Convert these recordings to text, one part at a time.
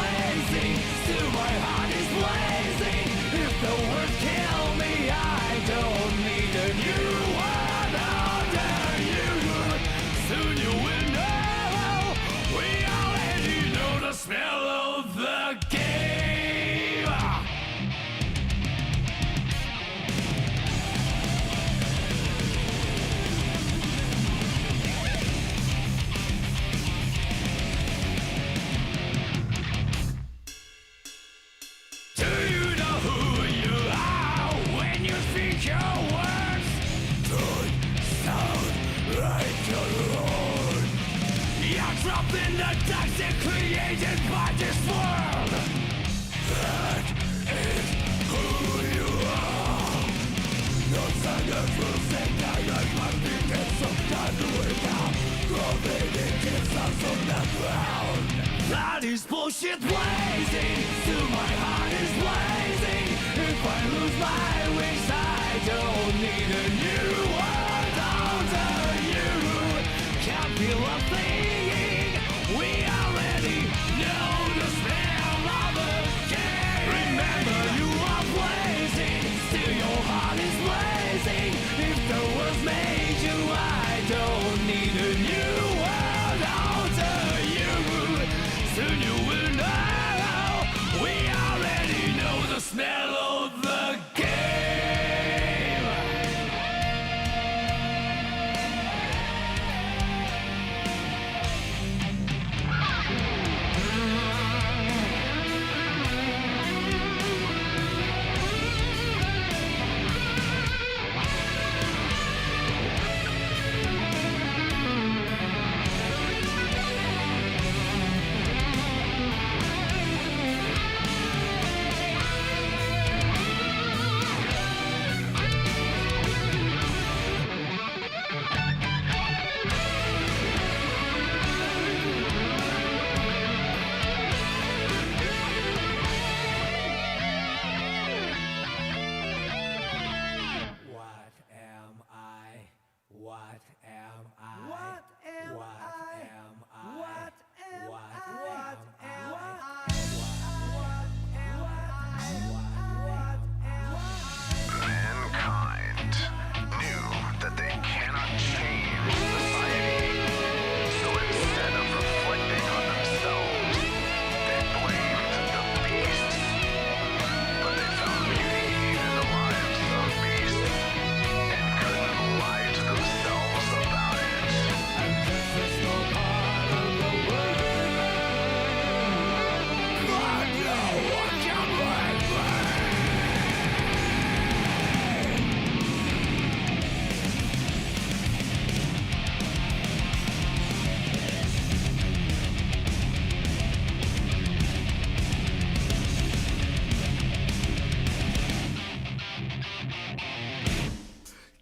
blazing, still my heart is blazing. If the words kill me, I don't need a new one under you. Soon you will know, we already know the smell of the game. In the toxic created by this world, that is who you are. No science will say that I must be get some time to wake up. Crawling in kisses on the ground. That is bullshit blazing, still my heart is blazing. If I lose my wings, I don't need a new world under you. Can't feel a thing. We already know the smell of the game. Remember you are blazing, still your heart is blazing. If the world made you, I don't need a new world under you. Soon you will know, we already know the smell of the game.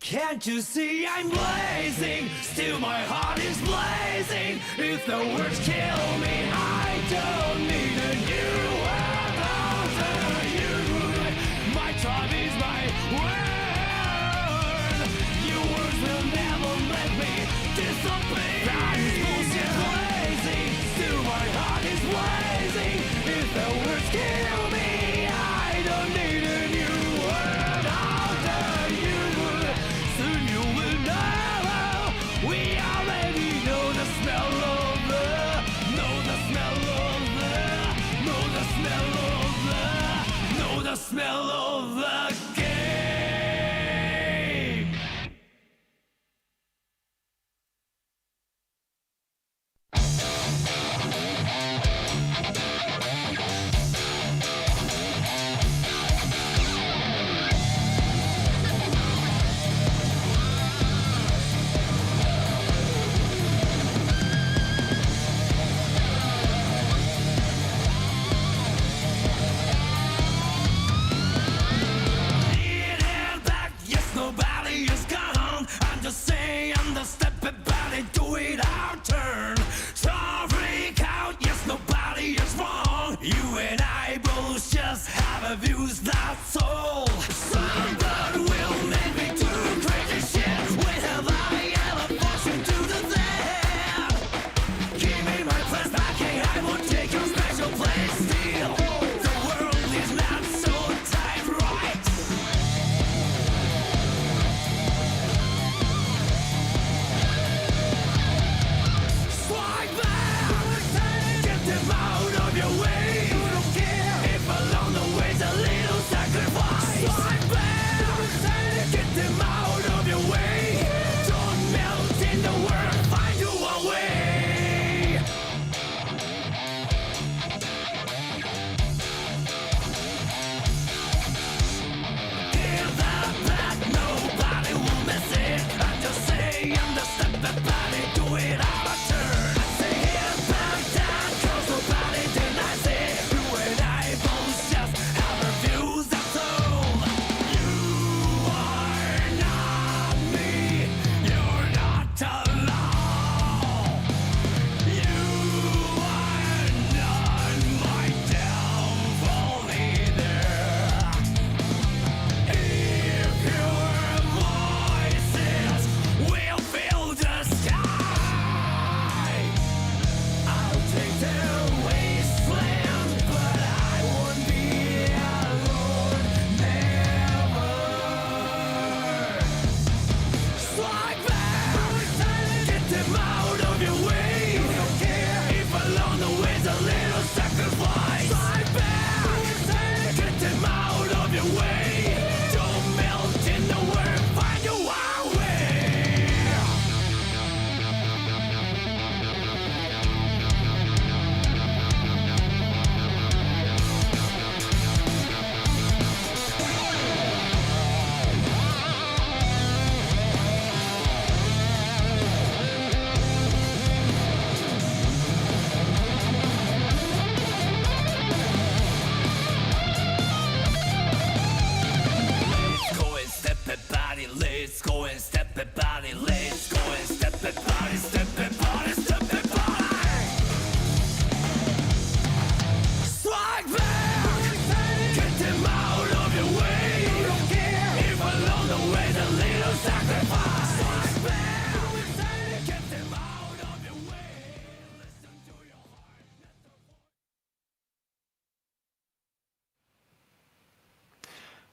Can't you see I'm blazing? Still my heart is blazing. If the words kill me, I don't need a new world under you. My tribe is my word. Your words will never let me disobey. That is bullshit blazing. Still my heart is blazing. If the words kill me, I don't need a new world under you. Soon you will know, we already know the smell of the, know the smell of the, know the smell of the, know the smell of the game. Just say understep it, body, do it our turn. So freak out, yes, nobody is wrong. You and I both just have a views, that's all. Someone will make me do crazy shit. When have I ever forced you to do that? Give me my place back, hey, I will take your special place.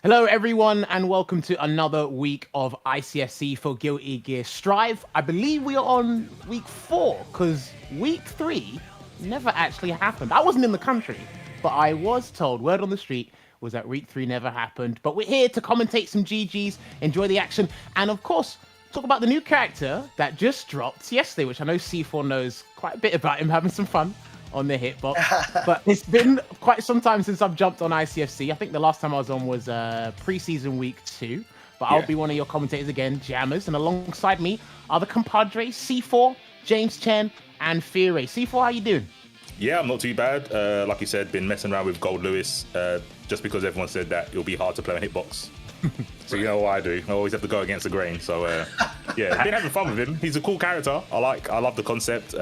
Hello everyone and welcome to another week of ICFC for Guilty Gear Strive. I believe we are on week 4 because week 3 never actually happened. I wasn't in the country, but I was told, word on the street was that week 3 never happened. But we're here to commentate some GGs, enjoy the action, and of course, talk about the new character that just dropped yesterday, which I know C4 knows quite a bit about him, having some fun on the hitbox. But it's been quite some time since I've jumped on ICFC. I think the last time I was on was pre-season week 2. But I'll be one of your commentators again, Jammers. And alongside me are the compadres, C4, James Chen, and Fury. C4, how you doing? Yeah, I'm not too bad. Like you said, been messing around with Goldlewis just because everyone said that it'll be hard to play on hitbox. So you know what I do? I always have to go against the grain. So yeah, been having fun with him. He's a cool character. I love the concept.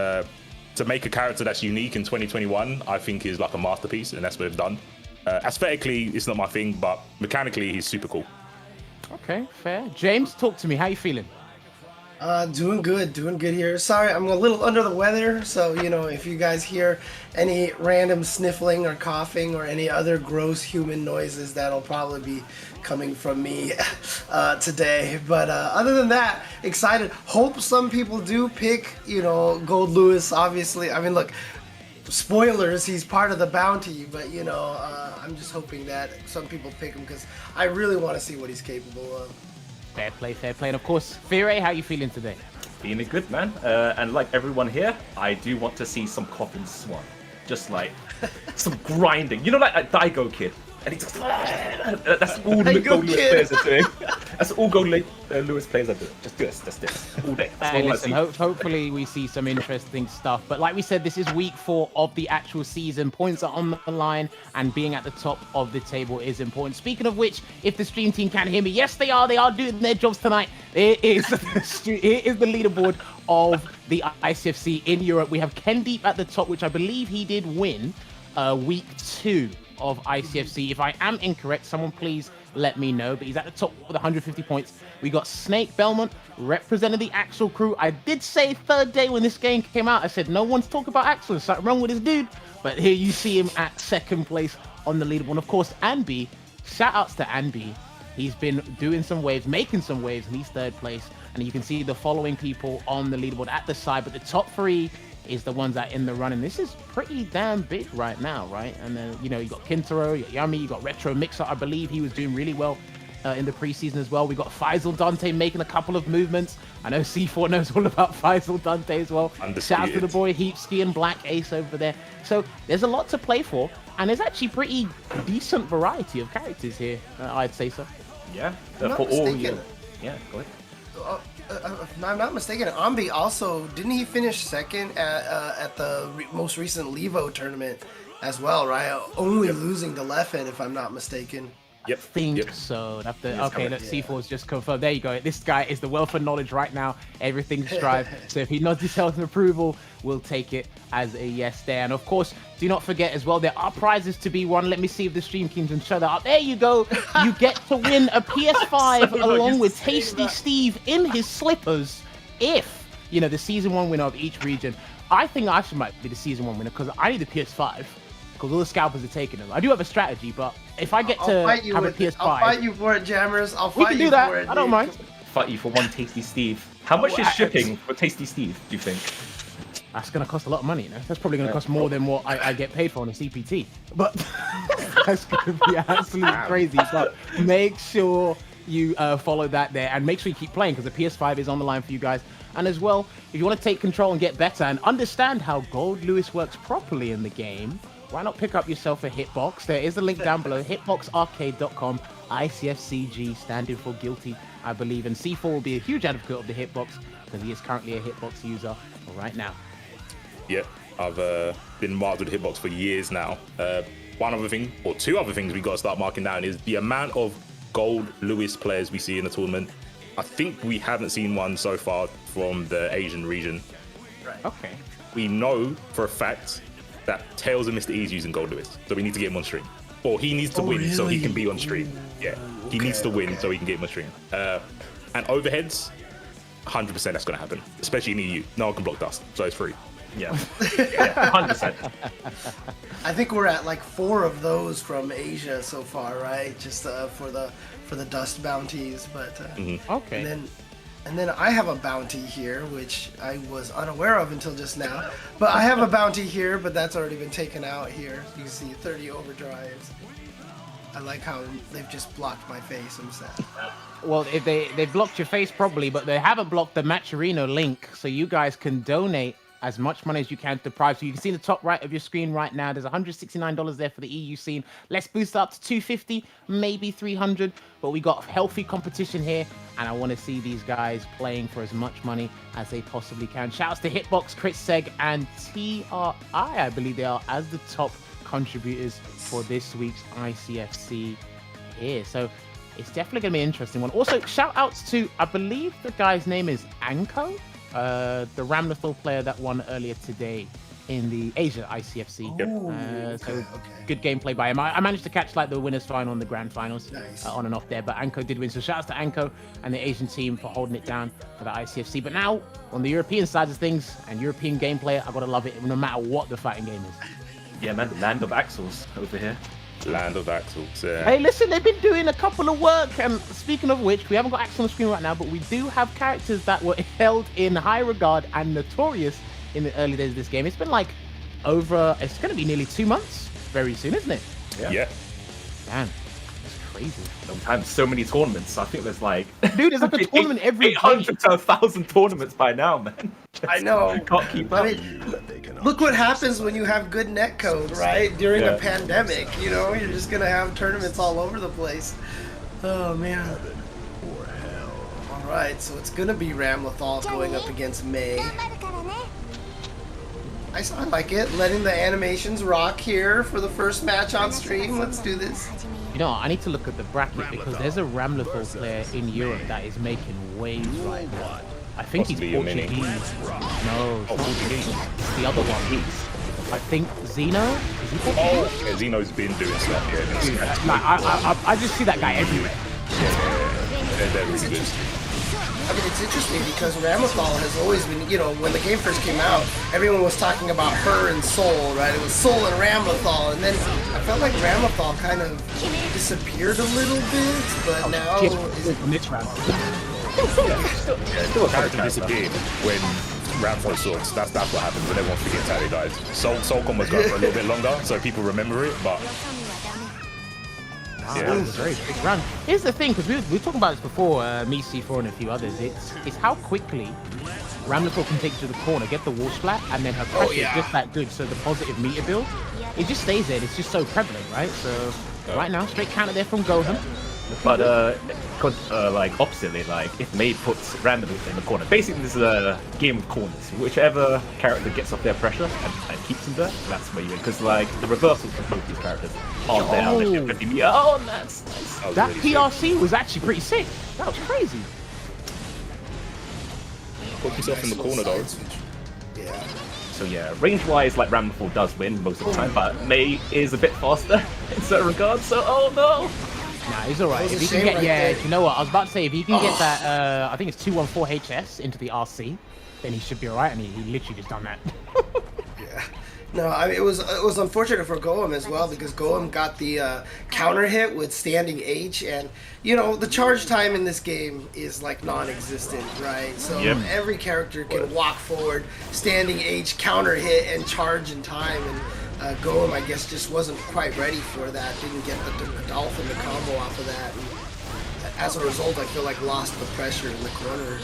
To make a character that's unique in 2021, I think is like a masterpiece, and that's what they've done. Aesthetically, it's not my thing, but mechanically, he's super cool. Okay, fair. James, talk to me. How you feeling? Doing good here. Sorry, I'm a little under the weather, so, you know, if you guys hear any random sniffling or coughing or any other gross human noises, that'll probably be coming from me today. But other than that, excited. Hope some people do pick, you know, Goldlewis, obviously. I mean, look, spoilers, he's part of the bounty, but, you know, I'm just hoping that some people pick him because I really want to see what he's capable of. Fair play, fair play. And of course, Fury, how you feeling today? Feeling good, man. And like everyone here, I do want to see some coffin swan. Just like some grinding. You know, like a Daigo kid. And he's just, that's all Goldlewis players are doing. That's all Goldlewis players are doing. Just this, all day. Hey, listen, hopefully we see some interesting stuff. But like we said, this is week 4 of the actual season. Points are on the line, and being at the top of the table is important. Speaking of which, if the stream team can hear me, yes, they are doing their jobs tonight. It is the leaderboard of the ICFC in Europe. We have KenDeep at the top, which I believe he did win week 2 of ICFC. If I am incorrect, someone please let me know. But he's at the top with 150 points. We got Snakebelmont representing the Axel crew. I did say third day when this game came out, I said no one's talking about Axel. There's something wrong with this dude. But here you see him at second place on the leaderboard. Of course, Anby. Shout outs to Anby. He's been doing some waves, making some waves, and he's third place. And you can see the following people on the leaderboard at the side. But the top 3 is the ones that are in the running. This is pretty damn big right now, right? And then, you know, you got Kintaro, you got Yammini, you got Retro Mixer. I believe he was doing really well in the preseason as well. We got Faisal Dante making a couple of movements. I know C4 knows all about Faisal Dante as well. Shout out to the boy Heapski and BlackAce over there. So there's a lot to play for, and there's actually pretty decent variety of characters here, I'd say so. Yeah, for all you. Yeah, go ahead. If I'm not mistaken, Ambi also, didn't he finish second at the most recent Levo tournament as well, right? Only losing to Leffen, if I'm not mistaken. Yep. I think so. Okay, let's see if it was just confirmed. There you go. This guy is the wealth of knowledge right now. Everything's Strive. So if he nods his health and approval, we'll take it as a yes there. And of course, do not forget as well, there are prizes to be won. Let me see if the stream team can show that up. There you go. You get to win a PS5 along with Tasty Steve in his slippers if, you know, the season 1 winner of each region. I think I might be the season 1 winner because I need a PS5. Because all the scalpers are taking them. I do have a strategy, but if I get to have a PS5... I'll fight you for it, Jammers. I'll fight you for it. I don't mind. Fight you for one Tasty Steve. How much is shipping for Tasty Steve, do you think? That's going to cost a lot of money, you know? That's probably going to cost more than what I get paid for on a CPT. But that's going to be absolutely crazy. But make sure you follow that there, and make sure you keep playing, because the PS5 is on the line for you guys. And as well, if you want to take control and get better and understand how Goldlewis works properly in the game, why not pick up yourself a Hitbox? There is a link down below, hitboxarcade.com, ICFCG, standing for guilty, I believe. And C4 will be a huge advocate of the Hitbox, because he is currently a Hitbox user right now. Yeah, I've been marked with Hitbox for years now. One other thing, or two other things we got to start marking down is the amount of Goldlewis players we see in the tournament. I think we haven't seen one so far from the Asian region. Right. Okay. We know for a fact that Tails and Mr. E is using Goldlewis, so we need to get him on stream. Or he needs to win so he can be on stream. Yeah, he needs to win so he can get him on stream. and overheads, 100% that's going to happen, especially in EU. No one can block dust, so it's free. Yeah, 100%. I think we're at like 4 of those from Asia so far, right? Just for the dust bounties, but Okay. And then I have a bounty here, which I was unaware of until just now. But I have a bounty here, but that's already been taken out here. You can see 30 overdrives. I like how they've just blocked my face. I'm sad. Well, if they blocked your face probably, but they haven't blocked the Matcherino link, so you guys can donate as much money as you can to Pride. So you can see in the top right of your screen right now, there's $169 there for the EU scene. Let's boost up to 250, maybe 300, but we got healthy competition here, and I want to see these guys playing for as much money as they possibly can. Shouts to Hitbox, Chris Seg, and TRI, I believe they are, as the top contributors for this week's ICFC here. So it's definitely going to be an interesting one. Also, shout outs to, I believe the guy's name is Anko, the Ramlethal player that won earlier today in the Asia ICFC. So good gameplay by him. I managed to catch like the winners final and the grand finals on and off there, but Anko did win. So shout outs to Anko and the Asian team for holding it down for the ICFC. But now on the European side of things and European gameplay, I gotta love it no matter what the fighting game is. Yeah, man, land of axles over here. Land of Axels. Hey, listen, they've been doing a couple of work, and speaking of which, we haven't got Axe on the screen right now, but we do have characters that were held in high regard and notorious in the early days of this game. It's been like it's going to be nearly 2 months very soon, isn't it? Yeah. Damn, that's crazy. Sometimes so many tournaments. I think there's like... Dude, there's like a tournament every 800 to 1,000 tournaments by now, man. I know. Can't keep up. I mean, look what happens when you have good netcode, right? During a pandemic, you know, you're just gonna have tournaments all over the place. Oh man. All right, so it's gonna be Ramlethal going up against May. I like it. Letting the animations rock here for the first match on stream. Let's do this. You know, I need to look at the bracket because there's a Ramlethal player in Europe that is making waves right now. I think Possibly he's Yammini. Portuguese. No, it's Portuguese. It's the other one. I think Zeno. Is he Portuguese? Yeah, Zeno's been doing stuff. Yeah, Dude, I just see that guy everywhere. they're really good. I mean, it's interesting because Ramlethal has always been, you know, when the game first came out, everyone was talking about her and Soul, right? It was Soul and Ramlethal, and then I felt like Ramlethal kind of disappeared a little bit, but now... This round. Still a character disappeared when Ramford sorts. That's what happens when everyone forgets how they died. Soulcom was going for a little bit longer, so people remember it, but... Wow, that was a very big run. Here's the thing, because we were talking about this before, me, C4, and a few others. It's how quickly Ramlethal can take you to the corner, get the wall splat, and then her pressure is just that good. So the positive meter build, it just stays there. It's just so prevalent, right? So right now, straight counter there from Gohem. But like oppositely, like if May puts Ramlethal in the corner, basically this is a game of corners. Whichever character gets off their pressure and keeps them there, that's where you win. Because like the reversals for both these characters aren't there. Oh, that's nice. That PRC was actually pretty sick. That was crazy. Put yourself in the corner though. Yeah. So yeah, range-wise, like Ramlethal does win most of the time, but May is a bit faster in certain regards. So oh no. Nah, he's alright. If he can get, you know what? I was about to say, if he can get that, I think it's 214 HS into the RC, then he should be alright, and he literally just done that. Yeah. No, I mean, it was unfortunate for Gohem as well, because Gohem got the counter hit with standing H, and you know the charge time in this game is like non-existent, right? So every character can walk forward, standing H, counter hit, and charge in time, and Gohem, I guess, just wasn't quite ready for that. Didn't get the dolphin to combo off of that. And as a result, I feel like lost the pressure in the corner.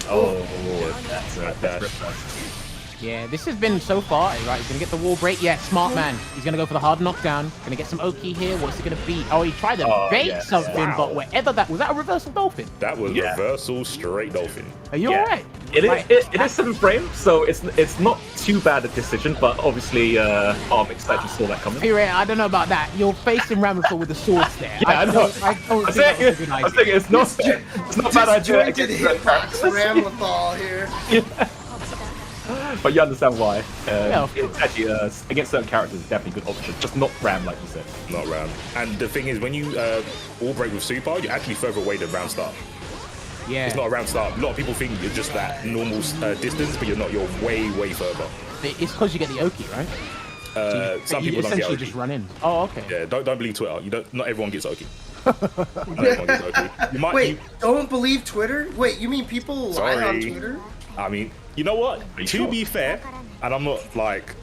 That's Yeah, this has been so far, right? He's going to get the wall break. Yeah, smart man. He's going to go for the hard knockdown. Going to get some Oki here. What's he going to beat? Oh, he tried to bait something, but wherever that... Was that a reversal dolphin? That was reversal straight dolphin. Are you alright? It is 7 frames, so it's not too bad a decision, but obviously Armix actually saw that coming. Here, I don't know about that. You're facing Ramlethal with the swords there. Yeah, I know. I don't think that was a good idea. I think it's not bad idea against hitbox Ramlethal here. But you understand why. It's actually, against certain characters, it's definitely a good option. Just not Ram, like you said. Not Ram. And the thing is, when you wall break with super, you're actually further away than Ram start. Yeah. It's not a round start. A lot of people think you're just that normal distance, but you're not. You're way, way further. It's because you get the Oki, right? Some you people don't get essentially Oki. just run in. Oh, okay. Yeah, don't believe Twitter. You don't. Not everyone gets Oki. Not everyone gets Oki. You might. Wait, don't believe Twitter? Wait, you mean people lie on Sorry. Twitter? I mean, you know what? you To sure? be fair, and I'm not like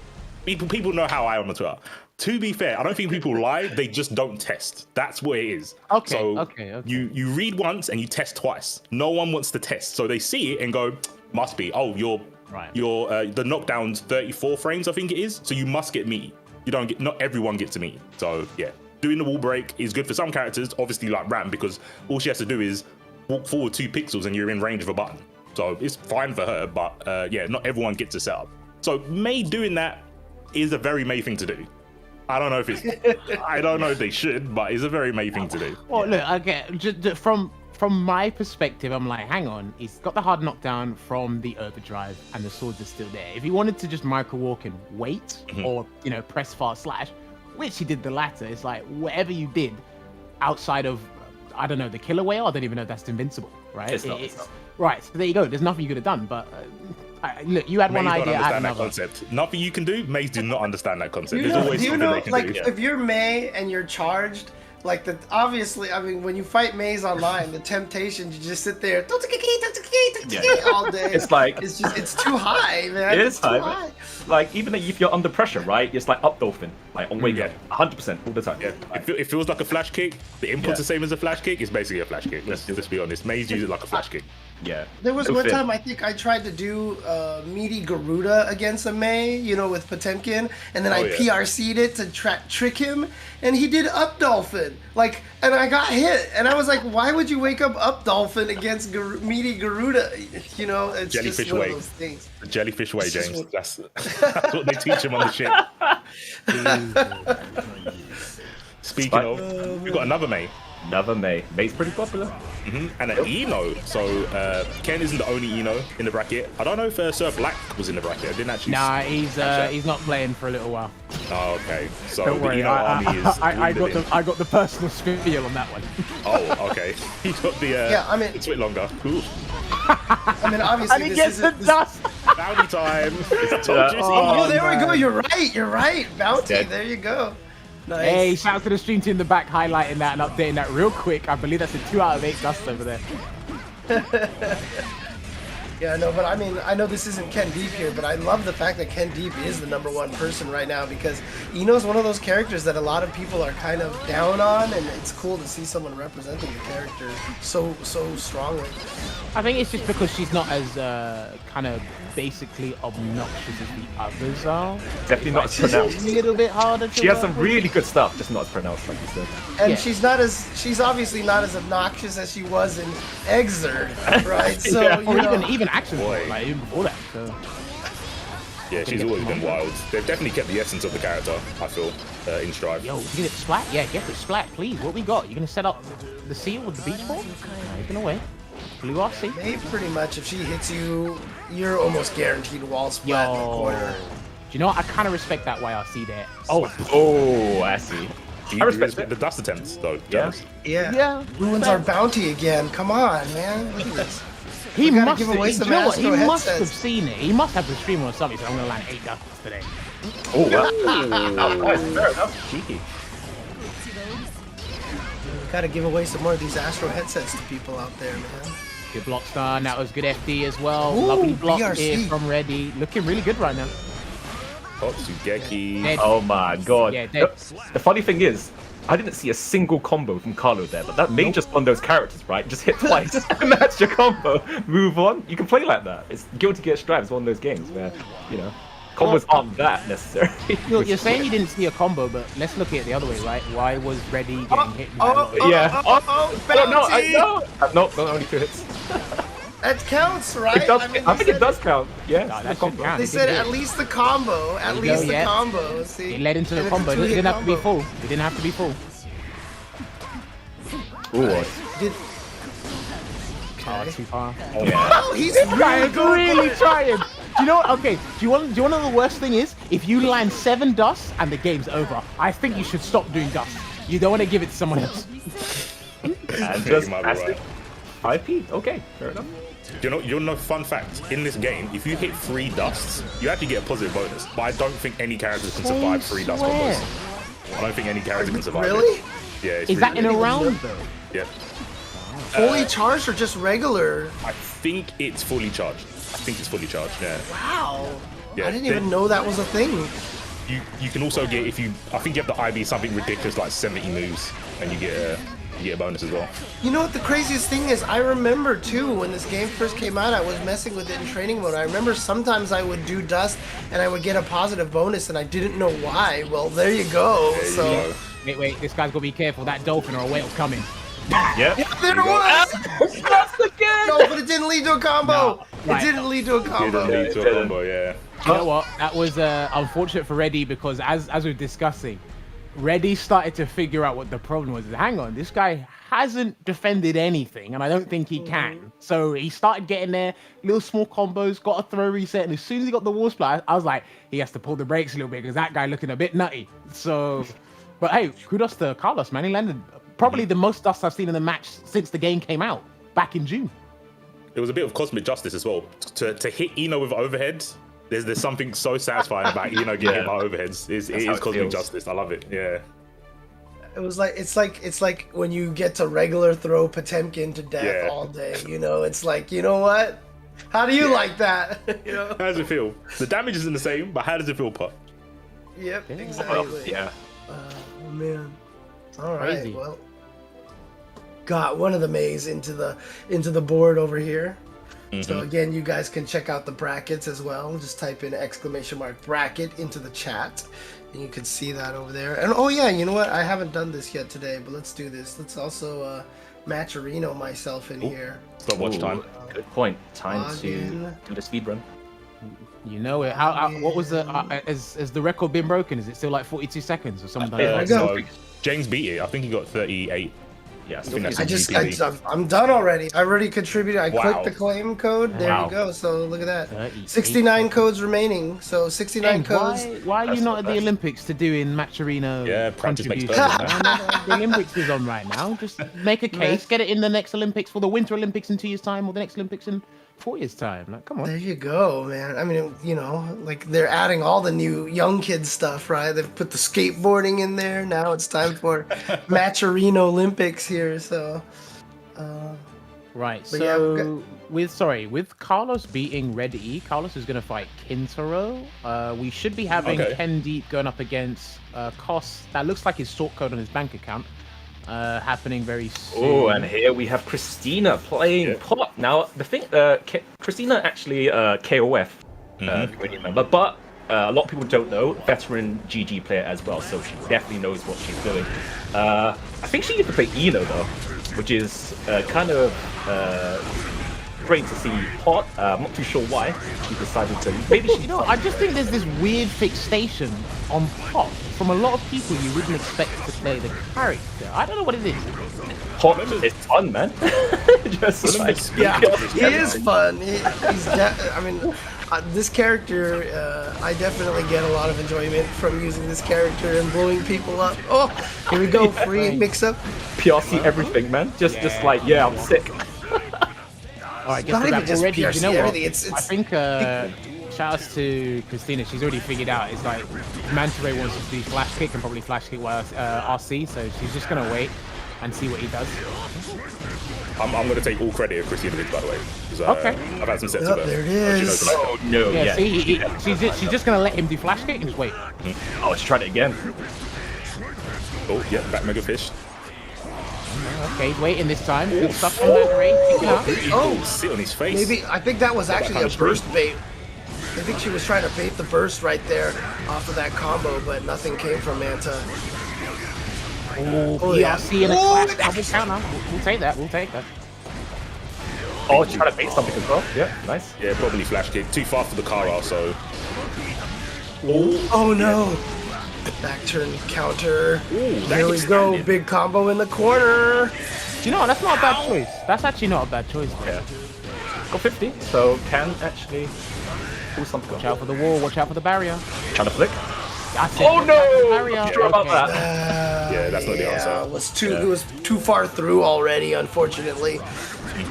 people know how I am on Twitter. To be fair, I don't think people lie. They just don't test. That's what it is. Okay, So okay. you read once and you test twice. No one wants to test, so they see it and go, must be. Oh, the knockdown's 34 frames, I think it is. So you must get meaty. You don't get. Not everyone gets to meaty. So yeah, doing the wall break is good for some characters. Obviously, like Ram, because all she has to do is walk forward 2 pixels and you're in range of a button. So it's fine for her. But yeah, not everyone gets a setup. So May doing that is a very May thing to do. I don't know if it's. I don't know if they should, but it's a very May thing to do. Well, look, okay. Just from my perspective, I'm like, hang on. He's got the hard knockdown from the overdrive, and the swords are still there. If he wanted to just micro walk and wait, or press fast slash, which he did the latter, it's like whatever you did outside of, I don't know, the killer whale. I don't even know if that's invincible, right? It's not. Right. So there you go. There's nothing you could have done, but. Look, you had one Maze don't idea, I had understand that another. concept. Nothing you can do. Maze do not understand that concept. Do There's always you something know, they can like, do. if you're May and you're charged, like, obviously, I mean, when you fight Maze online, the temptation to just sit there all day. It's like it's too high, man. it is It's too high. Like even if you're under pressure, right? It's like up dolphin, like on wake Yeah. up, 100% all the time. Yeah, it feels like a flash kick. The input's Yeah. the same as a flash kick. It's basically a flash kick. Let's be honest. Maze uses it like a flash kick. Yeah. There was No one fit. time I think I tried to do meaty Garuda against a May, with Potemkin, and then I yeah. PRC'd it to trick him, and he did up dolphin, and I got hit, and I was like, why would you wake up dolphin against meaty Garuda? It's Jellyfish just one way. of those things. The jellyfish way, It's just James. what- That's what they teach him on the ship. Speaking of, we've got another May. Another May. May's pretty popular. And an Eno. So Ken isn't the only Eno in the bracket. I don't know if Sir Black was in the bracket. I didn't actually. Nah, catch that. he's not playing for a little while. Oh, okay. So Don't the worry, Eno army is. I got dwindling. I got the personal spiel on that one. Oh, okay. He got the. I mean- the twit longer. Cool. I mean, obviously, And he this gets the isn't. dust. Bounty time. I told you. Oh, there we man. go. You're right. Bounty. Yeah. There you go. Nice. Hey, shout out to the stream team in the back highlighting that and updating that real quick. I believe that's a 2 out of 8 dust over there. Yeah, no, but I mean, I know this isn't KenDeep here, but I love the fact that KenDeep is the #1 person right now because Eno's one of those characters that a lot of people are kind of down on, and it's cool to see someone representing the character so strongly. I think it's just because she's not as kind of basically obnoxious as the others are. Definitely not as It's a pronounced. little bit harder to She has work some with. really good stuff, just not as pronounced, like you said. And Yeah. she's obviously not as obnoxious as she was in Exerd, right? So, Yeah. Or you know, even action, Boy. like even before that. So. Yeah, she's always been wild. They've definitely kept the essence of the character, I feel, in Strive. Yo, you get it splat? Yeah, get the splat, please. What we got? You gonna set up the seal with the beach ball? No, he's gonna wait. Blue RC. May pretty much, if she hits you, you're almost guaranteed wall splat in the Yo. corner. Do you know what? I kind of respect that YRC there. Oh, I see. Do I you respect respect the dust attempts, though, Yeah. James? Yeah. Ruins our bounty again. Come on, man. Look at this. He gotta must give have, away do some you know what? He Astro must have headsets. seen it. He must have the stream or something. So I'm gonna land 8 dusts today. Oh, wow. Nice, fair enough. Cheeky. Gotta give away some more of these Astro headsets to people out there, man. Good block stun. That was good FD as well. Ooh, Lovely block BRC. here from Reddy. Looking really good right now. Totsugeki. Dead. Oh my god. Yeah, dead. The funny thing is, I didn't see a single combo from Carlo there, but that may just on those characters, right? Just hit twice, and that's your combo. Move on. You can play like that. It's Guilty Gear Strive is one of those games where, combos aren't that necessary. You're saying you didn't see a combo, but let's look at it the other way, right? Why was Reddy getting hit? With that lot of- Yeah. Bounty! No, only 2 hits. That counts, right? It does, I mean, I they think it said- does count. Yeah, No, it's that a combo. should count. They It said did at good. least the combo. At you least go, the yeah. combo. See? It led into the And combo. It it's a didn't have to be combo. full. It didn't have to be full. Ooh, Did, Oh, too far. yeah. oh, he's This guy really is good. really trying. Do you know what? Okay. Do you want to know the worst thing is? If you land 7 dusts and the game's over, I think you should stop doing dust. You don't want to give it to someone else. And Yeah, just you might be acid. right. 5p. Okay, fair enough. You know, fun fact, in this game, if you hit 3 dusts, you actually get a positive bonus. But I don't think any characters can survive 3 dust combos. I don't think any character can survive Really? it. Yeah, it's Is that in really a round though? Yeah. Fully charged or just regular? I think it's fully charged. I think it's fully charged, yeah. Wow. Yeah, I didn't even know that was a thing. You can also get, I think you have to IB something ridiculous like 70 moves, and you get a bonus as well. You know what the craziest thing is? I remember too when this game first came out, I was messing with it in training mode. I remember sometimes I would do dust and I would get a positive bonus and I didn't know why. Well, there you go. There you So go. Wait, this guy's gotta be careful. That dolphin or a whale's coming. Yep. yeah, there it was. That's again. No, but it didn't lead to a combo. No, right. It didn't lead to a combo. Didn't lead to a combo, yeah. You know what? That was unfortunate for Reddy because as we were discussing, Reddy started to figure out what the problem was. Hang on, this guy hasn't defended anything, and I don't think he can. So he started getting there, little small combos, got a throw reset, and as soon as he got the wall splash, I was like, he has to pull the brakes a little bit because that guy looking a bit nutty. So, but hey, kudos to Carlos, man. He landed probably the most dust I've seen in the match since the game came out back in June. It was a bit of cosmic justice as well. To hit Eno with overheads, there's something so satisfying about Eno getting hit by overheads. It is cosmic justice. I love it. Yeah. It was like it's like when you get to regular throw Potemkin to death all day. You know, it's like, you know what? How do you like that? You know? How does it feel? The damage isn't the same, but how does it feel, Pot? Yep, exactly. Yeah. Oh man. All right. Crazy. Well, got one of the maze into the board over here. So again, you guys can check out the brackets as well. Just type in !bracket into the chat, and you can see that over there. And oh yeah, you know what? I haven't done this yet today, but let's do this. Let's also matcherino myself in here. Stop watch time. Good point. Time Log to in. do the speed run. You know it. What was the has the record been broken? Is it still like 42 seconds or something like There that? we go. So James beat it. I think he got 38. Yeah. I think that's I a just, GPD. I'm done already. I already contributed. I Wow. clicked the claim code. There Wow. you go. So look at that. 38. 69 codes remaining. So 69 And codes. why are you not at the best. Olympics to doing Matcherino Yeah, practice makes contributions? perfect, The Olympics is on right now. Just make a case, get it in the next Olympics for the Winter Olympics in 2 years' time, or the next Olympics in 4 years' time. Like, come on. There you go, man. I mean, you know, like they're adding all the new young kids stuff, right? They've put the skateboarding in there. Now it's time for Matcherino Olympics here. So, Right. But yeah, So with Carlos beating Reddy, Carlos is going to fight Kintaro. We should be having Okay. KenDeep going up against Kos. That looks like his sort code on his bank account. Happening very soon. Oh, and here we have Christina playing Pot. Now, the thing, Christina actually KOF, if you really remember, but a lot of people don't know, veteran GG player as well, so she definitely knows what she's doing. I think she used to play Eno though, which is kind of great to see Pot. I'm not too sure why she decided to. Maybe she. You know, I just think there's this weird fixation on Pot from a lot of people you wouldn't expect to play the character. I don't know what it is. Pot is fun, man. Just like, yeah, he is fun. I mean, this character, I definitely get a lot of enjoyment from using this character and blowing people up. Oh, here we go, free mix-up. PRC everything, man. Just like, yeah, I'm sick. All right, get Not to even that just already. PRC, You know what? everything. It's I think shout outs to Christina. She's already figured out. It's like Manta Ray wants to do flash kick and probably flash kick while RC. So she's just gonna wait and see what he does. I'm going to take all credit of Christina Ridge, by the way. 'Cause, Okay. I've had some sets Yep, of her. there it She is. knows the Oh no, Yeah, yeah. see, she's just gonna let him do flash kick and just wait. Oh, let's try it again. Oh, yeah, back Mega Fish. Okay, he's waiting this time. Good stuff from Manta Ray. Picking up. Oh, Sit on his face. maybe, I think that was actually a burst bait. I think she was trying to bait the burst right there off of that combo, but nothing came from Manta. Oh, yeah. PRC and a Oh, clash double counter. We'll take that. We'll take that. Oh, trying to bait something as well. Yeah, nice. Yeah, probably flash kick. Too fast for the Kara, so. Oh no! Back turn counter. that There we keeps go, standing. big combo in the corner. Do you know what? That's not a bad choice. That's actually not a bad choice. Yeah. Got 50, so can actually do something. Watch out for the wall. Watch out for the barrier. Trying to flick. That's it. Oh Watch out for the no! barrier. Not sure about Okay. that. Yeah, that's not the answer. It was too far through already, unfortunately.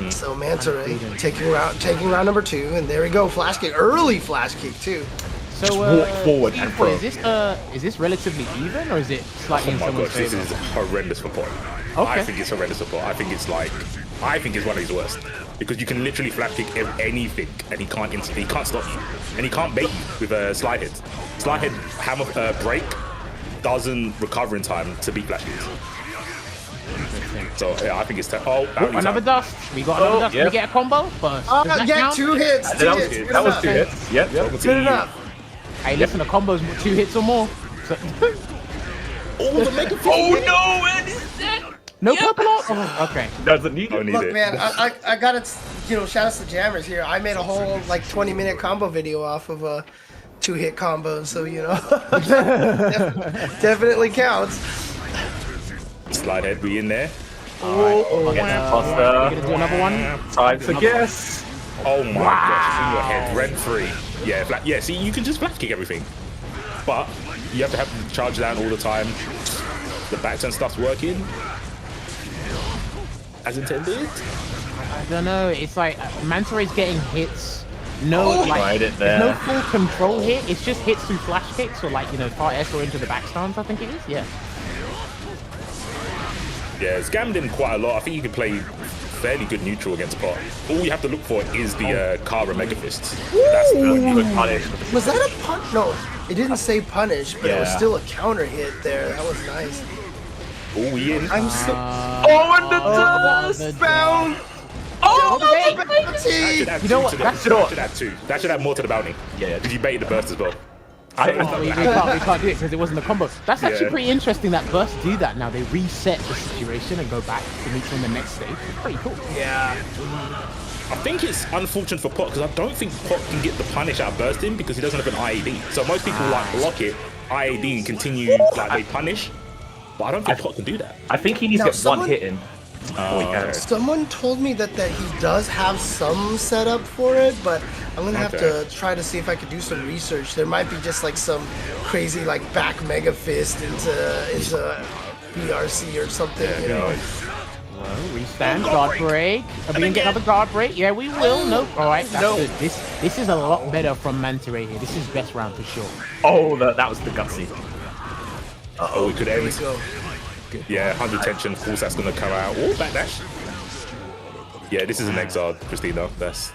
So Manta Ray taking round number 2, and there we go, flash kick, early flash kick too. So Walk forward and throw. is this relatively even, or is it slightly in Oh my someone's gosh, this favor? is horrendous for Pot. Okay. I think it's horrendous for Pot. I think it's one of his worst. Because you can literally flash kick anything, and he can't stop you. And he can't bait you with a slide hit. Slide hit hammer break doesn't recover in time to beat flash kicks. So yeah, I think it's Another dust. We got another dust. yep. We get a combo first. Does that Get count? 2 hits. That was 2 hits. Yep. Good enough. Hey, listen, a combo's 2 hits or more. So, Oh, the mega Oh no, Andy! no purple up? Oh, okay. Doesn't need Don't it. need Look, it. man, I got it. Shout out to Jammers here. I made a whole 20-minute combo video off of a 2-hit combo, so definitely counts. Slide head, we in there. Getting faster. Gonna do another one. Time to guess. Oh my gosh, in your head, rent free. Yeah, see, you can just flash kick everything. But you have to have the charge down all the time. The back turn stuff's working. As intended. I don't know. It's like Manta Ray's getting hits. No, Tried it there's no there. full control hit. It's just hits through flash kicks or far S or into the back stance, I think it is. Yeah. Yeah, scammed in quite a lot. I think you can play fairly good neutral against Pot. All you have to look for is the Kara Mega Fists. That's the only good punish. Was that a punish? No, it didn't say punish, but it was Yeah. still a counter hit there. That was nice. Oh, we in. I'm so Oh, and the dust! bound. Oh, Bounty. That You know what? should add 2. That should add more to the bounty. Yeah. Because you baited the burst as well. We can't do it because it wasn't a combo. That's actually Yeah. pretty interesting that Burst do that now. They reset the situation and go back to meet on the next stage. It's pretty cool. Yeah. I think it's unfortunate for Pot because I don't think Pot can get the punish out of bursting because he doesn't have an IAD. So most people block it, IAD and continue they punish. But I don't think Pot can do that. I think he needs Now, to get one hit in. Someone told me that he does have some setup for it, but I'm gonna have to try to see if I could do some research. There might be just some crazy back mega fist into BRC or something, Well, we stand guard break. Are we gonna get another guard break? Yeah, we will. Nope. All right, that's good. This is a lot better from Manta Ray here. This is best round for sure. Oh, that was the gutsy. Oh, we could There we end. go. Yeah, 100 tension. Of course, that's going to come out. Oh, backdash. Yeah, this is an exile, Christina. That's.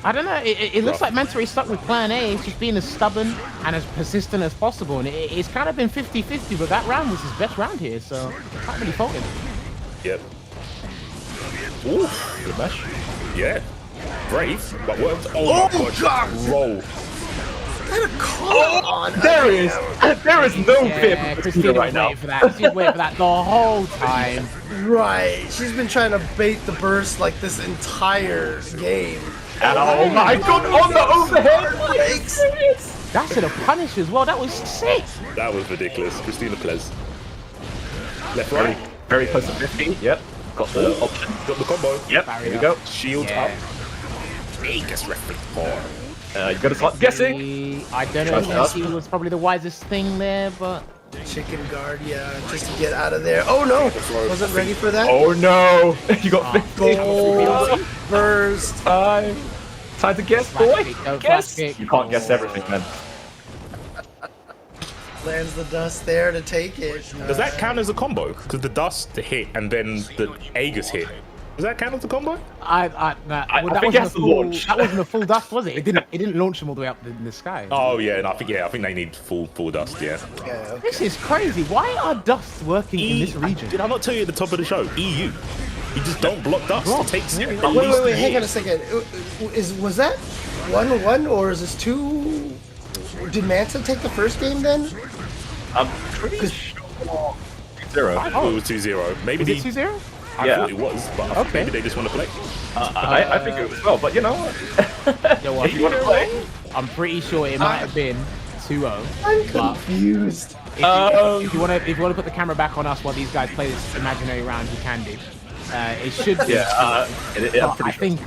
I don't know. It looks like Manta Ray's stuck with plan A. It's just being as stubborn and as persistent as possible. And it's kind of been 50-50, but that round was his best round here, so can't really fault him. Yep. Ooh, good mash. Yeah. Brave, but worked. Oh, my God. Roll. There is no Yeah, fear for Christina right was now. waiting for that. She's waiting for that the whole time. Right. She's been trying to bait the burst this entire game. And oh my God, on the overhead! Breaks. That should have punished as well. That was sick. That was ridiculous. Christina Plez. Left, right. Very close to 50. Yep. Got the option. Got the combo. Yep. Here we go. Shield Yeah. up. Vegas reference four. You gotta start guessing. I don't know. Heapski was probably the wisest thing there, but Chicken guard, yeah, just to get out of there. Oh no! Wasn't ready for that. Oh no! You got 50. Gold burst. Time to guess, boy. kick, go Guess. flash kick. You can't guess everything, man. Lands the dust there to take it. Does that count as a combo? Because the dust hit and then the Aegis hit. Does that count as a combo? I that think wasn't that's the launch. That wasn't a full dust, was it? It didn't launch them all the way up in the sky. Oh yeah, no, I think they need full dust. Yeah. Yeah, okay. This is crazy. Why are dusts working in this region? Did I not tell you at the top of the show? EU. You just don't block dust. It takes at least Wait, a hang year. on a second. Was that 1-1 or is this 2? Did Manta take the first game then? I'm pretty sure. 0. I thought it was 2-0. Maybe Is it 2-0? I Yeah. thought it was, but I think maybe they just want to play. I think it was well, but you know what? Yo, what? If you want to play. I'm pretty sure it might have been 2-0. I'm But confused. if you want to put the camera back on us while these guys play this imaginary round, you can do. It should be. I think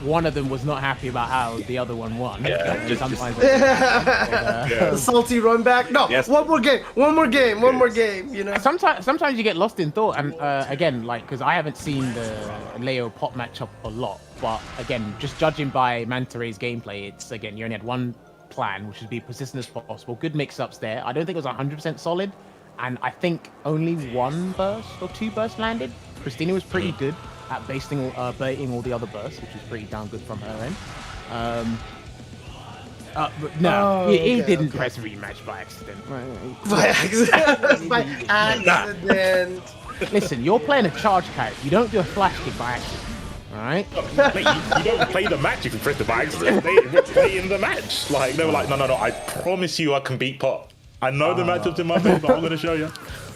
one of them was not happy about how the other one won. Yeah, sometimes. The salty run back. No, Yes. one more game. You know. Sometimes you get lost in thought, and again, like, because I haven't seen the Leo Pop matchup a lot, but again, just judging by Manta Ray's gameplay, it's again you only had one plan, which is be persistent as possible. Good mix-ups there. I don't think it was 100% solid, and I think only one burst or two bursts landed. Christina was pretty good at baiting all the other bursts, which was pretty damn good from her end. But no, he didn't press rematch by accident. By accident. By accident. Listen, you're playing a charge character. You don't do a flash kick by accident. All right? You don't play the match if you press the by accident. They play in the match. Like they were like, no. I promise you, I can beat Pop. I know the matchup's in my face, but I'm gonna show you.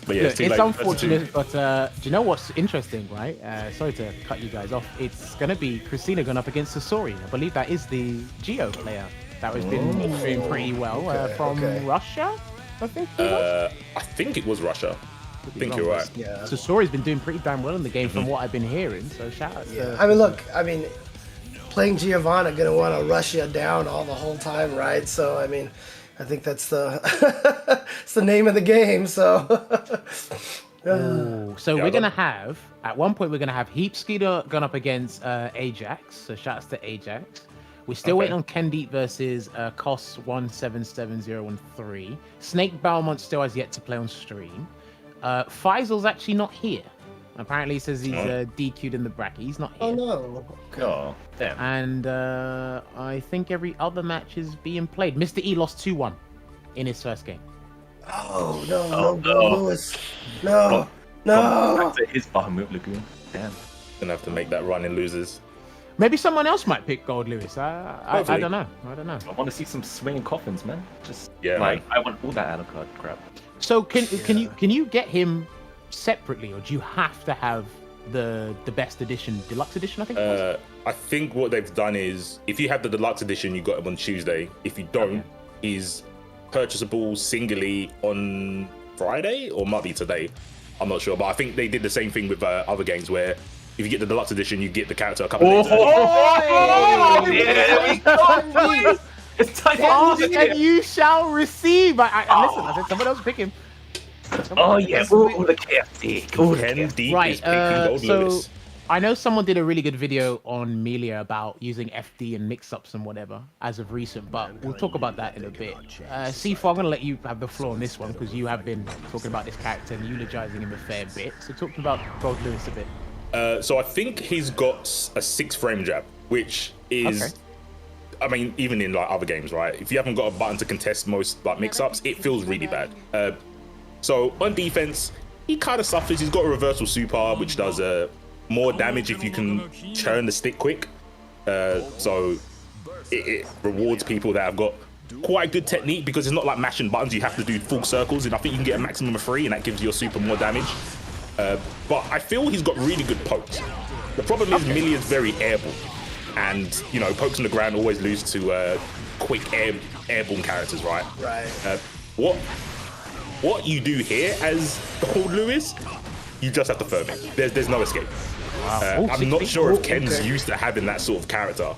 But yeah, Look, it's unfortunate, but do you know what's interesting, right? Sorry to cut you guys off. It's gonna be Christina going up against Sasori. I believe that is the Geo player that has been doing pretty well from Russia. I think. I think it was Russia. I think you're right. Yeah. Sasori's been doing pretty damn well in the game from what I've been hearing. So shout out to. I mean, look. I mean, playing Giovanna gonna want to rush you down the whole time, right? So I mean. I think that's the it's the name of the game. So, we're gonna have at one point we're gonna have Heapski going up against Ajax. So shouts to Ajax. We're still waiting on KenDeep versus Cos 177013. Snakebelmont still has yet to play on stream. Faisal's actually not here. Apparently, he says he's DQ'd in the bracket. He's not here. Oh no! Oh, damn. And I think every other match is being played. Mr. E lost 2-1 in his first game. Oh no! Goldlewis! No! Back to his Bahamut Lagoon. Damn. Gonna have to make that run in losers. Maybe someone else might pick Goldlewis. I don't know. I want to see some swinging coffins, man. Just man. I want all that Alucard crap. So can you get him separately, or do you have to have the best edition, deluxe edition? I think. I think what they've done is, if you have the deluxe edition, you got him on Tuesday. If you don't, he's purchasable singly on Friday, or might be today. I'm not sure, but I think they did the same thing with other games where if you get the deluxe edition, you get the character a couple of days early. It's time and you shall receive. Listen, I said someone else pick him. Oh yeah, all the KFC. KenDeep Right, is picking Goldlewis. so I know someone did a really good video on Millia about using FD and mix-ups and whatever as of recent, but we'll talk about that in a bit. C4, I'm going to let you have the floor on this one because you have been talking about this character and eulogizing him a fair bit. So talk about Goldlewis a bit. So I think he's got a 6-frame jab, which is... Okay. I mean, even in like other games, right? If you haven't got a button to contest most like mix-ups, it feels really bad. So on defense, he kind of suffers. He's got a reversal super, which does more damage if you can churn the stick quick. So it rewards people that have got quite good technique, because it's not like mashing buttons. You have to do full circles, and I think you can get a maximum of 3, and that gives your super more damage. But I feel he's got really good pokes. The problem is Millia is very airborne, and you know, pokes on the ground always lose to quick airborne characters, right? Right. What you do here as Goldlewis, you just have to firm it. There's no escape. Wow. I'm not sure if Ken's used to having that sort of character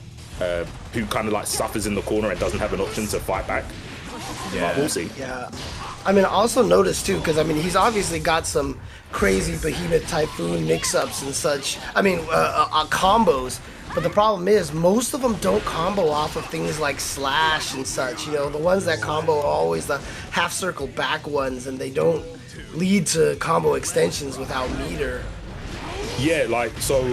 who kind of like suffers in the corner and doesn't have an option to fight back. Yeah, but we'll see. Yeah. I mean, I also noticed too, because I mean, he's obviously got some crazy Behemoth Typhoon mix-ups and such. I mean, combos. But the problem is, most of them don't combo off of things like slash and such. You know, the ones that combo are always the half circle back ones, and they don't lead to combo extensions without meter. Yeah, like, so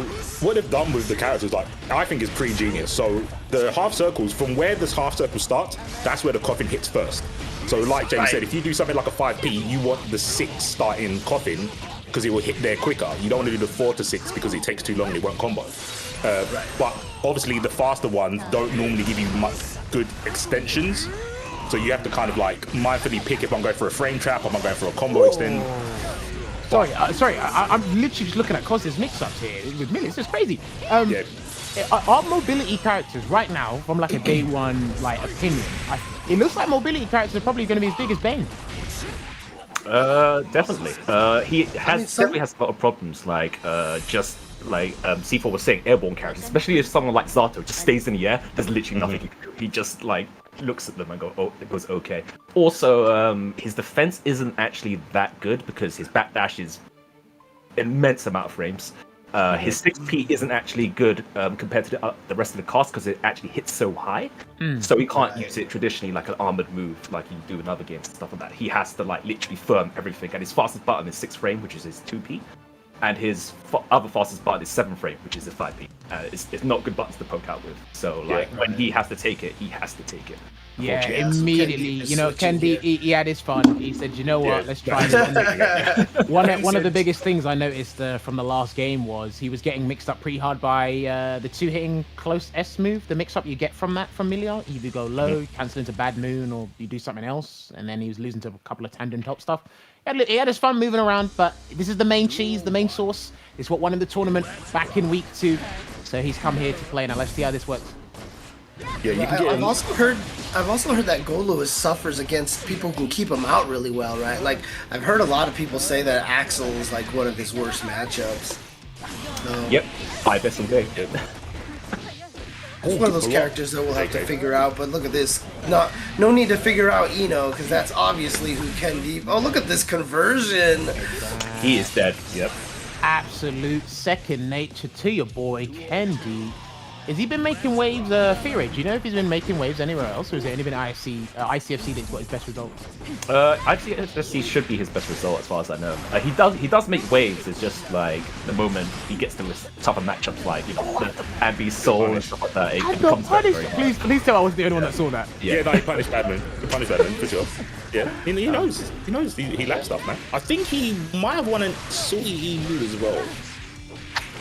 what they've done with the characters, like, I think is pretty genius. So the half circles, from where this half circle starts, that's where the coffin hits first. So like James said, if you do something like a 5P, you want the 6 starting coffin because it will hit there quicker. You don't want to do the 4 to 6 because it takes too long and it won't combo. But obviously the faster ones don't normally give you much good extensions. So you have to kind of like mindfully pick if I'm going for a frame trap, or am I going for a combo extend. Sorry, I'm literally just looking at Cos's mix-ups here with Millia. It's just crazy. Our mobility characters right now, from like a day one like opinion, it looks like mobility characters are probably going to be as big as Bane. Definitely. He definitely has a lot of problems, like just C4 was saying, airborne characters, especially if someone like Zato just stays in the air, there's literally nothing he can do. He just like looks at them and goes okay. Also, his defense isn't actually that good because his backdash is immense amount of frames. His 6p isn't actually good compared to the rest of the cast because it actually hits so high. So he can't use it traditionally like an armored move like you do in other games and stuff like that. He has to like literally firm everything. And his fastest button is 6 frame, which is his 2p. And his other fastest button is 7 frame, which is his 5p. It's not good buttons to poke out with. So like when he has to take it, he has to take it. Yeah, immediately. You know, KenDeep, he had his fun. He said, you know what, let's try it. One of the biggest things I noticed from the last game was he was getting mixed up pretty hard by the 2 hitting close S move. The mix up you get from Millia. You either go low, cancel into bad moon, or you do something else. And then he was losing to a couple of tandem top stuff. He had his fun moving around, but this is the main cheese, the main sauce. It's what won him the tournament back in week 2. So he's come here to play. Now let's see how this works. Yeah, you can get I've also heard that Goldlewis suffers against people who can keep him out really well, right? Like I've heard a lot of people say that Axel is like one of his worst matchups. Yep, 5 SMD. It's one of those characters that we'll have to figure out, but look at this. No need to figure out Eno, because that's obviously who KenDeep. Oh, look at this conversion. He is dead. Yep. Absolute second nature to your boy, KenDeep. Has he been making waves, Fear Age? Do you know if he's been making waves anywhere else, or has it only been ICFC that's got his best result? ICFC should be his best result as far as I know. He does make waves. It's just like the moment he gets to tougher matchups like the Ambi Soul and stuff like that. I got punished. Please tell I was the only one that saw that. Yeah, no, he punished Badman. For sure. Yeah, he knows. He knows. He lacks stuff, man. I think he might have won a Soy EU as well.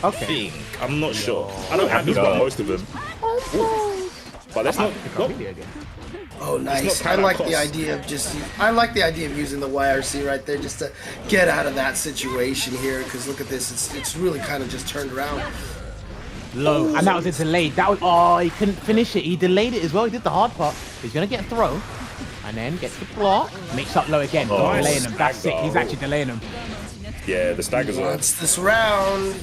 Okay. I'm not sure. I don't have. He's got most of them. But let's not. Oh, nice. I like the idea of using the YRC right there just to get out of that situation here. Because look at this, it's really kind of just turned around. Low, and that was a delayed. He couldn't finish it. He delayed it as well. He did the hard part. He's gonna get a throw, and then gets the block. Mix up low again. Delaying him. That's sick. He's actually delaying him. Yeah, the staggers He wants this round.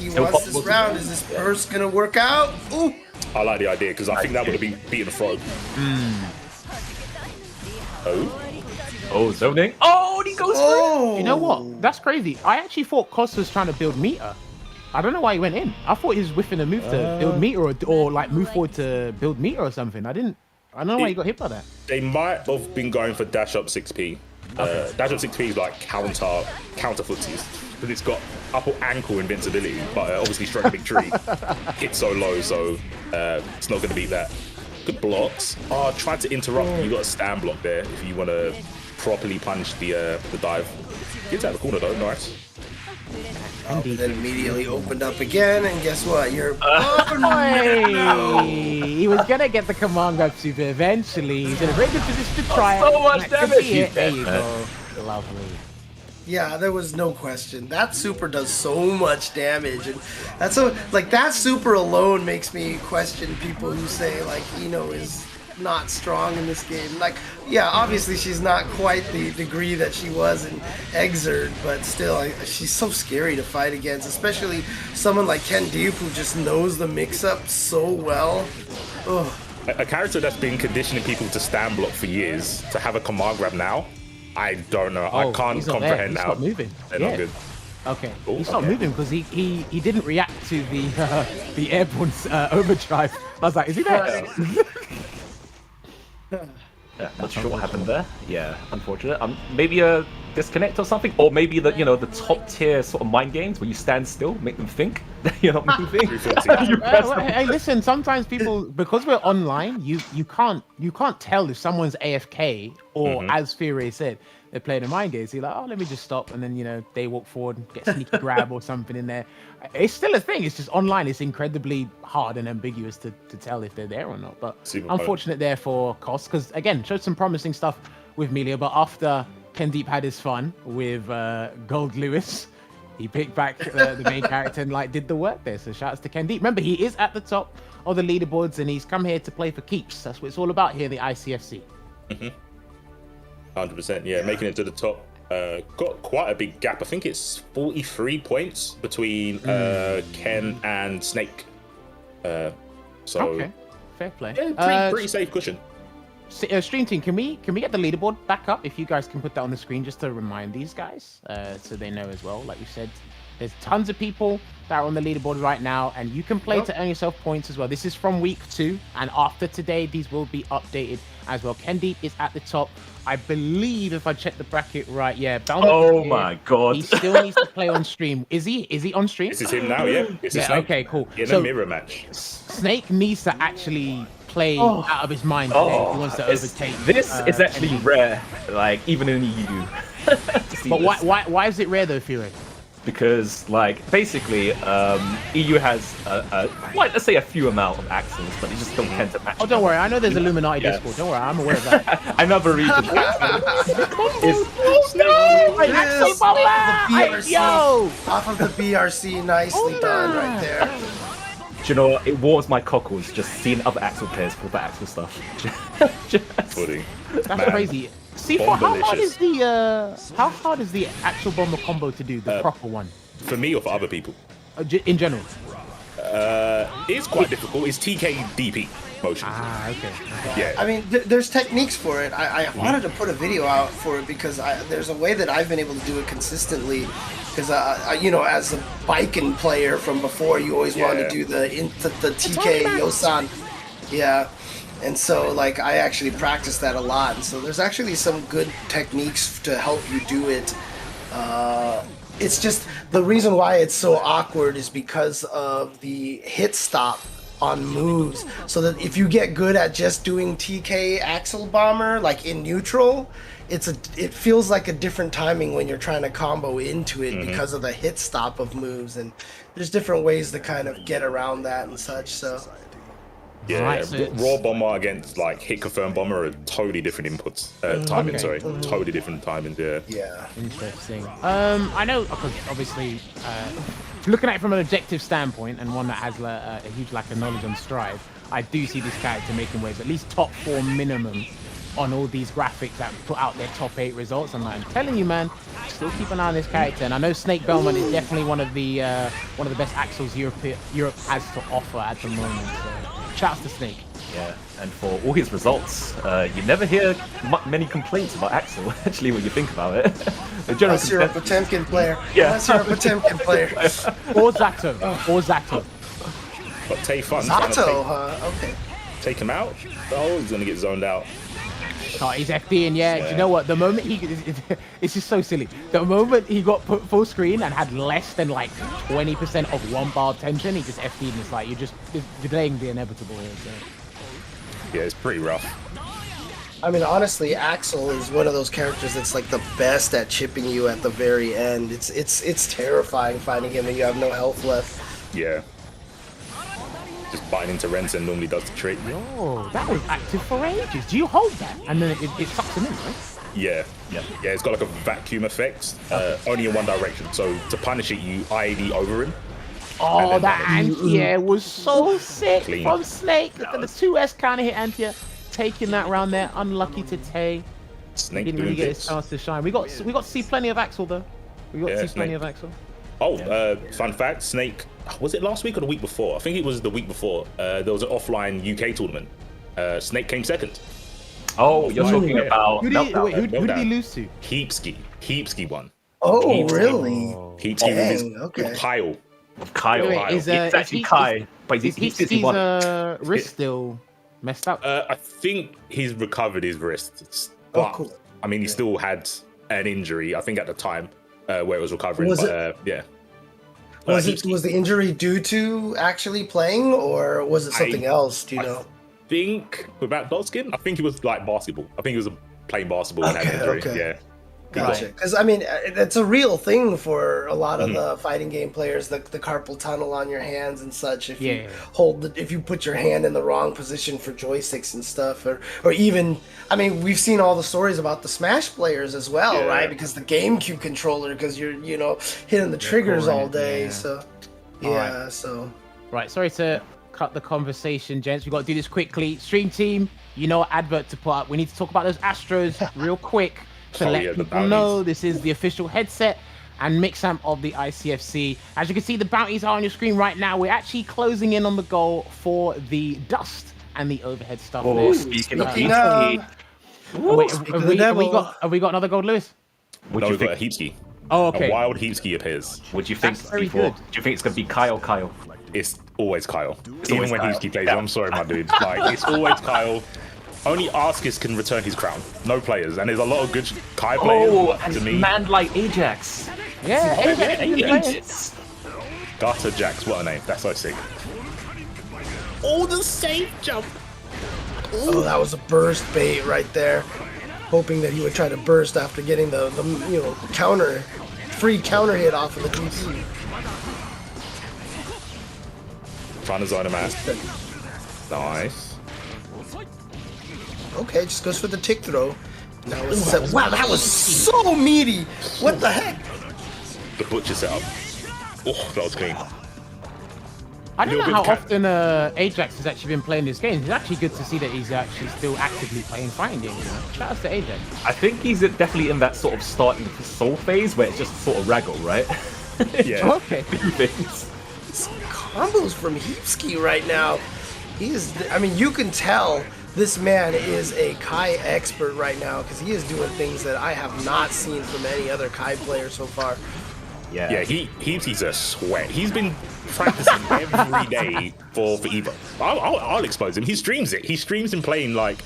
Is this burst gonna work out? Ooh. I like the idea because I think that would have been beating the frog. Oh, zoning. Oh, and he goes through. You know what? That's crazy. I actually thought Kos was trying to build meter. I don't know why he went in. I thought he was whiffing a move to build meter or like move forward to build meter or something. I don't know why he got hit by that. They might have been going for dash up 6p. Dash up 6p is like counter footsies. Because it's got upper ankle invincibility, but obviously strike a big tree. Hits so low, so it's not going to beat that. Good blocks. Oh, tried to interrupt. You got a stand block there if you want to properly punish the dive. Gets out of the corner though, nice. Then immediately opened up again, and guess what? He was gonna get the command grab super eventually. He's in a very good position to try it. So much damage. There you go. Lovely. Yeah, there was no question. That super does so much damage, and that super alone makes me question people who say like Eno is not strong in this game. Like, yeah, obviously she's not quite the degree that she was in Exert, but still, she's so scary to fight against, especially someone like KenDeep who just knows the mix-up so well. Ugh. A character that's been conditioning people to stand block for years, to have a command grab now, I don't know. I can't comprehend now. He's not moving. They're not good. Okay. He's not moving because he didn't react to the airborne overdrive. I was like, is he there? Yeah, not sure what happened there. Yeah, unfortunate. Maybe a disconnect or something, or maybe the the top tier sort of mind games where you stand still, make them think that you're not moving. Hey, listen. Sometimes people, because we're online, you can't tell if someone's AFK or, as Fury said, they're playing a mind game. So you're like, oh, let me just stop, and then they walk forward and get a sneaky grab or something in there. It's still a thing. It's just online. It's incredibly hard and ambiguous to tell if they're there or not. But unfortunate there for Kos, because again, showed some promising stuff with Millia. But after KenDeep had his fun with Goldlewis, he picked back the main character and did the work there. So shout outs to KenDeep. Remember, he is at the top of the leaderboards, and he's come here to play for keeps. That's what it's all about here, the ICFC. 100%, yeah, making it to the top got quite a big gap. I think it's 43 points between Ken and Snake. So Okay, fair play. yeah, pretty safe cushion. Stream team, can we get the leaderboard back up? If you guys can put that on the screen just to remind these guys, so they know as well. Like we said, there's tons of people that are on the leaderboard right now, and you can play to earn yourself points as well. This is from week 2, and after today, these will be updated as well. KenDeep is at the top. I believe, if I check the bracket right, yeah. Oh my god. He still needs to play on stream. Is he on stream? This is him now, yeah. It's a Yeah, Snake. okay, cool. In So- a mirror match. Snake needs to actually play out of his mind today. He wants to overtake. This is actually rare, like even in the EU. to see But this. why is it rare though, Fury? Because like basically EU has quite, let's say, a few amount of axles, but they just don't tend to match. Oh, don't worry. I know there's Illuminati Yeah. Discord. Don't worry, I'm aware of that. Another reason is Wait, Axel Bomber! Yo! Off of the BRC, nicely done right there. do you know what? It warms my cockles just seeing other Axel players pull the Axel stuff. Just- Pudding. That's Man. crazy. C4, how hard Bombalicious. is the actual bomber combo to do, the proper one? For me or for other people? In general. It's quite difficult. It's TKDP motion. Ah, okay. Yeah. I mean, there's techniques for it. I wanted to put a video out for it because there's a way that I've been able to do it consistently. Because as a biking player from before, you always wanted to do the TK Yosan. Yeah. And so, like, I actually practice that a lot. And so there's actually some good techniques to help you do it. It's just the reason why it's so awkward is because of the hit stop on moves. So that if you get good at just doing TK Axle Bomber, like in neutral, it feels like a different timing when you're trying to combo into it because of the hit stop of moves. And there's different ways to kind of get around that and such. So. Yeah, Alright, so it's- raw bomber against like hit confirm bomber are totally different inputs. Timing, Okay. sorry, totally different timings. Yeah. Yeah. Interesting. I know, because obviously, looking at it from an objective standpoint, and one that has a huge lack of knowledge on Strive, I do see this character making waves, at least top 4 minimum on all these graphics that put out their top 8 results. And I'm telling you, man, still keep an eye on this character. And I know Snakebelmont is definitely one of the best axles Europe has to offer at the moment. So, shouts to Snake. Yeah, and for all his results, you never hear many complaints about Axel, actually, when you think about it. The general Unless you're a consensus- Potemkin player. Yeah. Unless you're a Potemkin player. Or Zato. Or Zato. But Tayfun trying to Zato, huh? Okay. take him out. Oh, he's gonna get zoned out. Oh, he's FDing, yeah. Do you know what? The moment it's just so silly. The moment he got put full screen and had less than like 20% of 1 bar tension, he just FD'd, and it's like you're delaying the inevitable here. So. Yeah, it's pretty rough. I mean, honestly, Axel is one of those characters that's like the best at chipping you at the very end. It's terrifying fighting him and you have no health left. Yeah. Just biting into Rensen normally does the trick. Oh, that was active for ages. Do you hold that? And then it sucks him in, right? Yeah. It's got like a vacuum effect, only in one direction. So to punish it, you IED over him. Oh, then that anti-air was so sick Clean. from Snake. The 2S counter hit anti-air. Taking that round there. Unlucky to Tay. Snake Didn't doing really get his bits. chance to shine. We got to see plenty of Axel, though. We got Yeah, to see plenty Snake. of Axel. Oh, fun fact, Snake, was it last week or the week before? I think it was the week before. There was an offline UK tournament. Snake came second. Oh, you're talking yeah. about Who did he Meltdown. lose to? Heapski won. Oh, Heapski. really? Heapski Dang, with okay. Kyle. Kyle. Wait, It's actually Kai, but Is he's Heapski's wrist still messed up? I think he's recovered his wrist. But, cool. I mean, he still had an injury, I think at the time, where it was recovering. Was but, yeah. Was Heapski. the injury due to actually playing, or was it something else? Do you know? I think, without Dotskin, I think it was like basketball. I think he was playing basketball and had an injury. Okay. Yeah. Gotcha. Because I mean, it's a real thing for a lot of the fighting game players. The carpal tunnel on your hands and such. If you if you put your hand in the wrong position for joysticks and stuff, or even, I mean, we've seen all the stories about the Smash players as well, Yeah. right? Because the GameCube controller, because you're hitting the triggers all day. yeah. So All right. so. Right, sorry to cut the conversation, gents. We've got to do this quickly. Stream team, you know what advert to put up. We need to talk about those Astros real quick. to Oh, let yeah, the people know bounties. this is the official headset and mix-amp of the ICFC. As you can see, the bounties are on your screen right now. We're actually closing in on the goal for the dust and the overhead stuff. Oh, there. speaking of Speaking Heapski, Wait, Speaking have of the devil. we got another Goldlewis? what No, do you we've got a think? Heapski. Oh, okay. A wild Heapski appears. What do you think? That's very before? good. Do you think it's gonna be Kyle? It's always Kyle. It's Even always when Kyle. Heapski plays, Yeah. I'm sorry, my dude. Like, it's always Kyle. Only Arceus can return his crown. No players. And there's a lot of good Kai players Oh, to and me. man like Ajax. Yeah, Ajax has been playing. Ajax. Garter Jax, what a name. That's so sick. Oh, the safe jump. Oh, that was a burst bait right there. Hoping that he would try to burst after getting the free counter hit off of the DP. Trying to zone him out. Nice. Okay, just goes for the tick throw. Now it's set. Wow, that was so meaty. What the heck? The butcher setup. Oh, that was clean. I don't know Little how bit often Ajax has actually been playing this game. It's actually good to see that he's actually still actively playing fighting games. You know? Shout out to Ajax. I think he's definitely in that sort of starting soul phase where it's just sort of raggle, right? Yeah. Okay. Do things. Combos from Heapski right now. I mean, you can tell this man is a Kai expert right now because he is doing things that I have not seen from any other Kai player so far. Yeah. He's a sweat. He's been practicing every day for Evo. I'll expose him. He streams it. He streams him playing like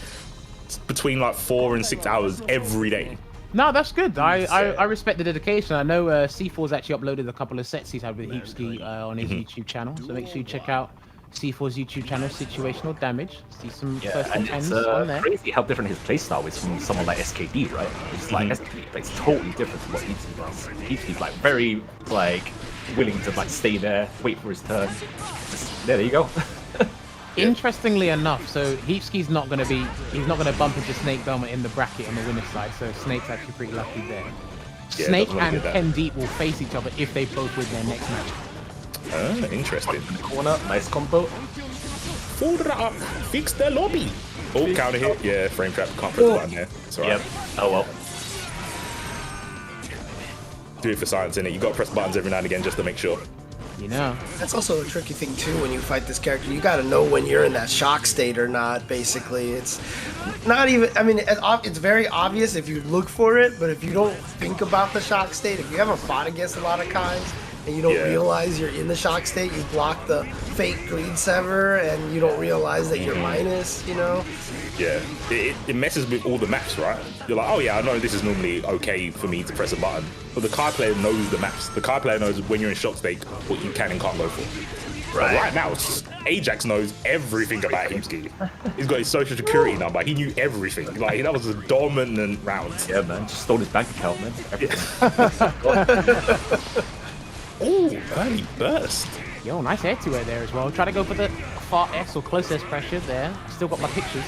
between like 4 and 6 hours every day. No, that's good. I respect the dedication. I know C4's actually uploaded a couple of sets he's had with Heapski on his YouTube channel. So make sure you check out C4's YouTube channel, Situational Damage. See some first and and it's ends on there. crazy how different his playstyle is from someone like SKD, right? It's like SKD plays totally different to what Heapski does. Heapski's like very like willing to like stay there, wait for his turn. There you go. Interestingly enough, so Heapski's not going to bump into Snakebelmont in the bracket on the winner's side, so Snake's actually pretty lucky there. Yeah, Snake doesn't wanna and do that. KenDeep will face each other if they both win their next match. Interesting. Corner, nice combo. Up, fix the lobby. Oh, counter hit. Yeah, frame trap. Can't press the button there. It's alright. Yep. Oh well. Do it for science, innit? You gotta press buttons every now and again just to make sure. You know. That's also a tricky thing too when you fight this character. You got to know when you're in that shock state or not. Basically, it's not even. I mean, it's very obvious if you look for it, but if you don't think about the shock state, if you haven't fought against a lot of Kais and you don't Yeah. realize you're in the shock state, you block the fake greed sever and you don't realize that you're minus. You know. Yeah, it messes with all the maps, right? You're like, oh yeah, I know this is normally okay for me to press a button, but the card player knows the maps. The card player knows when you're in shock state what you can and can't go for. Right now, Ajax knows everything about Heapski. He's got his social security number. He knew everything. Like that was a dominant round. Yeah, man. Just stole his bank account, man. Everything. Oh, early burst. Yo, nice air to air there as well. Try to go for the far S or close S pressure there. Still got my pictures.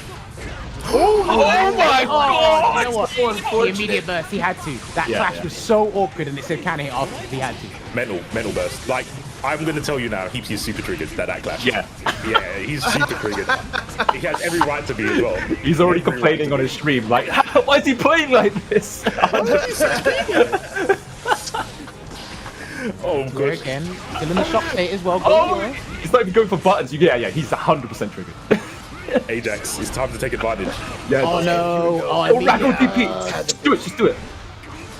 Oh my Oh, you know what? So The unfortunate. immediate burst, he had to. That Yeah, clash yeah. was so awkward and it said counter hit after he had to. Mental burst. Like, I'm going to tell you now, Heapsy is super triggered that clash. Yeah. Yeah, he's super triggered. He has every right to be as well. He's already Every complaining right on his stream, like, why is he playing like this? Oh, Here gosh. again, still in the shock state as well. Oh, Go he's not even going for buttons. Yeah, he's 100% triggered. Ajax, it's time to take advantage. Yeah. Oh no! Oh, Oh, I Raggle mean, DP. Just do it, just do it.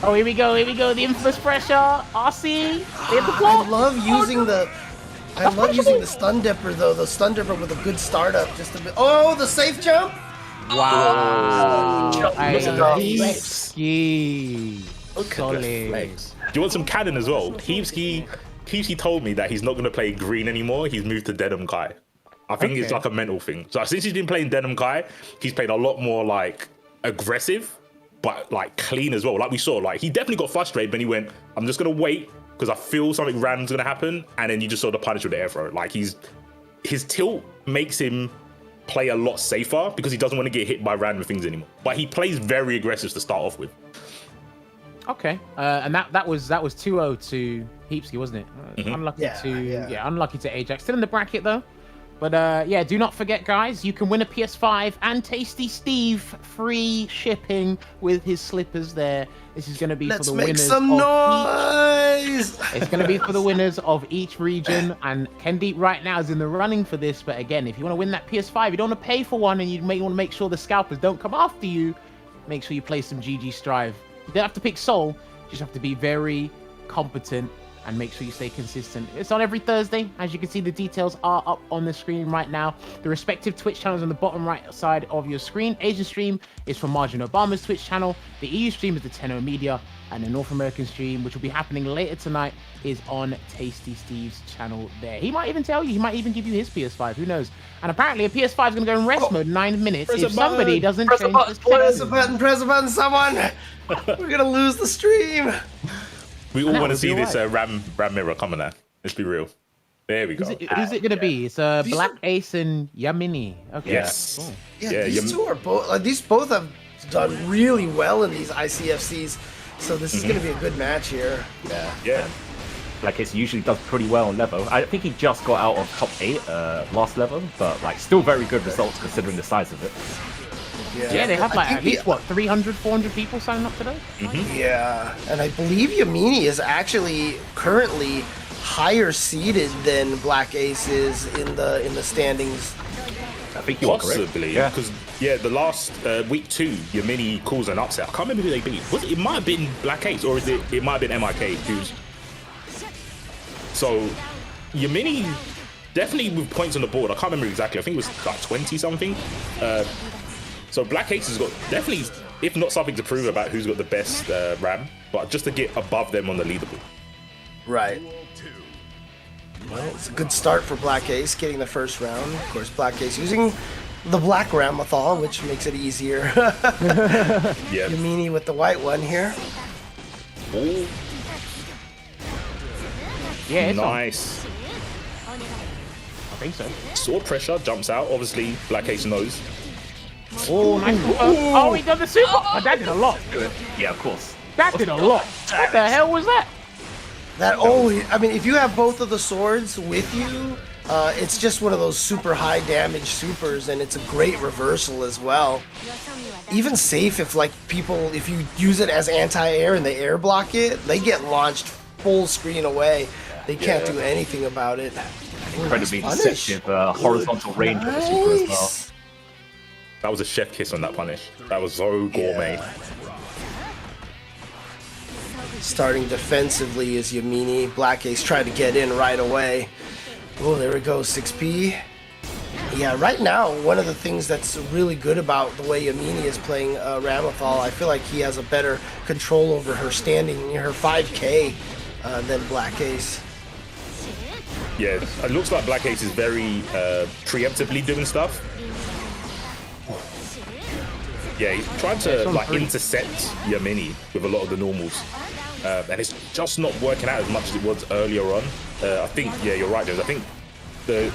oh, here we go! Here we go! The infamous pressure. RC. They have the I block. love using the stun dipper though. The stun dipper with a good startup, just a bit. Oh, the safe jump. Wow! Look at that. Heapski. Solid. Do you want some cannon as well? Heapski told me that he's not going to play green anymore. He's moved to Denim Kai. I think it's Okay. like a mental thing. So since he's been playing Denim Kai, he's played a lot more like aggressive, but like clean as well. Like we saw, like he definitely got frustrated when he went, I'm just going to wait because I feel something random's going to happen. And then you just saw the punish with the air throw. Like his tilt makes him play a lot safer because he doesn't want to get hit by random things anymore. But he plays very aggressive to start off with. Okay, and that was 2-0 to Heapski, wasn't it? Unlucky Yeah, to yeah. unlucky to Ajax. Still in the bracket though. But yeah, do not forget, guys, you can win a PS5 and Tasty Steve free shipping with his slippers there. This is going to be for the winners. Let's make some noise! It's going to be for the winners of each region, and KenDeep right now is in the running for this. But again, if you want to win that PS5, you don't want to pay for one, and you may want to make sure the scalpers don't come after you, make sure you play some GG Strive. You don't have to pick Soul, you just have to be very competent and make sure you stay consistent. It's on every Thursday. As you can see, the details are up on the screen right now. The respective Twitch channels on the bottom right side of your screen. Asian stream is from Margin Obama's Twitch channel. The EU stream is the Tenno Media. And the North American stream, which will be happening later tonight, is on Tasty Steve's channel there. He might even tell you, he might even give you his PS5, who knows? And apparently a PS5 is going to go in rest mode 9 minutes if somebody doesn't change the Press a button, someone! We're going to lose the stream! We all want to see this Ram mirror coming out. Let's be real. There we go. Who's it going to be? It's BlackAce and Yammini. Okay. Yes. Cool. Yeah, these two are both. These both have done really well in these ICFCs, so this is going to be a good match here. Yeah. BlackAce usually does pretty well on level. I think he just got out of top 8 last level, but like still very good results considering the size of it. Yeah, they have like at least, what, 300, 400 people signing up today? Yeah, and I believe Yammini is actually currently higher seeded than BlackAce is in the standings. I think you are correct. Possibly, because the last week 2, Yammini calls an upset. I can't remember who they beat. It might have been BlackAce, or it might have been MIK. So Yammini definitely with points on the board. I can't remember exactly. I think it was like 20 something. So BlackAce has got definitely, if not something to prove about who's got the best RAM, but just to get above them on the leaderboard. Right. Well, it's a good start for BlackAce getting the first round. Of course, BlackAce using the black Ramlethal, which makes it easier. Yammini with the white one here. Ooh. Yeah, it's nice. I think so. Sword pressure jumps out. Obviously, BlackAce knows. Oh, nice. Oh, he done the super. Oh, that did a lot. Yeah, of course. That did a lot. What the hell was that? I mean, if you have both of the swords with you, it's just one of those super high damage supers, and it's a great reversal as well. Even safe if if you use it as anti-air and they air block it, they get launched full screen away. They can't do anything about it. Incredibly deceptive horizontal range of the super as well. That was a chef kiss on that punish. That was so gourmet. Starting defensively is Yammini. BlackAce tried to get in right away. Oh, there we go, 6P. Yeah, right now, one of the things that's really good about the way Yammini is playing Ramlethal, I feel like he has a better control over her standing near her 5K than BlackAce. Yeah, it looks like BlackAce is very preemptively doing stuff. Yeah, he's trying to intercept Yammini with a lot of the normals. And it's just not working out as much as it was earlier on. I think, you're right, James. I think the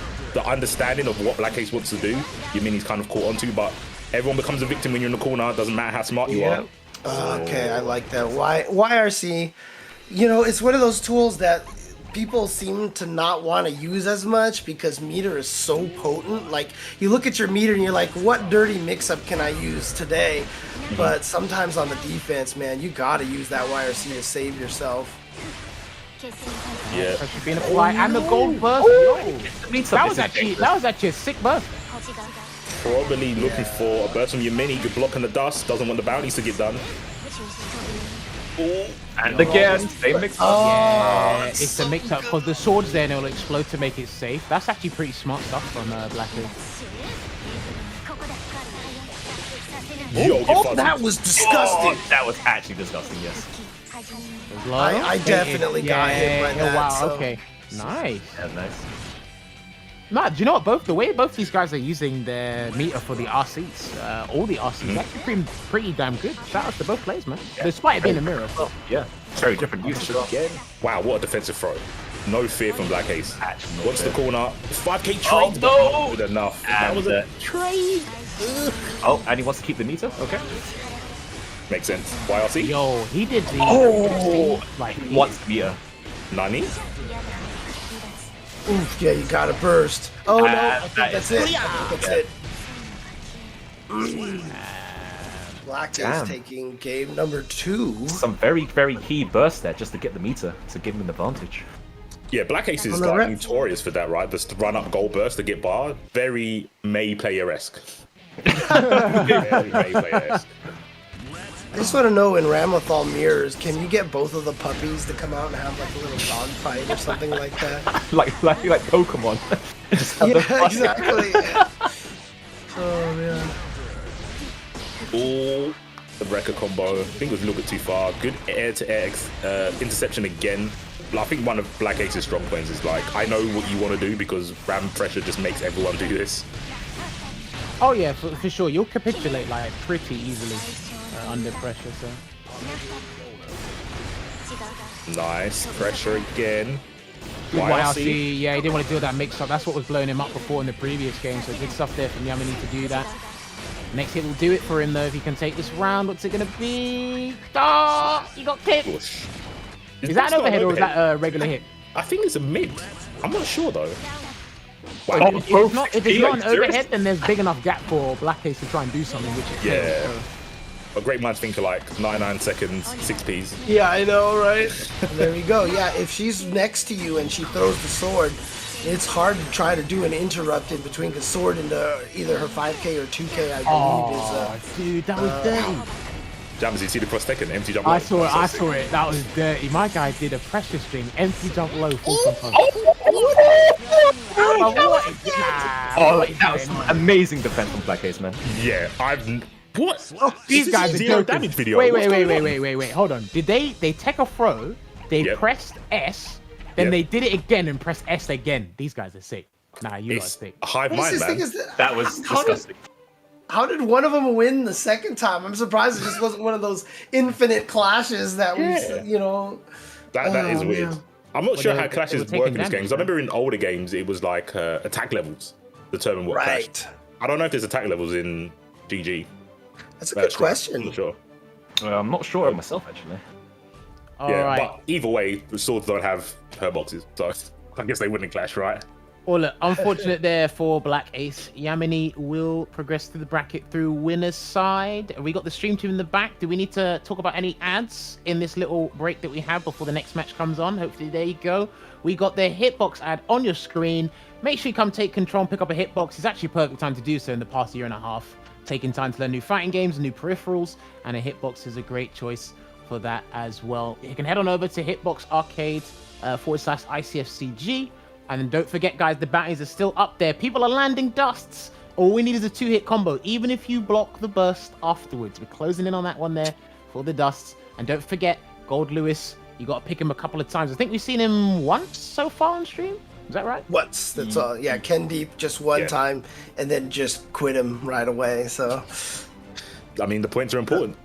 understanding of what BlackAce wants to do, Yammini's kind of caught onto, but everyone becomes a victim when you're in the corner. Doesn't matter how smart you are. Okay, I like that. YRC, it's one of those tools that people seem to not want to use as much because meter is so potent. Like, you look at your meter and you're like, what dirty mix-up can I use today? But sometimes on the defense, man, you gotta use that YRC to save yourself. Yeah. Pressure being applied and the gold burst. That was actually a sick burst. Probably looking for a burst from Yammini, good block on the dust, doesn't want the bounties to get done. Ooh. And again, same mix up. Yeah, it's a mix up because the swords there and it'll explode to make it safe. That's actually pretty smart stuff from BlackAce. That was disgusting. That was actually disgusting, yes. I definitely got hit by that. Wow, so. okay. Nice. Yeah, nice. Nah, do you know what? The way both these guys are using their meter for the RCs, all the RCs, actually pretty damn good. Shout out to both players, man. Despite it being a mirror. Yeah, very different usage again. Wow, what a defensive throw. No fear from BlackAce. What's the corner? 5K trade. Oh, no! Good enough. And that was a trade. Oh, and he wants to keep the meter? Okay. Makes sense. YRC? Yo, he did the... Like, what's meter? Nani? Oof, yeah, you gotta burst. Oh no, I think that's it. I think that's it. BlackAce taking game number 2. Some very, very key burst there just to get the meter to give him an advantage. Yeah, BlackAce is like notorious for that, right? Just run up gold burst to get bar. Very May player-esque. Very May player-esque. I just want to know in Ramlethal mirrors, can you get both of the puppies to come out and have like a little dog fight or something like that? like Pokemon. Yeah, exactly. Oh man. Oh, the Wrecker combo. I think it was a little bit too far. Good air-to-air interception again. I think one of BlackAce's strong points is like, I know what you want to do because ram pressure just makes everyone do this. Oh yeah, for sure. You'll capitulate like pretty easily under pressure. So nice pressure again. YRC, yeah, he didn't want to do that mix-up. That's what was blowing him up before in the previous game. So good stuff there from Yammini to do that. Next hit will do it for him though. If he can take this round, what's it gonna be? Oh, he got clipped. Is that an overhead or is that a regular hit? I think it's a mid. I'm not sure though. Wow. If it's not an overhead, then there's big enough gap for BlackAce to try and do something, which is yeah. A great minds think of like 99 seconds, 6Ps. Yeah, I know, right? There we go. Yeah, if she's next to you and she throws the sword, it's hard to try to do an interrupt in between the sword into either her 5K or 2K, I believe is... dude, that was dirty. Jammers, you see the cross taken, empty jump low. I saw it. That was dirty. My guy did a pressure string, empty jump low, full compound. That was amazing defense from BlackAce, man. Yeah, what? These guys are zero joking. damage video. Wait. Hold on. Did they take a throw? They pressed S, then they did it again and pressed S again. These guys are sick. Nah, you guys are sick. Hive mind, man. That was disgusting. How did one of them win the second time? I'm surprised it just wasn't one of those infinite clashes that we, That is weird. Man. I'm not sure how clashes work in this game. Because I remember in older games, it was like attack levels determine what clashed. I don't know if there's attack levels in GG. That's a good question. I'm not sure. I'm not sure myself, actually. But either way, the swords don't have her boxes, so I guess they wouldn't clash, right? Well, look, unfortunate there for BlackAce. Yammini will progress through the bracket through winner's side. We got the stream team in the back. Do we need to talk about any ads in this little break that we have before the next match comes on? Hopefully, there you go. We got the hitbox ad on your screen. Make sure you come take control and pick up a hitbox. It's actually a perfect time to do so in the past year and a half. Taking time to learn new fighting games, new peripherals, and a hitbox is a great choice for that as well. You can head on over to Hitbox Arcade /ICFCG. And then don't forget, guys, the bounties are still up there. People are landing dusts. All we need is a 2-hit combo, even if you block the burst afterwards. We're closing in on that one there for the dusts. And don't forget, Goldlewis, you got to pick him a couple of times. I think we've seen him once so far on stream. Is that right? Once. That's all. Yeah, KenDeep just one time and then just quit him right away. So, I mean, the points are important.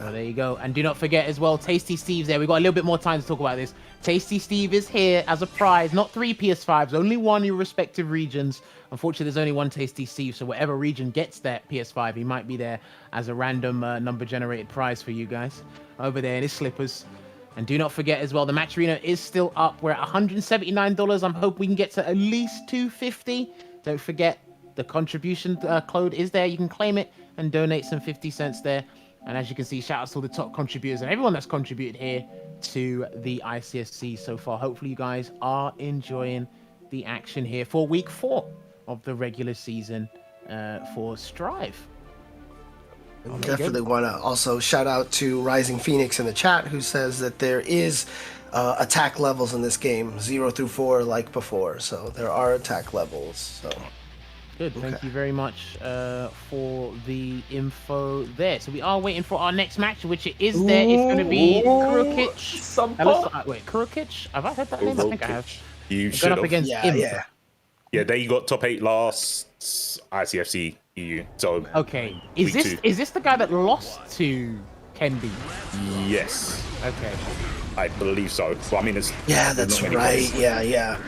Well, there you go. And do not forget as well, Tasty Steve's there. We've got a little bit more time to talk about this. Tasty Steve is here as a prize. Not 3 PS5s, only 1 in your respective regions. Unfortunately, there's only 1 Tasty Steve, so whatever region gets that PS5, he might be there as a random number-generated prize for you guys over there in his slippers. And do not forget as well, the match arena is still up. We're at $179. I'm hoping we can get to at least $250. Don't forget, the contribution code is there. You can claim it and donate some 50 cents there. And as you can see, shout out to all the top contributors and everyone that's contributed here to the ICFC so far. Hopefully you guys are enjoying the action here for week 4 of the regular season for Strive. Definitely want to also shout out to Rising Phoenix in the chat, who says that there is attack levels in this game, 0 through 4 like before. So there are attack levels. So good. Thank you very much for the info there. So we are waiting for our next match, which it is there. It's going to be Kurokich. Wait, Kurokich? Have I heard that name? I think I have. You should have. Up against Yeah, they got top 8 last ICFC EU. So okay, is this the guy that lost to KenDeep? Yes. Okay. I believe so. Well, I mean, it's that's right. Yeah.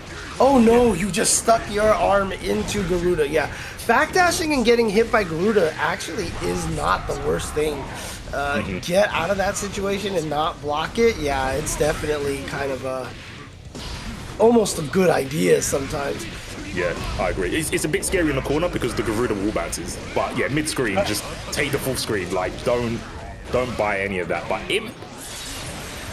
Oh no, you just stuck your arm into Garuda. Yeah, backdashing and getting hit by Garuda actually is not the worst thing. Get out of that situation and not block it. Yeah, it's definitely kind of a almost a good idea sometimes. Yeah, I agree. It's a bit scary in the corner because the Garuda wall bounces. But yeah, mid screen, just take the full screen. Like, don't buy any of that. But Imp,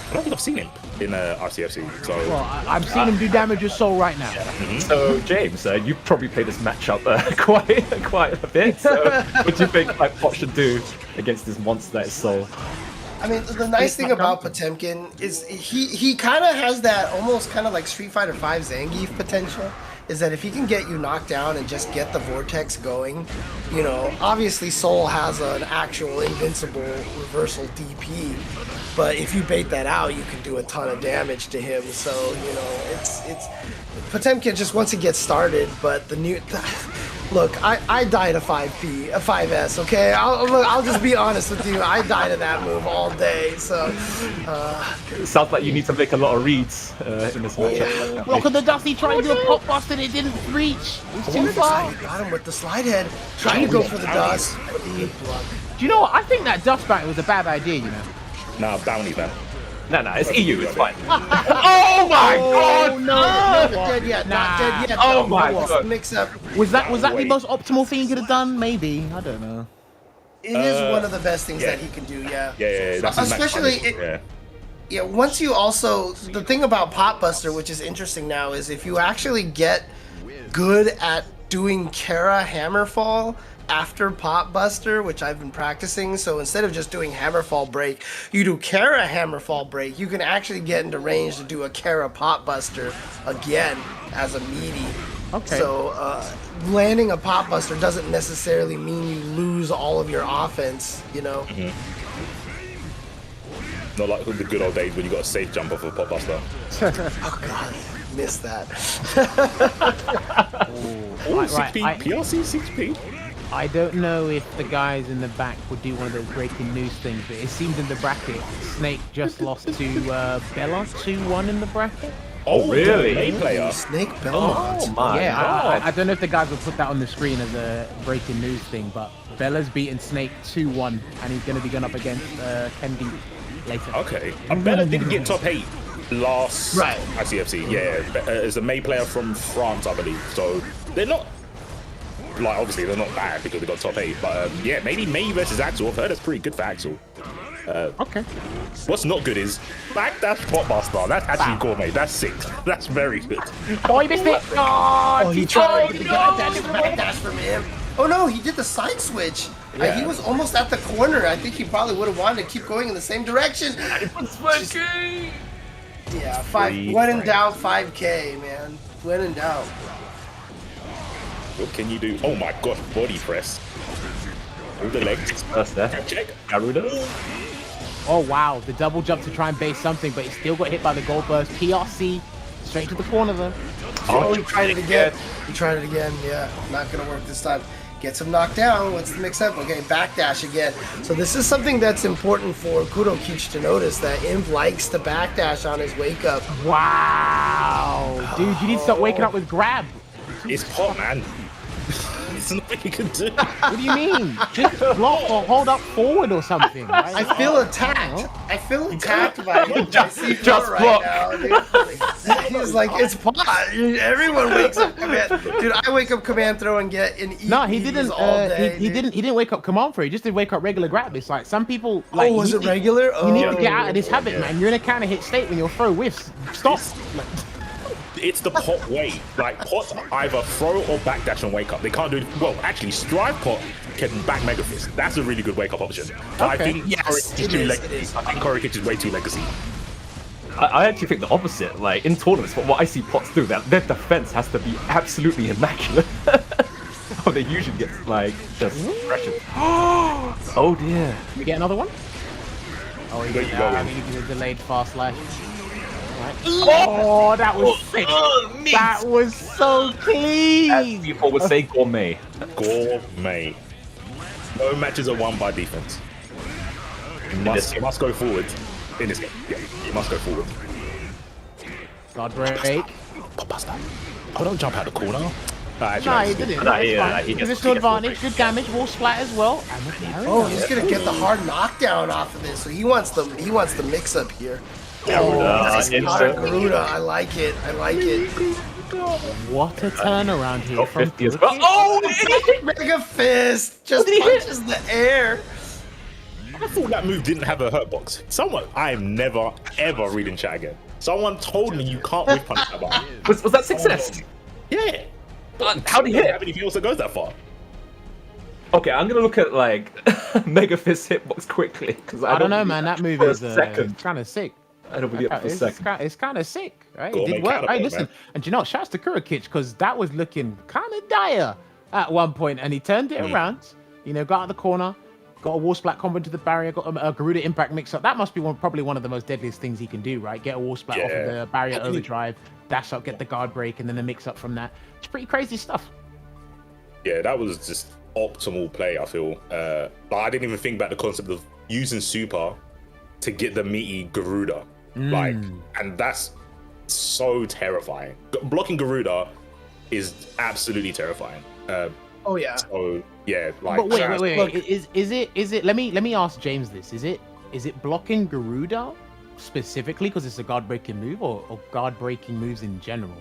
I don't think I've seen Imp in ICFC. So Well, I'm seeing him do damage with Soul right now. So James, you've probably played this matchup quite a bit. So what do you think like Pot should do against this monster that is Soul? I mean, the nice thing about Potemkin is he kind of has that almost kind of like Street Fighter V Zangief potential. Is that if he can get you knocked down and just get the vortex going, you know, obviously Soul has an actual invincible reversal DP, but if you bait that out, you can do a ton of damage to him. So, you know, it's Potemkin just once he gets started, but look, I died a 5S, okay? I'll just be honest with you. I died of that move all day, so... It sounds like you need to make a lot of reads in this matchup. Look at the Dusty trying to do a pop bust and it didn't reach. It's too far. Got him with the slide head, trying to go for the dust. Do you know what? I think that dust battle was a bad idea, you know? nah, bounty man. No, it's EU, it's fine. Oh my god! No, not dead yet, not dead yet. Oh my god. Mix up. Was that the most optimal thing he could have done? Maybe. I don't know. It is one of the best things that he can do, yeah. Yeah. That's his max Especially, punish. yeah, once you also, the thing about Pot Buster, which is interesting now, is if you actually get good at doing Kara Hammerfall after Pot Buster, which I've been practicing, so instead of just doing Hammerfall break, you do Kara Hammerfall break, you can actually get into range to do a Kara Pot Buster again as a meaty. Okay. So landing a Pot Buster doesn't necessarily mean you lose all of your offense, you know? Not like the good old days when you got a safe jump off of a pop buster. Oh god, missed that. Oh, 6p, PRC 6p. I don't know if the guys in the back would do one of those breaking news things, but it seems in the bracket, Snake just lost to Bella 2-1 in the bracket. Oh, really? A player. Snakebelmont. Oh my Yeah, god. I don't know if the guys will put that on the screen as a breaking news thing, but Bella's beaten Snake 2-1, and he's going to be going up against KenDeep later. Okay. Bella didn't get top 8 last Right. ICFC. Yeah, as a May player from France, I believe. So they're not, like, obviously they're not bad because they got top 8. But yeah, maybe May versus Axel. I've heard that's pretty good for Axel. Okay. What's not good is backdash pot buster. That's actually gourmet. That's sick. That's very good. Oh, he missed it! Oh, he tried to get backdash from him. Oh no, he did the side switch. Yeah. He was almost at the corner. I think he probably would have wanted to keep going in the same direction. Yeah, when in doubt, 5K, man. When in doubt. What can you do? Oh my god, body press. All the legs. First there. Check. Garuda. Oh, wow. The double jump to try and base something, but he still got hit by the gold burst. PRC, straight to the corner, though. Oh, he tried it again. He tried it again. Yeah, not going to work this time. Gets him knocked down. What's the mix-up? Okay, backdash again. So this is something that's important for Kurokich to notice, that Imp likes to backdash on his wake-up. Wow. Dude, you need to start waking up with grab. It's pot, man. There's nothing you can do. What do you mean? Just block or hold up forward or something. Right? I feel attacked. I feel attacked by him. Just right block. now, dude. He's like, it's pot. Everyone wakes up command. Dude, I wake up command throw and get an E. No, he didn't. All day, he didn't wake up command throw. He just did wake up regular grab. It's like some people. Like, was it regular? You need to get out of this habit, man. You're in a counter hit state when you're throw whiffs. Stop. It's the pot way. Like, pot either throw or backdash and wake up. They can't do it. Well, actually, Strive pot can back Mega Fist. That's a really good wake up option. But I think Yes, it is. I think Kurokich is way too legacy. I actually think the opposite. Like in tournaments, what I see pots do, that their defense has to be absolutely immaculate. Oh, they usually get like just pressured. Oh dear. We get another one. Oh, he Where you did. going? I mean, he did a delayed fast slash. Right. Oh, that was sick. That was so As clean. people would say, gourmet. Gourmet. No matches are won by defense. You must go forward in this game. Yeah, you must go forward. God break. Pot buster. Oh, don't jump out the corner. No, he didn't. Nah, It's yeah, fine. he gets- Positional he gets advantage, good damage, wall splat as well. And the parry. Oh, he's gonna get the hard knockdown off of this. So he wants the mix up here. Nice insert. counter Garuda. I like it. I like it. What a turnaround here Got from 50 as well. Kurokich. Oh, Mega fist just did he hit? punches the air. I thought that move didn't have a hurt box. I am never ever reading chat again. Someone told me you can't whiff punch that bar. was that success? Yeah. How did he hit? Have anything else that goes that far? Okay, I'm gonna look at like Mega Fist hitbox quickly because I don't know, man. That move for a is second. kind of sick. I don't believe it for a second. It's kind of sick, right? Gourmet It did work. counter Right, blow, listen. man. And you know, shouts to Kurokich because that was looking kind of dire at one point, and he turned it around. You know, got out of the corner, got a wall splat combo into the barrier, got a Garuda impact mix up. That must be probably one of the most deadliest things he can do, right? Get a wall splat off of the barrier overdrive, dash up, get the guard break, and then the mix up from that. It's pretty crazy stuff. Yeah, that was just optimal play, I feel. Like, I didn't even think about the concept of using super to get the meaty Garuda. Like, and that's so terrifying. Blocking Garuda is absolutely terrifying. Oh yeah. So yeah, like. But wait. Is it? Let me ask James this. Is it blocking Garuda specifically because it's a guard breaking move, or guard breaking moves in general?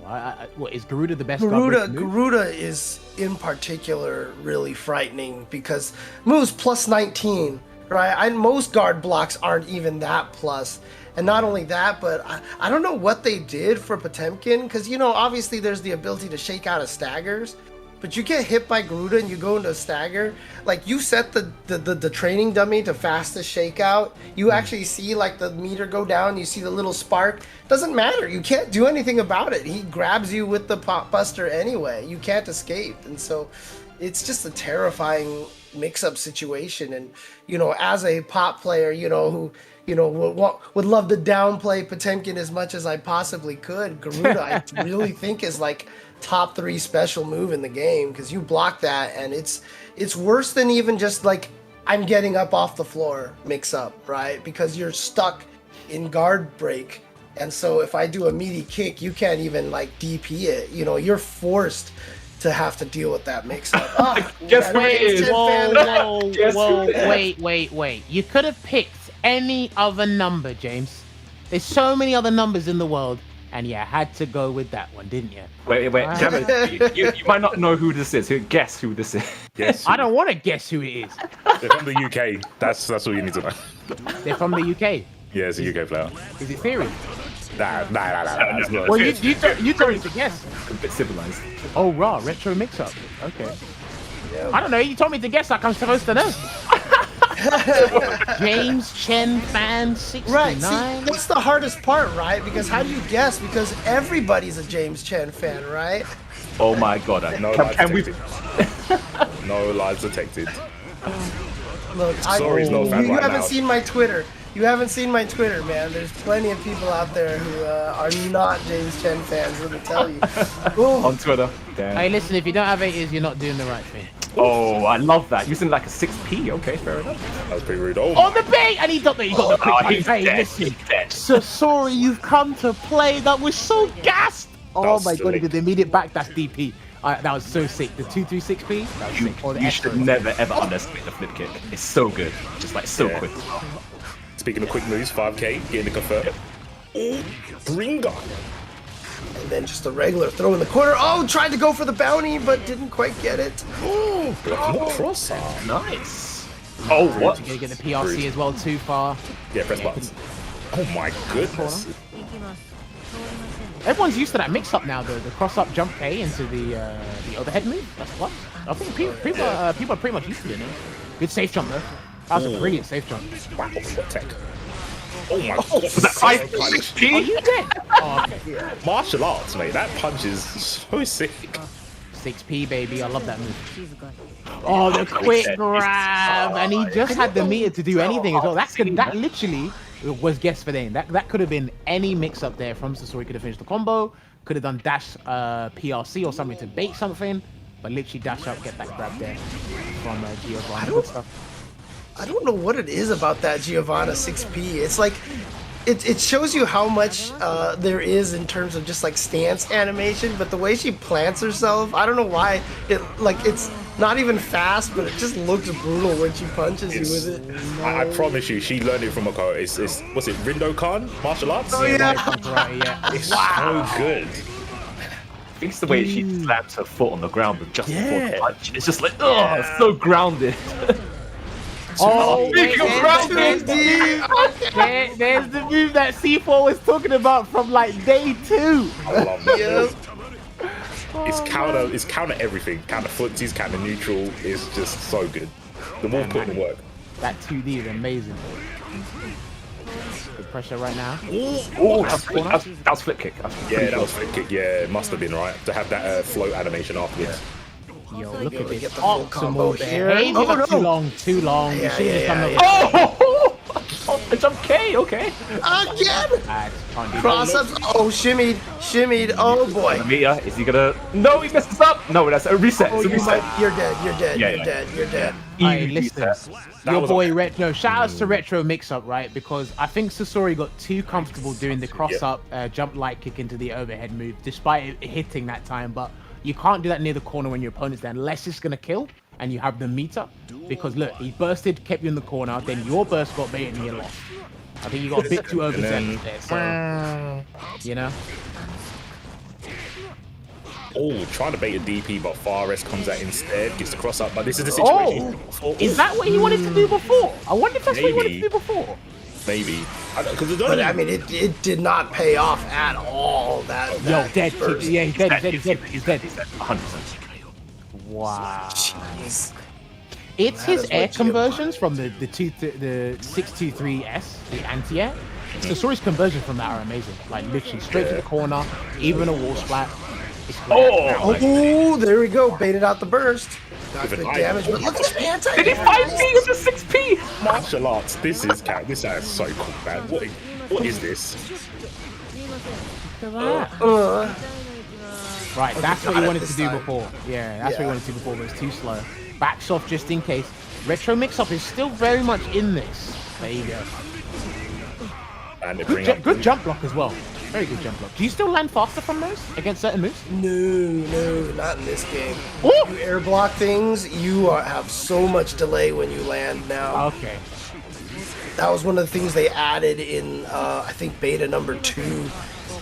What is Garuda the best? Garuda, guard breaking move? Garuda is in particular really frightening because moves plus 19, right? And most guard blocks aren't even that plus. And not only that, but I don't know what they did for Potemkin because, you know, obviously there's the ability to shake out of staggers. But you get hit by Garuda and you go into a stagger, like you set the training dummy to fastest shakeout. You actually see like the meter go down, you see the little spark. Doesn't matter. You can't do anything about it. He grabs you with the pop buster anyway. You can't escape. And so it's just a terrifying mix-up situation. And, you know, as a pop player, you know, who, you know, would love to downplay Potemkin as much as I possibly could, Garuda I really think is like top 3 special move in the game because you block that and it's worse than even just like I'm getting up off the floor mix up, right? Because you're stuck in guard break, and so if I do a meaty kick, you can't even like DP it. You know, you're forced to have to deal with that mix up. Guess what it is? Whoa, wait. You could have picked any other number, James. There's so many other numbers in the world. And you had to go with that one, didn't you? Wait. Damn it. You might not know who this is. Guess who this is. Yes. I don't want to guess who it is. They're from the UK. That's all you need to know. They're from the UK. Yeah, it's a UK player. Is it Theory? Nah. It's not. Well, you told me to guess. A bit civilized. Oh, raw retro mix-up. Okay. I don't know. You told me to guess like I'm supposed to know. James Chen fan 69. Right, see, that's the hardest part, right? Because how do you guess? Because everybody's a James Chen fan, right? Oh my god. No lies detected. No lies detected. Look, Sorry's no fan you right haven't now. seen my Twitter. You haven't seen my Twitter, man. There's plenty of people out there who are not James Chen fans, let me tell you. Ooh. On Twitter. Damn. Hey, listen, if you don't have 80s, you're not doing the right thing. Oh, I love that. Using like a 6p. Okay, fair enough. That was pretty rude. Oh, On the bait! And he got the quick he's hey, dead. listen. He's dead. Sasori, you've come to play. That was so gassed. Oh was my god, he slick. did the immediate back dash DP. That was so sick. The 236p? That was sick. Or the You extra. should never ever underestimate the flip kick. It's so good. Just like so Yeah. quick. Speaking of quick moves, 5k, getting the confirm. Ooh, Bringer. And then just a regular throw in the corner. Oh, tried to go for the bounty, but didn't quite get it. Ooh, more crosser. Nice. Oh, what? You're gonna get the PRC as well, too far. Yeah, press buttons. Oh my goodness. Everyone's used to that mix-up now, the cross-up jump K into the overhead move. That's plus. I think people are pretty much used to it now. Good safe jump, though. That was a brilliant safe jump. Wow, what tech? Oh my god. Was that 5 Oh, 6p? you did? Oh, okay. Martial arts, mate. That punch is so sick. 6p, baby. I love that move. Oh, the quick grab. And he just had the meter to do anything as well. That literally was guessed for them. That could have been any mix-up there from Sasori. Could have finished the combo. Could have done dash PRC or something to bait something. But literally dash up, get that grab there from Giovanna. Good stuff. I don't know what it is about that Giovanna 6P. It's like it shows you how much there is in terms of just like stance animation, but the way she plants herself, I don't know why it's not even fast, but it just looks brutal when she punches you with it. I promise you, she learned it from a coach. It's what's it, Rindo Khan martial arts? Oh yeah. Right, yeah. It's so good. I think it's the way she slams her foot on the ground with just before the punch. It's just like, oh, it's so grounded. Oh, Speaking of grounded, there's the move that C4 was talking about from like day 2. I love that. Yep. It's counter everything. Counter footsies, counter neutral. It's just so good. The wolf put in work. That 2D is amazing. Good pressure right now. Oh, that was flip kick. Yeah, that was flip kick. Yeah, it must have been right to have that float animation afterwards. Yo, look at We this get the full combo optimal here. behavior. Oh, no. Too long. Yeah, You shouldn't have yeah, done Oh, a jump K, okay. Again. that. Can't do Cross ups. Oh, shimmied. Oh boy. Millia, is he gonna? No, he messed us up. No, that's a reset. Oh, It's a reset. you're dead. Yeah, You're yeah. dead. You're dead. Hey, Easy listen, reset. your was boy okay. Retro. Shout outs to Retro Mix-Up, right? Because I think Sasori got too comfortable doing the cross-up jump light kick into the overhead move, despite it hitting that time. But you can't do that near the corner when your opponent's there, unless it's gonna kill and you have the meter. Because look, he bursted, kept you in the corner, then your burst got baited and you lost. I think you got a bit too overzealous there, so you know. Oh, trying to bait a DP, but Fares comes out instead, gets the cross up. But this is the situation. Is that what he wanted to do before? I wonder if that's what he wanted to Maybe. do before. Maybe. Because But I mean, it did not pay off at all. That Yo, dead. burst. Yeah, he's dead. He's dead. 100%. Wow. Jeez. It's That his is air legit. conversions from the 623S, the anti-air. Sasori's conversions from that are amazing. Like literally straight to the corner, even a wall splat. It's great. Oh, there we go. Baited out the burst. Got With good an damage, eye. but look at the anti. Did he 5P with the 6P? martial arts. This is so cool, man. What is this? Look at that. Right, that's what got he it wanted to this do time. before. Yeah, that's what he Yeah. wanted to do before, but it's too slow. Backs off just in case. Retro mix-up is still very much in this. There you go. And they bring Good, up good jump block as well. Very good jump block. Do you still land faster from those against certain moves? No, not in this game. Ooh! You air block things, you have so much delay when you land now. Okay. That was one of the things they added in, I think, beta number 2,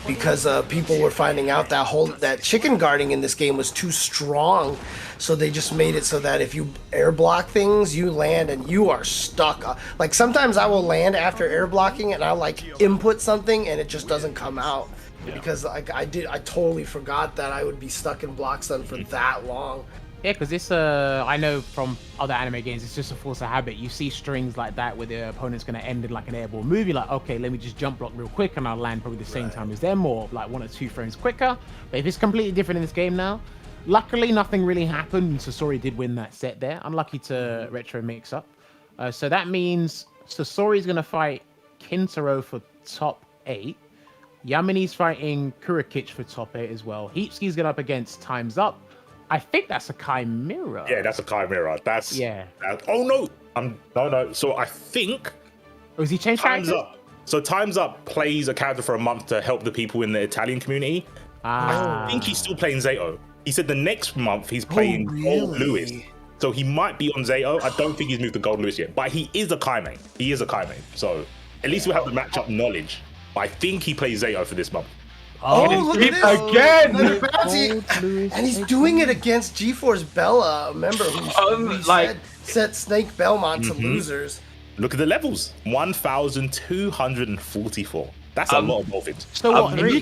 because people were finding out that chicken guarding in this game was too strong. So they just made it so that if you air block things, you land and you are stuck. Like sometimes I will land after air blocking and I'll like input something and it just doesn't come out. Because I totally forgot that I would be stuck in block stun for that long. Yeah, because it's I know from other anime games, it's just a force of habit. You see strings like that where the opponent's going to end in like an airball move. You're like, okay, let me just jump block real quick and I'll land probably the same time as them or like 1 or 2 frames quicker. But if it's completely different in this game now, luckily nothing really happened. And Sasori did win that set there. Unlucky to Retro mix up. So that means Sasori's going to fight Kintaro for top 8. Yammini's fighting Kurokich for top 8 as well. Heapski's going up against TimesUp. I think that's a Chimera. Yeah, that's a Chimera. That's Yeah. Oh no, no. So I think Or has he changed Time's characters? Up. So Time's Up plays a character for a month to help the people in the Italian community. I think he's still playing Zato. He said the next month he's playing Goldlewis. So he might be on Zato. I don't think he's moved to Goldlewis yet, but he is a Kaimei. So at least we'll have the matchup knowledge. I think he plays Zato for this month. Oh, look at this. Again! Look at Bouncy. And he's doing it against GeForce Bella, a member who set Snakebelmont to losers. Look at the levels. 1,244. That's a lot of dolphins. So what? If you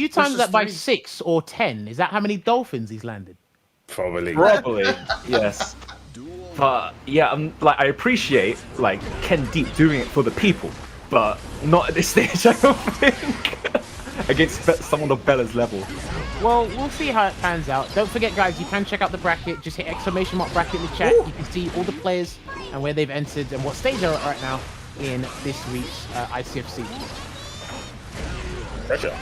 times Versus that by 3. 6 or 10, is that how many dolphins he's landed? Probably. Yes. But yeah, I appreciate like KenDeep doing it for the people, but not at this stage. I don't think against someone of Bella's level. Well, we'll see how it pans out. Don't forget, guys, you can check out the bracket. Just hit ! bracket in the chat. You can see all the players and where they've entered and what stage they're at right now in this week's ICFC. Pressure.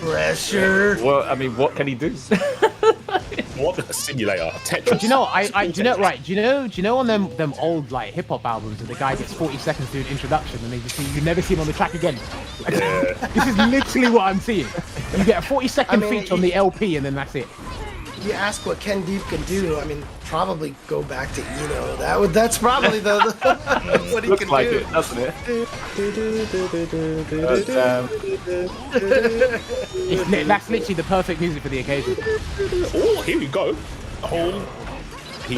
Pressure. Well, I mean, what can he do? What a simulator. Tetris. Do you know? Do you know on them old like hip hop albums, that the guy gets 40 seconds to do an introduction and you never see him on the track again. Yeah. This is literally what I'm seeing. You get a 40-second I mean, feature on the LP, and then that's it. You ask what KenDeep can do. I mean, probably go back to Eno. That's probably the what he Looks can like do. it, doesn't it? That's literally the perfect music for the occasion. Oh, here we go. Oh,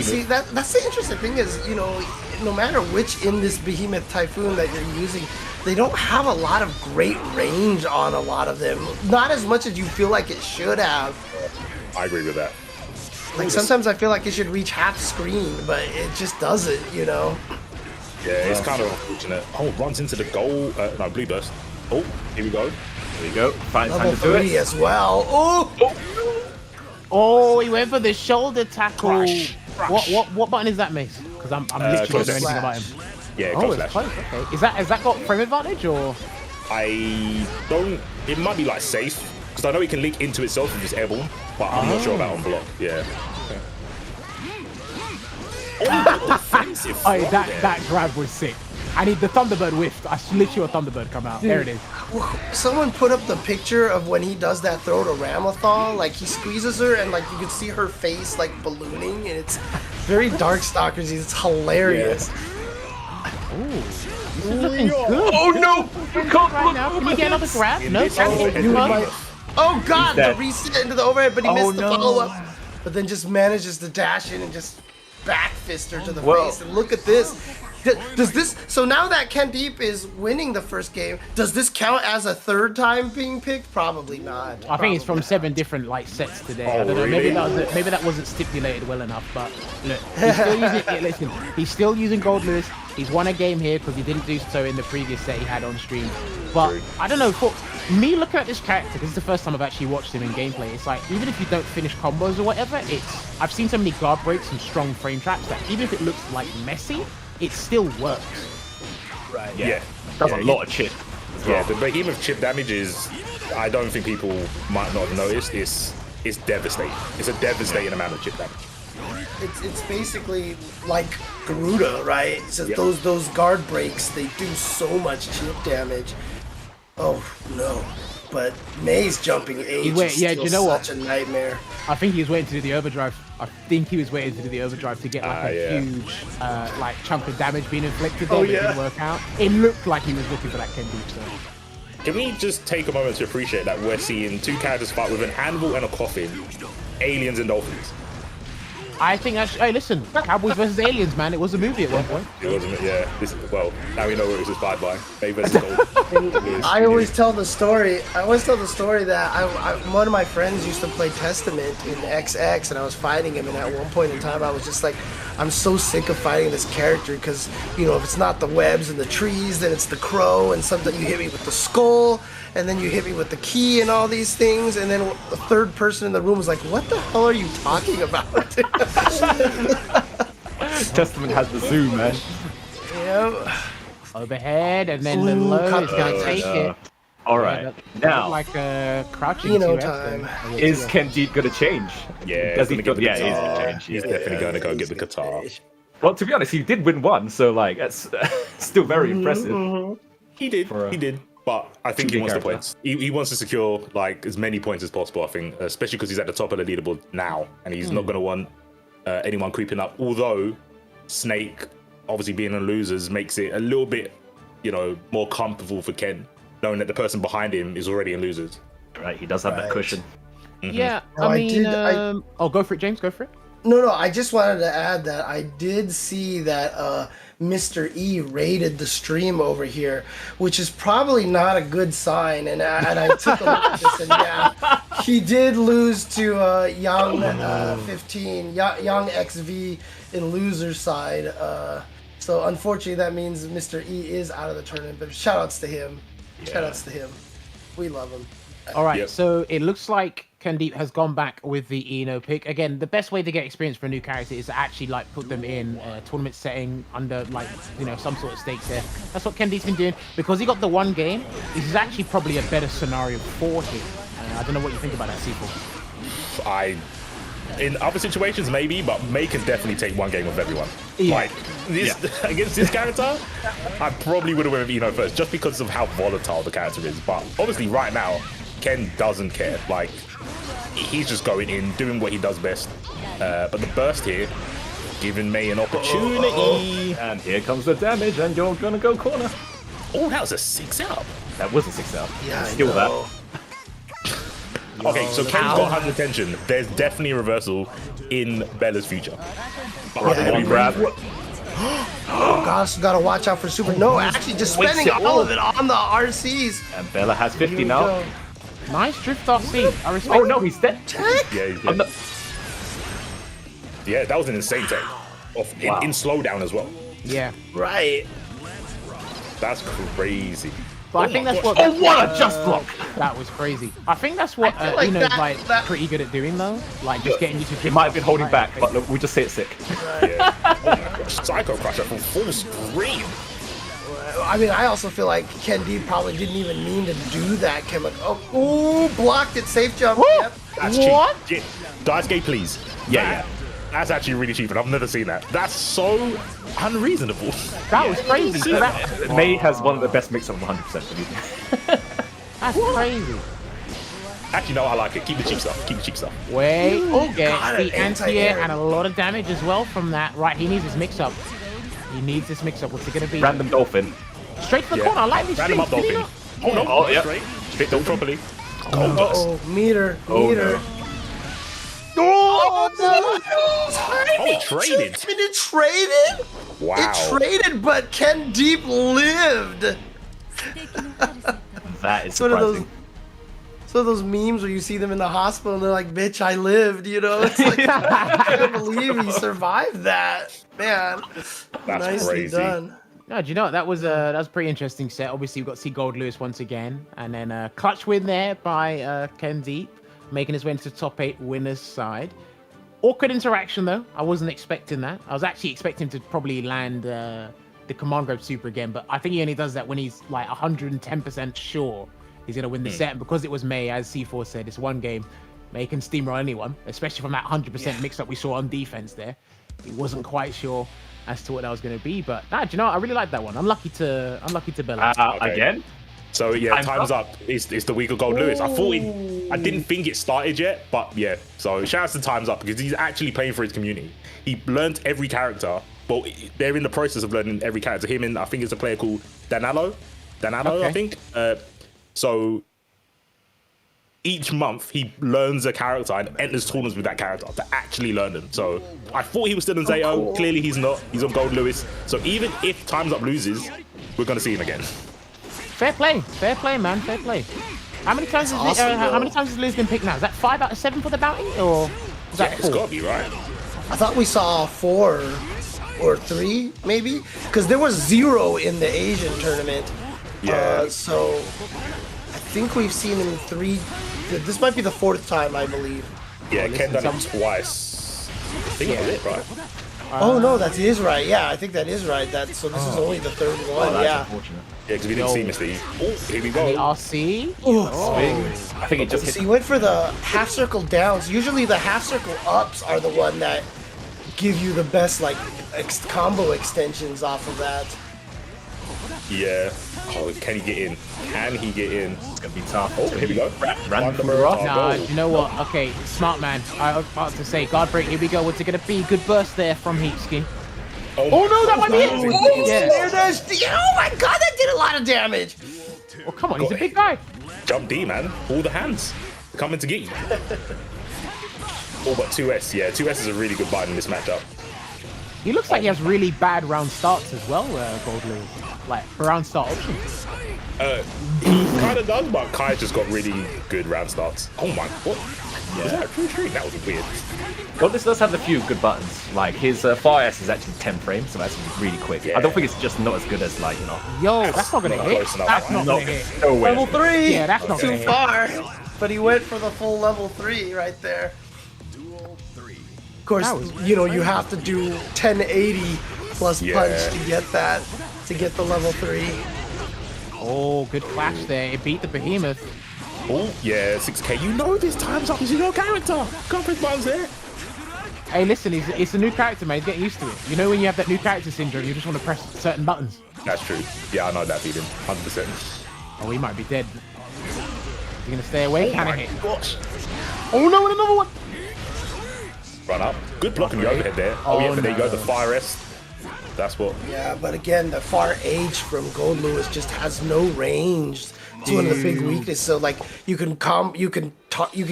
See, that's the interesting thing is, no matter which in this Behemoth Typhoon that you're using, they don't have a lot of great range on a lot of them. Not as much as you feel like it should have. I agree with that. Like sometimes I feel like it should reach half screen, but it just doesn't, Yeah, it's kind of unfortunate. Oh, runs into the goal. No, blue burst. Oh, here we go. There you go. Fine time Level to do 3 it. as well. Oh! Oh, he went for the shoulder tackle. Crash. What button is that, Mace? Because I'm literally close not doing anything about slash. him. Yeah, Oh, close it's slash. close. Okay. Has that got frame advantage or? I don't. It might be like safe because I know it can link into itself and just airborne, but I'm not sure about on block. Yeah. Oh, defensive. Oh, throw that there. that grab was sick. I need the Thunderbird whiffed. I literally saw a Thunderbird come out. There it is. Someone put up the picture of when he does that throw to Ramlethal, like he squeezes her and like you can see her face like ballooning, and it's very Darkstalkers. It's hilarious. This is looking good. Oh no! You can't Right now, can you get another grab? No, This can is you? overhead. Oh god, dead. the reset into the overhead, but he Oh, missed the no. follow-up. But then just manages to dash in and just back fist her to the Whoa. face. And look at this. Does this, so now that KenDeep is winning the first game, does this count as a third time being picked? Probably not. I think it's from Probably 7 different sets today. I Oh, don't know. really? Maybe that wasn't stipulated well enough. But look, he's still using. Listen, he's still using Goldlewis. He's won a game here because he didn't do so in the previous set he had on stream. But I don't know. For me, looking at this character, this is the first time I've actually watched him in gameplay. It's like even if you don't finish combos or whatever, I've seen so many guard breaks and strong frame traps that even if it looks like messy, it still works. Right. Yeah. Does Yeah, a lot of chip. Yeah, the behemoth chip damage is, I don't think people might not have noticed, it's devastating. It's a devastating amount of chip damage. It's basically like Garuda, right? So Yep. those guard breaks, they do so much chip damage. Oh no. But May's jumping age wait, is yeah, still do you know what? such a nightmare. I think he was waiting to do the overdrive. I think he was waiting to do the overdrive to get like a yeah. huge like chunk of damage being inflicted there, Oh, but it yeah. didn't work out. It looked like he was looking for that KenDeep, so. Can we just take a moment to appreciate that we're seeing two characters fight with an anvil and a coffin, aliens and dolphins? I think that's. Hey, listen, Cowboys versus Aliens, man. It was a movie at one point. It wasn't, yeah. Well, now we know what it was inspired by. They versus dolphins. I always tell the story. that one of my friends used to play Testament in XX, and I was fighting him. And at one point in time, I was just like, I'm so sick of fighting this character because if it's not the webs and the trees, then it's the crow, and sometimes you hit me with the skull, and then you hit me with the key and all these things, and then the third person in the room was like, "What the hell are you talking about?" Testament has the zoom, man. Yeah. Overhead, and then the low is gonna take it. All right, That now looked like a crouching Eno 2X time. there. is KenDeep gonna change? Yeah, Does he's he gonna get the yeah, he's guitar. gonna change. He's definitely going to go get the guitar. Well, to be honest, he did win one, so like that's still very impressive. He did. For a- He did. But I think he 2D wants the character. points. He wants to secure like as many points as possible. I think, especially because he's at the top of the leaderboard now, and he's not going to want anyone creeping up. Although Snake, obviously being in losers, makes it a little bit, more comfortable for Ken, knowing that the person behind him is already in losers. Right, he does have that Right. cushion. Yeah, No, I I mean, did- I- oh, go for it, James. Go for it. No, I just wanted to add that I did see that Mr. E raided the stream over here, which is probably not a good sign. And I took a look at this, and yeah, he did lose to Young 15, Young XV in loser side. So unfortunately, that means Mr. E is out of the tournament. But shoutouts to him. Shoutouts to him. We love him. All right, Yep. so it looks like KenDeep has gone back with the Eno pick. Again, the best way to get experience for a new character is to actually put them in a tournament setting under some sort of stakes there. That's what KenDeep's been doing. Because he got the one game, this is actually probably a better scenario for him. I don't know what you think about that, Sequel. In other situations, maybe, but May can definitely take one game with everyone. Yeah. Like, this, against this character, I probably would have went with Eno first, just because of how volatile the character is. But obviously, right now, Ken doesn't care. Like, he's just going in, doing what he does best. But the burst here, giving May an opportunity. And here comes the damage, and you're gonna go corner. Oh, that was a 6-up. That was a 6-out. Yeah, Steal I know. Okay, so Ken's got 100 attention. There's definitely a reversal in Bella's future. But Yeah, one grab. Oh gosh, you gotta watch out for super. No, actually, just Wastes spending it all all. of it on the RCs. And Bella has 50 Here we now. go. Nice drift off C. I respect Oh no, he's dead. Yeah, he's I'm dead. not- Yeah, that was an insane take. Wow. In slowdown as well. Yeah. Right. That's crazy. But I think that's what. Oh, what a just block! That was crazy. I think that's what I feel like Eno's that- like pretty good at doing though. Like just getting you to. He might have been holding back, but look, we just say it's sick. Yeah. Oh my gosh, Psycho Crusher from full screen. I mean, I also feel like KenDeep probably didn't even mean to do that. Ooh, blocked it. Safe jump. Yep. That's What? cheap. Yeah. Dice Gate, please. Yeah. That's actually really cheap, and I've never seen that. That's so unreasonable. That was crazy. So that, May has one of the best mix-up 100%. Believe me. that's crazy. Actually, no, I like it. Keep the cheap stuff. Keep the cheap stuff. Wait, God, gets an the anti-air anti-air. and a lot of damage as well from that. Right, he needs his mix-up. He needs this mix-up. What's it gonna be? Random dolphin. Straight to the Yeah. corner. I like this. Random up Did he dolphin. not? Oh no! Oh, yeah. Straight. Straight done properly. Oh, Oh, meter. Oh, meter. no. Oh, Oh, it traded. It traded? Wow. It traded, but KenDeep lived. That is Sort of those, surprising. sort of those memes where you see them in the hospital and they're like, "Bitch, I lived." You know, it's like I can't believe he survived that. Man, That's nicely crazy. done. No, do you know what? That was a pretty interesting set. Obviously, we got to see Goldlewis once again, and then a clutch win there by KenDeep, making his way into the top 8 winners side. Awkward interaction though. I wasn't expecting that. I was actually expecting to probably land the command grab super again, but I think he only does that when he's like 110% sure he's gonna win the set. And because it was May, as C4 said, it's one game. May can steamroll anyone, especially from that 100% mix-up we saw on defense there. He wasn't quite sure as to what that was going to be, but nah, do you know what? I really like that one. Unlucky to Bella. Okay. Again? So yeah, Time's time's up. It's the week of Goldlewis. I didn't think it started yet, but yeah. So shout out to Time's Up because he's actually playing for his community. He learned every character. Well, they're in the process of learning every character. Him and I think it's a player called Danalo, Okay. I think. So each month he learns a character and enters tournaments with that character to actually learn them. So I thought he was still in Zato. cool. Clearly he's not. He's on Goldlewis. So even if Time's Up loses, we're gonna see him again. Fair play, man, fair play. How many times awesome, how though. many times has Liz been picked now? Is that 5 out of 7 for the bounty, or is that Yeah, it's 4? gotta be right. I thought we saw 4 or 3, maybe, because there was 0 in the Asian tournament. Yeah. So I think we've seen him 3. This might be the 4th time, I believe. Yeah, listen, Ken done it some- twice. I think that's it, right? Oh no, that is right. Yeah, I think that is right. So this is only the 3rd one. Oh, that's yeah. unfortunate. Yeah, because we didn't see Mr. E. Oh, here we go. The RC? I think it just So hit. he went for the half circle downs. Usually the half circle ups are the one that give you the best like combo extensions off of that. Yeah. Oh, can he get in? Can he get in? It's gonna be tough. Oh, here we go. Random Wonderful. rock. Oh, Nah, goal. you know what? Okay, smart man. I was about to say, guard break, here we go. What's it going to be? Good burst there from Heapski. Oh, no, that might be it. Oh, Yeah. oh my god, that did a lot of damage. Oh, come on, he's a big guy. Jump D, man. All the hands coming to get you. Oh, but 2S. Yeah, 2S is a really good button in this matchup. He looks like he has really bad round starts as well, Goldlewis. Like, for round start options. He kind of does, but Kai just got really good round starts. Oh my, what? Was that a true streak? That was weird. Goldlewis does have a few good buttons. Like his fire S is actually 10 frames, so that's really quick. Yeah. I don't think it's just not as good as like, you know. Yo, that's not going to not hit. close enough. That's not No, going to hit. no way. Level 3. Yeah, that's not too gonna hit. far. But he went for the full level 3 right there. Of course, That was you know you have to do 1080 plus Yeah. punch to get that, to get the level 3. Oh, good flash there. It beat the behemoth. Oh, yeah, 6K. You know this time's up. Is your character. Conference buttons there. Hey, listen, it's a new character, man. He's getting used to it. You know when you have that new character syndrome, you just want to press certain buttons. That's true. Yeah, I know that feeling. 100%. Oh, he might be dead. Is he gonna stay away? Can I hit? Gosh. Oh no, and another one! Run up. Good block on the overhead there. Oh, yeah, but there you go. The fire S. That's what. Yeah, but again, the far H from Goldlewis just has no range. It's one of the big weaknesses. So like you can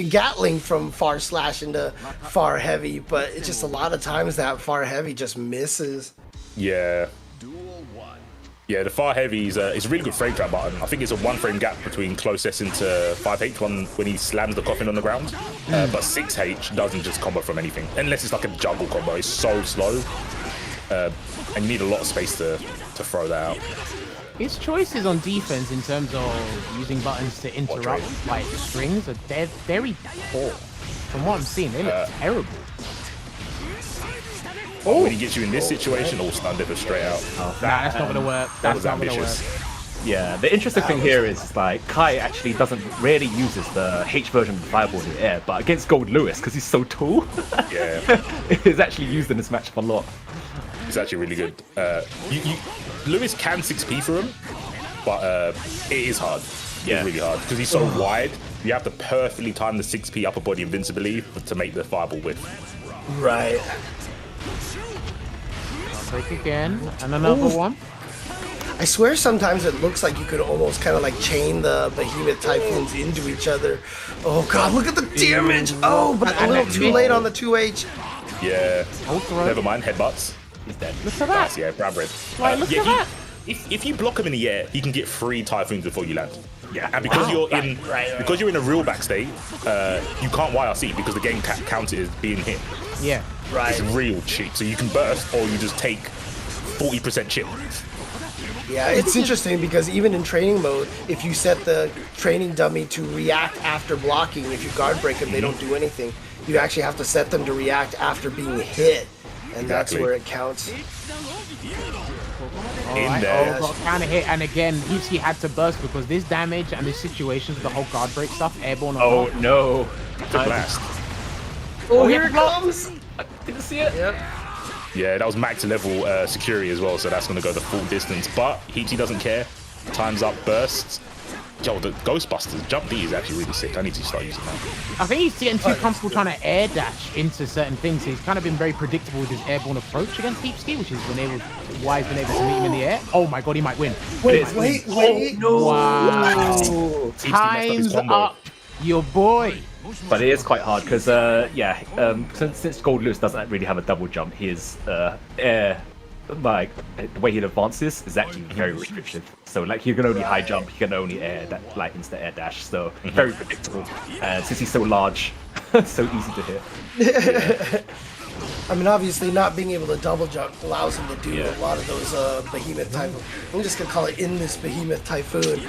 Gatling from far slash into far heavy, but it's just a lot of times that far heavy just misses. Yeah. Yeah, the far heavy is it's a really good frame trap button. I think it's a 1 frame gap between close S into 5H when he slams the coffin on the ground. But 6H doesn't just combo from anything. Unless it's like a juggle combo. It's so slow. And you need a lot of space to throw that out. His choices on defense in terms of using buttons to interrupt like strings are they're very poor. From what I'm seeing, they look terrible. Oh, when he gets you in this situation, all stun dipper straight out. Nah, that's not gonna work. That's not gonna work. Yeah, the interesting thing here is like Kai actually rarely uses the H version of the fireball in the air, but against Goldlewis, because he's so tall, yeah, it's actually used in this matchup a lot. It's actually really good. Lewis can 6P for him, but it is hard. Yeah. It's really hard because he's so wide. You have to perfectly time the 6P upper body invincibility to make the fireball width. Right. Break again, and another one. I swear sometimes it looks like you could almost kind of like chain the behemoth typhoons into each other. Oh god, look at the damage! Oh, but a little too late on the 2H. Yeah. Never mind, headbutts. He's dead. Look at that. Nice, yeah, brown bread. Like, look at that. If you block him in the air, he can get 3 typhoons before you land. Yeah. And because you're in because you're in a real back state, you can't YRC because the game counts it as being hit. Yeah. Right. It's real cheap. So you can burst or you just take 40% chip. Yeah, it's interesting because even in training mode, if you set the training dummy to react after blocking, if you guard break them, they don't do anything. You actually have to set them to react after being hit, and that's where it counts. Alright, got kind of hit, and again, Heapski had to burst because this damage and this situation with the whole guard break stuff, airborne. Oh no! The blast. Oh, here it comes! I didn't see it. Yep. Yeah, that was max level security as well, so that's going to go the full distance. But Heapski doesn't care. Time's up, bursts. Yo, the Ghostbusters jump D is actually really sick. I need to start using that. I think he's getting too comfortable trying to air dash into certain things. He's kind of been very predictable with his airborne approach against Heapski, which is why he's been able to meet him in the air. Oh my god, he might win. Wait. No. Wow. Time's up, your boy. But it is quite hard because, since Goldlewis doesn't really have a double jump, his air, like the way he advances is actually very restrictive. So like he can only high jump, he can only air that like insta air dash. So very predictable. And since he's so large, so easy to hit. I mean, obviously, not being able to double jump allows him to do a lot of those behemoth typhoon. I'm just gonna call it in this behemoth typhoon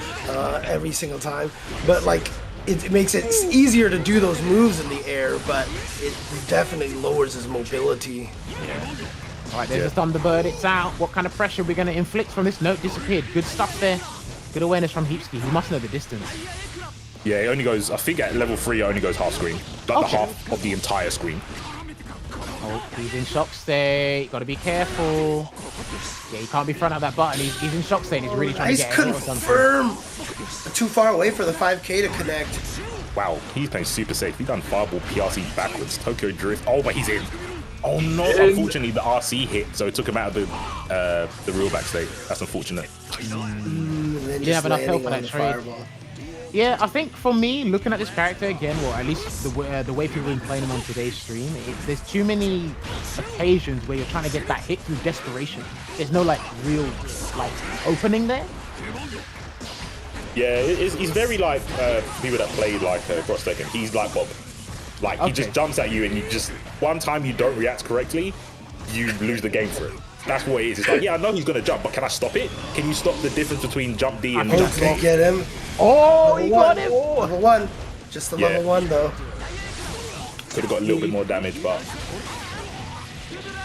every single time. But like, it makes it easier to do those moves in the air, but it definitely lowers his mobility. Yeah. All right, there's a Thunderbird. It's out. What kind of pressure are we going to inflict from this? Note disappeared. Good stuff there. Good awareness from Heapski. He must know the distance. Yeah, it only goes, I think at level 3, it only goes half screen. Like the half of the entire screen. Oh, he's in shock state. Got to be careful. Yeah, he can't be front of that button. He's in shock state. He's really trying to get it or something. Confirm. Too far away for the 5K to connect. Wow, he's playing super safe. He done fireball PRC backwards. Tokyo drift. Oh, but he's in. Oh no! Unfortunately, the RC hit, so it took him out of the real back state. That's unfortunate. And then didn't have enough help for that trade. Yeah, I think for me, looking at this character again, well, at least the way people have been playing him on today's stream, there's too many occasions where you're trying to get that hit through desperation. There's no like real like opening there. Yeah, he's very like people that play like Cross Tekken. He's like Bob. Like, he just jumps at you and you just, one time you don't react correctly, you lose the game for it. That's what it is. It's like, yeah, I know he's going to jump, but can I stop it? Can you stop the difference between jump D and jump A? Get him. Oh, he got him. Level 1. Just the level 1, though. Could have got a little bit more damage, but...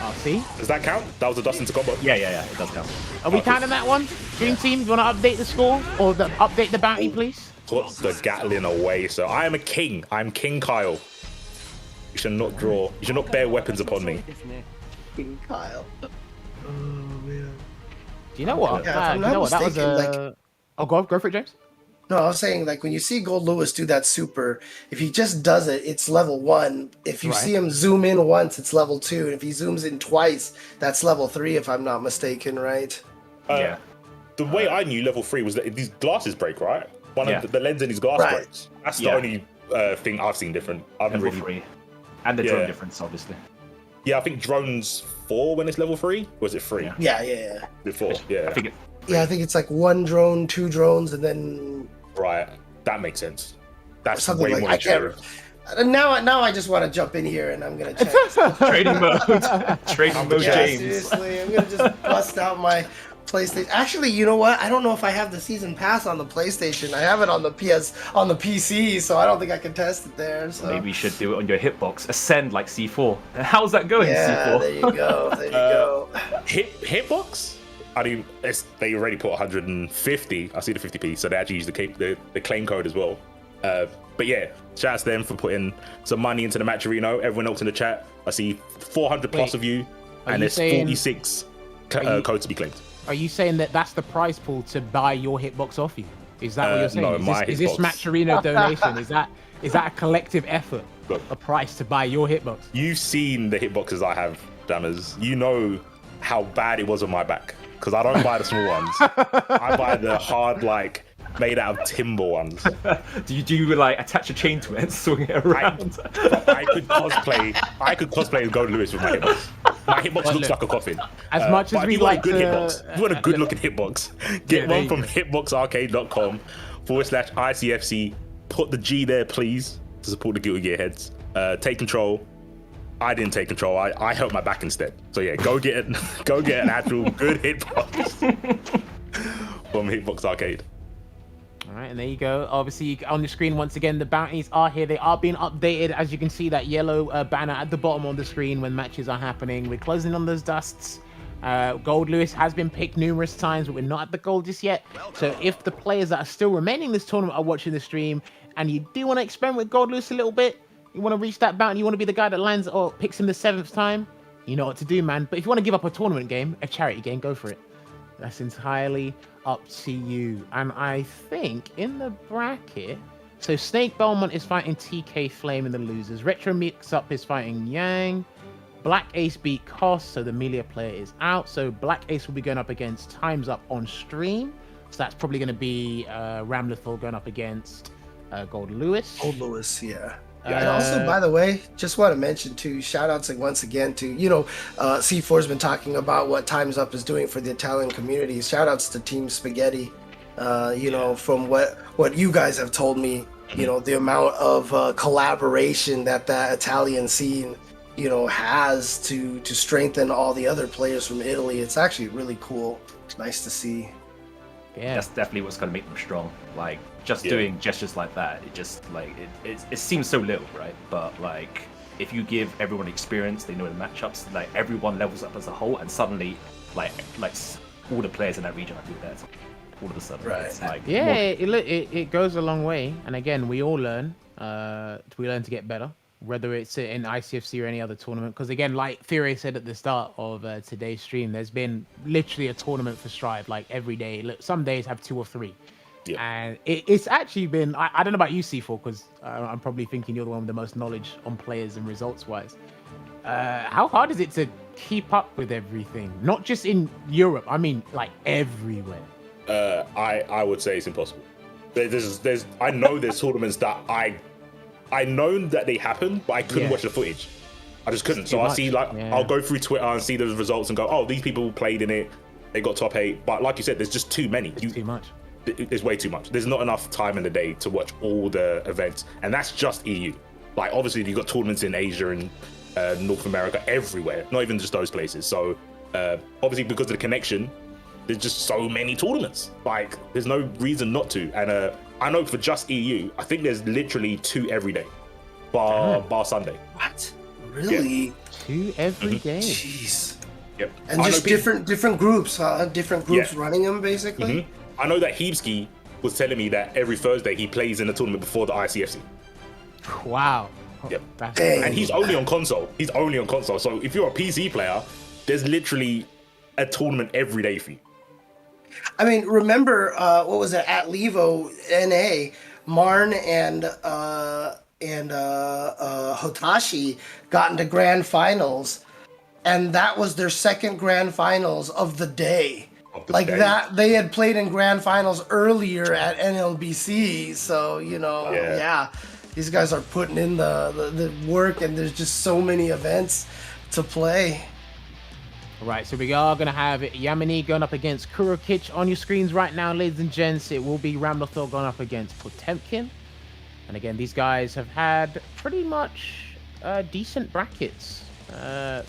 Oh, see? Does that count? That was a dust into combo? Yeah, it does count. Are we counting that one? Dream Team, you want to update the score? Or update the bounty, please? Put the Gatling away. So I am a king. I'm King Kyle. You should not draw. You should not bear weapons upon me. King Kyle. Oh man. Do you know what? Yeah, if I'm you know not what? That was mistaken, like- Oh, go for it, James. No, I was saying, like, when you see Goldlewis do that super, if he just does it, it's level 1. If you Right. see him zoom in once, it's level 2. And if he zooms in twice, that's level 3, if I'm not mistaken, right? Yeah. The way I knew level 3 was that these glasses break, right? One Yeah. of the lens in his glass Right. breaks. That's the Yeah. only thing I've seen different. I haven't Level really. 3. And the drone Yeah. difference, obviously. Yeah, I think drone's 4 when it's level 3. Or was it 3? Yeah. Yeah. Before, yeah. I think it. Yeah, I think it's like 1 drone, 2 drones, and then Right, that makes sense. That's something way like more I can't. intuitive. Now I just want to jump in here and I'm gonna check. Trading mode. Trading mode, Yeah, James. seriously, I'm gonna just bust out my PlayStation. Actually, you know what? I don't know if I have the season pass on the PlayStation. I have it on the PC, so I don't think I can test it there. So Maybe you should do it on your hitbox. Ascend like C4. How's that going, yeah, C4? there you go. There you go. Hitbox? I mean, they already put 150. I see the 50p, so they actually use the claim code as well. But yeah, shout out to them for putting some money into the match arena. Everyone else in the chat, I see 400 plus Wait, of you, are and you there's saying- 46 you- codes to be claimed. Are you saying that that's the prize pool to buy your hitbox off you? Is that what you're saying? no, is this hitbox. match arena donation? Is that a collective effort? Look. A price to buy your hitbox? You've seen the hitboxes I have, Dammers. You know how bad it was on my back. Because I don't buy the small ones. I buy the hard, like, made out of timber ones. Do you like attach a chain to it and swing it around? I could cosplay as Goldlewis with my hitbox. My hitbox Well, looks look, like a coffin. as much but as if we you want like a good to- hitbox, if you want a good looking hitbox, get there one you from go. hitboxarcade.com/ICFC. Put the G there, please, to support the Guilty Gear heads. Take control. I didn't take control. I hurt my back instead. So yeah, go get an actual good hitbox from Hitbox Arcade. All right, and there you go. Obviously, on the screen once again, the bounties are here. They are being updated. As you can see, that yellow banner at the bottom on the screen when matches are happening. We're closing on those dusts. Goldlewis has been picked numerous times, but we're not at the goal just yet. So if the players that are still remaining in this tournament are watching the stream, and you do want to experiment with Goldlewis a little bit, you want to reach that bounty, you want to be the guy that lands or picks him the 7th time, you know what to do, man. But if you want to give up a tournament game, a charity game, go for it. That's entirely up to you. And I think in the bracket, so Snakebelmont is fighting TK Flame in the losers. Retro Mix-Up is fighting Yang. BlackAce beat Kos, so the Millia player is out. So BlackAce will be going up against TimesUp on stream. So that's probably going to be Ramlethal going up against Goldlewis. Goldlewis, yeah. And also, by the way, just want to mention too, shout outs once again to, C4's been talking about what Time's Up is doing for the Italian community. Shout outs to Team Spaghetti, from what you guys have told me, the amount of collaboration that Italian scene, has to strengthen all the other players from Italy. It's actually really cool. It's nice to see. Yeah. That's definitely what's going to make them strong. Like, just doing gestures like that, it just, like, it seems so little, right? But, like, if you give everyone experience, they know the matchups, like, everyone levels up as a whole, and suddenly, like all the players in that region are doing that. All of a sudden, Right. it's like... Yeah, more- it goes a long way. And again, we all learn. We learn to get better, whether it's in ICFC or any other tournament. Because again, like Fury said at the start of today's stream, there's been literally a tournament for Strive, like every day. Look, some days have 2 or 3. Yeah. And it's actually been, I don't know about you, C4, because I'm probably thinking you're the one with the most knowledge on players and results-wise. How hard is it to keep up with everything? Not just in Europe, I mean, like, everywhere. I would say it's impossible. I know there's tournaments that I know that they happen, but I couldn't watch the footage. I just couldn't. So I see, like, I'll go through Twitter and see the results and go, oh, these people played in it, they got top 8. But like you said, there's just too many. Too much. It's way too much. There's not enough time in the day to watch all the events, and that's just EU. Like, obviously, you've got tournaments in Asia and North America, everywhere, not even just those places. So obviously, because of the connection, there's just so many tournaments. Like, there's no reason not to. And I know for just EU, I think there's literally 2 every day, bar Sunday. What? Really? 2 every day. Jeez. Yep. And I just know different groups, different groups running them, basically? Mhm. I know that Heapski was telling me that every Thursday he plays in a tournament before the ICFC. Wow. Yep. That's- And he's only on console. He's only on console. So if you're a PC player, there's literally a tournament every day for you. I mean, remember what was it at Levo NA? Marn and Hotashi got into grand finals, and that was their second grand finals of the day. That they had played in grand finals earlier at NLBC, so yeah, these guys are putting in the work, and there's just so many events to play. Right, so we are going to have Yammini going up against Kurokich on your screens right now, ladies and gents. It will be Ramlethal going up against Potemkin. And again, these guys have had pretty much decent brackets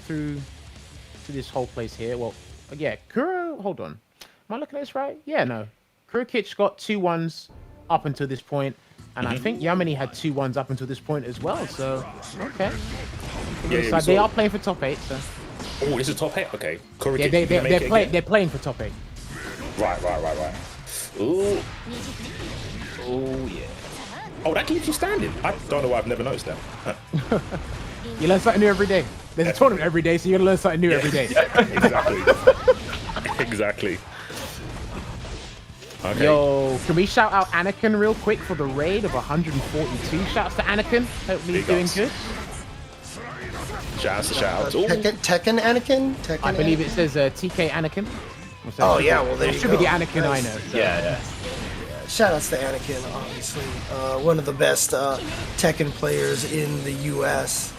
through this whole place here. Well, yeah, hold on. Am I looking at this right? Yeah, no. Kurokich got 2-1s up until this point, and I think Yammini had 2-1s up until this point as well, so, okay. Yeah, they are playing for top 8, so... Oh, this is top 8? Okay. Yeah, they're playing for top 8. Right. Ooh. Oh, yeah. Oh, that keeps you standing. I don't know why I've never noticed that. Huh. You learn something new every day. There's a tournament every day, so you're gonna learn something new every day. Exactly. Okay. Yo, can we shout out Anakin real quick for the raid of 142? Shouts to Anakin. Hope he's doing good. Shouts. Tekken Anakin? I believe it says TK Anakin. Oh yeah, well there you should go. be the Anakin I know. So. Yeah. Shoutouts to Anakin, obviously. One of the best Tekken players in the US.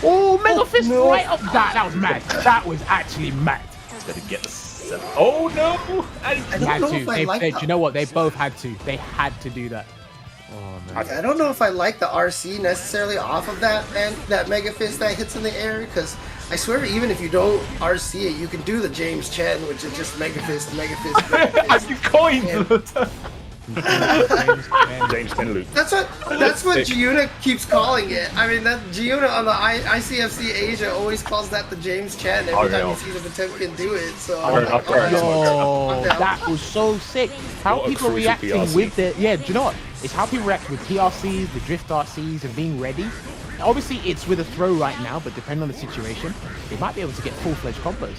Oh, Mega Fist right up. That was mad. That was actually mad. He's gonna get the 7. Oh no! They had to. Do you know what? They both had to. They had to do that. Oh, man. I don't know if I like the RC necessarily off of that Mega Fist that hits in the air, because I swear even if you don't RC it, you can do the James Chen, which is just Mega Fist, Mega Fist, Mega Fist. You coined James Chen loop. That's what Giovanna keeps calling it. I mean, that Giovanna on the ICFC Asia always calls that the James Chen every time you see the Potemkin do it. So Yo, that was so sick. How What a people crucial reacting PRC. with the do you know what? It's how people react with PRCs, the drift RCs, and being ready. Obviously, it's with a throw right now, but depending on the situation, they might be able to get full-fledged combos.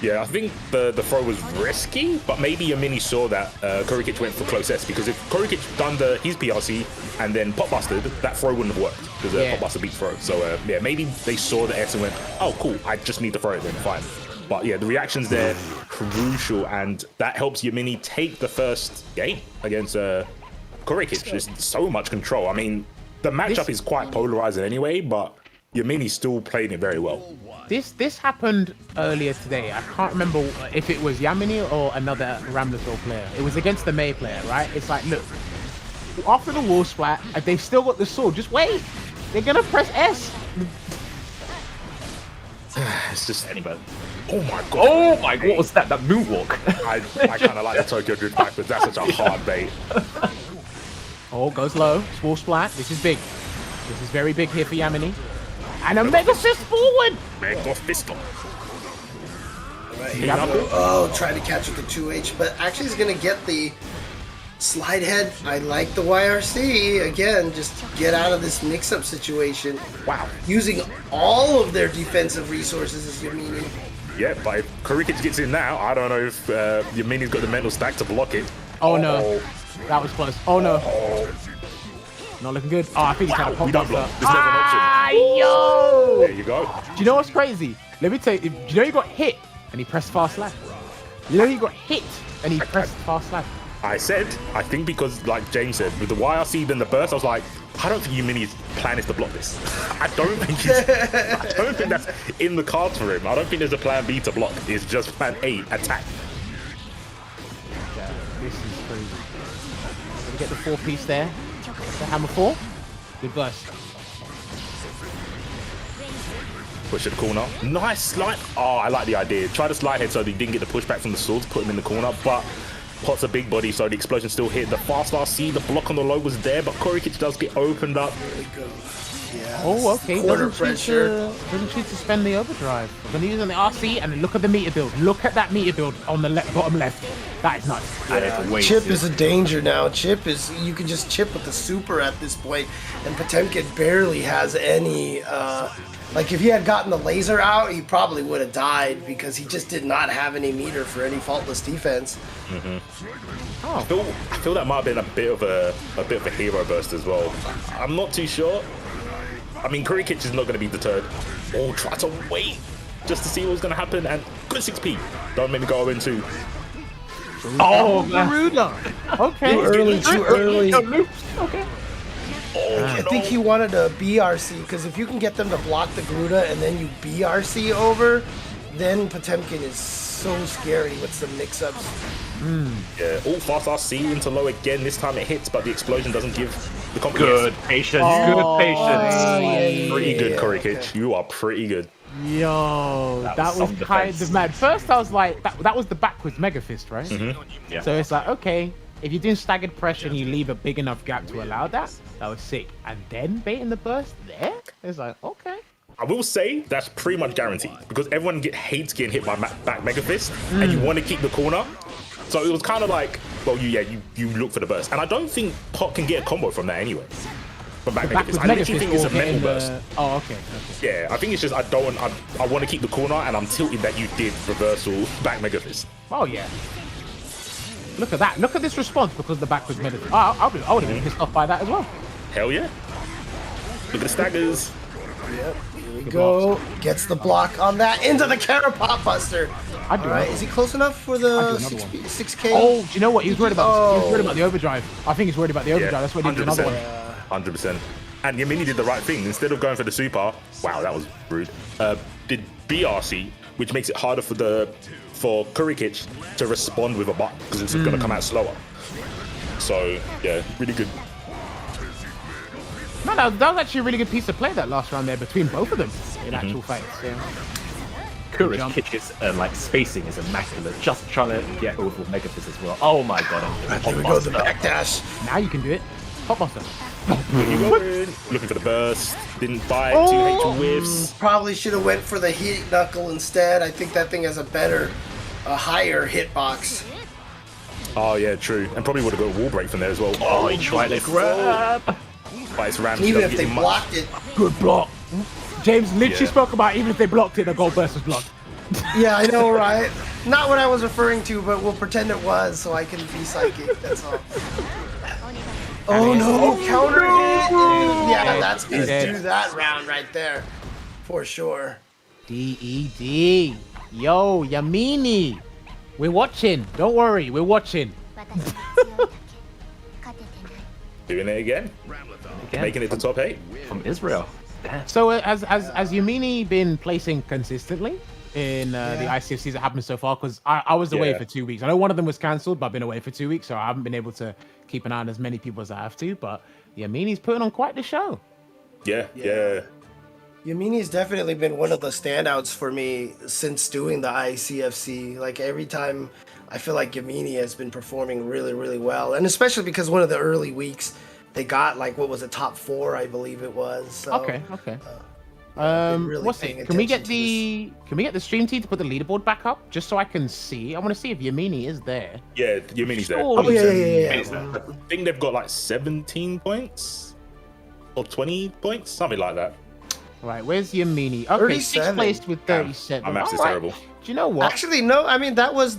Yeah, I think the throw was risky, but maybe Yammini saw that Kurokich went for close S, because if Kurokich done his PRC and then pop busted, that throw wouldn't have worked, because pop buster beats throw. So yeah, maybe they saw the S and went, oh cool, I just need to throw it then, fine. But yeah, the reactions there, crucial, and that helps Yammini take the first game against Kurokich. Just so much control. I mean, the matchup is quite polarizing anyway, but Yammini still played it very well. This happened earlier today. I can't remember if it was Yammini or another Ramlethal player. It was against the May player, right? It's like, look, after the wall splat, they've still got the sword. Just wait. They're gonna press S. It's just Anybody. Oh my god. Oh my god, what was that? That moonwalk. I kind of like the Tokyo Drift backwards. That's such a hard bait. Oh, goes low. Small splat. This is big. This is very big here for Yammini. And a Mega Fist forward! Mega Fist. Oh, trying to catch with the 2H, but actually he's going to get the slide head. I like the YRC. Again, just get out of this mix-up situation. Wow. Using all of their defensive resources is Yammini. Yeah, but if Kurokich gets in now, I don't know if Yammini's got the mental stack to block it. Oh no. That was close. Oh no. Not looking good. Oh, I think he's trying to pop We don't block. buster. There's never an option. Yo! There you go. Do you know what's crazy? Let me tell you. Do you know he got hit and he pressed fast slash? You know he got hit and he pressed fast slash. I think because, like James said, with the YRC then the burst, I was like, I don't think Yammini's plan is to block this. I don't think that's in the cards for him. I don't think there's a plan B to block. It's just plan A, attack. Yeah, this is crazy. We get the 4-piece there. The hammer 4. Good burst. Push to the corner. Nice slide. Oh, I like the idea. Try to slide head so they didn't get the pushback from the swords, put him in the corner. But Pot's a big body, so the explosion still hit. The fast RC, the block on the low was there, but Kurokich does get opened up. There we go. Yeah. Oh, okay. Quarter Doesn't pressure. choose to spend the overdrive. We're gonna use it on the RC, and look at the meter build. Look at that meter build on the bottom left. That is nuts. Yeah, Chip is a danger now. Chip is, you can just chip with the super at this point, and Potemkin barely has any. Like if he had gotten the laser out, he probably would have died because he just did not have any meter for any faultless defense. I feel that might have been a bit of a hero burst as well. I'm not too sure. I mean, Kurokich is not going to be deterred. Or try to wait just to see what's going to happen. And good 6p. Don't make me go 0-2. Oh, Garuda. Okay. Too early. Okay. I think he wanted a BRC because if you can get them to block the Garuda and then you BRC over, then Potemkin is so scary with some mix-ups. Yeah, all fast RC into low again. This time it hits, but the explosion doesn't give the confidence. Good patience. Good patience. Pretty good, Kurokich. You are pretty good. Yo, that was some kind defense. of mad. First, I was like, that was the backwards Mega Fist, right? Yeah. So it's like, okay, if you're doing staggered pressure and you leave a big enough gap to allow that, that was sick. And then baiting the burst there, it's like, okay. I will say that's pretty much guaranteed because everyone hates getting hit by back Mega Fist, and you want to keep the corner. So it was kind of like, well, you look for the burst, and I don't think Pot can get a combo from that anyway. From back Mega Fist, I literally think it's a mental burst. Oh, okay. Yeah, I think it's just I want to keep the corner, and I'm tilted that you did reversal back Mega Fist. Oh yeah. Look at that. Look at this response because the backwards Mega Fist. I would have been pissed off by that as well. Hell yeah! Look at the staggers. Yep, here we go. Gets the block on that into the counter pop buster. I'd do All right, that. is he close enough for the I'd do another 6K? Oh, do you know what? He was worried about. He was worried Oh. about the overdrive. I think he's worried about the overdrive. That's why he did another one. 100%. And Yammini did the right thing. Instead of going for the super, wow, that was rude. Did BRC, which makes it harder for Kurokich to respond with a butt because it's going to come out slower. So yeah, really good. No, that was actually a really good piece of play that last round there between both of them in actual fights. Yeah. Kurikich's like spacing is immaculate. Just trying to get over Mega Fist as well. Oh my god! Here we go, the backdash. Now you can do it. Hot buster. You go in, looking for the burst, didn't buy 2H whiffs. Probably should have went for the heat knuckle instead. I think that thing has a higher hitbox. Oh yeah, true. And probably would have got a wall break from there as well. Oh, he tried to grab. But it's Ram. Even if they blocked it. Good block. James literally Yeah. spoke about even if they blocked it, the gold burst was blocked. Yeah, I know, right? Not what I was referring to, but we'll pretend it was so I can be psychic. That's all. Oh no, counter hit! Yeah, that's gonna do that round right there. For sure. DED. Yo, Yammini. We're watching. Don't worry, we're watching. Doing it again. Making it to top 8. From Israel. Damn. So has Yammini been placing consistently in the ICFCs that happened so far? Because I was away Yeah. for 2 weeks. I know one of them was cancelled, but I've been away for 2 weeks, so I haven't been able to keep an eye on as many people as I have to. But Yammini's putting on quite the show. Yeah. Yammini's definitely been one of the standouts for me since doing the ICFC. Like every time, I feel like Yammini has been performing really, really well, and especially because one of the early weeks they got like what was it, top 4, I believe it was. So, Okay. really What's paying it? Can we get attention the stream team to put the leaderboard back up just so I can see? I want to see if Yammini is there. Yeah, Yammini's there. Oh, yeah. I think they've got like 17 points or 20 points, something like that. Right, where's Yammini? Okay, 6th 37. place with 37. My maths is Alright. terrible. Do you know what? Actually, no. I mean, that was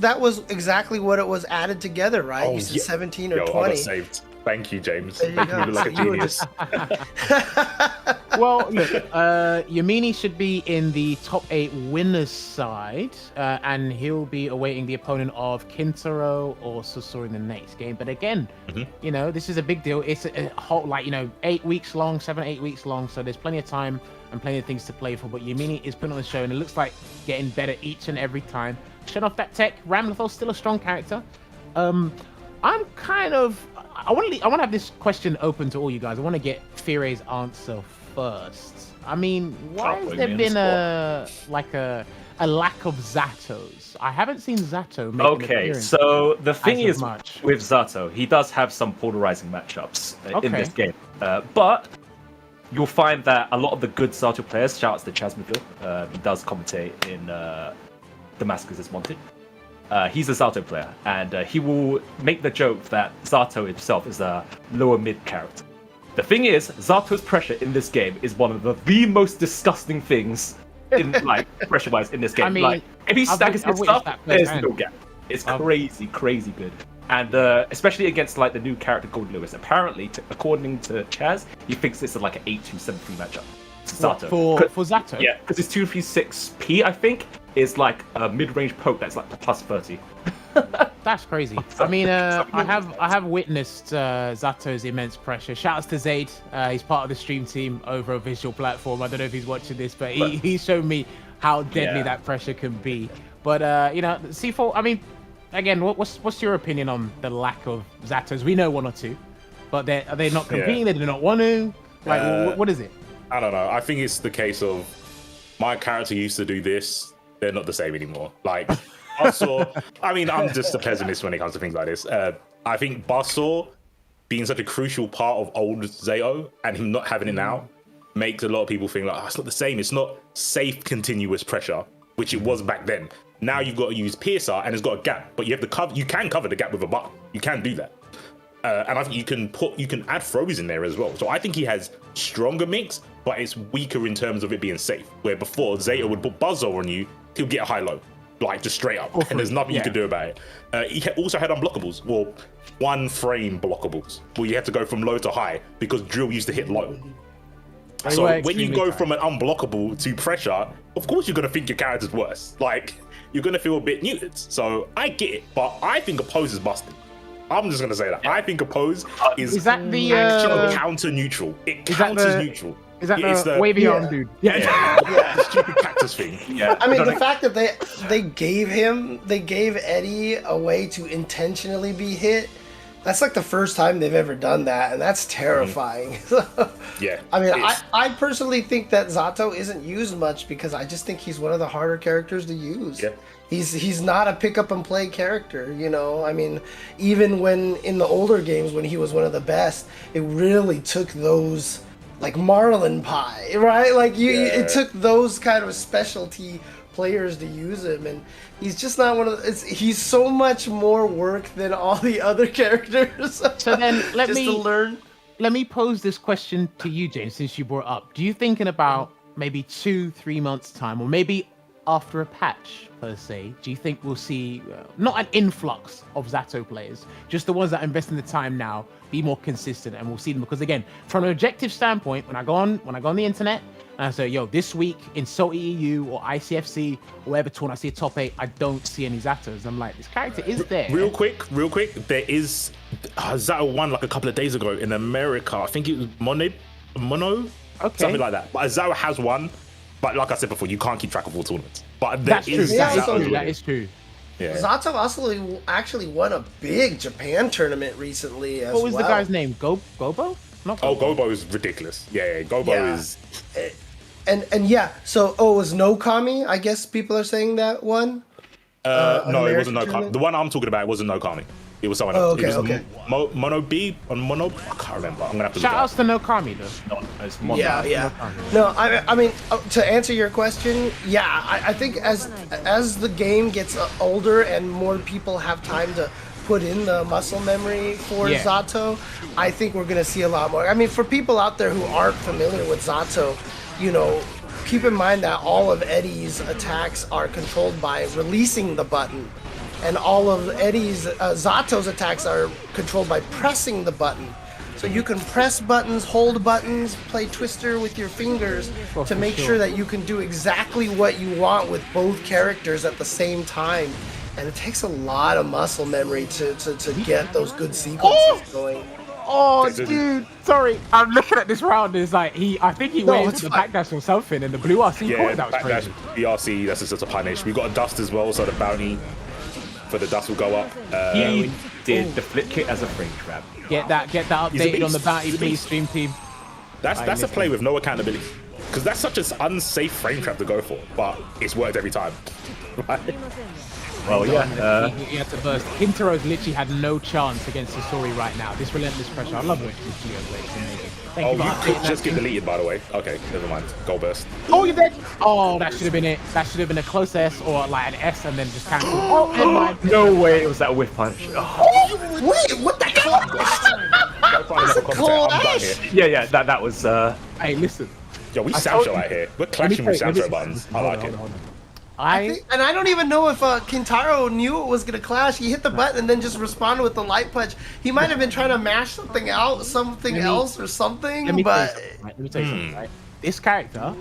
exactly what it was added together, right? You said 17 or Yo, I 20. got saved. Thank you, James. There you Making me go. look like a So you were genius. Well, look, Yammini should be in the top 8 winners side, and he'll be awaiting the opponent of Kintaro or Sasori in the next game. But again, you know, this is a big deal. It's a whole, 8 weeks long, 7-8 weeks long, so there's plenty of time and plenty of things to play for. But Yammini is putting on the show, and it looks like getting better each and every time. Shut off that tech. Ramlethal's still a strong character. I'm kind of... I want to have this question open to all you guys. I want to get Fire's answer first. I mean, why Can't has put there me on the been a lack of Zatos? I haven't seen Zato make an Okay, appearance. so the thing as of is much. with Zato, he does have some polarizing matchups in Okay. this game. But you'll find that a lot of the good Zato players, shout out to Chasmaville, he does commentate in Damascus is Wanted. He's a Zato player, and he will make the joke that Zato himself is a lower mid character. The thing is, Zato's pressure in this game is one of the most disgusting things in pressure-wise in this game. I mean, like, if he staggers I've his witnessed stuff, that there's firsthand. no gap. It's crazy good. And especially against the new character Goldlewis. Apparently, according to Chaz, he thinks it's like an 8-2, 7-3 matchup. What, Zato. for Zato? Yeah, because his 236p, I think, is like a mid-range poke that's like plus 30. That's crazy. I mean, I have witnessed Zato's immense pressure. Shouts to Zaid. He's part of the stream team over a visual platform. I don't know if he's watching this, but he showed me how deadly that pressure can be. But C4. I mean, again, what's your opinion on the lack of Zatos? We know one or two, but are they not competing? They do not want to. Like, what is it? I don't know. I think it's the case of my character used to do this. They're not the same anymore. Like, Buzzsaw, I mean, I'm just a pessimist when it comes to things like this. I think Buzzsaw being such a crucial part of old Zato and him not having it now makes a lot of people think like, it's not the same. It's not safe, continuous pressure, which it was back then. Now you've got to use Piercer and it's got a gap, but you have to cover. You can cover the gap with a button. You can do that. And I think you can add throws in there as well. So I think he has stronger mix, but it's weaker in terms of it being safe. Where before Zato would put Buzzsaw on you, he'll get a high low, like just straight up, and there's nothing you can do about it. He also had unblockables, well, 1 frame blockables, where you had to go from low to high because drill used to hit low. So when you go from an unblockable to pressure, of course you're gonna think your character's worse. Like you're gonna feel a bit muted. So I get it, but I think Oppose is busted. I'm just gonna say that. I think Oppose is that the actually counter neutral. It counts as neutral. Is that the wavy arm dude? Yeah. The stupid cactus thing. Yeah. I mean, the fact that they gave Eddie a way to intentionally be hit, that's like the first time they've ever done that, and that's terrifying. Yeah. I mean, I personally think that Zato isn't used much because I just think he's one of the harder characters to use. Yeah. He's not a pick up and play character, you know. I mean, even when in the older games when he was one of the best, it really took those like Marlin Pie, right? Like it took those kind of specialty players to use him, and he's just not one of the, he's so much more work than all the other characters. So then let me pose this question to you, James, since you brought it up. Do you think in about maybe 2-3 months time, or maybe after a patch per se, do you think we'll see not an influx of Zato players, just the ones that invest in the time now, be more consistent, and we'll see them? Because again, from an objective standpoint, when I go on the internet and I say, yo, this week in Salty EU or ICFC or whatever tournament I see a top 8, I don't see any Zatos. I'm like, this character is there. Real quick, there is Zato won like a couple of days ago in America. I think it was Mono, something like that. But Zato has won. But like I said before, you can't keep track of all tournaments. But That is true. Yeah. Zato also actually won a big Japan tournament recently as well. What was the guy's name? Gobo? Not Gobo. Gobo is ridiculous. Yeah, Gobo is. And yeah, so it was No Kami. I guess people are saying that one. No, it wasn't No Kami. The one I'm talking about wasn't No Kami. It was someone else. Okay, it was okay. Mono B on Mono. I can't remember. I'm gonna have to. Shout look outs to No Kami though. No, it's Mono. Yeah. No, I mean, to answer your question, yeah, I think as the game gets older and more people have time to put in the muscle memory for Zato, I think we're gonna see a lot more. I mean, for people out there who aren't familiar with Zato, you know, keep in mind that all of Eddie's attacks are controlled by releasing the button. And all of Eddie's, Zato's attacks are controlled by pressing the button. So you can press buttons, hold buttons, play Twister with your fingers to make sure that you can do exactly what you want with both characters at the same time. And it takes a lot of muscle memory to get those good sequences going. Oh, dude, sorry. I'm looking at this round. It's like I think he went into the backdash or something, and the blue RC caught. That was crazy. BRC, that's just a punish. We got a dust as well, so the bounty for the dust will go up. He did the flip kick as a frame trap. Get that updated on the bounty, please, stream team. That's a play with no accountability. Because that's such an unsafe frame trap to go for, but it's worked every time. Right? Well, yeah. He had to burst. Kintaro's literally had no chance against Sasori right now. This relentless pressure. I love what this Geo plays. It's amazing. Oh, Thank you could just get deleted, by the way. Okay, never mind. Goal burst. Oh, you're dead. Oh, that should have been it. That should have been a close S or like an S and then just cancel. Oh, never mind. No way it was that whiff punch. Oh, wait, what the hell? Go find another commentator. I'm done here. Yeah, that was. Hey, listen. Yo, we Samsho out here. We're clashing with Samsho buttons. I like it. And I don't even know if Kintaro knew it was gonna clash. He hit the button and then just responded with the light punch. He might have been trying to mash something else or something. Let me but tell you something, right? This character,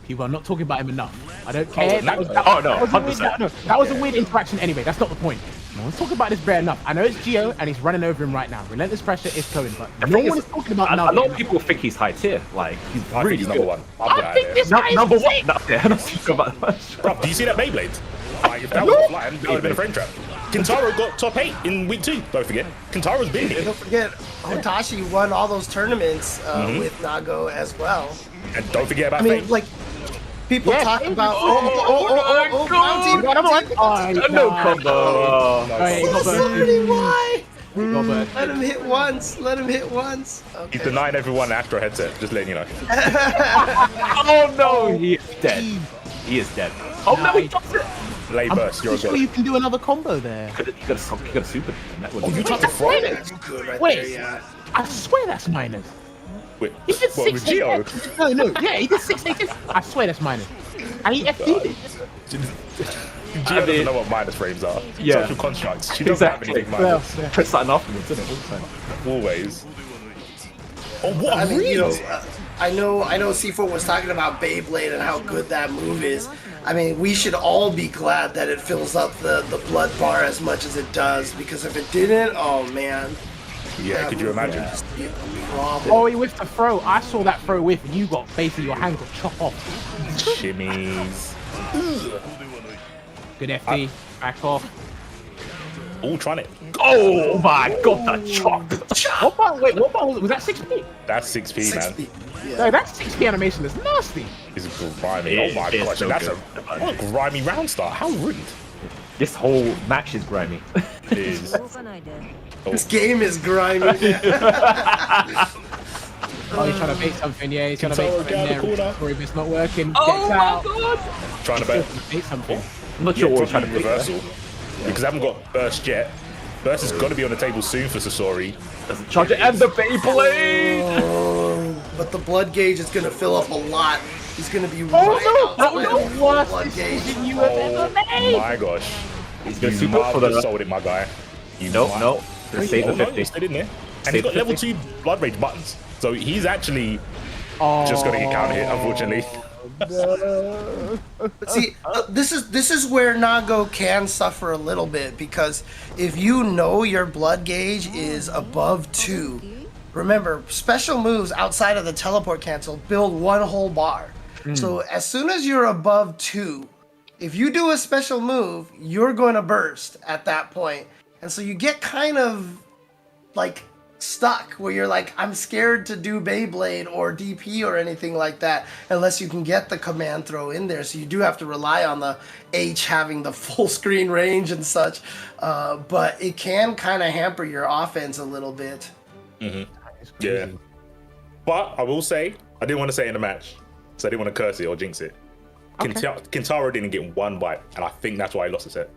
people are not talking about him enough. I don't care. No, 100%. That was a weird interaction anyway. That's not the point. No one's talking about this bear enough. I know it's Geo and he's running over him right now. Relentless pressure is going, but no one is talking about now. A lot of people think he's high tier. Like he's I really think he's good. number one. I think this guy is Number one. sick. No, yeah, I'm not talking about that. Bro, do you see that Beyblade? Like, if that was flying, that would have been a frame trap. Kintaro got top 8 in week 2. Don't forget. Kintaro's been here. don't forget, Hotashi won all those tournaments with Nago as well. And don't forget about I mean, Fate. like, people talk about, bounty. No combo. Sasori, why? Robert. Let him hit once. Let him hit once. Okay. He's denying everyone an Astro headset. Just letting you know. Oh no, he is dead. He is dead. Oh no, he does it. Lay burst. You're a sure god. you can do another combo there. He got a super. Oh, you tried to throw it? That's good right Wait. there, yeah. I swear that's minus. Wait, He did what, with 6 Geo? No, yeah, he did 6 8. I swear that's minus. And he FD'd it. Geo doesn't know what minus frames are. Yeah. Social constructs. She doesn't have anything minus. Press something afterwards, isn't it? Always. Oh, what I a mean, read! you know, I know C4 was talking about Beyblade and how good that move is. I mean, we should all be glad that it fills up the blood bar as much as it does, because if it didn't, oh man. Yeah, that could you move would imagine? just be a problem. Oh, he whiffed a throw. I saw that throw whiff and you got basically your hand got chopped off. Shimmies. Good FD. Back off. All trying it. Oh my god, the chop! What bar? Wait, what bar was that? 6P? That's 6P, man. 60. Yeah. No, that 6P animation is nasty. It's grimy. Oh my It's gosh, so that's good. what a grimy round start. How rude. This whole match is grimy. It is. This game is grimy. Oh, he's trying to bait something, yeah. He's trying to bait Kintaro, something get out there. the corner. Sorry, if it's not working. Oh Gets my out. god! Trying to bet. Bait something. I'm not sure what we're trying to do. reversal. Because I haven't got burst yet. Burst is going to be on the table soon for Sasori. Doesn't charge it, and the Beyblade! Oh, but the blood gauge is going to fill up a lot. He's going to be Oh right no! That was outside the the worst blood gauge. decision you have ever made! My gosh. He's gonna You super might for have the. sold it, my guy. You No, might- no. Gonna save the Oh, no, 50. stayed in there. And Save he's got the level 50. 2 blood rage buttons. So he's actually Oh, just going to get counter hit, unfortunately. See, this is where Nago can suffer a little bit, because if you know your blood gauge is above 2, remember, special moves outside of the teleport cancel build one whole bar. So as soon as you're above 2, if you do a special move, you're going to burst at that point. And so you get kind of like stuck where you're like, I'm scared to do Beyblade or DP or anything like that unless you can get the command throw in there. So you do have to rely on the H having the full screen range and such. But it can kind of hamper your offense a little bit. Yeah. But I will say, I didn't want to say it in the match. So I didn't want to curse it or jinx it. Kintaro didn't get one bite, and I think that's why he lost the set.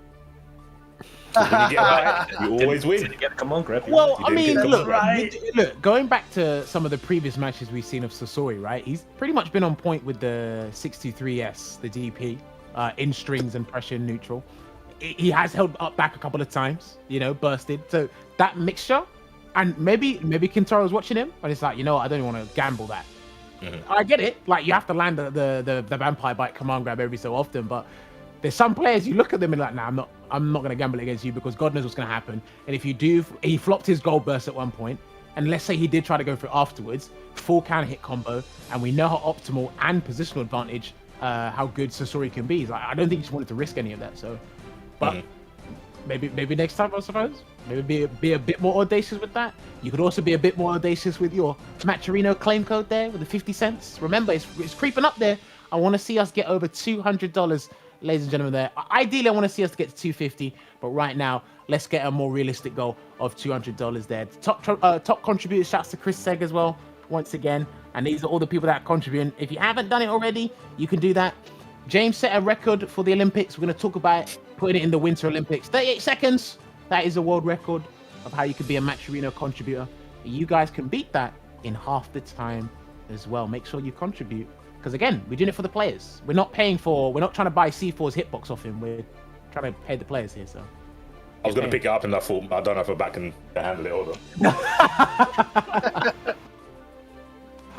'Cause when you get a bite, you always win. Come on, grab. Well, You I didn't mean, get the look, right. look, going back to some of the previous matches we've seen of Sasori, right? He's pretty much been on point with the 63S, the DP, in strings and pressure and neutral. He has held up back a couple of times, you know, bursted. So that mixture, and maybe Kintaro's watching him, and it's like, you know what, I don't even want to gamble that. I get it. Like, you have to land the vampire bite command grab every so often, but there's some players you look at them and like, nah, I'm not gonna gamble against you because God knows what's gonna happen. And if you do, he flopped his gold burst at one point, and let's say he did try to go for it afterwards, full counter hit combo, and we know how optimal and positional advantage how good Sasori can be. Like, I don't think he just wanted to risk any of that. So, but maybe next time, I suppose. Maybe be a bit more audacious with that. You could also be a bit more audacious with your Matcherino claim code there with the 50 cents. Remember, it's creeping up there. I want to see us get over $200, ladies and gentlemen. There, ideally, I want to see us get to 250, but right now, let's get a more realistic goal of $200 there. Top contributors, shouts to Chris Seg as well, once again. And these are all the people that are contributing. If you haven't done it already, you can do that. James set a record for the Olympics. We're going to talk about it, putting it in the Winter Olympics. 38 seconds. That is a world record of how you could be a Matcherino contributor. You guys can beat that in half the time as well. Make sure you contribute. Because again, we're doing it for the players. We're not trying to buy C4's hitbox off him. We're trying to pay the players here. So I was going to pick it up and I thought, I don't know if I'm back can handle it or not.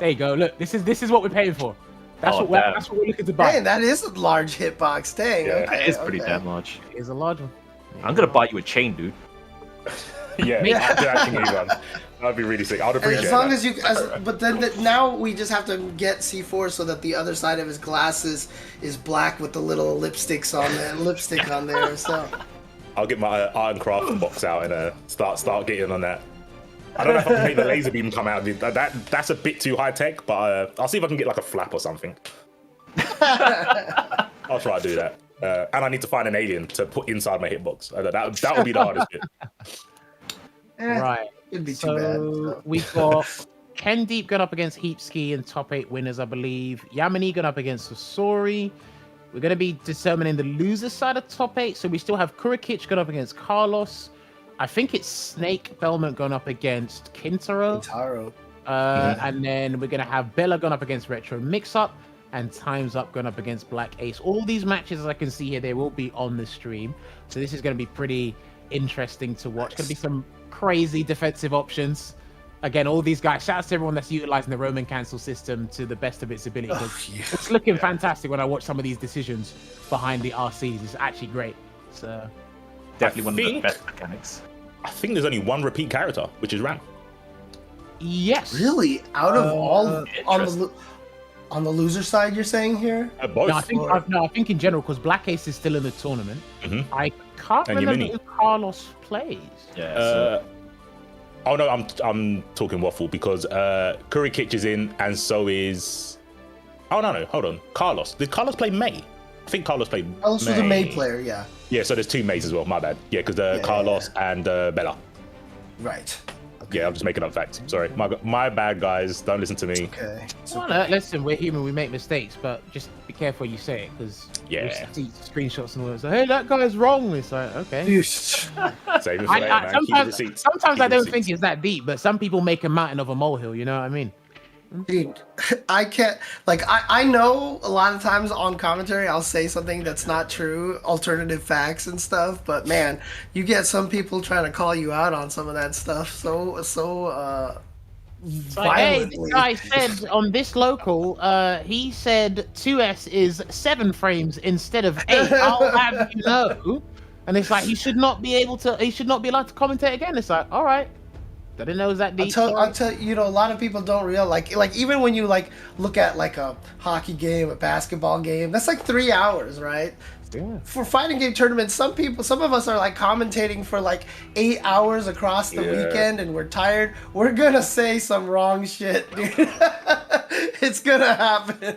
There you go. Look, this is what we're paying for. That's what we're looking to buy. Dang, that is a large hitbox. Dang. Yeah, Okay, It is pretty damn large. It is a large one. I'm gonna buy you a chain, dude. Yeah, I do actually need one. That'd be really sick. I'd appreciate As long that. as you, but then now we just have to get C4 so that the other side of his glasses is black with the little lipstick on there. So I'll get my art and craft box out and start getting on that. I don't know if I can make the laser beam come out. That's a bit too high tech, but I'll see if I can get like a flap or something. I'll try to do that. And I need to find an alien to put inside my hitbox. That would be the hardest bit. Right. it'd be too bad. So. We've got KenDeep going up against Heapski and top 8 winners, I believe. Yammini going up against Sasori. We're going to be determining the loser side of top 8. So we still have Kurokich going up against Carlos. I think it's Snakebelmont going up against Kintaro. And then we're going to have Bella going up against Retro Mix-Up and TimesUp going up against BlackAce. All these matches, as I can see here, they will be on the stream. So this is going to be pretty interesting to watch. Going to be some crazy defensive options. Again, all these guys, shout out to everyone that's utilizing the Roman cancel system to the best of its ability. It's looking fantastic when I watch some of these decisions behind the RCs. It's actually great. So definitely one of the best mechanics. I think there's only one repeat character, which is Ram. Yes. Really? Out of all on the loser side, you're saying here? Both. No, I think in general, because BlackAce is still in the tournament. I can't And remember Yammini. who Carlos plays. Yeah. Oh no, I'm talking waffle because Kurokich is in, and so is. Oh no, hold on. Carlos. Did Carlos play May? I think Carlos played. Carlos was a May player, yeah. Yeah, so there's two Mays as well. My bad. Yeah, because Carlos and Bella. Right. Yeah, I'm just making up facts. Sorry, my bad, guys. Don't listen to me. Okay. Well, listen, we're human. We make mistakes, but just be careful what you say, because you see screenshots and all that. So, hey, that guy's wrong. It's like, okay. Save it for later, man. Keep the receipts. Sometimes Keep I the don't receipts. think it's that deep, but some people make a mountain of a molehill. You know what I mean? Dude, I can't, like, I know a lot of times on commentary I'll say something that's not true, alternative facts and stuff, but man, you get some people trying to call you out on some of that stuff so Like, hey, violently. this guy said on this local, he said 2S is 7 frames instead of 8. I'll have you know. And it's like, he should not be allowed to commentate again. It's like, all right. I didn't know it was that deep. I'll tell you, a lot of people don't realize, like even when you like look at like a hockey game, a basketball game, that's like 3 hours, right? Yeah. For fighting game tournaments, some of us are like commentating for like 8 hours across the weekend, and we're tired. We're gonna say some wrong shit, dude. It's gonna happen.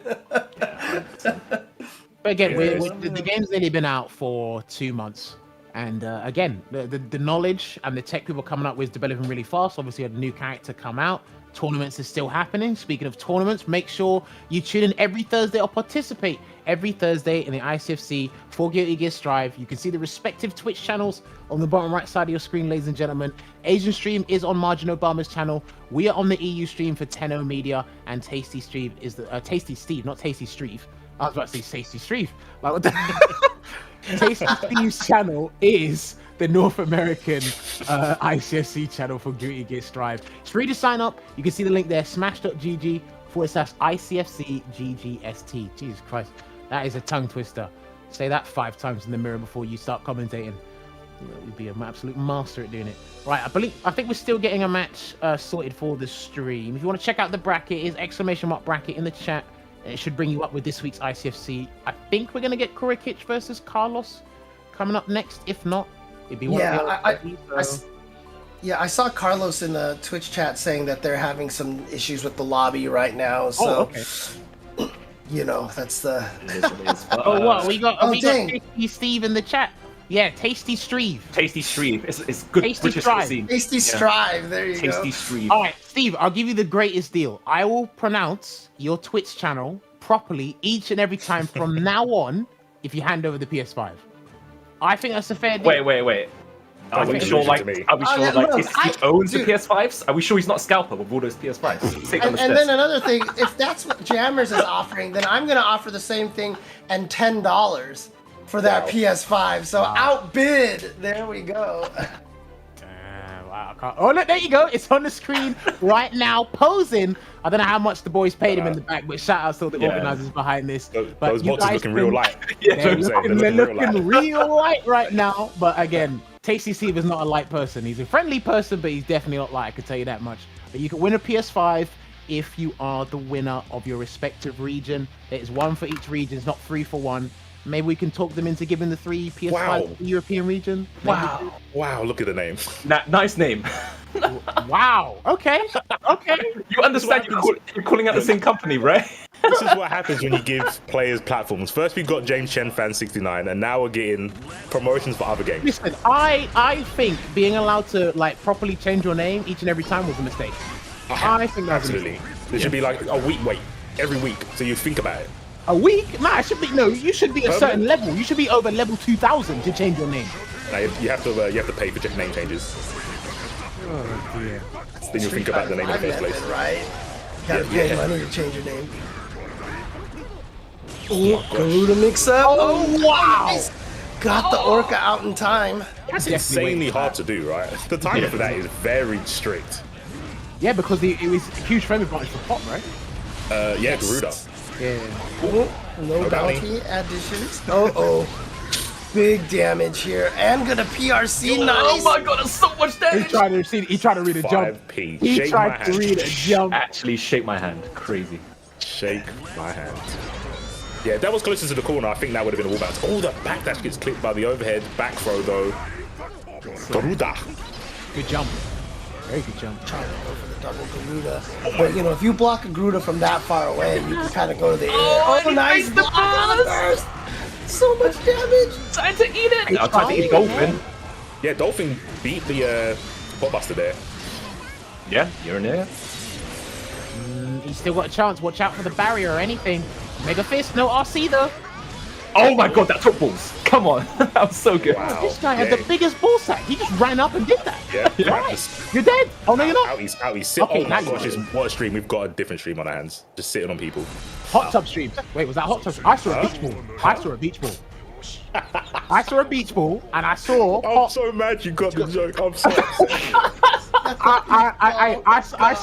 But again, the game's nearly been out for 2 months. And again, the knowledge and the tech people coming up with is developing really fast. Obviously, a new character come out. Tournaments are still happening. Speaking of tournaments, make sure you tune in every Thursday or participate every Thursday in the ICFC for Guilty Gear Strive. You can see the respective Twitch channels on the bottom right side of your screen, ladies and gentlemen. Asian stream is on Margin Obama's channel. We are on the EU stream for Tenno Media, and Tasty Steve is the Tasty Steve, not Tasty Steve. I was about to say Tasty Steve. Like what the Tasty Steve's channel is the North American ICFC channel for Guilty Gear Strive. It's free to sign up. You can see the link there, smash.gg/ICFC GGST. Jesus Christ, that is a tongue twister. Say that 5 times in the mirror before you start commentating. You'd be an absolute master at doing it. Right, I think we're still getting a match sorted for the stream. If you want to check out the bracket, it's ! bracket in the chat. It should bring you up with this week's ICFC. I think we're going to get Kurokich versus Carlos coming up next. If not, it'd be one of the other. Yeah, I saw Carlos in the Twitch chat saying that they're having some issues with the lobby right now. So, okay. you know, that's the. Oh, what? We got dang. Tasty Steve in the chat. Yeah, Tasty Streve. Tasty Streve. It's good Tasty British Strive. cuisine. Tasty Strive. There you go. Tasty Streve. All right, Steve, I'll give you the greatest deal. I will pronounce your Twitch channel properly each and every time from now on if you hand over the PS5. I think that's a fair deal. Wait. Are we sure illusion to me. Tasty owns the PS5s? Are we sure he's not a scalper with all those PS5s? And then another thing, if that's what Jammers is offering, then I'm gonna offer the same thing and $10 for that PS5. So outbid. There we go. Wow. Oh, look, there you go. It's on the screen right now, posing. I don't know how much the boys paid him in the back, but shout out to the organizers behind this. Those But you boxes guys looking real light. They're They're looking real light right now. But again, Tasty Steve is not a light person. He's a friendly person, but he's definitely not light. I can tell you that much. But you can win a PS5 if you are the winner of your respective region. There is one for each region. It's not 3 for 1. Maybe we can talk them into giving the 3 PS5 to the European region. Wow, look at the name. Nice name. Wow. Okay. You understand you're calling out the same company, right? This is what happens when you give players platforms. First we got James Chen Fan 69, and now we're getting promotions for other games. Listen, I think being allowed to like properly change your name each and every time was a mistake. I think that's Absolutely. There should be like a week wait every week, so you think about it. A week? Nah, it should be you should be a certain level. You should be over level 2000 to change your name. Now you have to pay for name changes. Oh dear. Then you'll think about the name in the first place. Right? Gotta pay money to change your name. Ooh, Garuda mix up. Oh wow! Nice. Got the Orca out in time. That's insanely hard to do, right? The timing for that is very strict. Yeah, because it was a huge frame advantage for Pop, right? Yeah, Garuda. Yeah. Ooh, no bounty additions. Oh. Big damage here. And gonna PRC. Nice. Oh my god, that's so much damage. He tried to read a jump. 5p. He Shake tried to read a jump. Actually, shake my hand. Crazy. Shake my hand. Yeah, if that was closer to the corner, I think that would have been a wall bounce. Oh, the backdash gets clipped by the overhead. Back throw, though. Garuda. Good jump. Very good jump. Trying to go for the double Garuda. But, you know, if you block a Garuda from that far away, you can kind of go to the air. Oh, nice block on the burst. So much damage. Time to eat it. I'll try to eat Dolphin. Yeah, Dolphin beat the Potbuster there. Yeah, you're in there. He's still got a chance. Watch out for the barrier or anything. Mega Fist, no RC though. Oh my god, that took balls. Come on. That was so good. Wow. This guy had the biggest ball sack. He just ran up and did that. Yeah, Right. You're dead. Oh no, you're not. Out he's sit. Okay, Oh my now gosh, you're what a stream. We've got a different stream on our hands. Just sitting on people. Hot tub stream. Wait, was that hot tub stream? I saw a beach ball. I saw a beach ball. I saw a beach ball, and I saw. I'm so mad you got the joke. I'm so I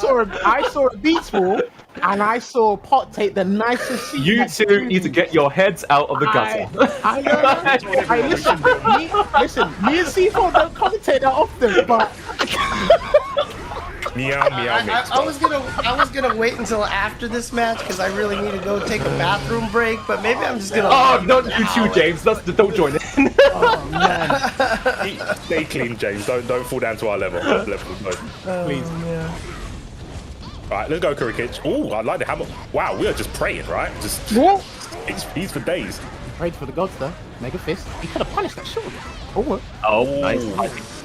saw a beach ball, and I saw Pot take the nicest seat. You two need to get your heads out of the gutter. I know. Hey, listen, me and C4 don't commentate that often, but meow meow mix. I was gonna wait until after this match because I really need to go take a bathroom break. But maybe I'm just gonna. Oh, not you two, James. Don't join in. Oh man. Stay clean, James. Don't fall down to our level. please. Yeah. All right, let's go, Kurokich. Oh, I like the hammer. Wow, we are just praying, right? Just XP's for days. Prayed for the gods though. Mega Fist. He could have punished that surely. Oh. Oh, nice.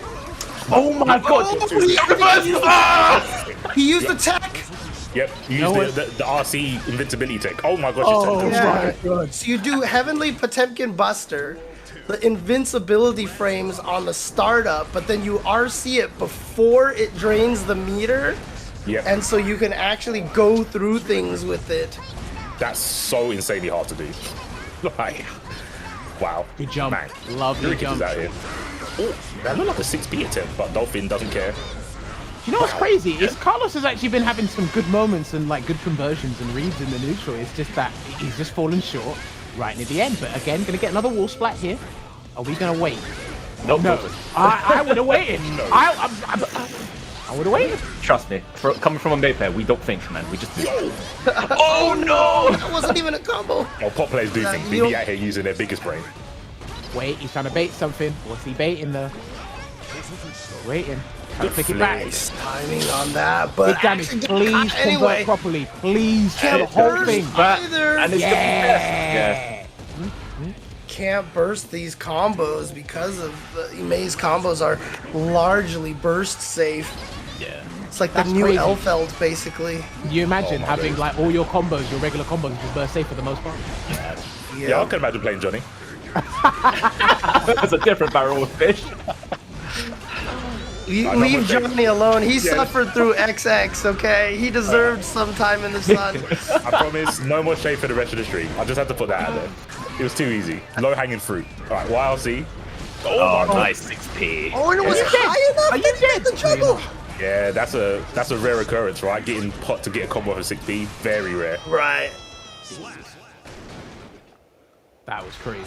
Oh my god! He used the tech. Yep, use the RC invincibility tech. Oh my gosh, it's Yeah. So you do Heavenly Potemkin Buster, the invincibility frames on the startup, but then you RC it before it drains the meter. Yep. And so you can actually go through things with it. That's so insanely hard to do. Like, wow. Good jump. Man, Lovely Kurokich jump. is out here. Oh, that looked like a 6B attempt, but Dolphin doesn't care. You know what's crazy? Is Carlos has actually been having some good moments and like good conversions and reads in the neutral. It's just that he's just fallen short right near the end. But again, gonna get another wall splat here. Are we gonna wait? Nope. No. I would have waited. I would have waited. Trust me. Coming from a mid player, we don't think, man. We just. Oh no! That wasn't even a combo. Oh, pop players do think. They be out here using their biggest brain. Wait, he's trying to bait something. What's he baiting though? Waiting. Good flick it back. Nice timing on that, but Big damage. Please convert properly. Please kill the whole thing. And it's Yeah. can't burst these combos because of Mei's combos are largely burst safe. Yeah. It's like That's the new crazy. Elfeld, basically. Can you imagine having like all your combos, your regular combos, just burst safe for the most part? Yeah, I can imagine playing Johnny. That's a different barrel of fish. Leave Johnny alone. He suffered through XX, okay? He deserved some time in the sun. I promise, no more shade for the rest of the stream. I just had to put that out there. It was too easy. Low hanging fruit. All right, YLC. Oh, nice 6p. Oh, and it was high enough. Are you that he got dead? the juggle. Yeah, that's a rare occurrence, right? Getting pot to get a combo for 6p, very rare. Right. That was crazy.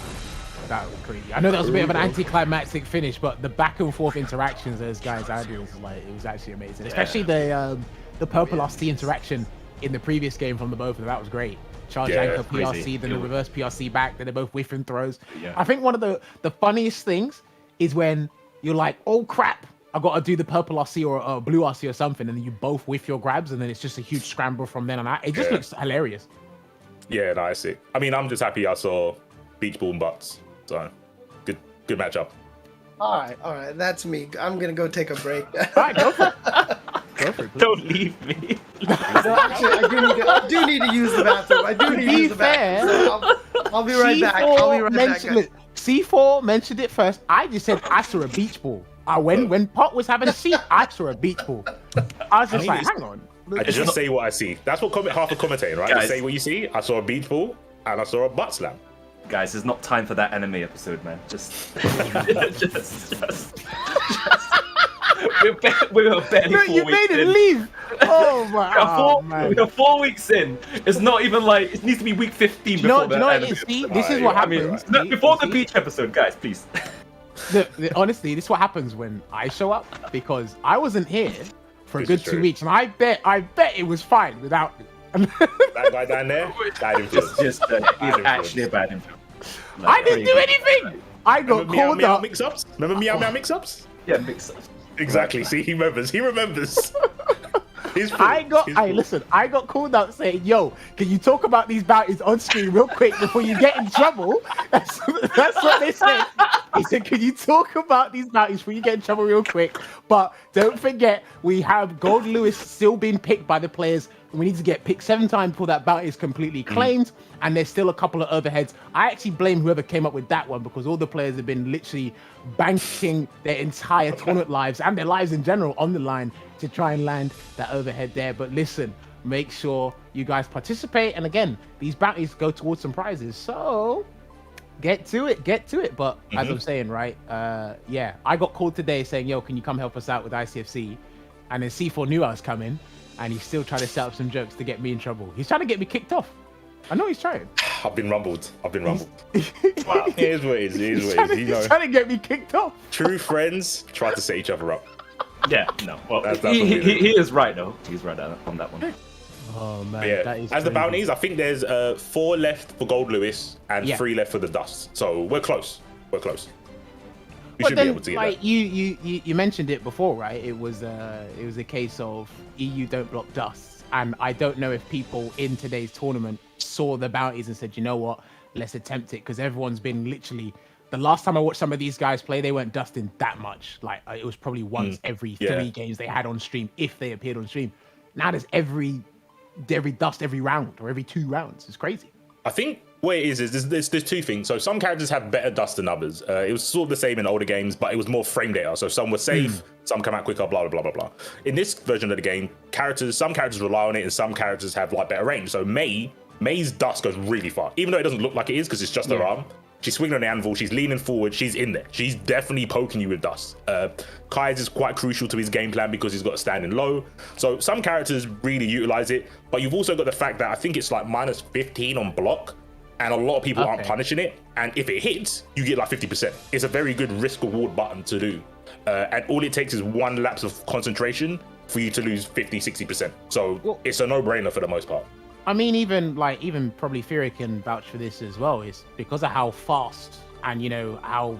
That was crazy. I know that was a bit of an anticlimactic finish, but the back and forth interactions those guys had was like it was actually amazing. Especially the purple RC interaction in the previous game from the both of them. That was great. Charge anchor PRC, then the reverse PRC back, then they're both whiffing throws. Yeah. I think one of the funniest things is when you're like, oh crap, I got to do the purple RC or blue RC or something, and then you both whiff your grabs, and then it's just a huge scramble from then on out. It just looks hilarious. Yeah, no, I see. I mean, I'm just happy I saw Beach Ball and Butts. So, good matchup. All right. That's me. I'm gonna go take a break. All right, go for it. Go for it, please. Don't leave me. No, actually, I do need to use the bathroom. I do need to use the bathroom. So I'll be right back. I'll be right back. Guys. C4 mentioned it first. I just said I saw a beach ball. When Pot was having a seat, I saw a beach ball. I was just like, hang on. I just say what I see. That's what half of commentating, right? Guys. You say what you see. I saw a beach ball and I saw a butt slam. Guys, it's not time for that anime episode, man. Just we're barely No, 4 you weeks made it in. leave. Oh my man. We're 4 weeks in. It's not even like it needs to be week 15 before Do you the know what anime it is? See, episode. this is what I happens. mean, No, before the See? beach episode, guys, please. Honestly, this is what happens when I show up because I wasn't here for a This good is 2 true. weeks, and I bet it was fine without me. That guy down there, bad influence. He's actually a bad influence. I didn't do anything. I got Remember Meow called Meow up. mix-ups? Remember Meow Meow mix-ups? Yeah, mix up. Exactly. See, he remembers. He remembers. I got called out saying, yo, can you talk about these bounties on screen real quick before you get in trouble? That's what they said. He said, can you talk about these bounties before you get in trouble real quick? But don't forget, we have Goldlewis still being picked by the players. And we need to get picked 7 times before that bounty is completely claimed. And there's still a couple of overheads. I actually blame whoever came up with that one because all the players have been literally banking their entire tournament lives and their lives in general on the line to try and land that overhead there. But listen, make sure you guys participate. And again, these bounties go towards some prizes. So get to it. But as I'm saying, right? Yeah, I got called today saying, yo, can you come help us out with ICFC? And then C4 knew I was coming. And he's still trying to set up some jokes to get me in trouble. He's trying to get me kicked off. I know he's trying. I've been rumbled. Wow. Here's what it is. He's trying to get me kicked off. True friends try to set each other up. Yeah, no. Well, That's he is right though. He's right on that one. Oh man, But yeah, that is as the crazy. bounties, I think there's 4 left for Goldlewis and 3 left for the Dust. So we're close. We But should then, be able to get like that. you mentioned it before, right? It was a case of EU don't block Dusts, and I don't know if people in today's tournament saw the bounties and said, you know what, let's attempt it, because everyone's been literally. The last time I watched some of these guys play, they weren't dusting that much. Like it was probably once every 3 games they had on stream, if they appeared on stream. Now there's every dust every round or every 2 rounds. It's crazy. I think what it is there's 2 things. So some characters have better dust than others. It was sort of the same in older games, but it was more frame data. So some were safe, some come out quicker, blah, blah, blah, blah, blah. In this version of the game, some characters rely on it and some characters have like better range. So May's dust goes really far, even though it doesn't look like it is because it's just her arm. She's swinging on the anvil, she's leaning forward, she's in there. She's definitely poking you with dust. Kai's is quite crucial to his game plan because he's got standing low. So some characters really utilize it, but you've also got the fact that I think it's like minus 15 on block, and a lot of people aren't punishing it. And if it hits, you get like 50%. It's a very good risk reward button to do. And all it takes is 1 lapse of concentration for you to lose 50-60%. So it's a no-brainer for the most part. I mean, even probably Fury can vouch for this as well. Is because of how fast and how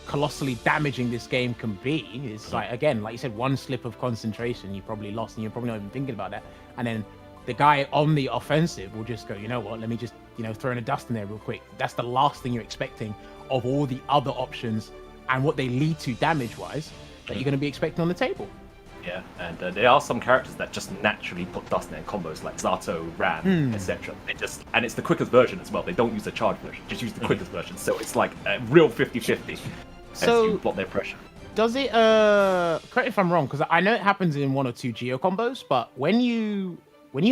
colossally damaging this game can be. It's like, again, like you said, one slip of concentration, you probably lost, and you're probably not even thinking about that. And then the guy on the offensive will just go, you know what, let me just throw in a dust in there real quick. That's the last thing you're expecting of all the other options and what they lead to damage wise that you're going to be expecting on the table. Yeah, and there are some characters that just naturally put dust in their combos, like Zato, Ram, etc. And it's the quickest version as well. They don't use the charge version, just use the quickest version. So it's like a real 50-50 as you block their pressure. Does it, correct me if I'm wrong, because I know it happens in 1 or 2 Geo combos, but when you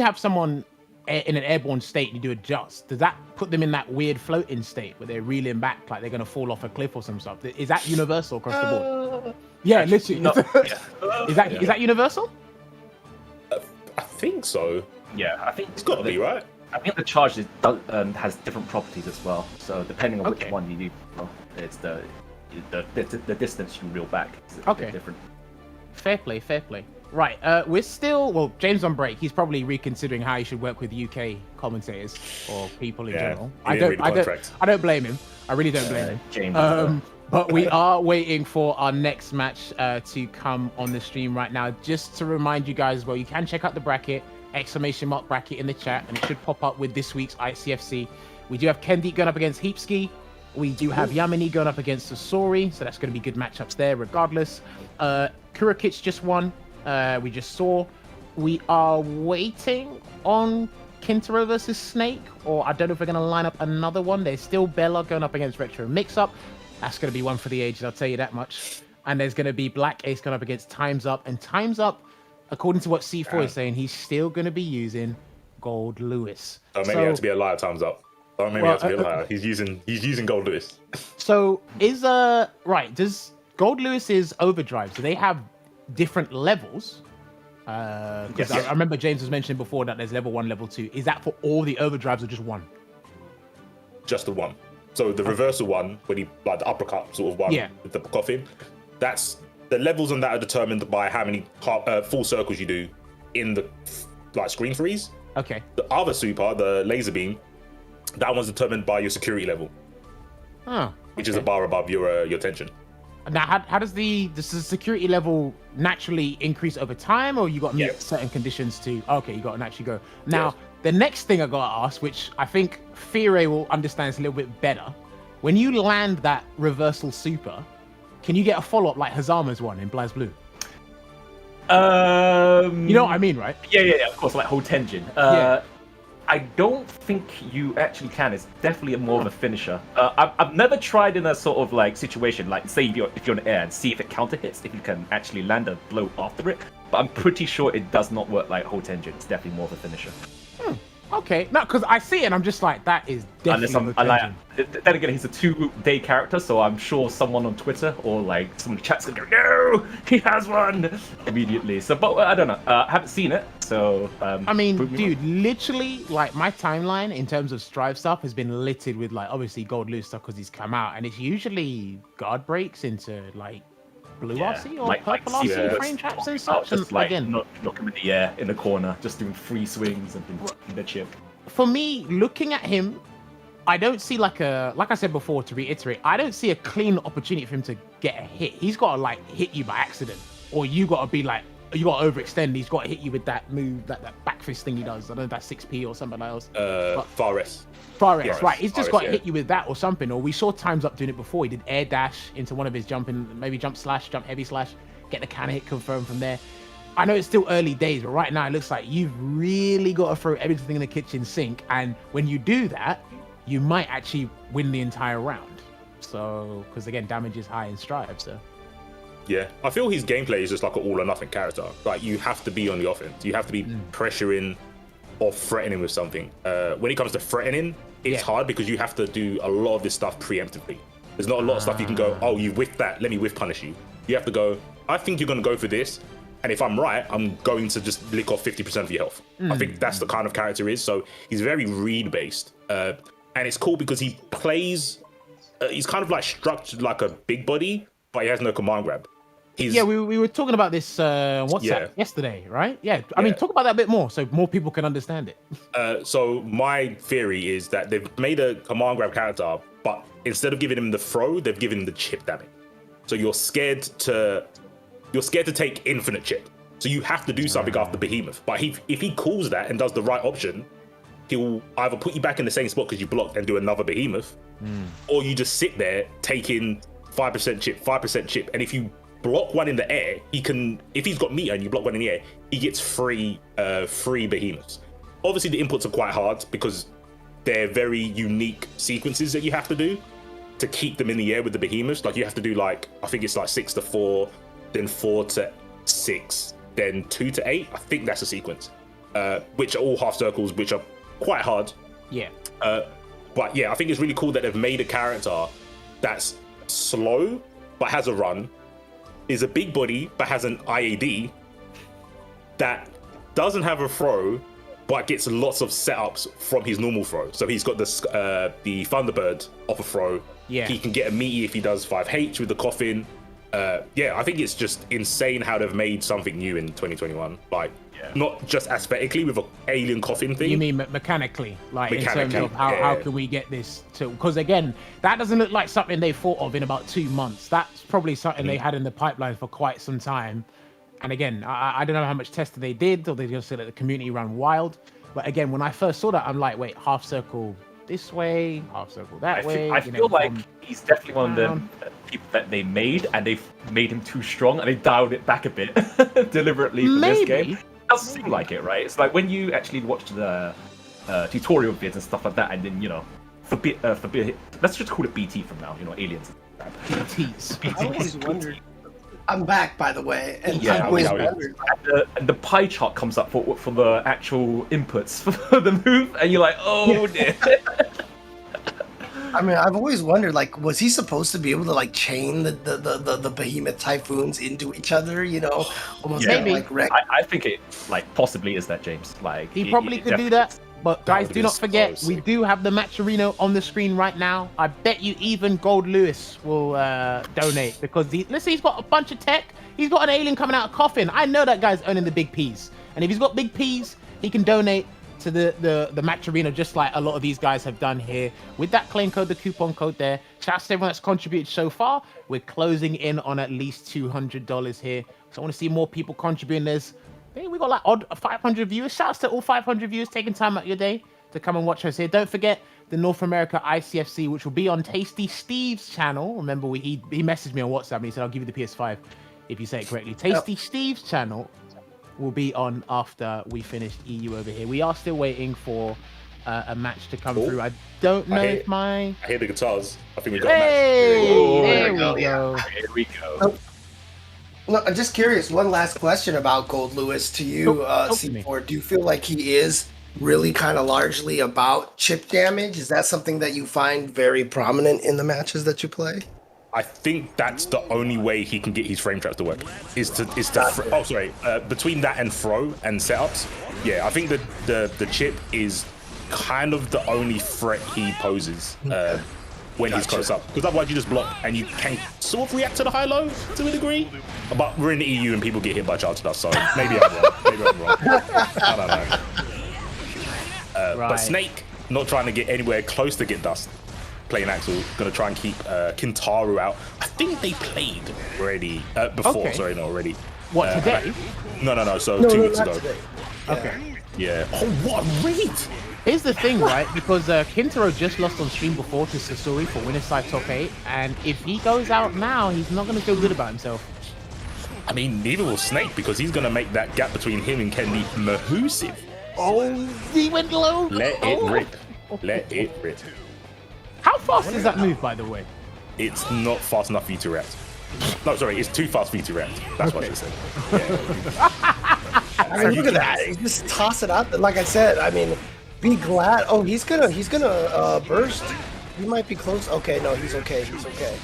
have someone in an airborne state and you do adjust, does that put them in that weird floating state where they're reeling back like they're going to fall off a cliff or some stuff? Is that universal across the board? Yeah, literally. No, Is that universal? I think so. Yeah, I think It's got to be, right? I think the charge has different properties as well. So depending on which one you do, it's the distance you can reel back. Is a bit different. Fair play. Right, we're still, well, James on break. He's probably reconsidering how he should work with UK commentators or people in general. I don't blame him. I really don't blame him. James. But we are waiting for our next match to come on the stream right now. Just to remind you guys, well, you can check out the bracket, ! bracket in the chat, and it should pop up with this week's ICFC. We do have KenDeep going up against Heapski. We do have Yammini going up against Sasori, so that's going to be good matchups there regardless. Kurokich just won. We just saw. We are waiting on Kintaro versus Snake, or I don't know if we're going to line up another one. There's still Bella going up against Retro Mix-Up. That's going to be one for the ages, I'll tell you that much. And there's going to be BlackAce going up against TimesUp. And TimesUp, according to what C4 is saying, he's still going to be using Goldlewis. Oh, maybe it has to be a liar, TimesUp. Oh, maybe it has to be a liar. He's using Goldlewis. So does Goldlewis's overdrives, do they have different levels? Because I remember James was mentioning before that there's level 1, level 2. Is that for all the overdrives or just one? Just the one. So the reversal one, when he like the uppercut sort of one with the coffin, that's the levels on that are determined by how many full circles you do in the screen freeze. Okay. The other super, the laser beam, that one's determined by your security level. Oh. Which is a bar above your tension. Now, how does the security level naturally increase over time, or you got to meet certain conditions to? Okay, you got to naturally go. Now, the next thing I got to ask, which I think Fire will understand a little bit better, when you land that reversal super, can you get a follow up like Hazama's one in Blaz Blue? You know what I mean, right? Yeah, of course, like Hotenjin. I don't think you actually can. It's definitely more of a finisher. I've never tried in a sort of like situation, like say if you're in the air and see if it counter hits, if you can actually land a blow after it. But I'm pretty sure it does not work like Hotenjin. It's definitely more of a finisher. Okay, no, because I see it and I'm just like, that is definitely then again, he's a 2-day character, so I'm sure someone on Twitter or like someone in the chat's gonna go, no, he has one immediately. So, but I don't know. I haven't seen it, so. I mean, dude, literally, like my timeline in terms of Strive stuff has been littered with like obviously Goldlewis stuff because he's come out, and it's usually guard breaks into like blue RC or purple RC frame traps and such. Just and like again, knock him in the air in the corner, just doing free swings and the chip. For me, looking at him, I don't see like I said before, to reiterate, I don't see a clean opportunity for him to get a hit. He's got to like hit you by accident, or you got to be like, you got to overextend. He's got to hit you with that move, that back fist thing he does. I don't know, that 6P or something else. Fares, right? He's just got to hit you with that or something. Or we saw TimesUp doing it before. He did air dash into one of his jumping, maybe jump heavy slash, get the can hit confirmed from there. I know it's still early days, but right now it looks like you've really got to throw everything in the kitchen sink. And when you do that, you might actually win the entire round. So, because again, damage is high in Strive, so. Yeah, I feel his gameplay is just like an all or nothing character. Like, you have to be on the offense. You have to be pressuring or threatening with something. When it comes to threatening, it's hard because you have to do a lot of this stuff preemptively. There's not a lot of stuff you can go, oh, you whiffed that, let me whiff punish you. You have to go, I think you're going to go for this, and if I'm right, I'm going to just lick off 50% of your health. I think that's the kind of character he is. So he's very read-based. And it's cool because he plays, he's kind of like structured like a big body, but he has no command grab. Yeah, we were talking about this WhatsApp yesterday, right? Yeah, I mean, talk about that a bit more so more people can understand it. So my theory is that they've made a command grab character, but instead of giving him the throw, they've given him the chip damage. So you're scared to take infinite chip. So you have to do something after Behemoth. But if he calls that and does the right option, he'll either put you back in the same spot because you blocked and do another Behemoth, or you just sit there taking 5% chip, 5% chip, and if you block one in the air, he can. If he's got meter and you block one in the air, he gets free Behemoths. Obviously, the inputs are quite hard because they're very unique sequences that you have to do to keep them in the air with the Behemoths. Like you have to do I think it's 6 to 4, then 4 to 6, then 2 to 8. I think that's a sequence, which are all half circles, which are quite hard. Yeah. But yeah, I think it's really cool that they've made a character that's slow but has a run, is a big body but has an IAD, that doesn't have a throw but gets lots of setups from his normal throw. So he's got the Thunderbird off a throw. Yeah. He can get a meaty if he does 5H with the coffin. Yeah, I think it's just insane how they've made something new in 2021. Not just aesthetically with an alien coffin thing. You mean mechanically? In terms of how can we get this to... Because again, that doesn't look like something they thought of in about 2 months. That's probably something they had in the pipeline for quite some time. And again, I don't know how much testing they did, or they just said that the community ran wild. But again, when I first saw that, I'm like, wait, half circle this way, half circle that way. I feel like he's definitely one of them people that they made, and they've made him too strong, and they dialed it back a bit deliberately for this game. It does seem like it, right? It's like when you actually watch the tutorial vids and stuff like that, and then let's just call it BT from now. Aliens. BTs. I always wondered. I'm back, by the way, and Yeah, I always wondered. And the pie chart comes up for the actual inputs for the move, and you're like, oh dear. I mean, I've always wondered, was he supposed to be able to chain the behemoth typhoons into each other? Almost Maybe. I think it possibly is that, James. He probably could do that. But guys, do not forget, we do have the match arena on the screen right now. I bet you even Goldlewis will donate because let's say he's got a bunch of tech. He's got an alien coming out of coffin. I know that guy's owning the big P's, and if he's got big P's, he can donate to the match arena just like a lot of these guys have done here with that claim code, the coupon code there. Shout out to everyone that's contributed so far. We're closing in on at least $200 here, so I want to see more people contributing. We got odd 500 viewers. Shouts to all 500 viewers taking time out your day to come and watch us here. Don't forget the North America ICFC, which will be on Tasty Steve's channel. Remember, he messaged me on WhatsApp and he said, I'll give you the PS5 if you say it correctly. Tasty Steve's channel will be on after we finish EU over here. We are still waiting for a match to come through. I don't know if I hear the guitars. I think we got a match. There we go. Here we go. No, I'm just curious. One last question about Goldlewis to you, C4. Do you feel like he is really kind of largely about chip damage? Is that something that you find very prominent in the matches that you play? I think that's the only way he can get his frame traps to work. Between that and throw and setups, yeah, I think the chip is kind of the only threat he poses when he's close up. Because otherwise you just block and you can sort of react to the high-low to a degree. But we're in the EU and people get hit by charge dust, so maybe I'm wrong. I don't know. But Snake, not trying to get anywhere close to get dust. Playing Axel, gonna try and keep Kintaro out. I think they played already before. Okay. Sorry, not already. What, today? No. So 2 weeks ago. Today. Okay. Yeah. Oh, what a read! Here's the thing, right? Because Kintaro just lost on stream before to Sasori for winner side top 8, and if he goes out now, he's not gonna feel good about himself. I mean, neither will Snake because he's gonna make that gap between him and KenDeep massive. Oh, he went low. Let it rip. Let it rip. How fast is that move, by the way? It's not fast enough for you to react. No, sorry, it's too fast for you to react. That's what I said. Yeah. I mean, look at that. He just toss it out. Like I said, I mean, be glad. Oh, he's gonna burst. He might be close. Okay, no, he's okay. He's okay.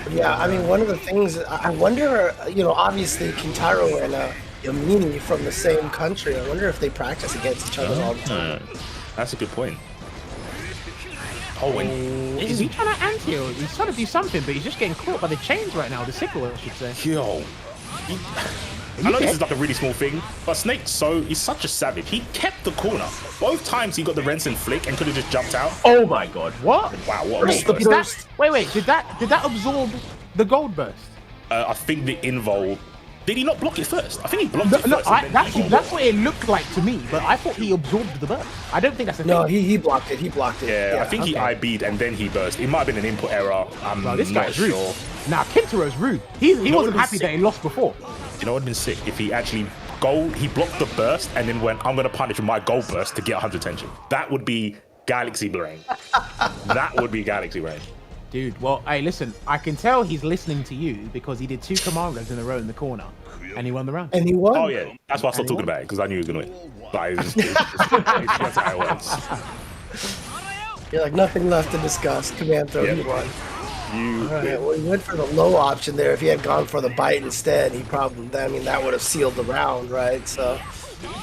But yeah, I mean, one of the things I wonder, obviously Kintaro and Yammini from the same country. I wonder if they practice against each other all the time. That's a good point. Oh, and Is he trying to anti-heal? He's trying to do something, but he's just getting caught by the chains right now. The sickle, I should say. yo. I know this is like a really small thing, but Snake's he's such a savage. He kept the corner. Both times he got the Renson flick and could have just jumped out. Oh my god. What? Wow, what a Wait, burst. wait, did that absorb the gold burst? I think the invul. Did he not block it first? I think he blocked it No, first. and then invul that's what it looked like to me, but I thought he absorbed the burst. I don't think that's a thing. No, he blocked it. He blocked it. Yeah, I think he IB'd and then he burst. It might have been an input error. I'm Bro, this not guy's rude. sure. Nah, Kintaro's rude. He know wasn't what happy is that he lost before. You know what would have been sick if he actually he blocked the burst and then went, I'm going to punish with my gold burst to get 100 tension. That would be Galaxy Brain. That would be Galaxy Brain. Dude, well, hey, listen, I can tell he's listening to you because he did 2 command grabs in a row in the corner, and he won the round. And he won. Oh, yeah. That's why I stopped talking about it, because I knew he was going to win. But that's how it works. You're like, nothing left to discuss. Command throw, Yeah. he won. You All right, well, he went for the low option there. If he had gone for the bite instead, he probably, that would have sealed the round, right? So,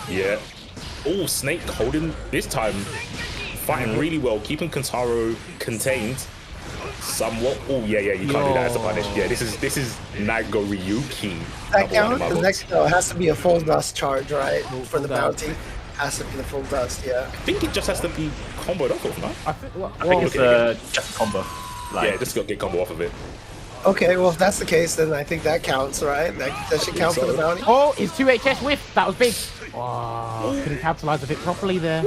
Yeah. Oh, Snake holding this time, fighting really well, keeping Kintaro contained somewhat. Oh yeah, you can't do that as a punish. Yeah, this is Nagoriyuki. that Number one in count? my The books. next, no, it has to be a full dust charge, right? For the dust. bounty. Has to be the full dust, yeah. I think it just has to be comboed off of, no? I think, well, I think it's just a combo. Like, Yeah, just got to get combo off of it. Okay, well, if that's the case, then I think that counts, right? That should count for the bounty. oh, his 2 HS whiff. That was big. Oh, couldn't capitalize of it properly there.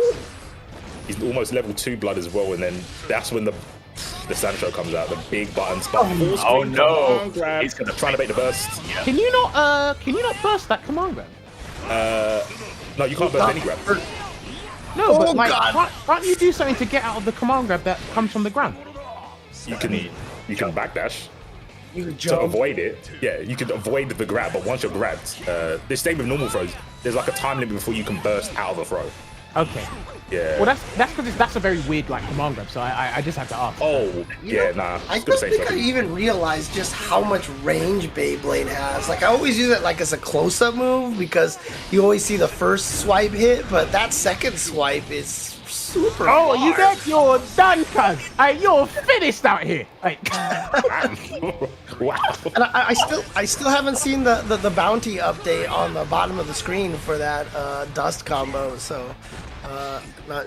He's almost level 2 blood as well, and then that's when the Sancho comes out, the big button spot. Oh no! He's He's gonna trying to make the burst. Can you not burst that command grab? No, you can't burst any grab. No, Oh, but like, God. can't you do something to get out of the command grab that comes from the ground? You can backdash You could to jump. avoid it. Yeah, you could avoid the grab, but once you're grabbed, this same with normal throws. There's like a time limit before you can burst out of a throw. Okay. Yeah. Well, that's because that's a very weird like command grab. So I just have to ask. Oh, yeah, nah. I It's gonna don't say think I something. even realized just how much range Beyblade has. Like, I always use it like as a close-up move because you always see the first swipe hit, but that second swipe is super Oh, far. you dead? You're done, cuz. Hey, you're finished out here. Like, Wow. And I still haven't seen the bounty update on the bottom of the screen for that dust combo. So, not.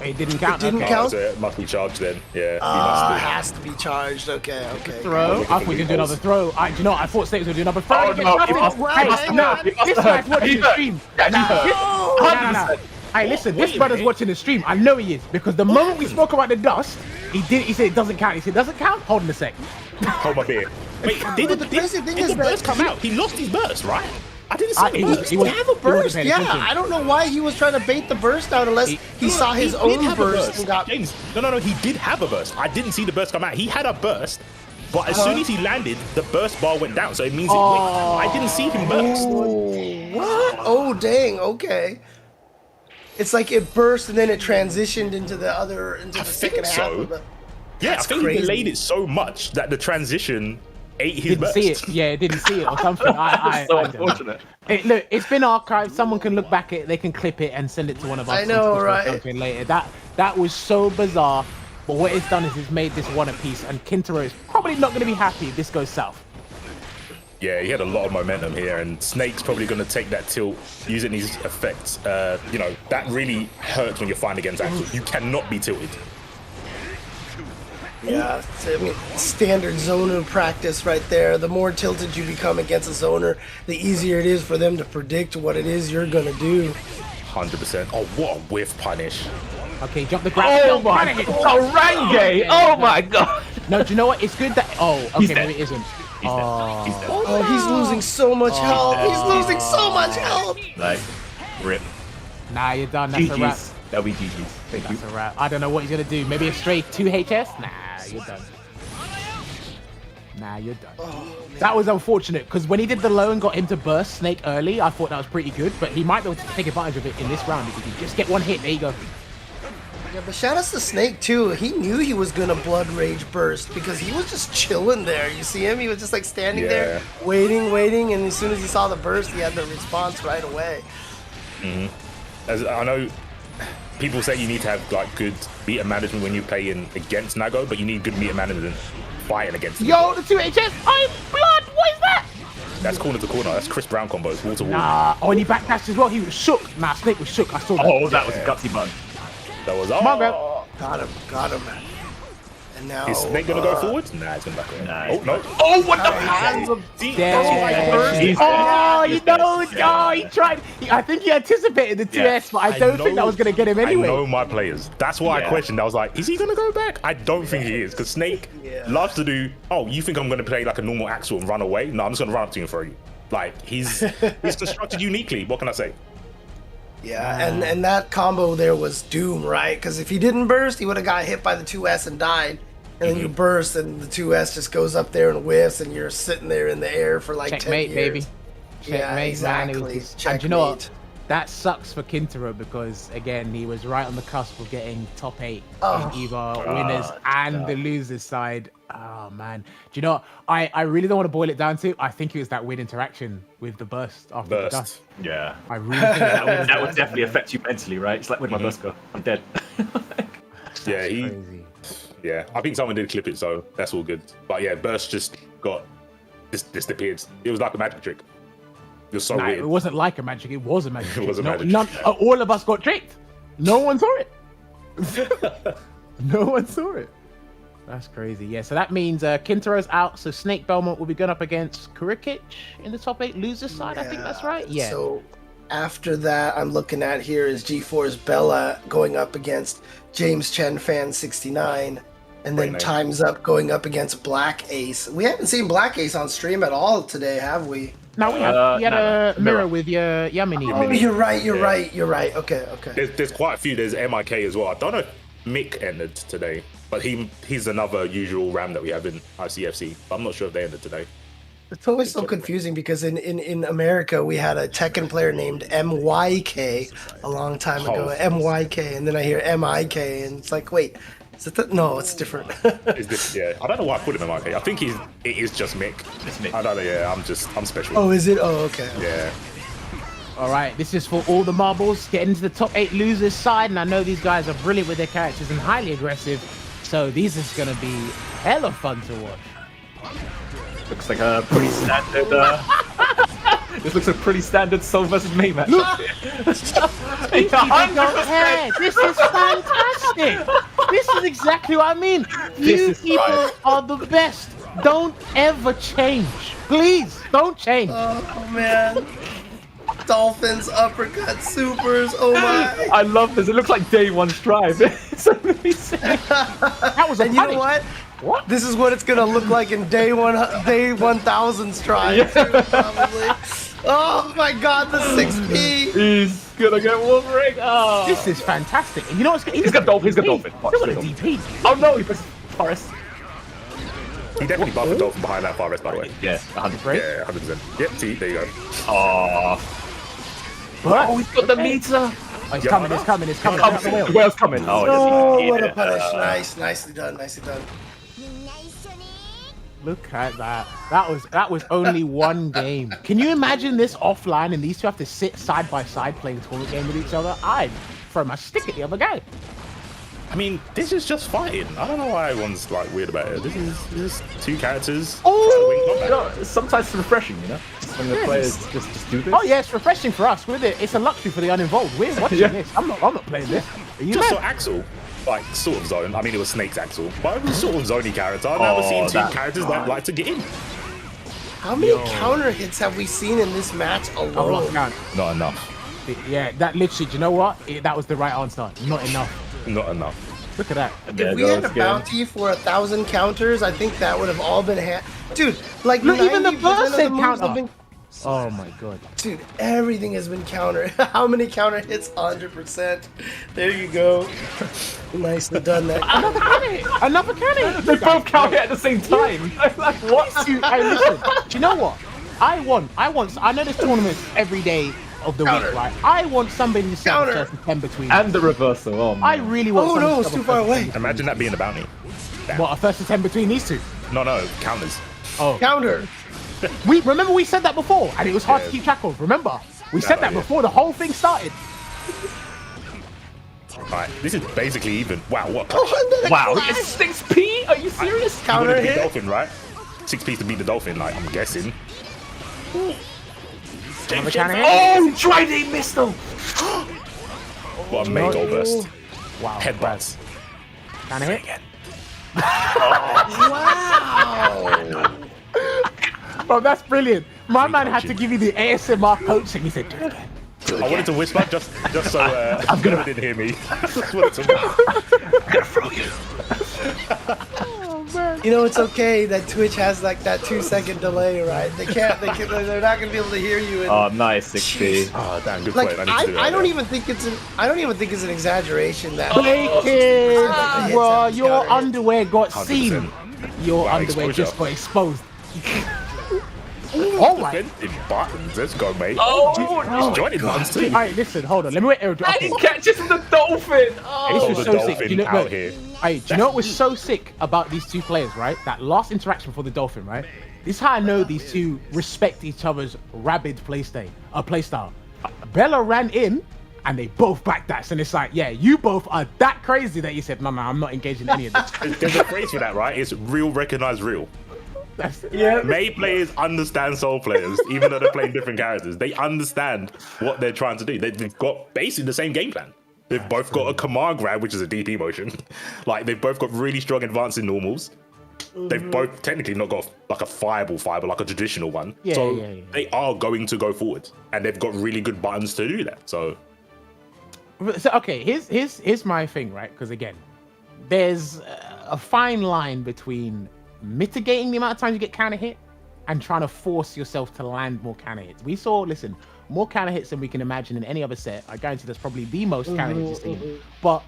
it didn't count. It didn't okay. count? So it must be charged then. Yeah. It has to be charged. Okay. Throw. I thought we could do another throw. Do you know what? I thought Snake was going to do another throw. Oh, no, he must- Hey, he must have nah, heard. He must this have guy's heard. watching He the heard. stream. Yeah, he heard. Nah. Hey, listen, this brother's watching the stream. I know he is because the moment we spoke about the dust, he said it doesn't count. He said, doesn't count? Hold on a sec. Hold my beer. Wait, But the crazy thing did is the that burst come out? He lost his burst, right? I didn't see the burst. he was- He have a he wasn't burst, paying yeah. attention. I don't know why he was trying to bait the burst out unless he saw his did own have a burst and got. James, no, he did have a burst. I didn't see the burst come out. He had a burst, but as soon as he landed, the burst bar went down. So it means I didn't see him burst. What? Oh, dang. Okay. It's like it burst and then it transitioned into the second half so. of the. Yeah, I That's think crazy. he delayed it so much that the transition ate his Didn't burst. see it. Yeah, didn't see it or something. I so don't know. unfortunate. Look, it's been archived. Someone can look back at it. They can clip it and send it to one of us. I know, on Twitter or right? something later. That was so bizarre. But what it's done is it's made this one a piece, and Kintaro is probably not going to be happy if this goes south. Yeah, he had a lot of momentum here, and Snake's probably going to take that tilt, using his effects. That really hurts when you're fighting against Axel. You cannot be tilted. Yeah, I mean, standard zoner practice right there. The more tilted you become against a zoner, the easier it is for them to predict what it is you're gonna do. 100%. Oh, what a whiff punish. Okay, jump the ground. Oh my god! Orange! Oh my god! No, do you know what? It's good that. Oh, He's okay, dead. maybe it isn't. He's dead. He's dead. Oh, he's losing so much health. dead. He's losing so much health. Like, rip. Nah, you're done. That's a wrap. GG's. That'll be GG's. Thank you. That's a wrap. I don't know what he's gonna do. Maybe a straight 2 HS? Nah, you're done. Nah, you're done. That was unfortunate because when he did the low and got him to burst Snake early, I thought that was pretty good. But he might be able to take advantage of it in this round because he just get one hit. There you go. Yeah, but shout outs to Snake too. He knew he was gonna blood rage burst because he was just chilling there. You see him? He was just like standing there, waiting, and as soon as he saw the burst, he had the response right away. As I know, people say you need to have like good meter management when you play in against Nago, but you need good meter management fighting against him. Yo, the 2HS, I'm blood. What is that? That's corner to corner. That's Chris Brown combos, wall to wall. Nah. Oh, and he backdashed as well. He was shook. Nah, Snake was shook. I saw that. Oh, that was a gutsy bug. That was Come on, bro. Got him. And now Is Snake gonna go forward? Nah, he's going back away. Nah, Oh no! Oh, what the? hands of Damn. Oh, you know, oh, he tried. I think he anticipated the 2S, but I don't think that was gonna get him anyway. I know my players. That's why I questioned. I was like, is he gonna go back? I don't think he is, because Snake loves to do. Oh, you think I'm gonna play like a normal Axel and run away? No, I'm just gonna run up to you and throw you. Like he's constructed uniquely. What can I say? Yeah, and that combo there was doom, right? Because if he didn't burst, he would have got hit by the 2S and died. And then you burst, and the 2S just goes up there and whiffs, and you're sitting there in the air for like Checkmate, 10 years. baby. Yeah, Checkmate, exactly. man. It was just, and you know what? That sucks for Kintaro because again he was right on the cusp of getting top 8 in either winners and the losers side. Oh man, do you know what? I really don't want to boil it down to. I think it was that weird interaction with the burst after the dust. Yeah. I really think That would definitely affect you mentally, right? It's like, where'd my burst go? I'm dead. Yeah, crazy. yeah. I think someone did clip it, so that's all good. But yeah, burst just disappeared. It was like a magic trick. It was so Nah, weird. it wasn't like a magic. It was a magic. It was a trick. magic None, trick. all of us got tricked. No one saw it. No one saw it. That's crazy. Yeah, so that means Kintaro's out. So Snakebelmont will be going up against Kurokich in the top 8 losers side. I think that's right. Yeah. So after that, I'm looking at here is G4's Bella going up against James Chen Fan 69. And then TimesUp going up against BlackAce. We haven't seen BlackAce on stream at all today, have we? No, we had, he had a mirror with your Yammini. Oh, you're right. Okay. There's quite a few. There's MIK as well. I don't know if Mick ended today, but he's another usual RAM that we have in ICFC. But I'm not sure if they ended today. It's always so confusing because in America we had a Tekken player named MYK a long time ago. MYK, and then I hear MIK, and it's like, wait, is it no, it's different. Is this? Yeah, I don't know why I put him in MIK. I think it is just Mick. It's Mick. I don't know. Yeah, I'm special. Oh, is it? Oh, okay. Yeah. All right, this is for all the marbles. Get into the top 8 losers side, and I know these guys are brilliant with their characters and highly aggressive. So these is gonna be hella fun to watch. Looks like a pretty standard. This looks a pretty standard Soul versus May match. Look, this is fantastic. This is exactly what I mean. You people are the best. Don't ever change. Please, don't change. Oh man. Dolphins, uppercut, supers. Oh my. I love this. It looks like day 1 strive. It's amazing. That was a And you know punish. what? This is what it's gonna look like in day 1000 stride too, probably. Oh my god, the 6P! He's gonna get Wolverine. Oh. This is fantastic. And you know what's good? He's got Dolphin. He's got Dolphin. He's got a DP. Oh no, he pressed Forest. He definitely buffed the Dolphin behind that Forest, by the way. Yeah, 100. Yeah, 100%. Yep, see, there you go. Oh, he's got the meter. Oh, it's coming, it's coming, it's coming. The whale's coming. Oh, Oh, what a punish. Nicely done. Look at that. That was only one game. Can you imagine this offline and these two have to sit side by side playing a tournament game with each other? I'd throw my stick at the other guy. I mean, this is just fighting. I don't know why everyone's like weird about it. This is 2 characters. Oh! You know, sometimes it's refreshing, you know, when the players just do this. Oh yeah, it's refreshing for us. It's a luxury for the uninvolved. We're watching this. I'm not playing this. Are you Just mad? saw Axel, like sort of zone. I mean, it was Snake's Axel, but it was sort of zony character. I've never seen 2 characters that like to get in. How many counter hits have we seen in this match alone? Not enough. Yeah, that literally. Do you know what? That was the right answer. Not enough. Not enough. Look at that. If we had a bounty for 1,000 counters, I think that would have all been dude. Like Look, even the 90% burst of said moves counter. have been- Oh my god. Dude, everything has been counter. How many counter hits? 100%. There you go. Nicely done that. Another cannon. They both count it at the same time. Like what? Hey, listen. Do you know what? I know there's tournaments every day of the week, right? I want somebody to set a first 10 between. And the reversal. Oh man. I really want. Oh no, it's too far away. Imagine that being a bounty. What, a first and 10 between these two? No, counters. Oh. Counter. Remember we said that before, and it was hard to keep track of. Remember? We said that before the whole thing started. Alright, this is basically even. Wow, what? Wow, it's 6p? Are you serious? Counter Beat hit. Dolphin, right? 6p to beat the Dolphin, like I'm guessing. Oh, tried it, missed him. What a main goal burst. Wow. Headbutts. Can I hit? Wow. Bro, that's brilliant. My man had to give you the ASMR coaching. He said, do it again. I wanted to whisper just so Gohem didn't hear me. Just wanted to whisper. I'm gonna throw you. You know, it's okay that Twitch has like that 2-second delay, right? They're not gonna be able to hear you. Oh, nice 6p. Oh, damn, good Like point. I need to do that. I don't even think it's an exaggeration that. BlackAce, bro, your underwear got 100%. seen. Your Wow, underwear exposure. just got exposed. Oh my. Defensive buttons. Let's go, mate. Oh, He's joining buttons too. Alright, listen, hold on. Let me wait. and he catches the dolphin. Oh. This Oh, was the so sick. Dolphin You know, out here. Hey, do you know what was so sick about these two players, right? That last interaction for the Dolphin, right? This is how I know these two respect each other's rabid playstyle. Bella ran in, and they both backdashed, and it's like, yeah, you both are that crazy that you said, no, I'm not engaging in any of this. There's a phrase for that, right? It's real, recognize real. That's it. Yeah. May players understand Soul players, even though they're playing different characters. They understand what they're trying to do. They've got basically the same game plan. They've both got a command grab, which is a DP motion. Like, they've both got really strong advancing normals. They've both technically not got like a fiber, like a traditional one. Yeah, so yeah. they are going to go forward, and they've got really good buttons to do that. So Okay, here's my thing, right? Because again, there's a fine line between mitigating the amount of times you get counter hit and trying to force yourself to land more counter hits. We saw, listen, more counter hits than we can imagine in any other set. I guarantee that's probably the most counter hits you've seen. But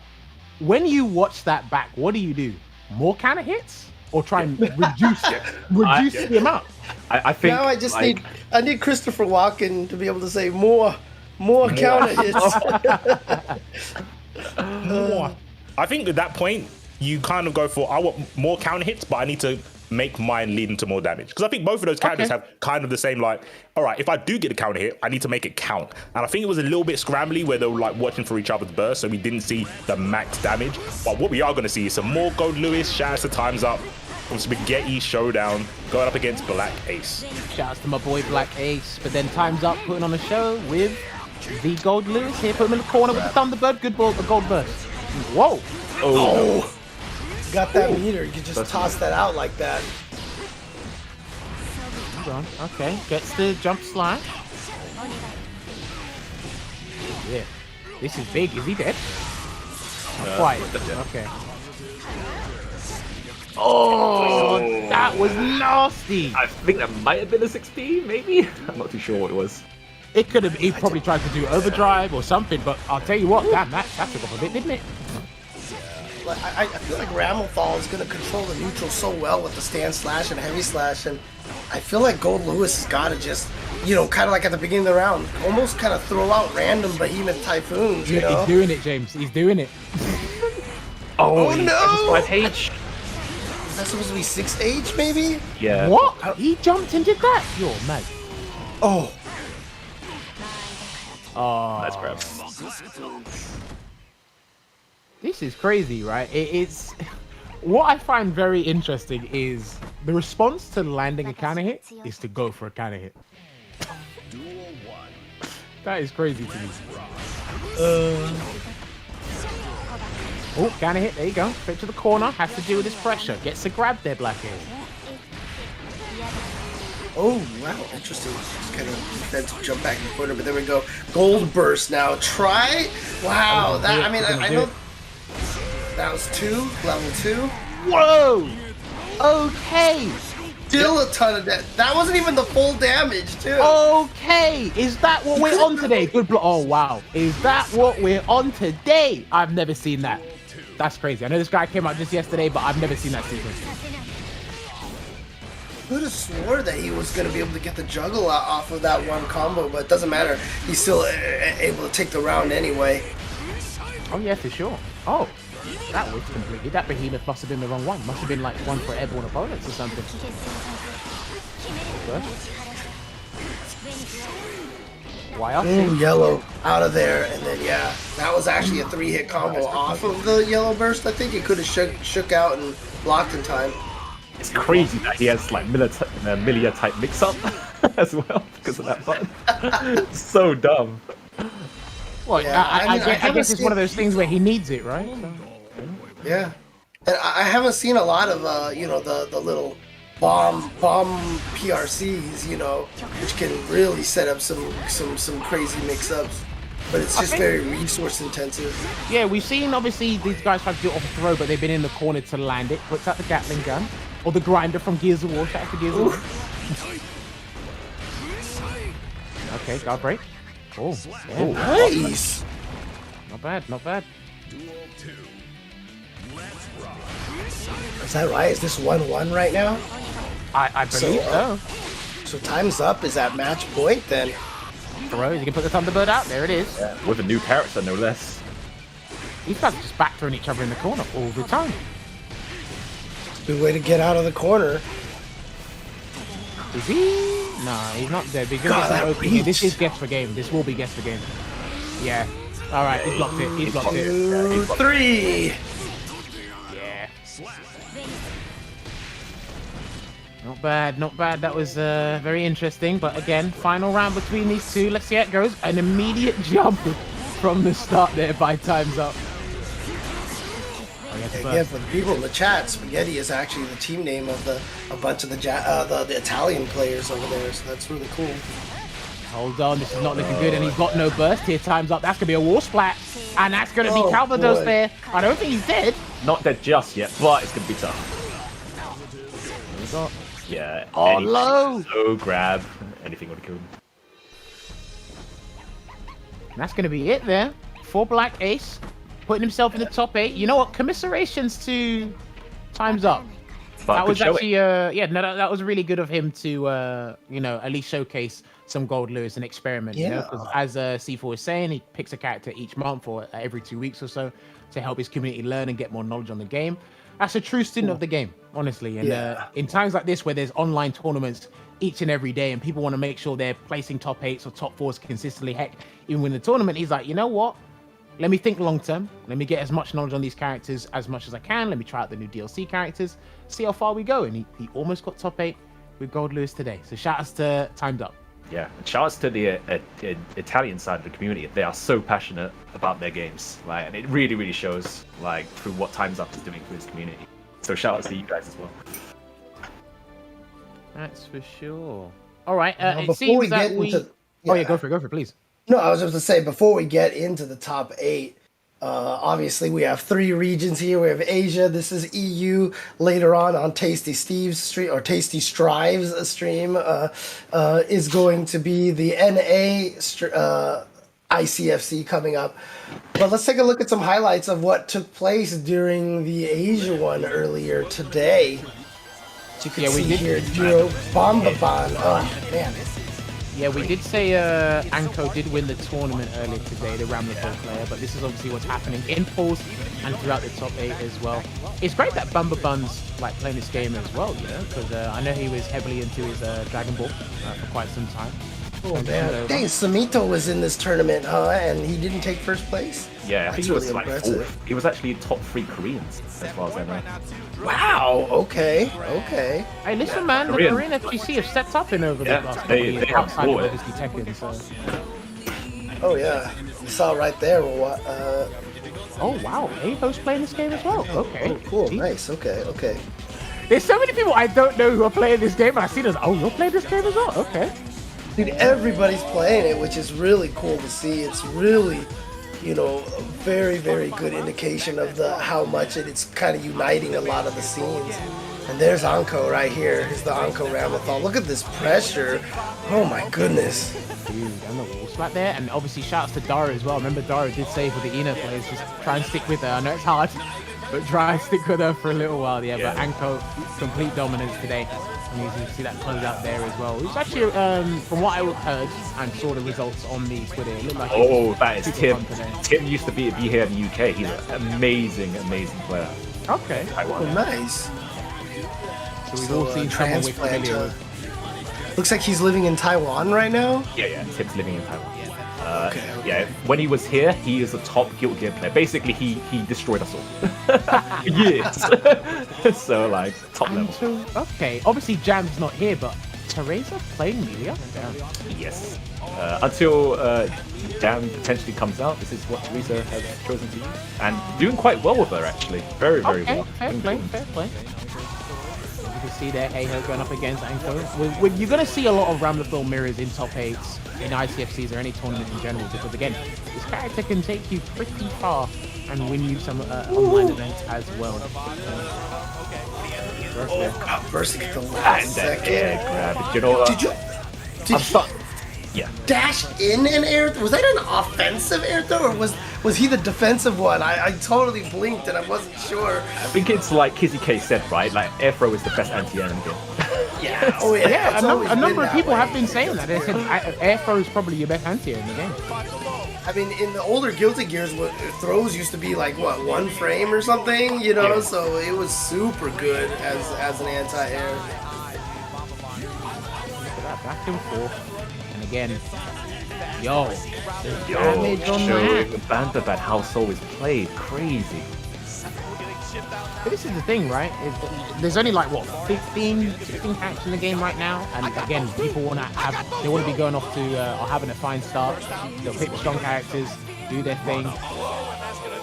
when you watch that back, what do? More counter hits or try and reduce the amount? I think Now I just need Christopher Walken to be able to say more counter hits. I think at that point, you kind of go for, I want more counter hits, but I need to make mine lead into more damage. Because I think both of those characters have kind of the same, like, all right, if I do get a counter hit, I need to make it count. And I think it was a little bit scrambly where they were like watching for each other's burst, so we didn't see the max damage. But what we are going to see is some more Goldlewis. Shout out to TimesUp from Spaghetti Showdown going up against BlackAce. Shout out to my boy BlackAce. But then TimesUp putting on a show with the Goldlewis here. Put him in the corner with the Thunderbird. Good ball, the gold burst. Whoa. Oh. Got that meter. You can just toss that out like that. Hold on. Okay, gets the jump slash. Yeah. This is big. Is he dead? Not quite. Okay. Oh, that was nasty. I think that might have been a 6p, maybe? I'm not too sure what it was. It could have. He probably tried to do overdrive or something, but I'll tell you what, damn, that took off a bit, didn't it? Like, I feel like Ramlethal is going to control the neutral so well with the stand slash and heavy slash, and I feel like Goldlewis has got to just, you know, kind of like at the beginning of the round, almost kind of throw out random behemoth typhoons, you know? He's doing it, James. He's doing it. Oh, Oh, he no! 5H. Is that supposed to be 6H maybe? Yeah. What? He jumped and did that? Yo, mate. Oh, Oh, Nice grab. this is crazy, right? It's what I find very interesting is the response to landing a counter hit is to go for a counter hit. That is crazy to me. Oh, counter hit. There you go. Straight to the corner. Has to deal with this pressure. Gets a grab there, BlackAce. oh, wow, interesting. Just kind of defensive jump back in the corner, but there we go. Gold burst now. Try. Wow, that, I mean, I know that was level 2. Whoa! Okay. Still a ton of that. That wasn't even the full damage, too. Okay. Is that what we're on today? Good block. Oh, wow. Is that what we're on today? I've never seen that. That's crazy. I know this guy came out just yesterday, but I've never seen that sequence. Could have swore that he was going to be able to get the juggle off of that one combo, but it doesn't matter. He's still able to take the round anyway. Oh, yeah, for sure. Oh, that was completely. That behemoth must have been the wrong one. Must have been like one for airborne opponents or something. YRC. Yellow out of there, and then yeah, that was actually a 3-hit combo off of the yellow burst. I think it could have shook out and blocked in time. It's crazy that he has like Millia type mix-up as well because of that button. It's so dumb. Well, Yeah, I haven't guess it's one of those things where he needs it, right? So, Yeah, and I haven't seen a lot of you know, the little bomb PRCs, you know, which can really set up some crazy mix-ups. But it's just very resource intensive. yeah, we've seen obviously these guys try to do it off a throw, but they've been in the corner to land it. Puts out the Gatling gun or the grinder from Gears of War. Shout out to Gears of War. Okay, guard break. Oh, yeah. Nice. Not bad, not bad. Is that right? Is this 1-1 right now? I believe so. So time's up. Is at match point then? Throws. You can put the Thunderbird out. There it is. Yeah, with a new character, no less. These guys are just back throwing each other in the corner all the time. Good way to get out of the corner. Is he? No, he's not dead. He's gonna God, get some that OP here. This reach. is guess for game. This will be guess for game. Yeah. All right, he's blocked it. He's blocked it. 2, 3. Yeah. Not bad, not bad. That was very interesting. But again, final round between these two. Let's see how it goes. An immediate jump from the start there by Time's Up. Again, for the people in the chat, Spaghetti is actually the team name of a bunch of the Italian players over there. So that's really cool. Hold on, this is not looking good, and he's got no burst here. Time's Up. That's gonna be a war splat, and that's gonna be Calvados boy. there. I don't think he's dead. Not dead just yet, but it's gonna be tough. He's got Yeah. Oh, low. Low grab. Anything would kill him. And that's going to be it there for BlackAce, putting himself in the top 8. You know what? Commiserations to Time's Up. But That was good actually, yeah, no, that was really good of him to, you know, at least showcase some Goldlewis and experiment. You know, Yeah. because as C4 was saying, he picks a character each month or every 2 weeks or so to help his community learn and get more knowledge on the game. That's a true student of the game, honestly. And Yeah. in times like this, where there's online tournaments each and every day, and people want to make sure they're placing top 8s or top 4s consistently, heck, even win the tournament, he's like, you know what? Let me think long term. Let me get as much knowledge on these characters as much as I can. Let me try out the new DLC characters, see how far we go. And he almost got top 8 with Goldlewis today. So shout outs to Timed Up. Yeah, and shout outs to the Italian side of the community. They are so passionate about their games, like, and it really, really shows, like, through what Times Up is doing for his community. So shout outs to you guys as well. That's for sure. All right. Now, It before seems we that get we. into- Oh yeah, yeah. go for it, please. No, I was just to say, before we get into the top 8, obviously we have 3 regions here. We have Asia. This is EU. Later on Tasty Steve's stream, or Tasty Strive's stream, is going to be the NA ICFC coming up. But let's take a look at some highlights of what took place during the Asia one earlier today. As you can Yeah, we see did- here, Jiro Bombaban. Oh, man. Yeah, we did say Anko did win the tournament earlier today, the Ramlethal player, but this is obviously what's happening in pools and throughout the top 8 as well. It's great that Bumba Bun's like playing this game as well, you know, because I know he was heavily into his Dragon Ball for quite some time. Oh man, dang, Samito was in this tournament, huh? And he didn't take first place? Yeah, I That's think he was really like impressive. 4th. He was actually top 3 Koreans, as far as I know. Wow, okay. Hey, listen, man, the Korean. Korean FGC have stepped up in over Yeah, the last they- couple of years, they have outside of bought it. obviously Tekken, so. Oh yeah, you saw right there. Oh, wow, Avo's playing this game as well. Okay. Oh, cool, Jeez. nice. Okay. There's so many people I don't know who are playing this game, and I see this. Oh, you're playing this game as well? Okay. Dude, everybody's playing it, which is really cool to see. It's really, you know, a very, very good indication of how much it's kind of uniting a lot of the scenes. And there's Anko right here. Here's the Anko Ramlethal. Look at this pressure. Oh my goodness. Dude, and the wall splat there, and obviously shouts to Dara as well. Remember, Dara did say for the Ina players, just try and stick with her. I know it's hard, but try and stick with her for a little while. Yeah, but Anko, complete dominance today. And you can see that close out there as well. It was actually, from what I heard and saw the results on the Twitter, it looked like it Oh, was that is super Tim. fun today. Tim used to be here in the UK. He's an amazing player. Okay. Oh, nice. So we've all seen someone we're familiar with. Looks like he's living in Taiwan right now. Yeah, Tim's living in Taiwan. Yeah, when he was here, he is a top Guild Gear player. Basically, he destroyed us all. Yes. So like top level. Okay, obviously Jam's not here, but Teresa playing Millia? Yes. Until Jam potentially comes out, this is what Teresa has chosen to use, and doing quite well with her actually. Very well. Fair play. You can see there, Aho going up against Anko. You're going to see a lot of Ramlethal mirrors in top 8s, in ICFCs or any tournament in general, because again, this character can take you pretty far and win you some online events as well. Bursting at the last second. Grab. You know what? Yeah. Dash in an air? Was that an offensive air throw, or was he the defensive one? I totally blinked and I wasn't sure. I think it's like Kizzy K said, right? Like air throw is the best anti-air game. Yeah. Oh yeah. Yeah, a number of people way. have been saying that. They said air throw is probably your best anti-air in the game. I mean, in the older Guilty Gears, throws used to be like what, 1 frame or something, you know? Yeah. So it was super good as an anti-air. Back and forth. And again, damage on showing that. Bandabat how Soul is played. Crazy. But this is the thing, right? There's only like what 15 characters in the game right now, and again, people want to be going off to or having a fine start. They'll pick the strong characters, do their thing,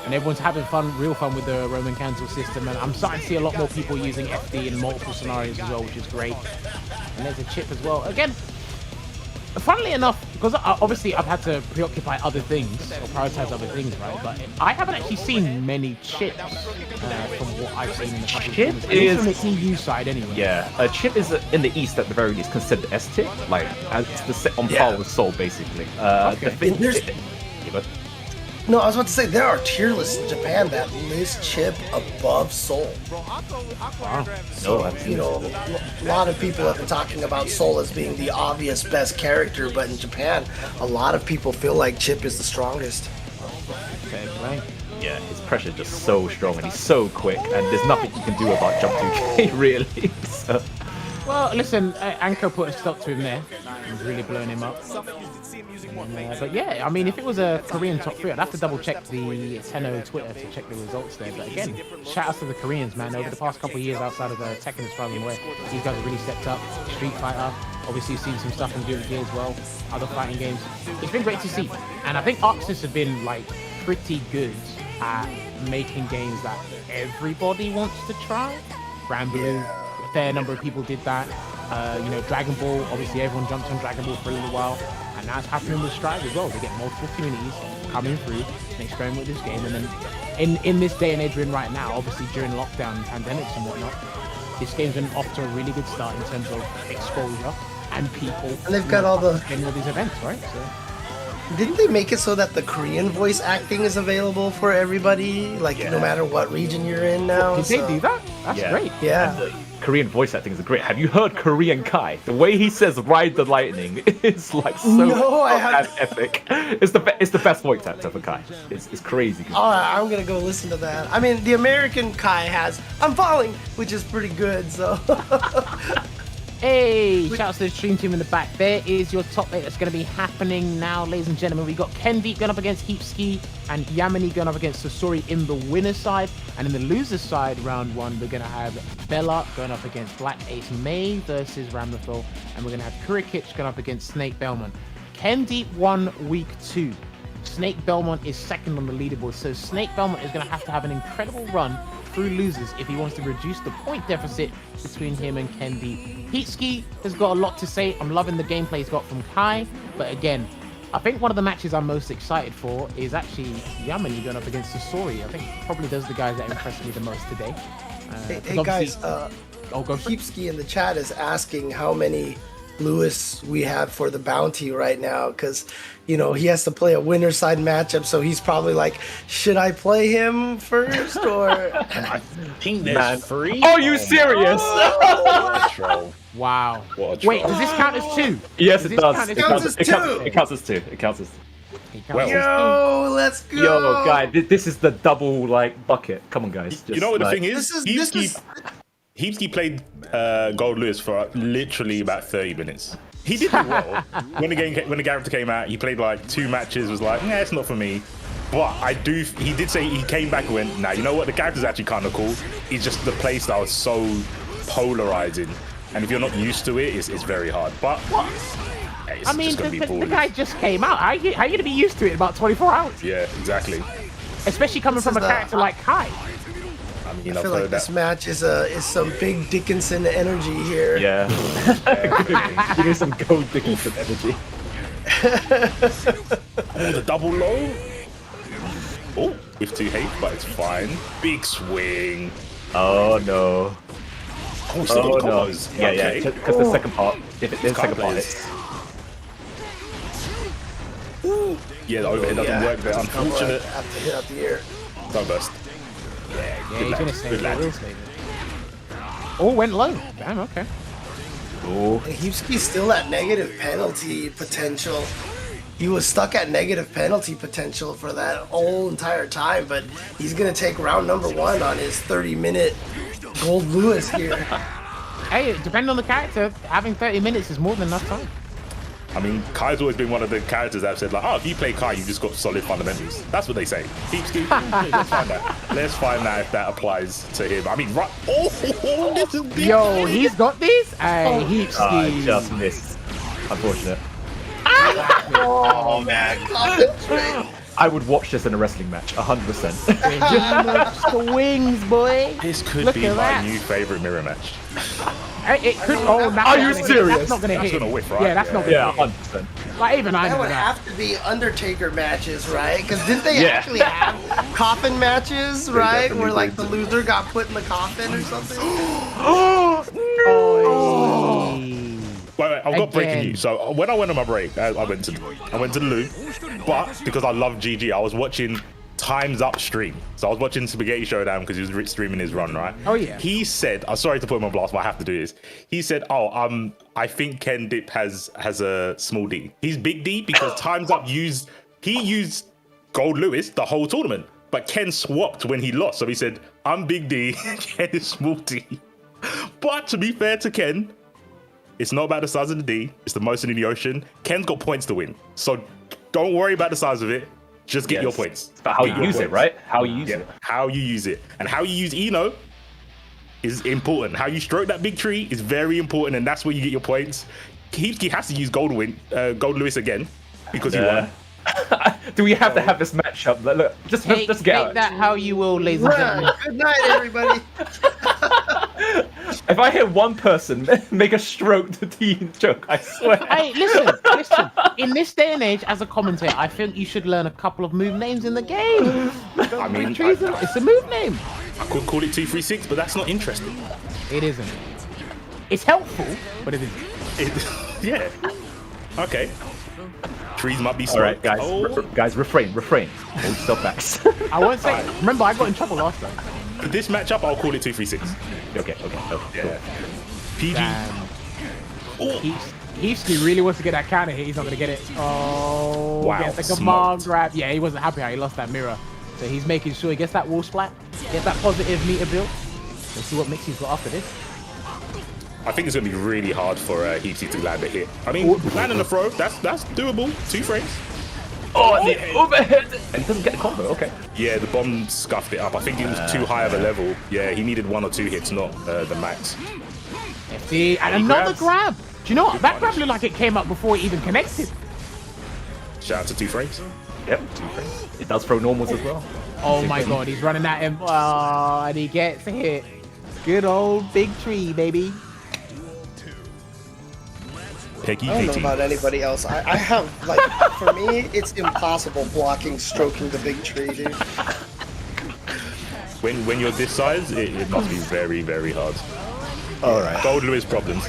and everyone's having real fun with the Roman cancel system. And I'm starting to see a lot more people using FD in multiple scenarios as well, which is great. And there's a chip as well. Again, funnily enough, because obviously I've had to preoccupy other things or prioritize other things, right? But I haven't actually seen many chips from what I've seen in the couple Chip of is from the EU side anyway. Yeah, a chip is in the East at the very least considered S-tier, like as the set on par with Soul basically. Okay. The thing, No, I was about to say, there are tier lists in Japan that list Chip above Soul. Wow. So, you know, a lot of people have been talking about Soul as being the obvious best character, but in Japan, a lot of people feel like Chip is the strongest. Fair play. yeah, his pressure is just so strong and he's so quick, and there's nothing you can do about jump 2K really. So. Well, listen, Anko put a stop to him there. He's really blowing him up. But yeah, I mean, if it was a Korean top 3, I'd have to double check the Tenno Twitter to check the results there. But again, shout outs to the Koreans, man. Over the past couple of years outside of Tekken and Australian Way, these guys have really stepped up. Street Fighter, obviously you've seen some stuff in Guilty Gear as well, other fighting games. It's been great to see. And I think Arxis have been like pretty good at making games that everybody wants to try. Granblue, a fair number of people did that. You know, Dragon Ball, obviously everyone jumped on Dragon Ball for a little while. And now it's happening with Strive as well. They get multiple communities coming through and experiment with this game. And then in this day and age we're in right now, obviously during lockdown and pandemics and whatnot, this game's been off to a really good start in terms of exposure and people. And they've got all the these events, right? So. Didn't they make it so that the Korean voice acting is available for everybody, like no matter what region you're in now? Did they do that? That's great. Yeah. And the Korean voice acting is great. Have you heard Korean Kai? The way he says "ride the lightning" is like so epic. It's the best voice actor for Kai. It's crazy. All right, I'm gonna go listen to that. I mean, the American Kai has "I'm Falling," which is pretty good. So. Hey, shout out to the stream team in the back. There is your top 8 that's going to be happening now, ladies and gentlemen. We got KenDeep going up against Heapski and Yammini going up against Sasori in the winner's side. And in the loser's side, round 1, we're going to have Bella going up against BlackAce May versus Ramlethal. And we're going to have Kurokich going up against Snakebelmont. KenDeep won week 2. Snakebelmont is second on the leaderboard. So Snakebelmont is going to have an incredible run through losers if he wants to reduce the point deficit between him and KenDeep. Heapski has got a lot to say. I'm loving the gameplay he's got from Kai, but again, I think one of the matches I'm most excited for is actually Yammini going up against Sasori. I think probably those are the guys that impressed me the most today. Hey guys, Heapski in the chat is asking how many Lewis we have for the bounty right now, because you know he has to play a winner side matchup, so he's probably like, should I play him first or I think there's 3. Are you serious? What a troll. Wow. What a troll. Wait, does this count as 2? Yes, it does. It counts as 2. It counts as 2. It counts as 2. Well, Yo, let's go. Yo, guy, this is the double like bucket. Come on, guys. you know what the thing is? This is Heapski played Goldlewis for literally about 30 minutes. He did do well. When the character came out, he played like 2 matches, was like, nah, it's not for me. But he did say he came back and went, nah, you know what, the character's actually kind of cool. It's just the playstyle is so polarizing. And if you're not used to it, it's very hard. But it's I mean, just gonna be the guy just came out. How you going to be used to it in about 24 hours? Yeah, exactly. Especially coming from a character like Kai. I mean, I feel like this match is some big Dickinson energy here. Yeah. Give me some gold Dickinson energy. Oh, the double low. Oh, with 2 hate, but it's fine. Big swing. Oh no. Oh, still got the no. combos. Yeah, Okay. yeah. Because the second part, if it is second part, plays. it's... Yeah, the overhead doesn't work there. Unfortunate. Have to hit up the air. Don't burst. Yeah, he's going to save Good it. lad. Will save it. Oh, went low. Damn, okay. Oh. Heapski's still at negative penalty potential. He was stuck at negative penalty potential for that whole entire time, but he's gonna take round number 1 on his 30-minute Goldlewis here. Hey, depending on the character, having 30 minutes is more than enough time. I mean, Kai's always been one of the characters that have said like, oh, if you play Kai, you just got solid fundamentals. That's what they say. Heapski, let's find out. Let's find out if that applies to him. I mean, right? Oh, this is big. Yo, he's got this. Hey, Heapski. Just missed. Unfortunate. Oh man, I would watch this in a wrestling match, 100%. Game of swings, boy. This could Look be at my that. new favorite mirror match. It could. Oh, that's Are not you gonna serious? Hit. That's not gonna That's hit. gonna whiff, right? Yeah, that's not gonna Yeah, hit. 100%. Like even I that know would that. have to be Undertaker matches, right? Because didn't they Yeah. actually have coffin matches, right? definitely Where like did. the loser got put in the coffin or something? Oh. Wait, I've got breaking Again. news. So when I went on my break, I went to the loo, but because I love GG, I was watching TimesUp stream. So I was watching Spaghetti Showdown because he was streaming his run, right? Oh, yeah. He said, I'm sorry to put him on blast, but I have to do this. He said, I think KenDeep has a small D. He's big D because TimesUp used Goldlewis the whole tournament, but Ken swapped when he lost. So he said, I'm big D, Ken is small D. But to be fair to Ken, it's not about the size of the D. It's the motion in the ocean. Ken's got points to win. So don't worry about the size of it. Just get your points. It's about how Get you your use it, points. right? How you use Yeah, it. how you use it. And how you use Eno is important. How you stroke that big tree is very important, and that's where you get your points. Heapski has to use Goldlewis again because he won. Do we have to have this matchup? Look, just get Take out. that how you will, ladies and gentlemen. Right. Good night, everybody. If I hear one person make a stroke to team joke, I swear. Hey, listen. In this day and age, as a commentator, I think you should learn a couple of move names in the game. I mean, It's a move name. I could call it 236, but that's not interesting. It isn't. It's helpful, but it isn't. Yeah. Okay. Trees might be All smart. right, guys, Oh, guys, refrain. Hold yourself back. I won't say. Remember, I got in trouble last time. for this matchup, I'll call it 236. okay. Yeah. PG. Damn. Oh, Heapski really wants to get that counter hit. He's not going to get it. Oh, Wow, gets the smoked. command grab. Yeah, he wasn't happy how he lost that mirror. So he's making sure he gets that wall splat, gets that positive meter built. Let's see what mix he's got after this. I think it's going to be really hard for Heapsy to land a hit. I mean, landing the throw, that's doable. 2 frames. Oh, the overhead! And he doesn't get the combo. Okay. Yeah, the bomb scuffed it up. I think it was too high of a level. Yeah, he needed 1 or 2 hits, not the max. FD, and another grab. Do you know what? That grab looked like it came up before it even connected. Shout out to 2 frames. Yep. 2 frames. It does throw normals as well. Oh my god, he's running at him. Oh, and he gets hit. Good old big tree, baby. Peggy I don't know KT. about anybody else. I have, like, for me, it's impossible blocking, stroking the big tree, dude. When you're this size, it must be very, very hard. All right. Goldlewis problems.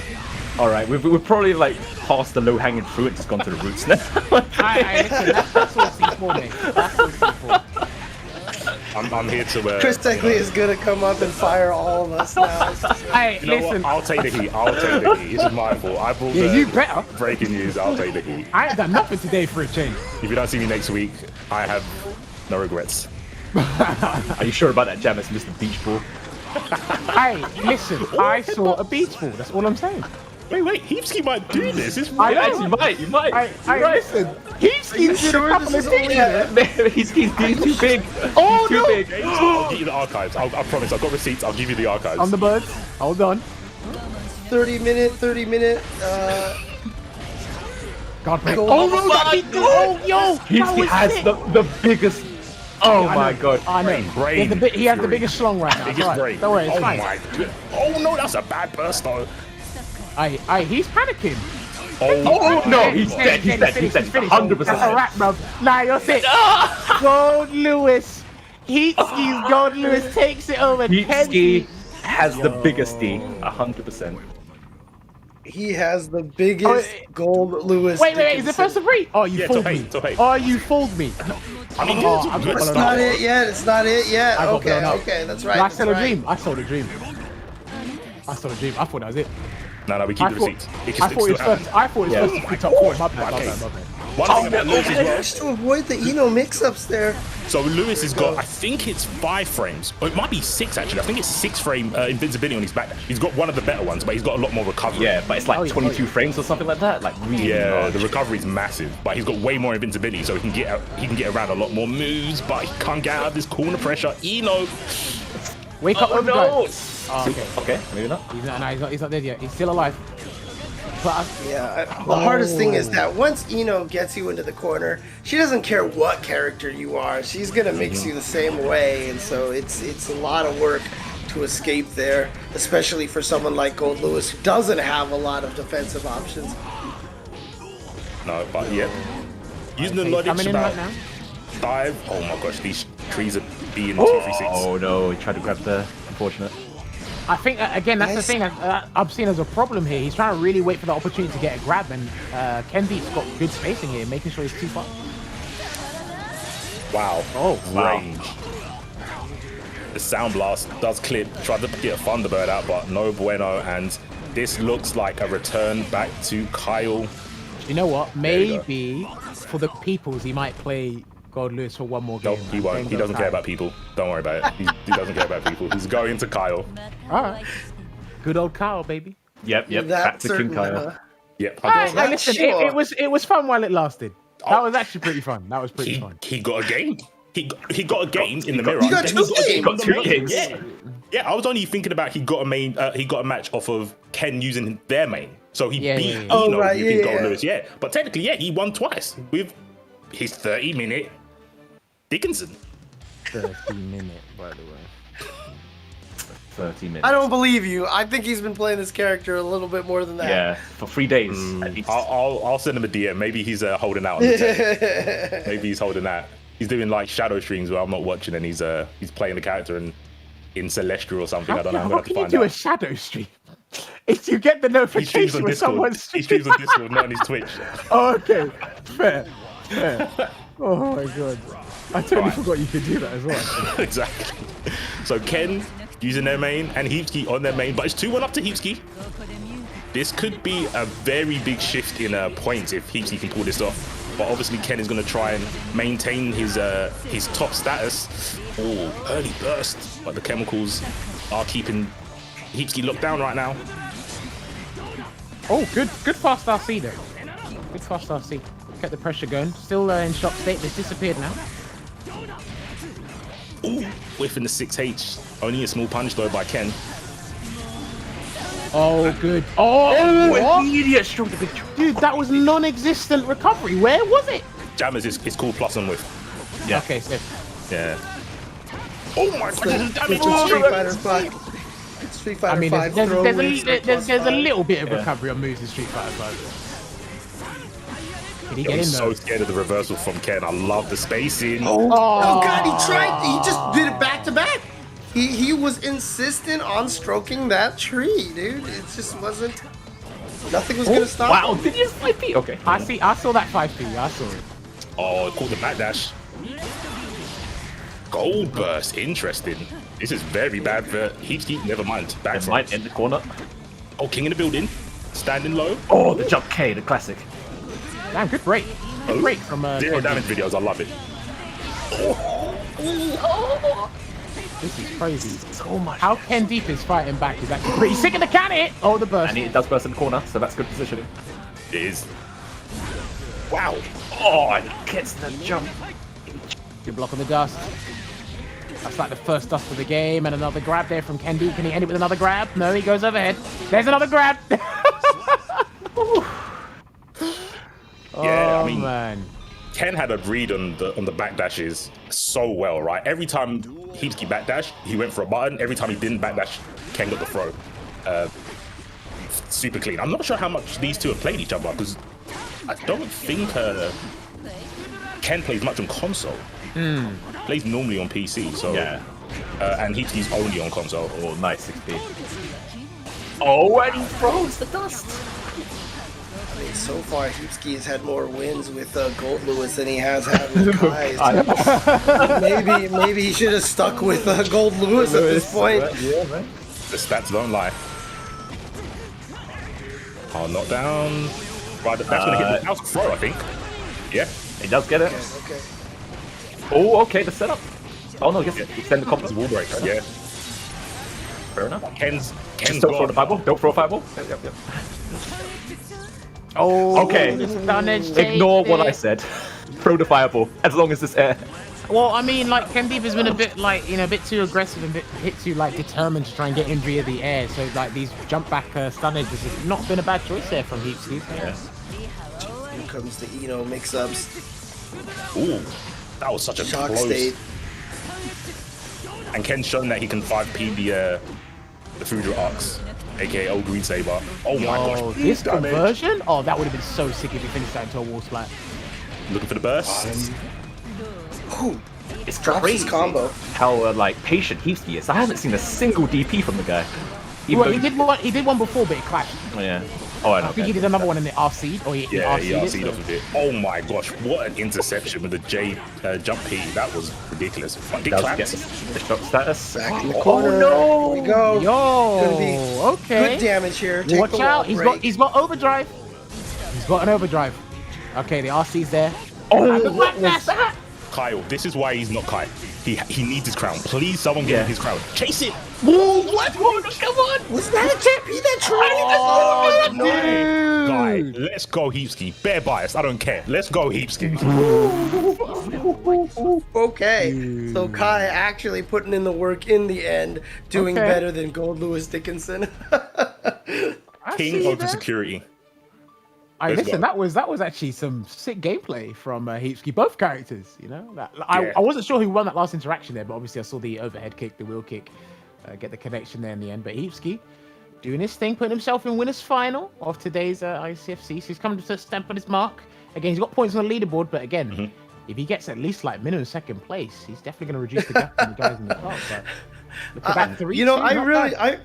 All right. We've probably like passed the low hanging fruit and just gone to the roots now. Listen, that's all C4, mate. That's all C4. I'm here to... Chris Techley is gonna come up and fire all of us now. Hey, You know listen. what? I'll take the heat. I'll take the heat. This is my fault. I brought Yeah, you better. breaking news. I'll take the heat. I ain't done nothing today for a change. If you don't see me next week, I have no regrets. Are you sure about that, Jam? It's Mr. Beach Ball. Hey, listen, I saw a beach ball. That's all I'm saying. Wait, Heapski might do this. It's I know. You might. Listen. Heapski's did a couple of things. He's too big. Oh, Too no. big. I'll get you the archives. I promise. I've got receipts. I'll give you the archives. On the birds. Hold on. 30 minute. God, break. Gold- Oh, no, oh, yo. Heapski has the biggest. Oh my god. I know. Brain. He has the biggest schlong right now. Biggest It's all right. brain. Don't worry, it's Oh fine. my god. Oh no, that's a bad burst though. He's panicking. Oh no, he's dead. He's dead. He's dead. 100%. That's a wrap, bro. Nah, you're sick. Goldlewis. Heapski's Goldlewis takes it over. Heapski has the biggest D. 100%. He has the biggest Goldlewis. Wait. Is it first to three? Oh, you fooled me. top eight. Oh, you fooled me. I mean, I'm good It's following not up. it yet. It's not it yet. I got Okay, blown up. okay, that's right. I That's saw the right. dream. I saw the dream. I thought that was it. No, we keep the receipts. It can I thought still it's happen. first. I thought it's first to three top four. My bad. One thing about Lewis as well. Just to avoid the mix-ups there. So Lewis has got, I think it's 5 frames, or it might be 6 actually. I think it's 6 frame invincibility on his back. He's got one of the better ones, but he's got a lot more recovery. Yeah, but it's like 22 frames or something like that. Like really Yeah, large. the recovery is massive, but he's got way more invincibility, so he can get around a lot more moves, but he can't get out of this corner pressure. Eno. Wake up, Oh no! guys. Oh, okay. Okay, maybe not. He's not dead yet. He's still alive. But Yeah, the hardest thing is that once Eno gets you into the corner, she doesn't care what character you are. She's gonna mix you the same way, and so it's a lot of work to escape there, especially for someone like Goldlewis who doesn't have a lot of defensive options. No, but yeah. Using the he's logic coming in about right now. dive. Oh my gosh, these trees are being 236. Oh no, he tried to grab the unfortunate. I think again that's the thing I've seen as a problem here. He's trying to really wait for the opportunity to get a grab, and KenDeep's got good spacing here, making sure he's too far. Wow. Oh, wow. Range. The sound blast does clip. Tried to get a Thunderbird out, but no bueno. And this looks like a return back to Kyle. You know what? you go. Maybe for the peoples he might play Goldlewis for one more No, game. he won't. He doesn't care about people. Don't worry about it. He doesn't care about people. He's going to Kyle. All right. Good old Kyle, baby. Yep. Back That to King certainly, Kyle. Yep. Hey, that's listen, sure. it was fun while it lasted. That was actually pretty fun. That was pretty fun. He got a game. He got a game in the mirror. He got and two then games. on the Two road. games. Yeah. I was only thinking about he got a match off of Ken using their main. So he Yeah, beat yeah, yeah. Eno Oh, right, with his yeah, Goldlewis. Yeah. But technically, yeah, he won twice with his 30-minute Dickinson. 30-minute, by the way. 30 minutes. I don't believe you. I think he's been playing this character a little bit more than that. Yeah, for 3 days at least. I'll send him a DM. Maybe he's holding out on the tech. Maybe he's holding out. He's doing like shadow streams where I'm not watching, and he's playing the character in Celestial or something. I don't know. I'm How gonna have to can you find do a out. shadow stream? If you get the He streams notification on when Discord. someone's He streams on Discord, not on his Twitch. Oh, okay. Fair. Oh my god. I totally forgot you could do that as well. Exactly. So Ken using their main and Heapski on their main, but it's 2-1 up to Heapski. This could be a very big shift in points if Heapski can pull this off. But obviously Ken is going to try and maintain his top status. Oh, early burst. But the chemicals are keeping Heapski locked down right now. Oh, good fast RC though. Good fast RC. Kept the pressure going. Still in shock state. It's disappeared now. Ooh, whiffing the 6H. Only a small punish though by Ken. Oh, good. Oh, what? Immediate stroke the big choke. Dude, that was non-existent recovery. Where was it? Jammers is called plus and whiff. Yeah. Okay, so Yeah. Oh my god, this is damage. It's a Street Fighter 5. It's Street Fighter I mean, 5 there's throw a rates little plus 5. bit of Yeah. recovery on moves in Street Fighter 5. Did he I get in was so though? scared of the reversal from Ken. I love the spacing. Oh god, he tried. He just did it back to back. He was insistent on stroking that tree, dude. It just wasn't. Nothing was gonna stop Wow, him. did you 5P? Okay. I saw that 5P. I saw it. Oh, it caught the backdash. Gold burst, interesting. This is very bad for Heapski. Never mind. Back And from. might in the corner. Oh, king in the building. Standing low. Oh, the jump K, the classic. Damn, good break. Good break from Zero KenDeep. damage videos. I love it. This is crazy. So much. How KenDeep is fighting back is actually pretty sick in the can hit. Oh, the burst. And it does burst in the corner, so that's good positioning. It is. Wow. Oh, it gets the jump. Good block on the dust. That's like the first dust of the game, and another grab there from KenDeep. Can he end it with another grab? No, he goes overhead. There's another grab. Yeah, Oh, I mean, man. Ken had a read on the backdashes so well, right? Every time Heapski backdash, he went for a button. Every time he didn't backdash, Ken got the throw. Super clean. I'm not sure how much these two have played each other because I don't think Ken plays much on console. Plays normally on PC, so Yeah. and Heapski's only on console. Oh, nice 6p. Oh, and he throws the dust. So far, Heapski has had more wins with Goldlewis than he has had with Kai. Maybe he should have stuck with Goldlewis at this point. Yeah, man. The stats don't lie. Oh, knockdown. Right, that's gonna hit the house throw, I think. Yeah. He does get it. Okay. Oh, okay, the setup. Oh no, yes, extend the It's combo. wall break. Yeah. Fair enough. Ken's Just don't throw got- the fireball. Don't throw a fireball. Yep. Oh, Okay. the stun edge Ignore takes what I it. said. Throw the fireball. As long as it's air. Well, I mean, like, KenDeep has been a bit, like, you know, a bit too aggressive and a bit too, like, determined to try and get in via the air. So, like, these jump back stun edges have not been a bad choice there from Heapski. Yeah. Here comes the mix-ups. Ooh, that was such a Shock close. state. And Ken's shown that he can 5p the Foudre arcs, aka old Green Saber. Oh my Oh, gosh, this damage. conversion? Oh, that would have been so sick if he finished that into a wall splat. Looking for the burst. Ooh, It's drops crazy his combo. how like patient Heapski is. I haven't seen a single DP from the guy. Even Well, though- he did one before, but it clashed. Oh, yeah. Oh, I know. I think he did another one in the RC, or he Yeah, RC'd he it, RC'd so- off of it. Oh my gosh, what an interception with the J jump P. That was ridiculous. But did Does claps. get the shot status. Back in the Oh, corner. no. Here we go. Gonna be Yo, okay. Good damage here. Take Watch the out, wall he's got overdrive. He's got an overdrive. Okay, the RC's there. Oh, What was that? Kyle, this is why he's not Kai. He needs his crown. Please, someone give him his crown. Chase it. Whoa, what? Come on. Was that a TP that tried? Oh, no. Guy, let's go Heapski. Bare bias, I don't care. Let's go Heapski. Okay, so Kai actually putting in the work in the end, doing Okay. better than Goldlewis Dickinson. I King see of the that. security. Hey, Let's listen, go. that was actually some sick gameplay from Heapski, both characters. You know, Yeah. I wasn't sure who won that last interaction there, but obviously I saw the overhead kick, the wheel kick, get the connection there in the end. But Heapski doing his thing, putting himself in winners final of today's ICFC. So he's coming to stamp on his mark. Again, he's got points on the leaderboard, but again, if he gets at least like minimum second place, he's definitely going to reduce the gap from the guys in the top. But look at that 3-2, You know, I not really, bad.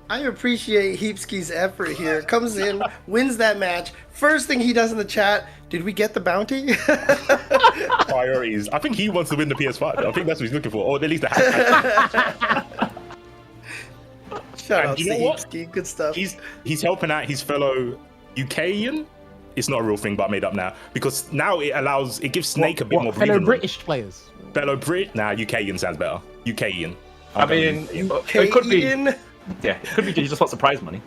I appreciate Heapski's effort here. Comes in, wins that match. First thing he does in the chat, did we get the bounty? Priorities. I think he wants to win the PS5. I think that's what he's looking for, or at least the hat. Shout And out to you know what? Heapski. Good stuff. He's helping out his fellow UKian. It's not a real thing, but I made up now because now it gives Snake a bit more What, breathing fellow room. British players. Fellow Brit. Nah, UKian sounds better. UKian. I mean, it could be. Ian? Yeah, it could be he just wants a prize money.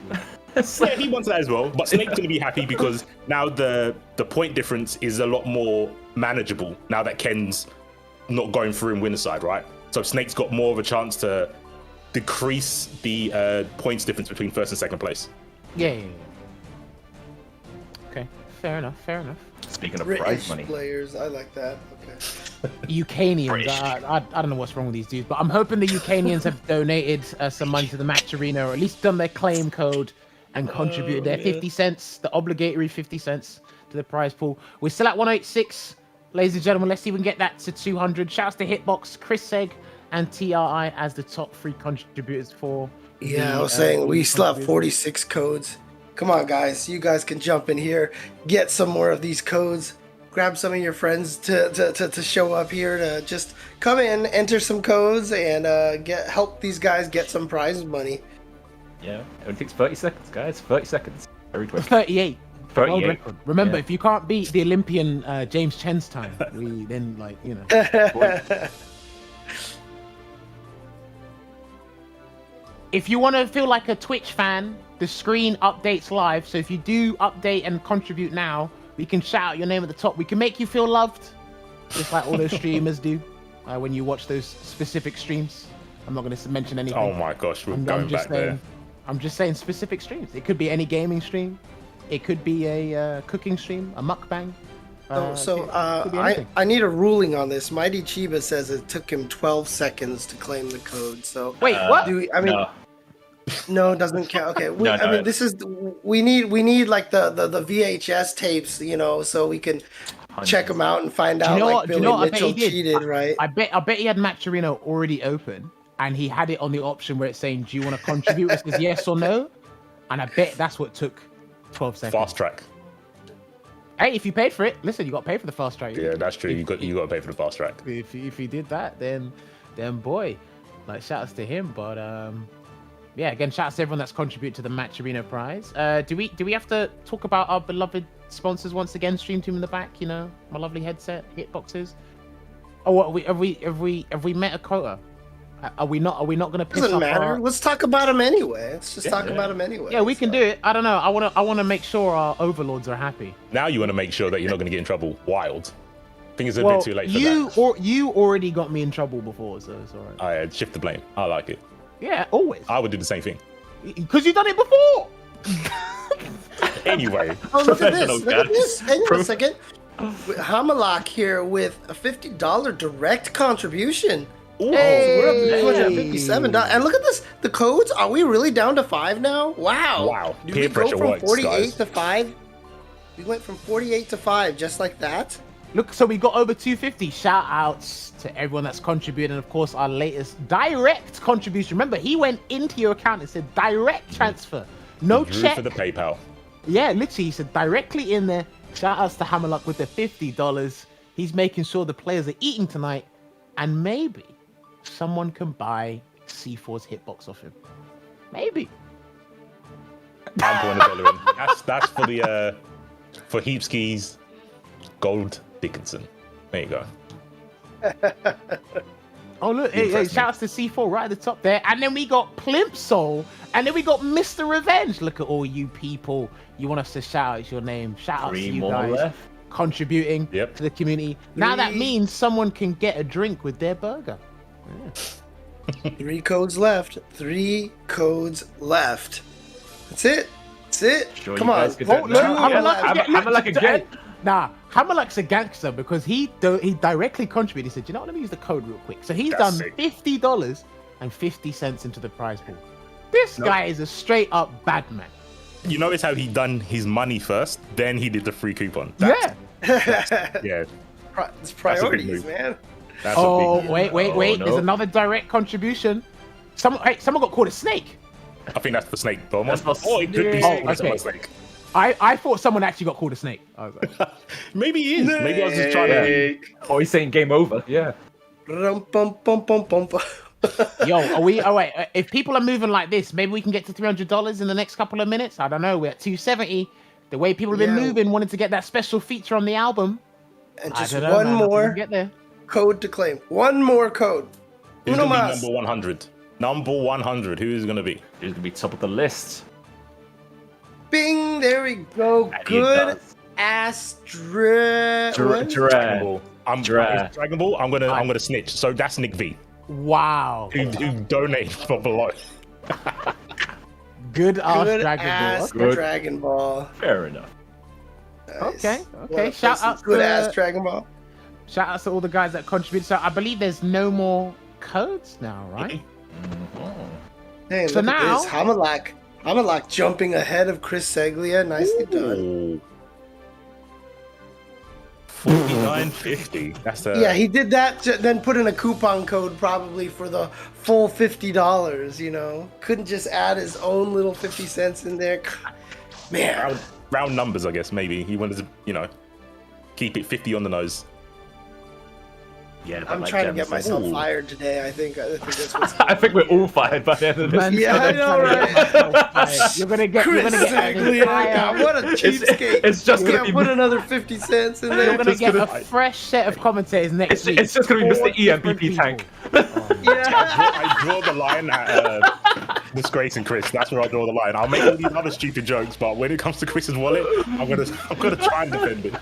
Yeah, he wants that as well. But Snake's gonna be happy because now the point difference is a lot more manageable now that Ken's not going through in winner's side, right? So Snake's got more of a chance to decrease the points difference between first and second place. Yeah. Okay, fair enough. Speaking of prize British money. players. I like that. Okay. Ukrainians, British. I don't know what's wrong with these dudes, but I'm hoping the Ukrainians have donated some money to the match arena, or at least done their claim code and contributed their 50 cents, the obligatory 50 cents to the prize pool. We're still at 186, ladies and gentlemen. Let's see if we can get that to 200. Shouts to Hitbox, Chris Seg, and TRI as the top 3 contributors for. Yeah, I was the, saying we still have contributors. 46 codes. Come on, guys. You guys can jump in here, get some more of these codes. Grab some of your friends to show up here to just come in, enter some codes, and help these guys get some prize money. Yeah, it only takes 30 seconds, guys. 30 seconds. Very quick. 38. 38. World record. Remember, Yeah. if you can't beat the Olympian James Chen's time, we then, like, you know. if you want to feel like a Twitch fan, the screen updates live. So if you do update and contribute now, we can shout out your name at the top. We can make you feel loved, just like all those streamers do when you watch those specific streams. I'm not going to mention anything. Oh my gosh, we're going back there. I'm just saying specific streams. It could be any gaming stream. It could be a cooking stream, a mukbang. I need a ruling on this. Mighty Chiba says it took him 12 seconds to claim the code. So wait, what? No, it doesn't count. Okay, this is we need like the VHS tapes, you know, so we can check them out and find out like Billy Mitchell cheated, right? I bet he had Match Arena already open, and he had it on the option where it's saying, "Do you want to contribute?" It says yes or no, and I bet that's what took 12 seconds. Fast track. Hey, if you paid for it, listen, you got to pay for the fast track. Yeah, that's true. You got to pay for the fast track. If he did that, then boy, like shouts to him. But yeah, again, shouts to everyone that's contributed to the Match Arena prize. Do we have to talk about our beloved sponsors once again? Stream Team in the back, you know, my lovely headset, hitboxes. Oh, what have we met a quota? Are we not going to piss Doesn't off matter. Let's talk about them anyway. Let's just talk about them anyway. Yeah, we can do it. I don't know. I want to make sure our overlords are happy. Now you want to make sure that you're not going to get in trouble. Wild. I think it's a bit too late for that. You already got me in trouble before, so it's all right. I shift the blame. I like it. Yeah, always. I would do the same thing. Because you've done it before. Anyway. Oh, look at this. Look at this. Hang on a second. Hamalak here with a $50 direct contribution. Ooh. Hey. We're up to $257. And look at this. The codes, are we really down to 5 now? Wow. Did Peer we go pressure from works, 48 guys. to 5? We went from 48 to 5 just like that. Look, so we got over 250. Shout outs to everyone that's contributed. And of course, our latest direct contribution. Remember, he went into your account and said direct transfer. No check. For the PayPal. Yeah, literally, he said directly in there. Shout outs to Hammerlock with the $50. He's making sure the players are eating tonight. And maybe someone can buy C4's hitbox off him. Maybe. I'm putting $1 in. That's for the for Heapski's Gold Dickinson. There you go. Oh look, hey, shouts to C4 right at the top there. And then we got Plimsoul. And then we got Mr. Revenge. Look at all you people. You want us to shout out your name. Shout out to you guys contributing to the community. Now that means someone can get a drink with their burger. Yeah. 3 codes left. 3 codes left. That's it. That's it. Sure, come on. Hammerlock again. Nah, Hammerlock's a gangster because he directly contributed. He said, you know what, let me use the code real quick. So he's done $50 and 50 cents into the prize pool. This guy is a straight up bad man. You notice how he done his money first, then he did the free coupon. Yeah. It's priorities, man. Wait. No. There's another direct contribution. Someone got called a snake. I think that's the Snakebelmont. It could be Snake. I thought someone actually got called a snake. I was like, maybe he is. Maybe I was just trying to. Oh, he's saying game over. Yeah. Rum, bum, bum, bum, bum, bum. yo, are we? Oh wait, if people are moving like this, maybe we can get to $300 in the next couple of minutes. I don't know. We're at 270. The way people have been moving, wanted to get that special feature on the album. And just one more code to claim. One more code. Who's gonna be number 100? Number 100. Who is gonna be? Who's gonna be top of the list? Bing! There we go. Good ass Dragon Ball. Dragon Ball. I'm gonna snitch. So that's Nick V. Wow. Who donated from below. Good ass Dragon Ball. Fair enough. Nice. Okay. Shout out good ass Dragon Ball. Shout out to all the guys that contributed. So I believe there's no more codes now, right? Hey, so look now at this. Hamalak jumping ahead of Chris Seglia. Nicely done. 49.50. That's yeah, he did that. Then put in a coupon code probably for the full $50. You know, couldn't just add his own little 50 cents in there. Man, round numbers, I guess. Maybe he wanted to, keep it 50 on the nose. Yeah, I'm trying to get myself fired today. I think that's what's I think we're all fired by the end of this. Yeah, I know, right? You're gonna get Chris Seglia, what a cheapskate. It's just gonna be put another 50 cents in there. You're gonna get a fresh set of commentators next week. It's just gonna be Mr. EMBP Tank. I draw the line at disgracing Chris. That's where I draw the line. I'll make all these other stupid jokes, but when it comes to Chris's wallet, I'm gonna try and defend it.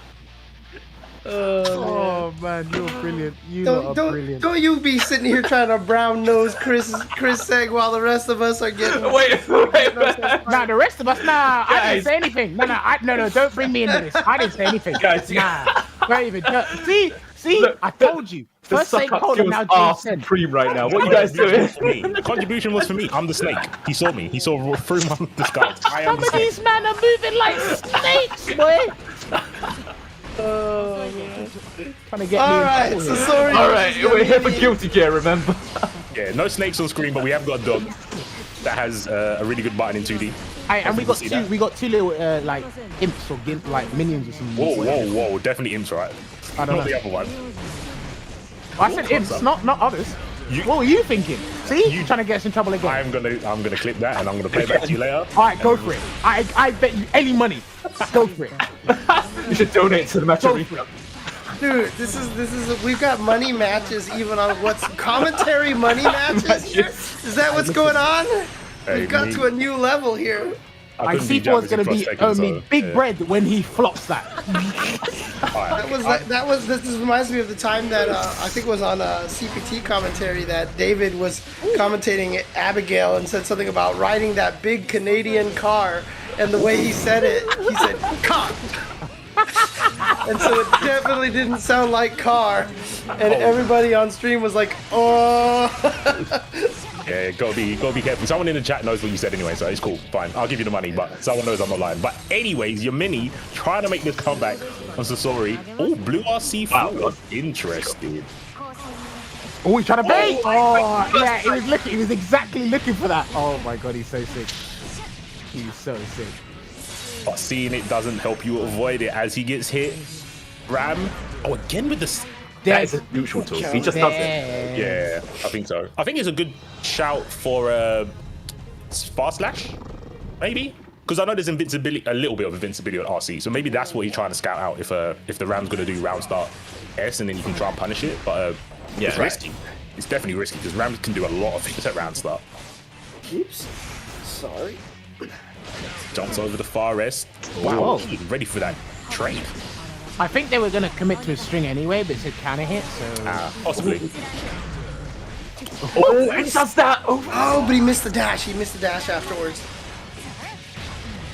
Oh man, you're brilliant. You lot are brilliant. Don't you be sitting here trying to brown nose Chris Seg while the rest of us are getting. Wait. Nah, the rest of us, I didn't say anything. No, don't bring me into this. I didn't say anything. Guys, Don't even. See, Look, I told you. First the Snake suck-up Holder, skills now are James Sen. supreme right now. What are you guys doing? The contribution was for me. I'm the snake. He saw me. He saw through my disguise. I am Some the of snake. these men are moving like snakes, boy. Trying to get All me. right, in so trouble here. sorry. All right, we're here for guilty gear, remember? Yeah, no snakes on screen, but we have got a dog that has a really good button in 2D. And we got See two. that? We got two little like imps or gimp, like minions or something. Whoa! Definitely imps, right? I don't Not know. the other one. I said imps, not others. What were you thinking? See, you trying to get us in trouble again. I'm gonna clip that and I'm gonna play it back to you later. All right, go for it. I bet you any money. Go for it. You should donate to the match Go arena. for it. Dude, this is we've got money matches even on what's commentary money matches here? Is that what's going on? Hey, We've got me- to a new level here. I My couldn't be C4 is jabbing gonna for a be second, only so, big yeah. bread when he flops that. This reminds me of the time that I think it was on CPT commentary that David was commentating Abigail and said something about riding that big Canadian car, and the way he said it, he said car. And so it definitely didn't sound like car, and everybody on stream was like, oh. Yeah, gotta be careful. Someone in the chat knows what you said anyway, so it's cool. Fine, I'll give you the money, but someone knows I'm not lying. But anyways, Yammini trying to make this comeback on Sasori. Oh, blue RC4. Wow. Interesting. Oh, he's trying to bait. Oh, yeah, he was looking. He was exactly looking for that. Oh my god, he's so sick. He's so sick. But seeing it doesn't help you avoid it as he gets hit. Ram. Oh, again with the. That is a neutral tool. He just does it. Yeah, I think so. I think it's a good shout for fast slash, maybe, because I know there's invincibility, a little bit of invincibility on RC, so maybe that's what he's trying to scout out. If the Ram's gonna do round start S and then you can try and punish it, but Yeah, it's risky. It's definitely risky because Ram can do a lot of things at round start. Oops. Sorry. Jumps over the far S. Wow. Wow, he's ready for that trade. I think they were gonna commit to a string anyway, but it said counter hit, so. Possibly. Oh, it does that! Oh, but he missed the dash. He missed the dash afterwards.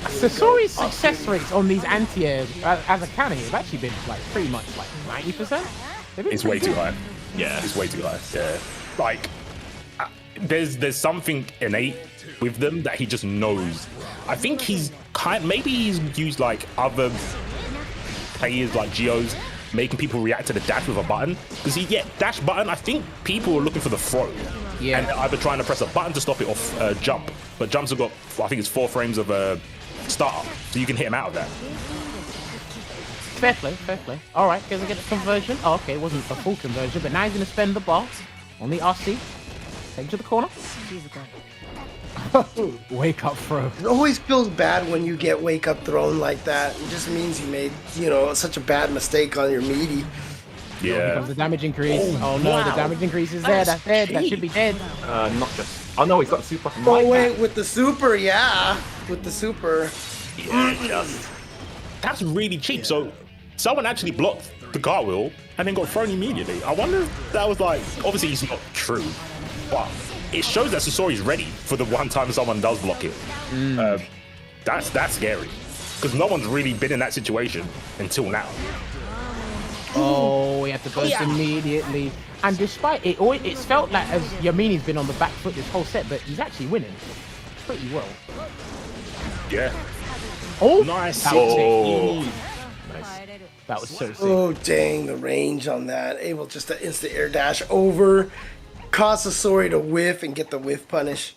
Sasori's success rates on these anti-airs as a counter hit have actually been like pretty much like 90%. It's way too high. Yeah. It's way too high. Yeah. Like, there's something innate with them that he just knows. I think maybe he's used like other players like Geo's making people react to the dash with a button. Because dash button, I think people are looking for the throw. Yeah. And they're either trying to press a button to stop it or jump. But jumps have got, I think it's 4 frames of startup. So you can hit him out of that. Fair play. All right, gonna get the conversion. Oh, okay, it wasn't a full conversion, but now he's gonna spend the bar on the RC. Take him to the corner. Wake up throw. It always feels bad when you get wake up thrown like that. It just means you made, such a bad mistake on your meaty. Yeah. Because the damage increase. Oh no, the damage increase is there. That's dead. That should be dead. Not just. Oh no, he's got super. Oh wait, with the super, yeah. With the super. Yeah, just. That's really cheap. So someone actually blocked the cartwheel and then got thrown immediately. I wonder if that was like, obviously it's not true, but it shows that Sasori's ready for the one time someone does block it. That's scary because no one's really been in that situation until now. Oh, we have to burst immediately. And despite it, it's felt like as Yammini's been on the back foot this whole set, but he's actually winning pretty well. Yeah. Oh, Nice. That was Oh. sick. That was so sick. Oh dang, the range on that. Able just to instant air dash over. Cause Sasori to whiff and get the whiff punish.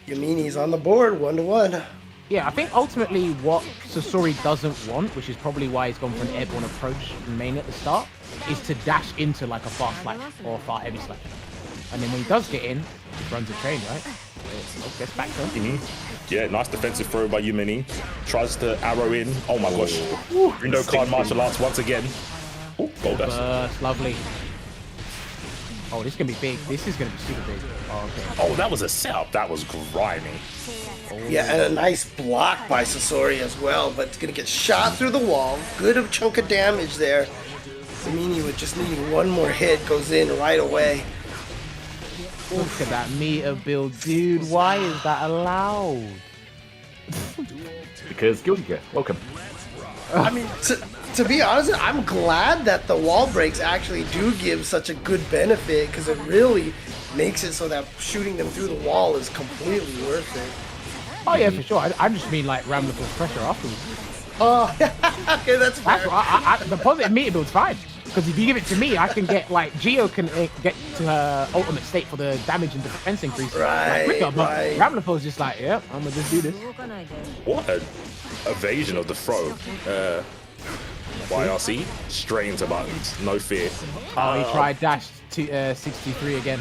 Yammini's on the board, 1-1. Yeah, I think ultimately what Sasori doesn't want, which is probably why he's gone for an airborne approach main at the start, is to dash into like a fast slash or a far heavy slash. And then when he does get in, he runs a train, right? So gets back to him. Yeah, nice defensive throw by Yammini. Tries to arrow in. Oh my gosh. Window card martial arts once again. Oh, gold dust. Lovely. Oh, this is gonna be big. This is gonna be super big. Oh, okay. Oh, that was a setup. That was grimy. Yeah, and a nice block by Sasori as well, but it's gonna get shot through the wall. Good chunk of damage there. Yammini with just needing one more hit goes in right away. Look at that meter build, dude. Why is that allowed? Because Guilty Gear, welcome. I mean, to be honest, I'm glad that the wall breaks actually do give such a good benefit, because it really makes it so that shooting them through the wall is completely worth it. Oh yeah, for sure. I just mean like Ramlethal's pressure afterwards. Oh, okay, that's fair. That's what the positive meter build's fine. Because if you give it to me, I can get like Geo can get to her ultimate state for the damage and defense increase Right, quicker. But right. Ramlethal's just like, yeah, I'm gonna just do this. What an evasion of the throw. YRC, straight into buttons, no fear. Oh, he tried dash to 63 again.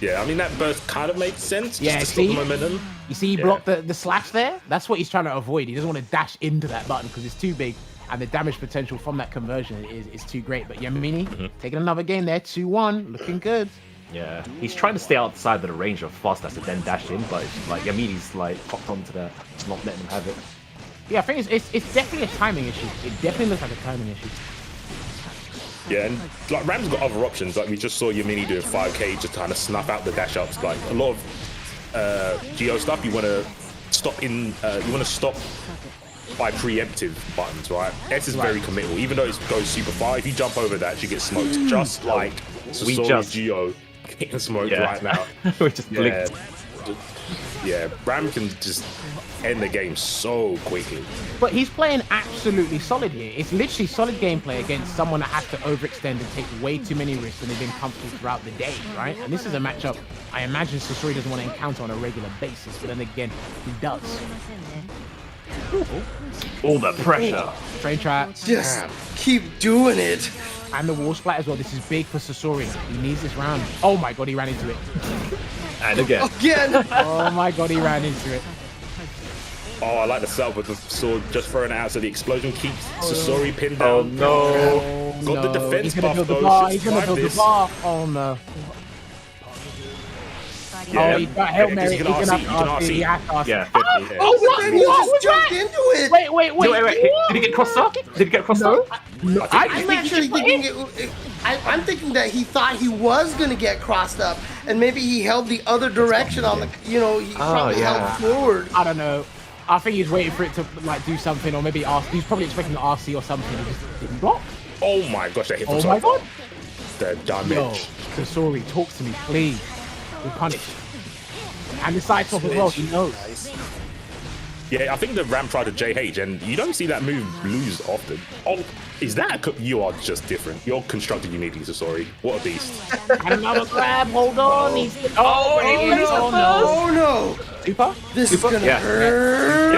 Yeah, I mean, that burst kind of makes sense. Yeah, just to stop see? the momentum. You see, he blocked the slash there. That's what he's trying to avoid. He doesn't want to dash into that button because it's too big, and the damage potential from that conversion is too great. But Yammini taking another game there, 2-1, looking good. Yeah, he's trying to stay outside of the range of fast dash and then dash in, but it's like Yammini's like popped onto that, not letting him have it. Yeah, I think it's definitely a timing issue. It definitely looks like a timing issue. Yeah, and like Ram's got other options. Like we just saw Yammini doing 5k, just trying to snuff out the dash ups. Like a lot of Geo stuff, you want to stop in. You want to stop by preemptive buttons, right? S is very committal, even though it goes super far. If you jump over that, you get smoked. Just like Sasori's Geo getting smoked right now. We just blinked. Yeah, Ram can just end the game so quickly. But he's playing absolutely solid here. It's literally solid gameplay against someone that has to overextend and take way too many risks, and they've been comfortable throughout the day, right? And this is a matchup I imagine Sasori doesn't want to encounter on a regular basis, but then again, he does. All the pressure. Train trap. Just keep doing it. And the wall splat as well. This is big for Sasori. He needs this round. Oh my god, he ran into it. And again. Oh my god, he ran into it. Oh, I like the setup with the sword just throwing it out so the explosion keeps Sasori pinned Oh down. no. Got the defense He's gonna buff build the though. bar. Should He's gonna survive build the this. bar. Oh no. Yeah. Oh, he got Hail Mary. He can RC. He can RC. He has to RC. Yeah, 50. Yeah. Oh, But then he just jumped into it. Wait. Wait. Did he get crossed up? Did he get crossed up? No, I'm actually thinking I'm thinking that he thought he was gonna get crossed up, and maybe he held the other direction on the, he probably held forward. I don't know. I think he's waiting for it to like do something, or maybe RC. He's probably expecting an RC or something. He just didn't block. Oh my gosh, that hit from Oh so my far. god. The damage. Yo, Sasori, talk to me, please. We're punished. And the side top as well, he knows. Yeah, I think the Ram tried to JH, and you don't see that move lose often. Oh, is that you are just different. You're constructed uniquely, Sasori. What a beast. And another grab, hold on. He's no. Oh no! Super? This is gonna hurt.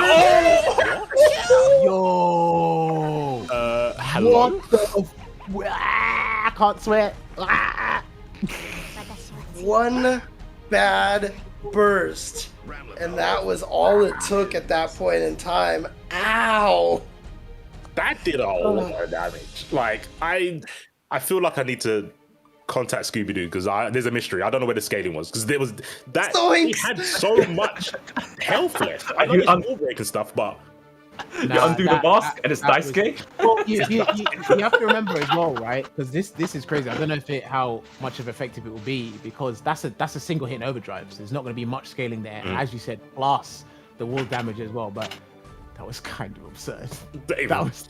Yo. Hello? What the I can't sweat. One bad burst, and that was all it took at that point in time. Ow! That did a whole lot of damage. Like, I feel like I need to contact Scooby-Doo because there's a mystery. I don't know where the scaling was because there was that he had so much health left. I know he's wall break and stuff, but You undo the mask and it's dice game. Well, you have to remember as well, right? Because this is crazy. I don't know how much of effective it will be because that's a single hit in overdrive. So there's not going to be much scaling there, as you said, plus the wall damage as well. But that was kind of absurd. That was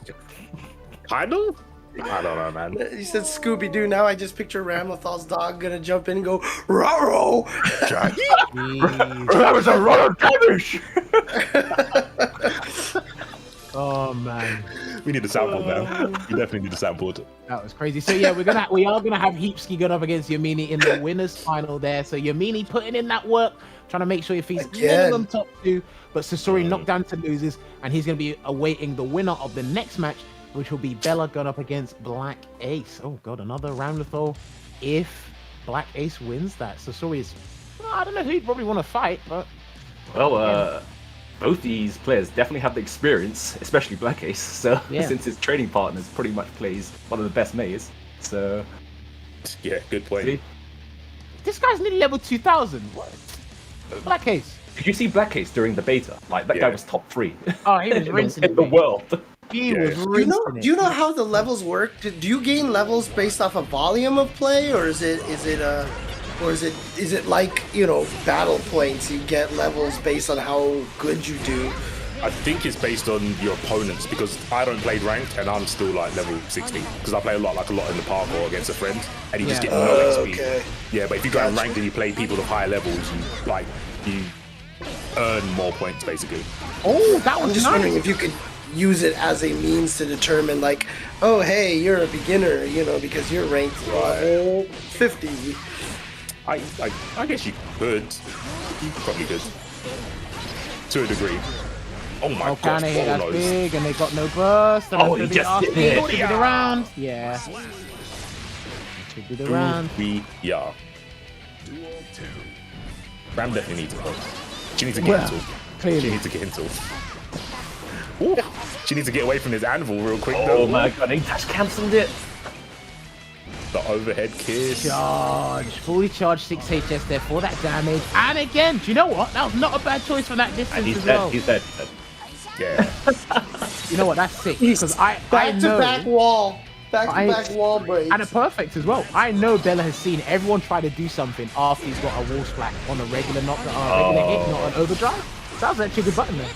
kind of. I don't know, man. You said Scooby-Doo. Now I just picture Ramlethal's dog gonna jump in and go, "Raro!" That was a lot of damage. Oh man, we need a sample now. We definitely need a sample. That was crazy. So yeah, we are gonna have Heapski going up against Yammini in the winners final there. So Yammini putting in that work, trying to make sure he feeds minimum top 2, but Sasori knocked down to losers, and he's gonna be awaiting the winner of the next match, which will be Bella going up against BlackAce. Oh god, another Ramlethal. If BlackAce wins that, Sasori is, I don't know who he'd probably want to fight, but well, both these players definitely have the experience, especially BlackAce. So since his training partners pretty much plays one of the best mages. So Yeah, good point. see? This guy's nearly level 2000. What? BlackAce. Did you see BlackAce during the beta? Like that guy Yeah. was top 3 Oh, he was rinsing in the it. world. He Yeah. was Do rinsing Do it. you know how the levels work? Do you gain levels based off of volume of play, or is it like, you know, battle points? You get levels based on how good you do. I think it's based on your opponents because I don't play ranked and I'm still like level 60 because I play a lot in the park or against a friend and you just Yeah. get no XP. Okay. Yeah, but if you go Gotcha. ranked and you play people of higher levels, you earn more points basically. Oh, that I'm was just nice. wondering if you could use it as a means to determine, like, oh, hey, you're a beginner, you know, because you're ranked 50. I guess you could. You probably could. To a degree. Oh my Oh, gosh, kind of hit that's Bolos. big, and they got no burst. And Oh, that's he gonna be just did RP, it. should be the round. Yeah. Should be the round. Yeah. Ram definitely needs a help. She needs to get Well, into. clearly. She needs to get into. Ooh, she needs to get away from this anvil real quick Oh though. my god, he dash cancelled it. The overhead kiss. Charge. Fully charged 6 HS there for that damage. And again, do you know what? That was not a bad choice from that distance And he's as dead. well. He's dead. Yeah. You know what? That's sick. Because I Back to know. back wall. Back to back wall break. And a perfect as well. I know Bella has seen everyone try to do something after he's got a wall splat on a regular regular hit, not an overdrive. Sounds like a good button there.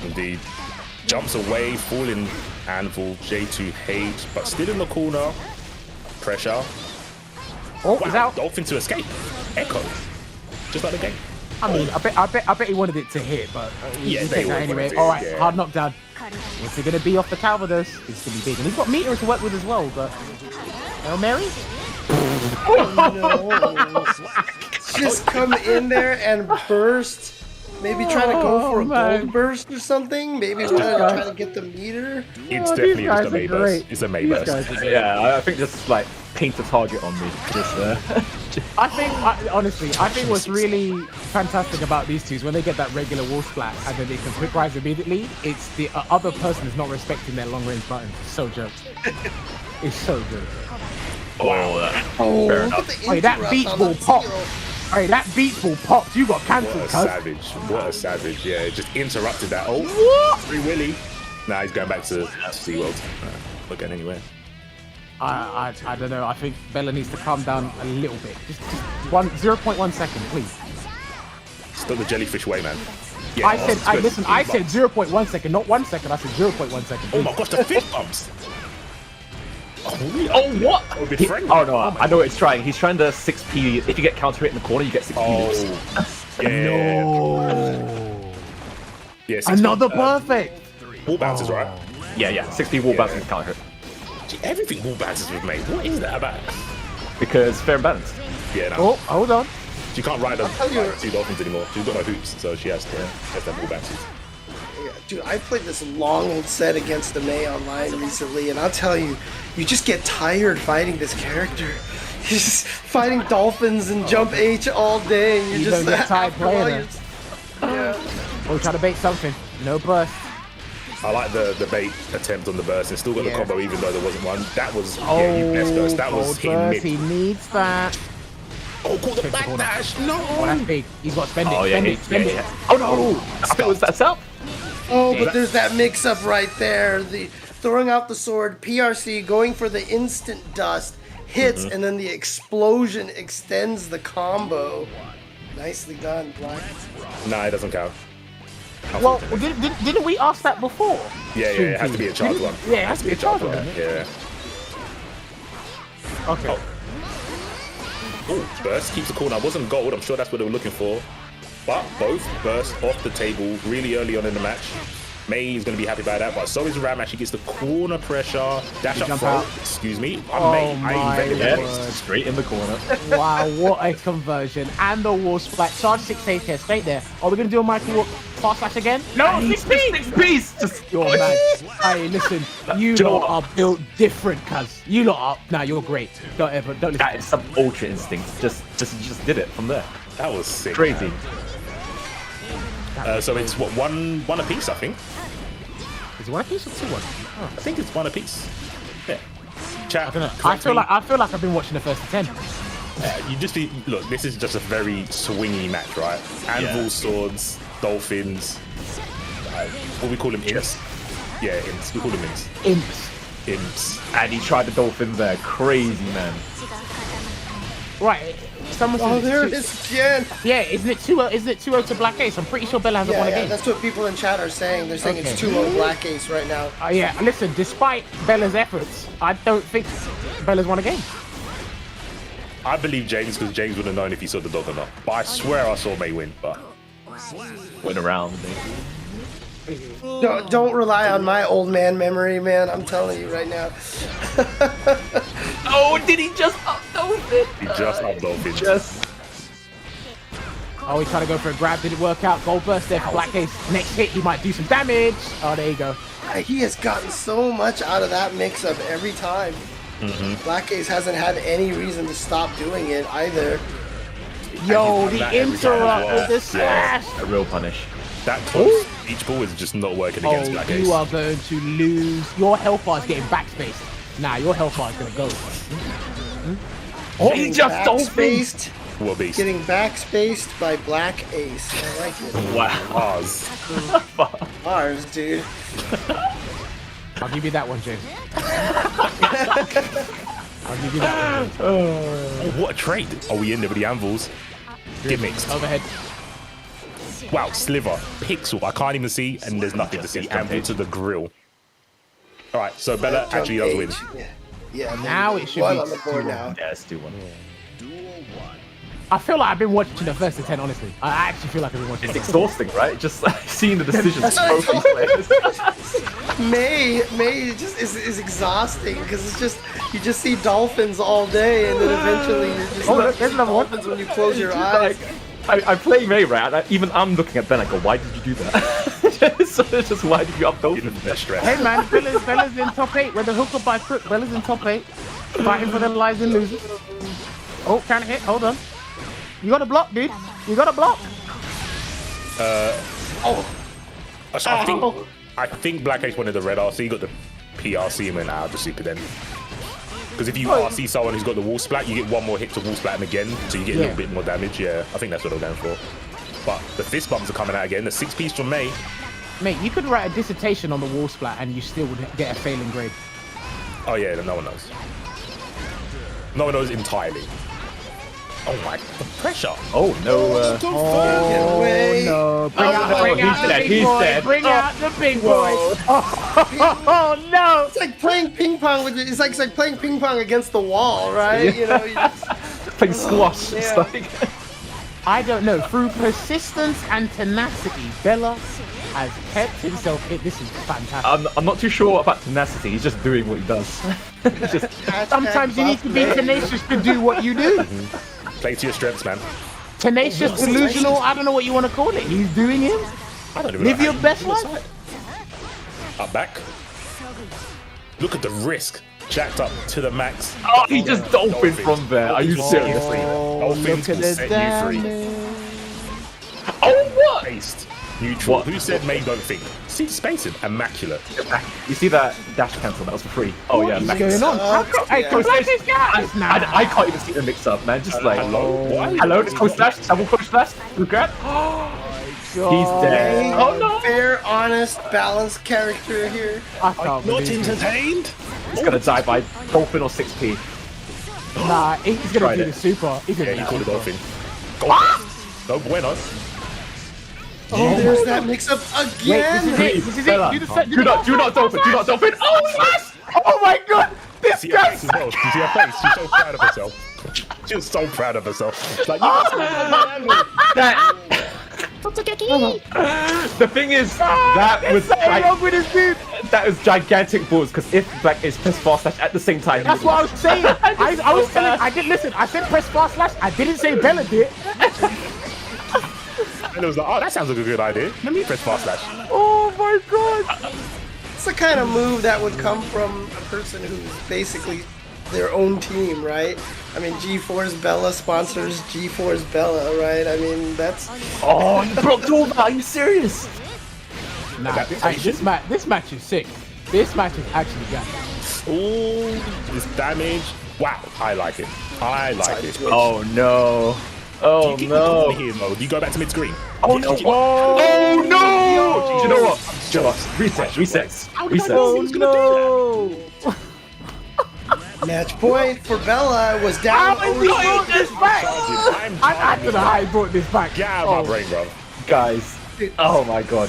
Indeed. Jumps away, falling anvil, J2H, but still in the corner. Pressure. Oh, he's Wow, out. Dolphin to escape. Echo. Just like the game. I mean, I bet he wanted it to hit, but he Yeah, take they that would anyway. want it, All right, yeah. hard knockdown. What's he gonna be off the Calvados? It's gonna be big, and he's got meter to work with as well. But Mary, Just come in there and burst. Maybe try to go for a gold burst or something. Maybe try to get the meter. It's Oh, definitely these just guys a are May burst. great. It's a May These burst. guys are great. Yeah, I think just like paint a target on me. Just I think, honestly, I think what's really fantastic about these two is when they get that regular wall splat and then they can quick rise immediately, it's the other person is not respecting their long range buttons. It's so jokes. It's so good. Oh, Fair look enough. at the Wait, that interrupt beach on ball that popped. zero. Hey, that beach ball popped. You got What cancelled, a cuz. savage. What a savage. Yeah, it just interrupted that. Oh, Free Willy. Nah, he's going back to SeaWorld. Not going anywhere. I don't know. I think Bella needs to calm down a little bit. Just 0.1 second, please. Still the jellyfish way, man. Yeah, I said, it's good. listen, I said 0.1 second, not 1 second. I said 0.1 second. Oh my gosh, the fish bumps. Oh, really? oh what? Oh, good friend. Oh no, I know what he's trying. He's trying to 6p. If you get counter hit in the corner, you get 6p loops. Oh, yeah. No. Yeah, Another perfect. Wall bounces, right? Yeah. 6p wall bouncing with counter hit. Gee, everything wall bounces with made. What is that about? Because fair and balanced. Yeah, no. Oh, hold on. She can't ride tell you- 2 dolphins anymore. She's got no hoops, so she has to have wall bounces. Yeah, dude, I played this long old set against the May online recently, and I'll tell you, you just get tired fighting this character. You're just fighting dolphins and jump H all day, and You you're just don't get tired after a while, playing yeah. Oh, try to bait something. No burst. I like the bait attempt on the burst and still got the Yeah. combo even though there wasn't one. That was, Oh, yeah, you best burst. That was gold hitting burst. He mid. needs that. Oh, caught the Check the corner. backdash. Oh, No. that's big. He's got to spend it. Oh yeah, spend it. Spend it. Oh no! I thought it was that up. Oh, but there's that mix-up right there. The throwing out the sword, PRC going for the instant dust, hits, and then the explosion extends the combo. Nicely done, Black. Nah, it doesn't count. Well, didn't we ask that before? Yeah, it has to be a charge one. Yeah, it has to be a charge one. Yeah. Okay. Oh, burst keeps the corner. Wasn't gold. I'm sure that's what they were looking for. But both burst off the table really early on in the match. May is going to be happy about that, but so is Ram. Actually gets the corner pressure. Dash up jump front. out. Excuse me. Oh May. my I invented that. word. Straight in the corner. Wow, what a conversion. And the wall splat. Charge 6 HS straight there. Are we going to do a Mikey Walk fast slash again? No, 6 Please, just You're mad. Hey, listen, you lot are built different, cuz. You lot are. Nah, you're great. Don't listen. that is some ultra instinct. Just did it from there. That was sick. Crazy. Man. So it's what one apiece, I think. Is it 1 piece or 2-1? I think it's one apiece. Yeah. Chat. I feel like I've been watching the first 10. You just be look. This is just a very swingy match, right? Anvil, swords, dolphins. What we call them, imps. Yeah, imps. We call them imps. Imps. And he tried the dolphin there. Crazy, man. Right. Someone said it's there two- it is again. Yeah, isn't it 2-0 to BlackAce? I'm pretty sure Bella hasn't won a Yeah, game. that's what people in chat are saying. They're saying it's 2-0 BlackAce right now. Yeah, listen, despite Bella's efforts, I don't think Bella's won a game. I believe James because James would have known if he saw the dog or not. But I swear I saw May win. But Went around. Don't rely on my old man memory, man. I'm telling you right now. Oh, did he just up dolphin? he just up dolphins. Just. Oh, he tried to go for a grab, didn't work out. Gold burst there for BlackAce. Next hit, he might do some damage. Oh, there you go. He has gotten so much out of that mix-up every time. BlackAce hasn't had any reason to stop doing it either. Yo, And he's done the that every time interrupt as well. with the slash. A real punish. That close each ball is just not working against Oh, BlackAce. you are going to lose. Your health bar is getting backspaced. Nah, your health bar is going to go. Oh, Getting he just dolphin. backspaced. What beast? Getting backspaced by BlackAce. I like it. Wow. Ours. Ours, dude. I'll give you that one, James. I'll give you that one. Oh, what a trade. Are we in there with the anvils? Gimmicks. Overhead. Wow, sliver. Pixel. I can't even see, and there's nothing to see. Anvil to the grill. All right, so Bella actually does win. Yeah. Now it should one be on the board 2-1. now. Yeah, let's do one. I feel like I've been watching the first 10, honestly. I actually feel like I've been watching It's the first exhausting, right? Just like seeing the decisions That's from what I both these players. May just is exhausting because it's just you just see dolphins all day and then eventually you're just Oh, look, there's another one. dolphins when you close your Like, eyes. I play May, right? And even I'm looking at Ben. I go, why did you do that? So it's just why did you up dolphin? They're stressed. Hey man, Bella's in top 8. Whether hook or by crook, Bella's in top 8. Fighting for their lives and losers. Oh, can't hit. Hold on. You got to block, dude. You got to block. I think BlackAce wanted the red RC, got the PRC and went out of the super then. Because if you RC someone who's got the wall splat, you get one more hit to wall splat him again, so you get a little bit more damage. Yeah, I think that's what they're going for. But the fist bumps are coming out again. The 6-piece from May. Mate, you could write a dissertation on the wall splat and you still would get a failing grade. Oh yeah, no one knows. No one knows entirely. Oh my, the pressure. Oh no! Get away. No, bring out he's the dead, big he's boy. dead. Bring out the big boy. Oh no. It's like playing ping pong with it's like playing ping pong against the wall, right? You know, you just, Playing squash. It's yeah. like I don't know. Through persistence and tenacity, Bella has kept himself in. This is fantastic. I'm not too sure about tenacity. He's just doing what he does. Just Sometimes you need to be tenacious to do what you do. Play to your strengths, man. Tenacious, delusional, I don't know what you want to call it. He's doing it. I don't even Live know your how you best do life. this. Up back. Look at the risk. Jacked up to the max. oh, he just dolphin from there. Are you serious? Dolphins look will at the set you free. damage. Oh what? Spaced. Neutral. What? Who said May don't think? See the spacing. Immaculate. You see that dash cancel? That was for free. Oh yeah, What's max. going on? Hey, Yeah. Black is guys. Nah. I can't even see the mix up, man. Just like Hello? Why? hello, it's close slash, double close slash, grab. He's dead. Oh no! fair, honest, balanced character here. I can't Not believe it. entertained? He's gonna die by dolphin or 6p. Nah, he's gonna Tried do it. the super. He's gonna Yeah, do you the call it super. dolphin. No bueno. Oh, there's that mix-up Wait, again. this is it. This is it. Do the set. Do not dolphin. Do not dolphin. Oh yes! Oh my god! This See her guy. face as well. You see her face? She's so proud of herself. She was so proud of herself. It's like, That. The thing is, that was What's wrong with this dude? that was gigantic balls. Because if BlackAce press fast slash at the same time, That's what I was saying. I was telling. I did listen. I said press fast slash. I didn't say Bella did. and it was like, oh, that sounds like a good idea. Let me press fast slash. Oh my god. It's the kind of move that would come from a person who's basically their own team, right? I mean, G4's Bella sponsors G4's Bella, right? I mean, that's oh, you broke over. Are you serious? Nah, hey, this match is sick. This match is actually good. Ooh, this damage. Wow, I like it. I like it. Oh no. Oh Do you no. here, Mo? Do you go back to mid-screen? Oh no. Oh no. Do you know what? Just reset. Oh no! Match point for Bella was down. How is he brought this back? I don't know how he brought this back. Get out of my brain, bro. Guys. Oh my god.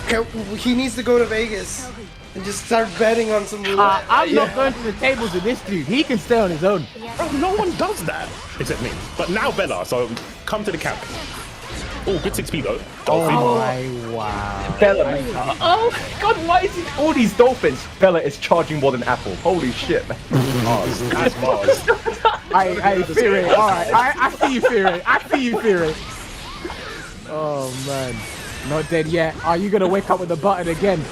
Okay, he needs to go to Vegas and just start betting on some roulette. I'm not going to the tables with this dude. He can stay on his own. Bro, no one does that except me. But now Bella, so come to the camp. Oh, good 6p though. Dolphin. Oh my wow. Bella. Oh god, why is it all these dolphins? Bella is charging more than Apple. Holy shit, man. Mars. That's Mars. I fear it. Alright. I see you fear it. I see you fear it. Oh man. Not dead yet. Are you gonna wake up with the button again?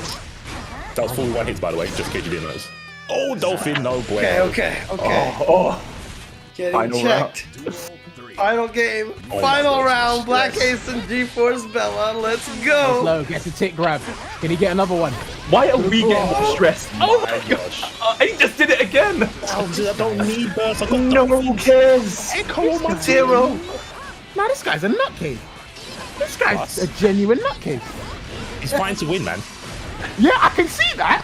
That was 41 hits, by the way, just in case you didn't notice. Oh, Dolphin, no way. Okay. Oh. Getting Final checked. Final game. Oh Final my round. gosh, BlackAce and G-Force Bella. Let's go. Slow, gets a tick grab. Can he get another one? Why are we getting stressed? Oh my gosh. He just did it again. I don't need burst. I got No cares. Echo on my Zero. Nah, this guy's a nutcase. This guy's a genuine nutcase. He's fine to win, man. Yeah, I can see that.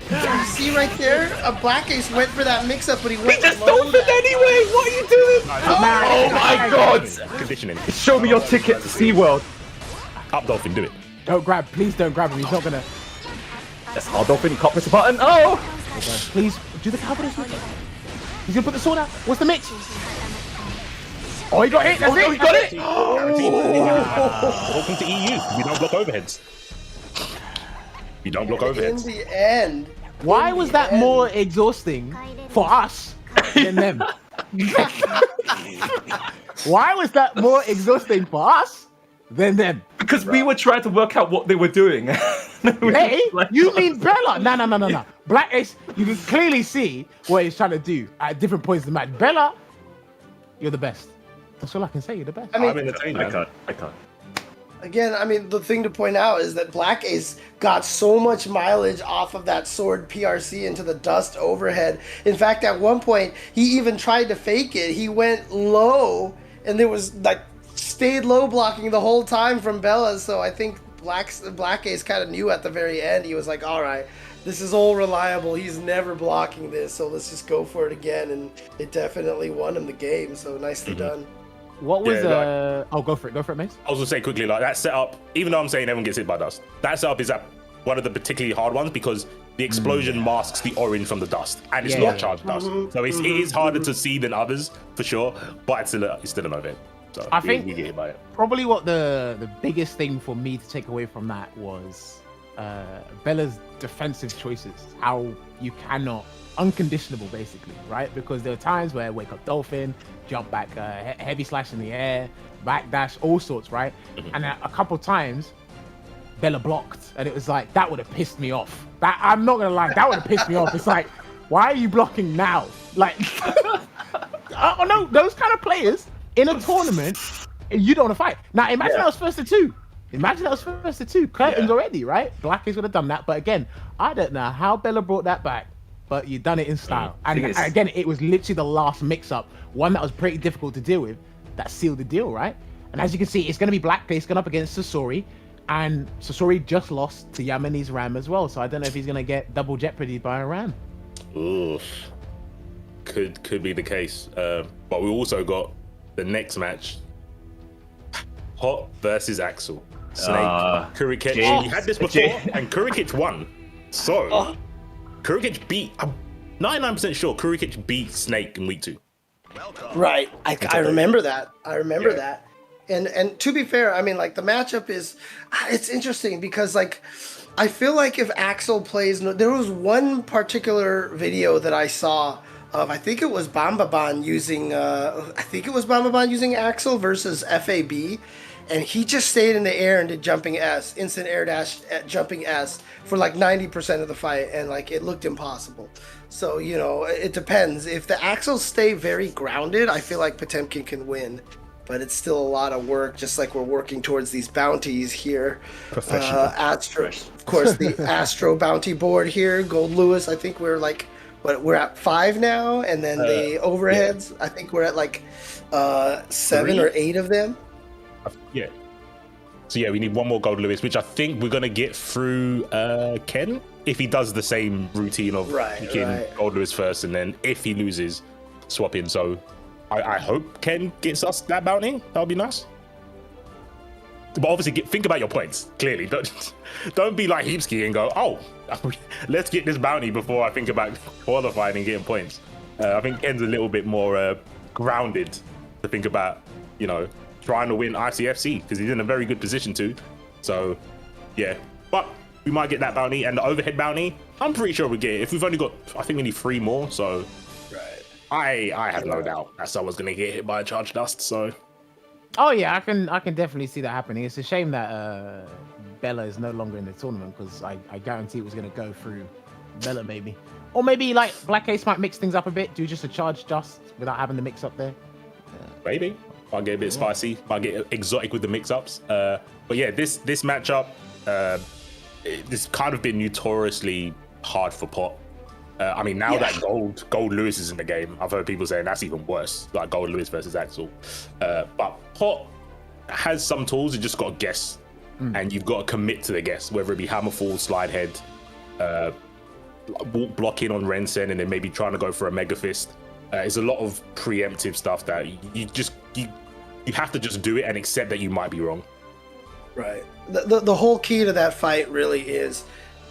You see right there? A BlackAce went for that mix-up, but he went He just low dolphined that- anyway. What are you doing? Oh my god. Conditioning. Show me your ticket to SeaWorld. Up, Dolphin, do it. Don't grab. Please don't grab him. He's not gonna. That's hard dolphin. You can't press the button. Oh. Please do the cover. He's gonna put the sword out. What's the mix? Oh, he got hit. That's it. He got it. Welcome to EU. We don't block overheads. We don't block In overheads. the end. Why was that more exhausting for us than them? Why was that more exhausting for us than them? Because we were trying to work out what they were doing. Hey, you mean Bella? No. BlackAce, you can clearly see what he's trying to do at different points in the match. Bella, you're the best. That's all I can say. You're the best. I mean, I'm entertained, man. I can't. again, I mean, the thing to point out is that BlackAce got so much mileage off of that sword PRC into the dust overhead. In fact, at one point, he even tried to fake it. He went low, and there was like stayed low blocking the whole time from Bella. So I think BlackAce kind of knew at the very end. He was like, all right, this is all reliable. He's never blocking this, so let's just go for it again. And it definitely won him the game. So nicely done. What was Yeah, oh, go for it, Mace. I was gonna say quickly, like that setup, even though I'm saying everyone gets hit by dust, that setup is one of the particularly hard ones because the explosion masks the orange from the dust, and it's Yeah. not charged dust, so it is harder to see than others for sure. But it's still an overhead. So I think we get hit by it. probably what the biggest thing for me to take away from that was Bella's defensive choices. How you cannot unconditionable basically, right? Because there were times where wake up dolphin, jump back, heavy slash in the air, back dash, all sorts, right? And a couple times Bella blocked, and it was like that would have pissed me off. That I'm not gonna lie, that would have pissed me off. It's like, why are you blocking now? Like, oh no, those kind of players in a tournament, you don't want to fight. Now imagine that was first to two. Imagine that was first to two curtains already, right? BlackAce would have done that, but again, I don't know how Bella brought that back. But you done it in style. And again, it was literally the last mix-up, one that was pretty difficult to deal with, that sealed the deal, right? And as you can see, it's going to be BlackAce going up against Sasori, and Sasori just lost to Yammini's Ram as well, so I don't know if he's going to get double jeopardy by a Ram. Oof. Could be the case. But we also got the next match. Hot versus Axel. Snake, Kurokich. We had this before, and Kurokich won. So... Kurokich beat, I'm 99% sure Kurokich beat Snake in week 2. Right. I remember that. I remember that. And to be fair, I mean, like, the matchup is, it's interesting because, like, I feel like if Axel plays, there was one particular video that I saw of, I think it was Bambaban using Axel versus FAB. And he just stayed in the air and did jumping S, instant air dash at jumping S for like 90% of the fight, and like it looked impossible. So, you know, it depends. If the Axels stay very grounded, I feel like Potemkin can win. but it's still a lot of work, just like we're working towards these bounties here. Professional. Of course, the Astro bounty board here, Goldlewis, I think we're like, we're at 5 now, and then the overheads, I think we're at like 7 3 or 8 of them. Yeah. So yeah, we need one more Goldlewis, which I think we're gonna get through Ken if he does the same routine of picking Goldlewis first, and then if he loses, swap in. So I hope Ken gets us that bounty. That would be nice. But obviously, think about your points. Clearly, don't be like Heapski and go, oh, let's get this bounty before I think about qualifying and getting points. I think Ken's a little bit more grounded to think about, trying to win ICFC because he's in a very good position too. So, yeah. But we might get that bounty, and the overhead bounty, I'm pretty sure we'll get it. If we've only got, I think we need 3 more. So, I have no doubt that someone's gonna get hit by a charge dust. So. Oh yeah, I can definitely see that happening. It's a shame that Bella is no longer in the tournament, because I guarantee it was going to go through Bella maybe. Or maybe like BlackAce might mix things up a bit, do just a charge dust without having the mix up there. Maybe. I'll get a bit spicy. I'll get exotic with the mix-ups. But yeah, this matchup, it's kind of been notoriously hard for Pot. I mean, now that Goldlewis is in the game, I've heard people saying that's even worse, like Goldlewis versus Axel. But Pot has some tools, you just got to guess. And you've got to commit to the guess, whether it be hammerfall, slide head, walk block in on Rensen, and then maybe trying to go for a mega fist. It's a lot of preemptive stuff that you have to just do it and accept that you might be wrong. Right. The whole key to that fight really is,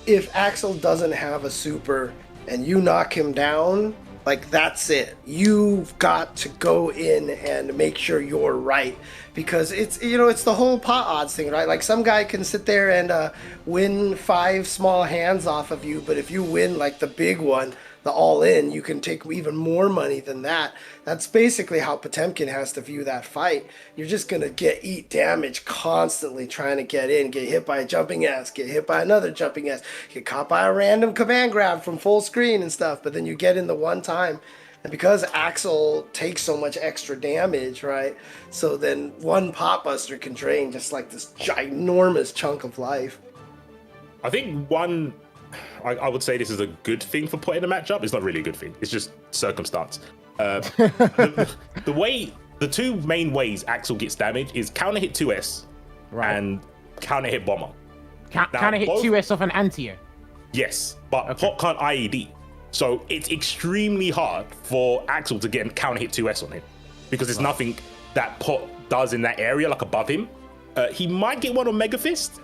if Axel doesn't have a super and you knock him down, like, that's it. You've got to go in and make sure you're right, because it's it's the whole pot odds thing, right? Like, some guy can sit there and win 5 small hands off of you, but if you win like the big one, the all-in, you can take even more money than that. That's basically how Potemkin has to view that fight. You're just gonna eat damage constantly trying to get in, get hit by a jumping ass, get hit by another jumping ass, get caught by a random command grab from full screen and stuff, but then you get in the one time. And because Axel takes so much extra damage, right? So then one pot buster can drain just like this ginormous chunk of life. I think I would say this is a good thing for Pot in a matchup. It's not really a good thing. It's just circumstance. The 2 main ways Axel gets damage is counter hit 2S and counter hit bomber. Counter hit 2S off an anti-air. Yes, but Pot can't IED. So it's extremely hard for Axel to get a counter hit 2S on him, because there's nothing that Pot does in that area, like above him. He might get one on Mega Fist.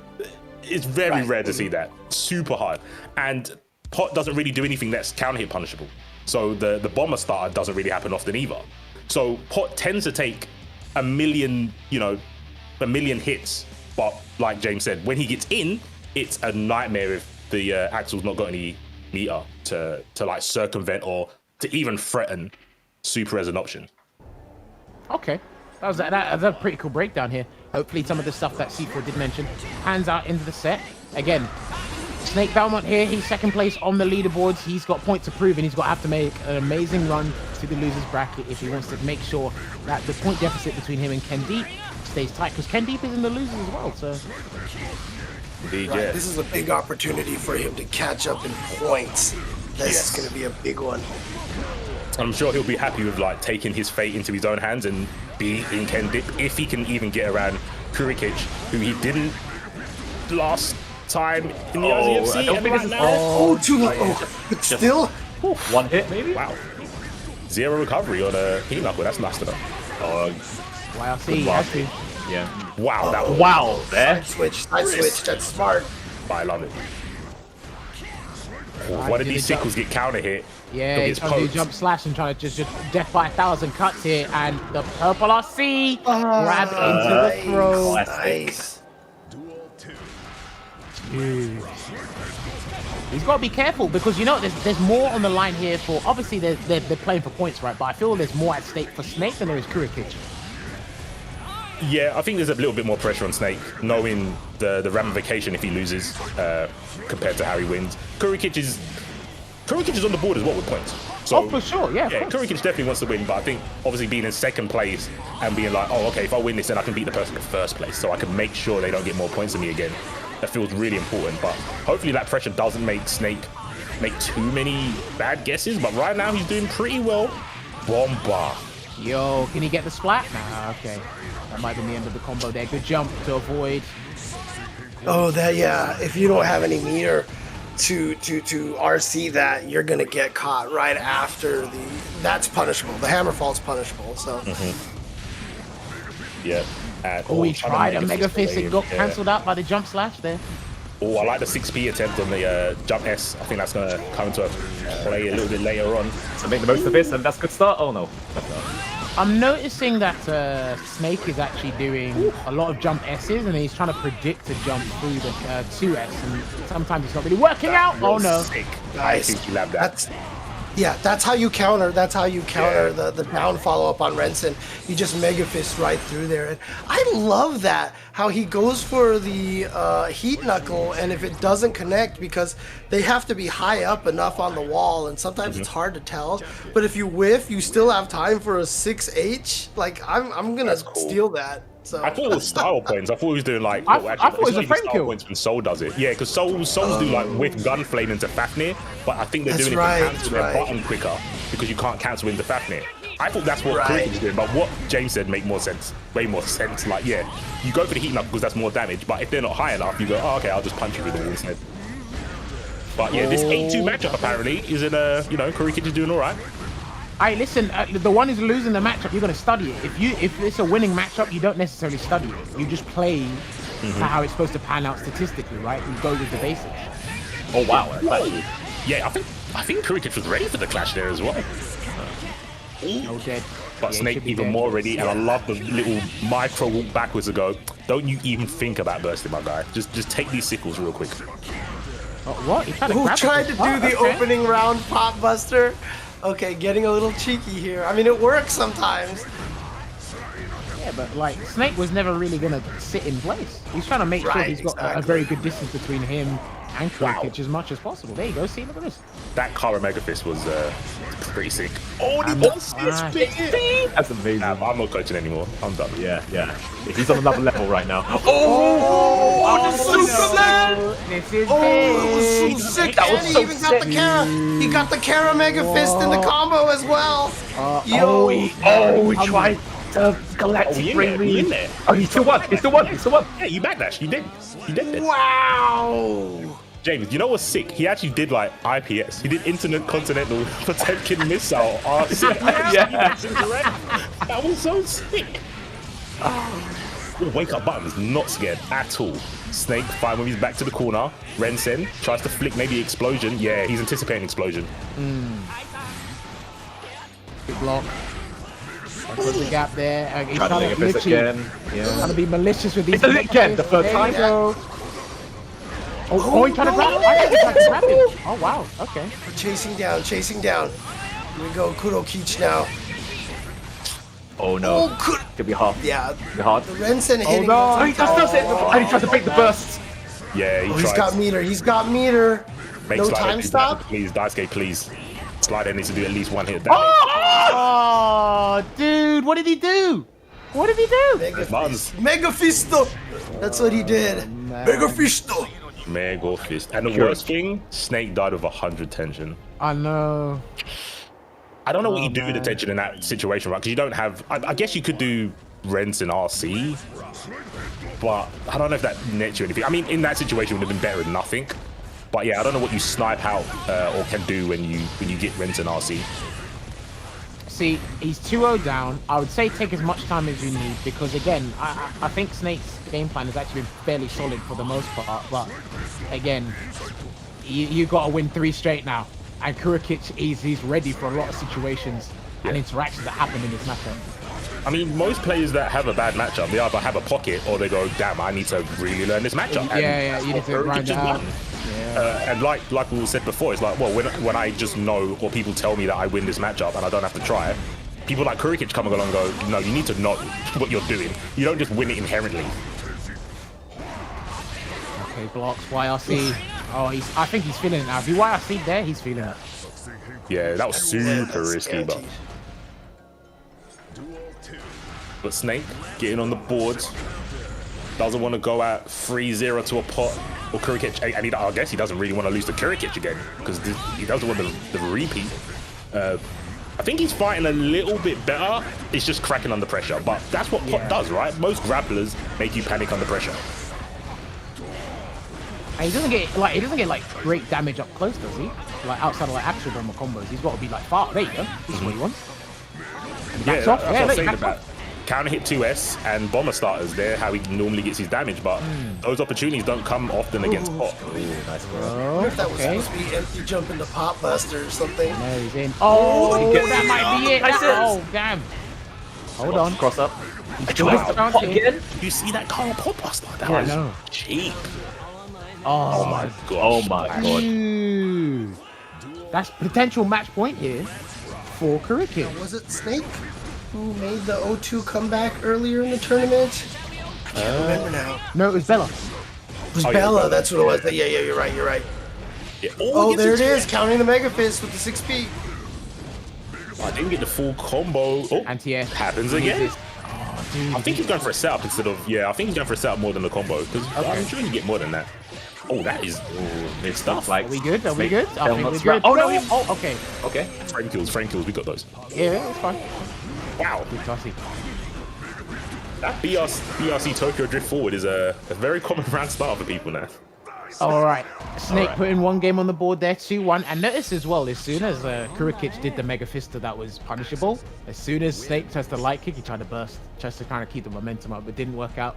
It's very rare to see that. Super hard. And Pot doesn't really do anything that's counter hit punishable. So the bomber starter doesn't really happen often either. So Pot tends to take a million hits. But like James said, when he gets in, it's a nightmare if the Axel's not got any meter to like circumvent or to even threaten super as an option. Okay. That was a pretty cool breakdown here. Hopefully some of the stuff that C4 did mention hands out into the set. Again, Snakebelmont here, he's second place on the leaderboards. He's got points to prove, and he's got to have to make an amazing run to the losers bracket if he wants to make sure that the point deficit between him and KenDeep stays tight, because KenDeep is in the losers as well. So Indeed, right, yeah. this is a big opportunity for him to catch up in points. This is going to be a big one. I'm sure he'll be happy with like taking his fate into his own hands and be in KenDeep if he can even get around Kurokich, who he didn't last time in the ICFC. I don't think this is Too low. But still, one hit maybe. Wow. 0 recovery on a Knuckle. That's nice to know. YRC has to. Yeah. Wow. That was There. side switch. That's smart. I love it. One of these sickles get counter hit. Yeah, he's trying to do jump slash and trying to just death by 1,000 cuts here, and the purple RC grab into the throw. Nice. Dude. He's got to be careful, because there's more on the line here for, obviously they're playing for points, right? But I feel there's more at stake for Snake than there is Kurokich. Yeah, I think there's a little bit more pressure on Snake, knowing the ramification if he loses compared to how he wins. Kurokich is on the board as well with points. So, for sure, yeah. Yeah, Kurokich definitely wants to win, but I think obviously being in second place and being like, oh, okay, if I win this, then I can beat the person in first place, so I can make sure they don't get more points than me again. That feels really important, but hopefully that pressure doesn't make Snake make too many bad guesses. But right now he's doing pretty well. Bomba. Yo, can he get the splat? Nah, okay. That might be the end of the combo there. Good jump to avoid. Oh, that, yeah. If you don't have any meter to RC that, you're gonna get caught right after the. That's punishable. The hammer fall's punishable. So. Yeah. Oh, he tried a Mega Fist and got cancelled out by the jump slash there. Oh, I like the 6P attempt on the jump S. I think that's going to come into a play a little bit later on. So make the most of this, and that's a good start. Oh no. I'm noticing that Snake is actually doing a lot of jump S's, and he's trying to predict a jump through the 2S, and sometimes it's not really working out. Oh no. Sick. Nice. I think you love that. That's how you counter. That's how you counter the down follow up on Rensen. You just Mega Fist right through there, and I love that how he goes for the heat knuckle, and if it doesn't connect, because they have to be high up enough on the wall, and sometimes it's hard to tell. But if you whiff, you still have time for a 6H. Like I'm gonna steal that. So I thought it was style points. I thought he was doing like. I thought it was a frame kill. Points when Soul does it. Yeah, because Souls do like whiff gun flame into Fafnir, but I think they're doing it to cancel their button quicker because you can't cancel into Fafnir. I thought that's what Kurokich is doing, but what James said made more sense. Way more sense. Like, yeah, you go for the heat knuckle because that's more damage, but if they're not high enough, you go, oh, okay, I'll just punch you with the wall instead. But yeah, this 8-2 matchup apparently is in Kurokich is doing all right. Hey, listen, the one who's losing the matchup, you're going to study it. If it's a winning matchup, you don't necessarily study it. You just play to how it's supposed to pan out statistically, right? You go with the basics. Oh, wow. Yeah, I think Kurokich was ready for the clash there as well. No dead. But Snake even more ready, and I love the little micro walk backwards to go. Don't you even think about bursting, my guy. Just take these sickles real quick. Oh, what? He tried to do the opening round pop buster? Okay, getting a little cheeky here. I mean, it works sometimes. Yeah, but like Snake was never really gonna sit in place. He's trying to make sure he's got a very good distance between him and Kurokich as much as possible. There you go. See, look at this. That Kara Mega Fist was pretty sick. Oh, he lost his spin. That's amazing. Nah, I'm not coaching anymore. I'm done. Yeah. He's on another level right now. This is it was so sick. That was and he so even got the Kara. He got the Kara Mega Fist in the combo as well. He tried to galactic bring me in there. Oh, he still won. Yeah, you backdash. You did. Wow. James, you know what's sick? He actually did like IPS. He did Intercontinental Potemkin Missile. That was so sick. Wake up button is not scared at all. Snake fine when he's back to the corner. Rensen tries to flick maybe explosion. Yeah, he's anticipating explosion. Good block. Put the gap there. He's trying to again. Trying to be malicious with these. He did it again. The third time. He tried to grab him. I think he tried to grab him. Oh wow. Okay. Chasing down. Here we go. Kurokich now. Oh no. Could be hard. Yeah. Could be hard. The Rensen hitting. Oh, he does it. And he tries to break the burst. Yeah, he's got meter. Make no time stop. Please, Daisuke, please. Slider needs to do at least one hit. Oh, dude, what did he do? Mega Fisto. That's what he did. Mega Fisto. Mega Fist. And the worst thing, Snake died with 100 tension. I know. I don't know what you do with the tension in that situation, right? Because you don't have... I guess you could do Rents and RC, but I don't know if that nets you anything. I mean, in that situation, it would have been better than nothing. But yeah, I don't know what you snipe out or can do when you get Rents and RC. See, he's 2-0 down. I would say take as much time as you need because, again, I think Snake's game plan has actually been fairly solid for the most part. But, again, you got to win 3 straight now. And Kurokich, he's ready for a lot of situations and interactions that happen in this matchup. I mean, most players that have a bad matchup, they either have a pocket or they go, damn, I need to really learn this matchup. You need to grind it out. And like we said before, it's like, well, when I just know or people tell me that I win this matchup and I don't have to try, people like Kurokich come along and go, no, you need to know what you're doing. You don't just win it inherently. Okay, blocks, YRC. Oh, I think he's feeling it now. If you YRC there, he's feeling it. Yeah, that was super risky, guaranteed. but Snake getting on the board. Doesn't want to go out 3-0 to a pot or Kurokich, and I guess he doesn't really want to lose to Kurokich again because he doesn't want the repeat. I think he's fighting a little bit better. It's just cracking under pressure, but that's what pot does, right? Most grapplers make you panic under pressure. And he doesn't get like great damage up close, does he? Like outside of like actual bomber combos, he's got to be like far. There you go. This is what he wants. Yeah, Backs off. that's what I'm look, saying backs about off. counter hit 2S and bomber starters. They're how he normally gets his damage, but those opportunities don't come often against pot. Nice bro. Oh, What if that was okay. supposed to be empty jump into Pop Buster or something? No, he's in. Oh, Get that might be it. Nice hits. Oh, damn. Hold on. Cross up. Twist around Pot here. again? You see that Carl Pot Buster? That Yeah, I was know. cheap. Oh, Oh my gosh. Oh my god. Dude. That's potential match point here for Kurokich. Was it Snake who made the 0-2 comeback earlier in the tournament? I can't remember now. No, it was Bella. It was Oh, yeah, Bella, Bella. that's what it was. Yeah, you're right. Yeah. Oh, gets there it into is, counting the Mega Fist with the 6P. I didn't get the full combo. Oh, Anti-air. happens again. Oh, dude. I think he's going for a setup instead of, I think he's going for a setup more than the combo because I'm sure you can get more than that. Oh, that is It's stuff like. Are we good? Are we Snake good? I think we're Belmont's good. wrap. Oh no! Oh, okay. Okay. frame kills. We got those. Yeah, it's fine. Wow. Good tossy. That BRC Tokyo Drift forward is a very common round start for people now. All right. Snake All right. putting one game on the board there, 2-1. And notice as well, as soon as Kurokich did the Mega Fister that was punishable, as soon as Snake tries to light kick, he tried to burst, just to kind of keep the momentum up, but didn't work out.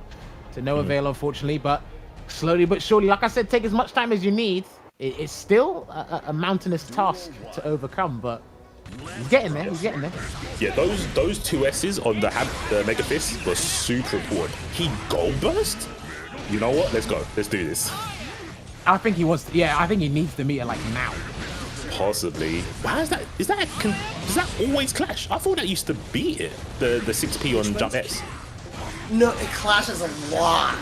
To no avail, unfortunately. But slowly but surely, like I said, take as much time as you need. It's still a mountainous task to overcome, but he's getting there. He's getting there. Yeah, those two S's on the Mega Fist were super important. He gold burst? You know what? Let's go. Let's do this. I think he wants. I think he needs the meter like now. Possibly. Why is that? Does that always clash? I thought that used to beat it. The 6P on jump S. No, it clashes a lot.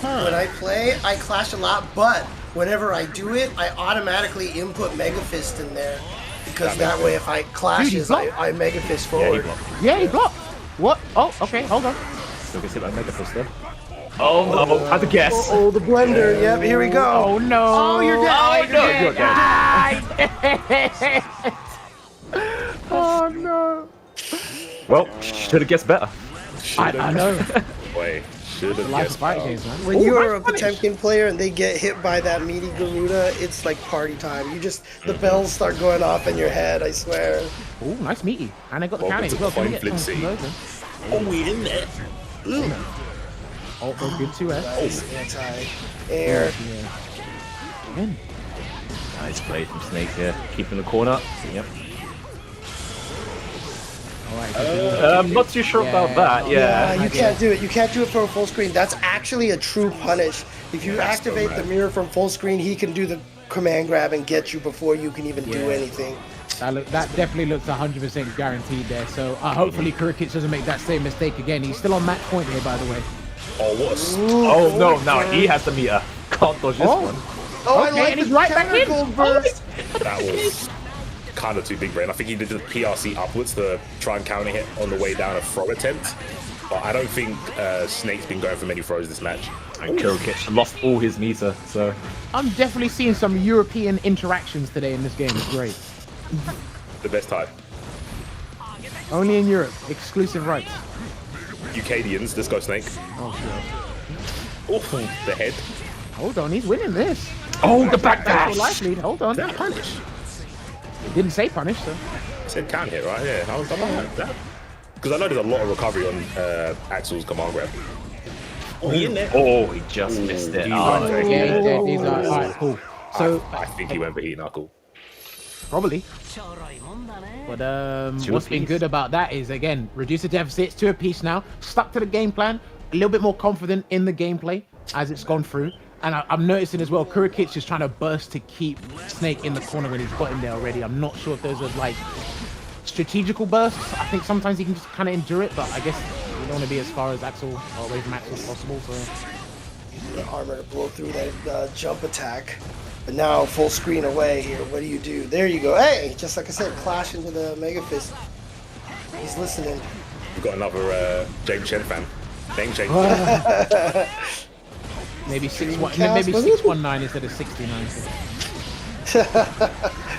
When I play, I clash a lot, but whenever I do it, I automatically input Mega Fist in there. Because that way, if I clashes, I Mega Fist Yeah, he forward. blocked. Yeah, he blocked. What? Oh, okay. Hold on. Still gets hit by Mega Fist there. Oh no! Had to guess. Oh, the blender. Yep, here we go. Oh no! Oh, you're dead. Oh no! You're dead. Oh no! Well, should have guessed better. I know. Wait, should have Life guessed. of fight games, man. When Ooh, you're a nice punish. Potemkin player and they get hit by that meaty Garuda, it's like party time. The bells start going off in your head, I swear. Ooh, nice meaty. And I got the Welcome counter as to well. Can we Coin get Flip some City. conversion? Oh, we in there. Ooh. Oh, good 2S. Anti-air. Again. Nice play from Snake here, keeping the corner. Yep. All right. I'm not too sure about that. Yeah, Yeah. you can't do it. You can't do it from full screen. That's actually a true punish. If you activate the mirror from full screen, he can do the command grab and get you before you can even do anything. That definitely looks 100% guaranteed there. So hopefully Kurokich doesn't make that same mistake again. He's still on match point here, by the way. Oh, what a Oh no! Now he has the meter. Can't dodge this one. Oh, Okay, I like and the he's right back counter in. gold burst. That was kind of too big brain. I think he did the PRC upwards to try and counter hit on the way down a throw attempt. But I don't think Snake's been going for many throws this match. And Kurokich lost all his meter, so I'm definitely seeing some European interactions today in this game. It's great. The best type. Only in Europe. Exclusive rights. Ukadians, let's go Snake. Oh, Oh, the head. hold on. He's winning this. oh the back Actual dash. life lead. Hold on. Is that a punish? It didn't say punish, so. I said count hit, right? Yeah, I was like that. Because I know there's a lot of recovery on Axel's command grab. Oh, he in there. Oh, he just missed it. He's Oh, on there. Yeah, these are. All right, cool. So I think he went for heat knuckle. probably. But what's been good about that is, again, reduce the deficits to a piece now. Stuck to the game plan. A little bit more confident in the gameplay as it's gone through. And I'm noticing as well, Kurokich is trying to burst to keep Snake in the corner when he's got him there already. I'm not sure if those are like strategical bursts. I think sometimes he can just kind of endure it, but I guess you don't want to be as far as Axel or away from Axel as possible. So The armor to blow through that jump attack. But now full screen away here. What do you do? There you go. Hey, just like I said, clash into the Mega Fist. He's listening. We've got another James Chen fan. James Chen. Maybe 619 instead of 69.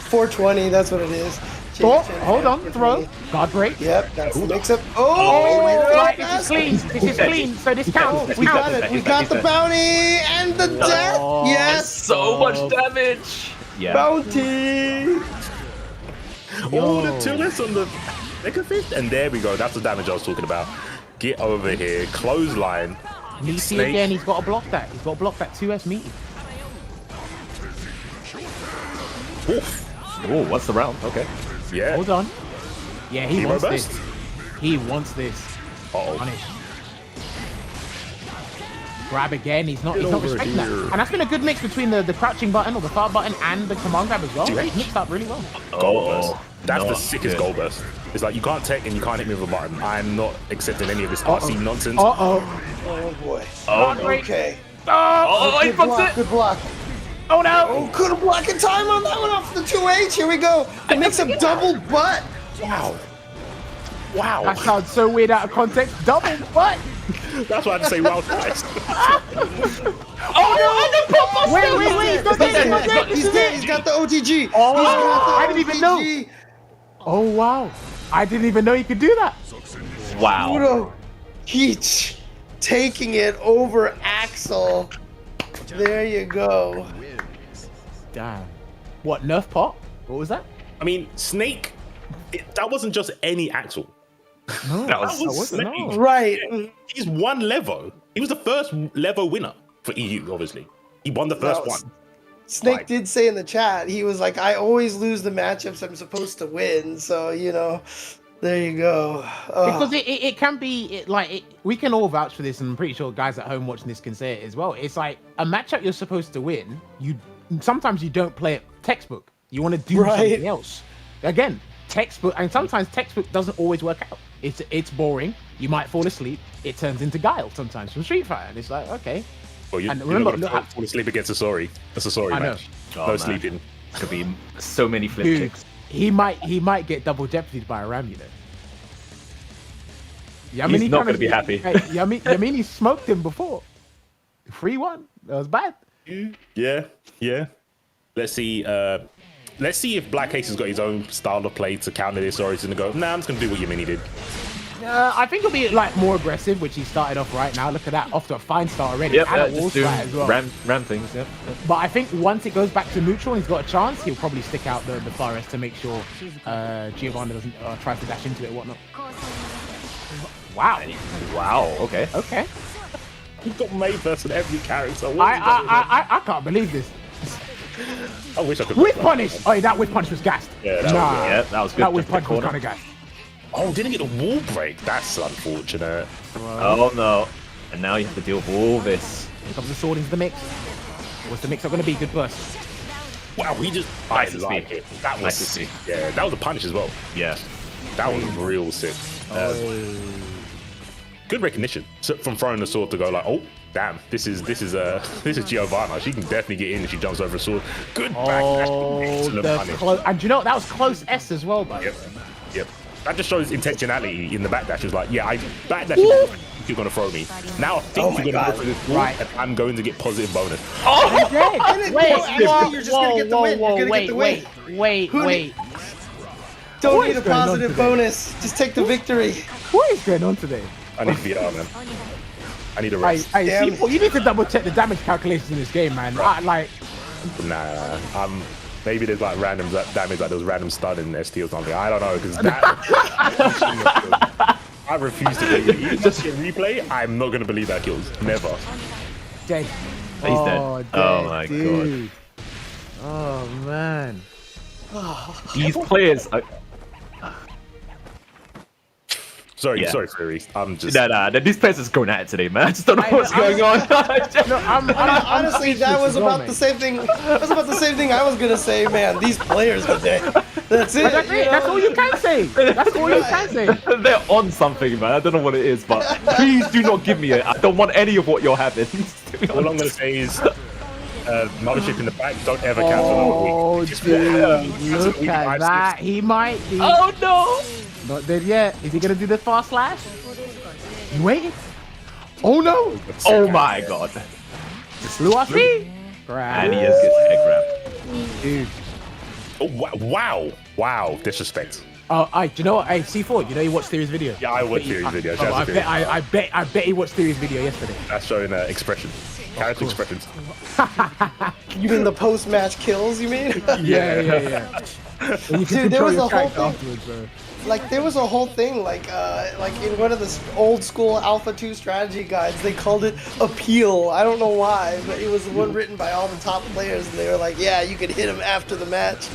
420, that's what it is. Oh, hold on, throw. Guard break. Yep, that's the mix-up. Oh, right, this is clean. This is clean, so this counts. We got it. We got the bounty and the death. Yes. So much damage. Yeah. Bounty. Oh, the 2S on the Mega Fist. And there we go. That's the damage I was talking about. Get over here. Clothesline. Meaty again. He's got to block that. He's got to block that 2S Meaty. Oof. Oh, what's the round? Okay. Yeah. Hold on. Yeah, he wants burst? this. He wants this. Uh-oh. Punish. Grab again. He's not respecting that. And that's been a good mix between the crouching button or the fire button and the command grab as well. He's mixed up really well. Gold burst. That's the sickest gold burst. It's like you can't tech and you can't hit me with a button. I'm not accepting any of this RC nonsense. Oh boy. Oh, no. Okay. Oh, he fucked it. Good block. Oh no! Oh, couldn't block in time on that one off the 2H. Here we go. It makes a double butt. Wow. Wow. That sounds so weird out of context. Double what? That's why I had to say wow twice. Oh no! Wait! He's dead. He's got the OTG. Oh, I didn't even know. Oh wow! I didn't even know you could do that. Wow. Kurokich taking it over Axel. There you go. Damn. What, Nerf Pot? What was that? I mean, Snake, that wasn't just any Axel. No, That was Snake. no. Right. He's won Levo. He was the first Levo winner for EU, obviously. He won the first one. Snake did say in the chat, he was like, I always lose the matchups I'm supposed to win. So, you know, there you go. Because it can be, we can all vouch for this, and I'm pretty sure guys at home watching this can say it as well. It's like a matchup you're supposed to win, sometimes you don't play it textbook. You want to do something else. Again, textbook, and sometimes textbook doesn't always work out. It's boring. You might fall asleep. It turns into Guile sometimes from Street Fighter. And it's like, okay. Well, And you're remember, not going to fall asleep against Sasori. A Sasori I know. match. Oh, No man. sleeping. Could be so many flip Dude, kicks. he might get double jeopardied by a Ram, you know. Yammini He's not going to be happy. Hey, Yammini smoked him before. 3-1. That was bad. Yeah. Let's see if BlackAce has got his own style of play to counter this, or he's going to go, nah, I'm just going to do what Yammini did. I think he'll be more aggressive, which he started off right now. Look at that, off to a fine start already. Yep, and a wall just doing slide as well. ram things, yep. But I think once it goes back to neutral and he's got a chance, he'll probably stick out the forest to make sure Giovanna doesn't try to dash into it and whatnot. Wow. Wow, okay. Okay. He got made versus every character. I can't believe this. I wish I could. Whip punish! Oh, that whip punch was gassed. Yeah, that was good. That whip Just punch the was corner. kind of gassed. Oh, didn't get a wall break. That's unfortunate. Oh no. And now you have to deal with all this. Here comes the sword into the mix. What's the mix-up going to be? Good burst. Wow, he just. Nice I to like see. it. That was Nice to see. Yeah, that was a punish as well. Yeah. That was real sick. Good recognition from throwing the sword to go like, oh damn, this is Giovanna. She can definitely get in if she jumps over a sword. Good Oh, backlash. Punish. and you know that was close S as well, but Yep. That just shows intentionality in the backdash. It's like, yeah, I backdash. You're gonna throw me. Now I think you're gonna go for this wall, and I'm going to get positive bonus. You're just gonna get the win. You're gonna get the win. Wait. Don't What need is a going on positive today? bonus. Just take the victory. What is going on today? I need VR, man. I need a Hey, rest. Damn. see, you need to double check the damage calculations in this game, man. Nah. Maybe there's like random damage, like there was random stun in ST or something. I don't know, because that. I refuse to believe it. Even just a replay, I'm not gonna believe that kills. Never. Dead. He's dead. Dead, Oh my dude. Oh man. These players are... Sorry, Yeah. sorry, Fury. I'm just. Nah, these players are going at it today, man. I just don't know what's going on. No, I'm Honestly, that was about the same thing. That was about the same thing I was gonna say, man. These players today. That's it. That's it. That's all you can say. That's all you can say. They're on something, man. I don't know what it is, but please do not give me it. I don't want any of what you're having. All I'm gonna say is, Mothership in the back. Don't ever cancel Oh, another week. dude, look at that. He might be. Oh no! Not dead yet. Is he gonna do the fast slash? You waiting? Oh no! Oh my god! Blue off me. And he has gets head grab. Dude. Oh, wow. Disrespect. Oh, do you know what? Hey, C4, you know you watched Theory's video? Yeah, I watched Theory's video. I bet he watched Theory's video yesterday. That's showing expression. Character expressions. You mean the post-match kills? You mean? Yeah. Dude, there was a whole thing. afterwards, bro. Like there was a whole thing, like in one of the old school Alpha 2 strategy guides, they called it appeal. I don't know why, but it was the one written by all the top players, and they were like, yeah, you could hit him after the match.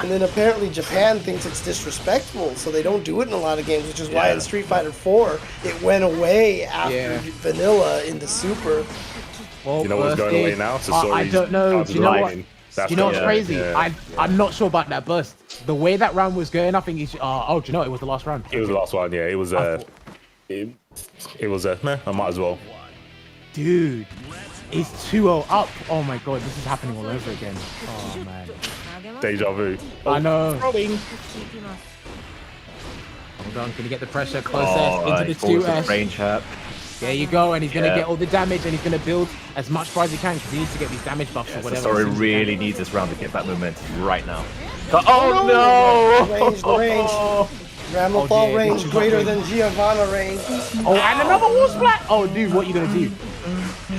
And then apparently Japan thinks it's disrespectful, so they don't do it in a lot of games, which is why in Street Fighter 4 it went away after Vanilla into Super. Well, You know what's going away now? I don't know. Do you know what? That's You know what's going- crazy? yeah. I'm not sure about that burst. The way that round was going, I think he's. Oh, do you know it was the last round? It was the last one, yeah. It was it was meh, I might as well. Dude, he's 2-0 up. Oh my god, this is happening all over again. Oh man. Deja vu. I know. Throwing. Hold on, can you get the pressure closer Oh, into the 2S? range hurt. There you go, and he's gonna Yeah. get all the damage, and he's gonna build as much fire as he can because he needs to get these damage buffs or whatever. Sasori as soon as he really can. needs this round to get that momentum right now. Oh no! Range. Ramlethal Oh, dear. range greater than Giovanna range. Oh, and another wall splat! Oh, dude, what are you gonna do?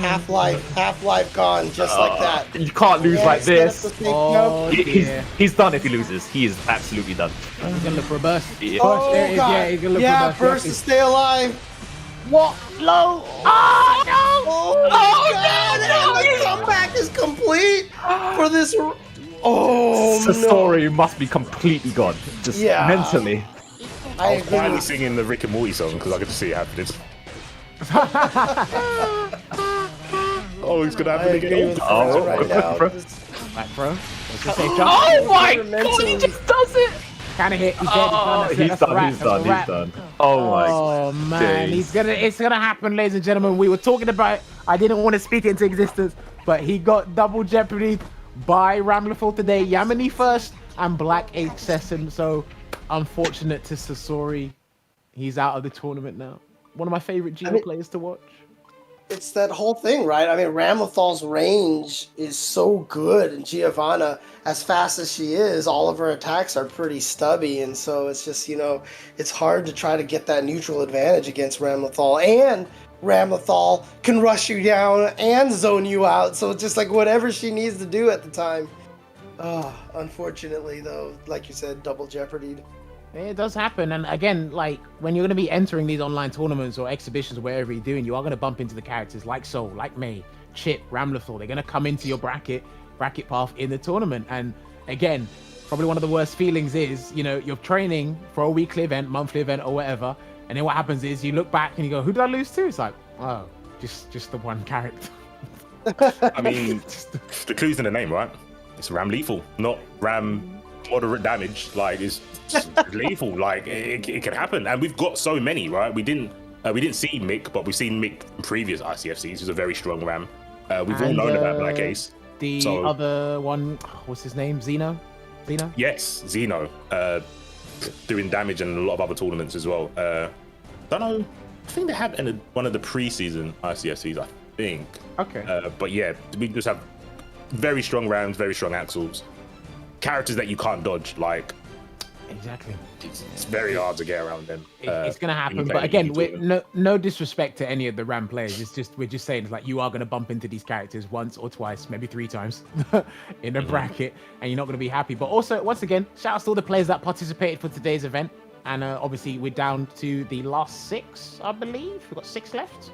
Half-life gone, just like that. You can't lose like set up this. the snake- Oh, nope. dear. He's done if he loses. He is absolutely done. He's gonna look for a burst. Yeah. Burst, there it Oh is. god. Yeah, he's gonna look Yeah, for a burst to burst. stay alive. What? Low? Oh, no! Oh, god, and the comeback is complete for this. Oh no. Sasori must be completely gone. Just Yeah. mentally. I I was agree. finally singing the Rick and Morty song because I could see it happening. Oh, it's gonna I happen agree again. with Oh, Fred right now. bro. Back throw. That's a safe jump. Oh my Mentally. god, he just does it! Kind of hit. He's dead. Oh, That's he's that's a done, wrap, he's that's a done, he's wrap. done. Oh my Oh man, days. it's gonna happen, ladies and gentlemen. We were talking about it. I didn't want to speak it into existence, but he got double jeopardy by Ramlethal today. Yammini first and BlackAce second. So unfortunate to Sasori. He's out of the tournament now. One of my favorite Geo players to watch. It's that whole thing, right? I mean, Ramlethal's range is so good, and Giovanna, as fast as she is, all of her attacks are pretty stubby, and so it's just, it's hard to try to get that neutral advantage against Ramlethal, and Ramlethal can rush you down and zone you out, so it's just like whatever she needs to do at the time. Oh, unfortunately, though, like you said, double jeopardy. It does happen, and again, like when you're going to be entering these online tournaments or exhibitions, or wherever you're doing, you are going to bump into the characters like Soul, like May, Chip, Ramlethal. They're going to come into your bracket path in the tournament, and again, probably one of the worst feelings is, you're training for a weekly event, monthly event, or whatever, and then what happens is you look back and you go, "Who did I lose to?" It's like, oh, just the one character. I mean, the clue's in the name, right? It's Ramlethal, not Ram moderate damage. Like it's lethal. Like it can happen, and we've got so many, right? We didn't see Mick, but we've seen Mick in previous ICFCs. He's a very strong Ram. We've all known about BlackAce. The other one, what's his name? Zeno? Yes, Zeno. Doing damage in a lot of other tournaments as well. Don't know. I think they have in one of the pre-season ICFCs. I think. Okay. But yeah, we just have very strong Rams, very strong Axles. Characters that you can't dodge, like Exactly. it's very hard to get around them. It's gonna when you happen, play but again, any tournament. no disrespect to any of the Ram players. We're just saying, it's like you are gonna bump into these characters once or twice, maybe 3 times in a bracket, and you're not gonna be happy. But also, once again, shout out to all the players that participated for today's event, and obviously we're down to the last 6, I believe. We've got 6 left.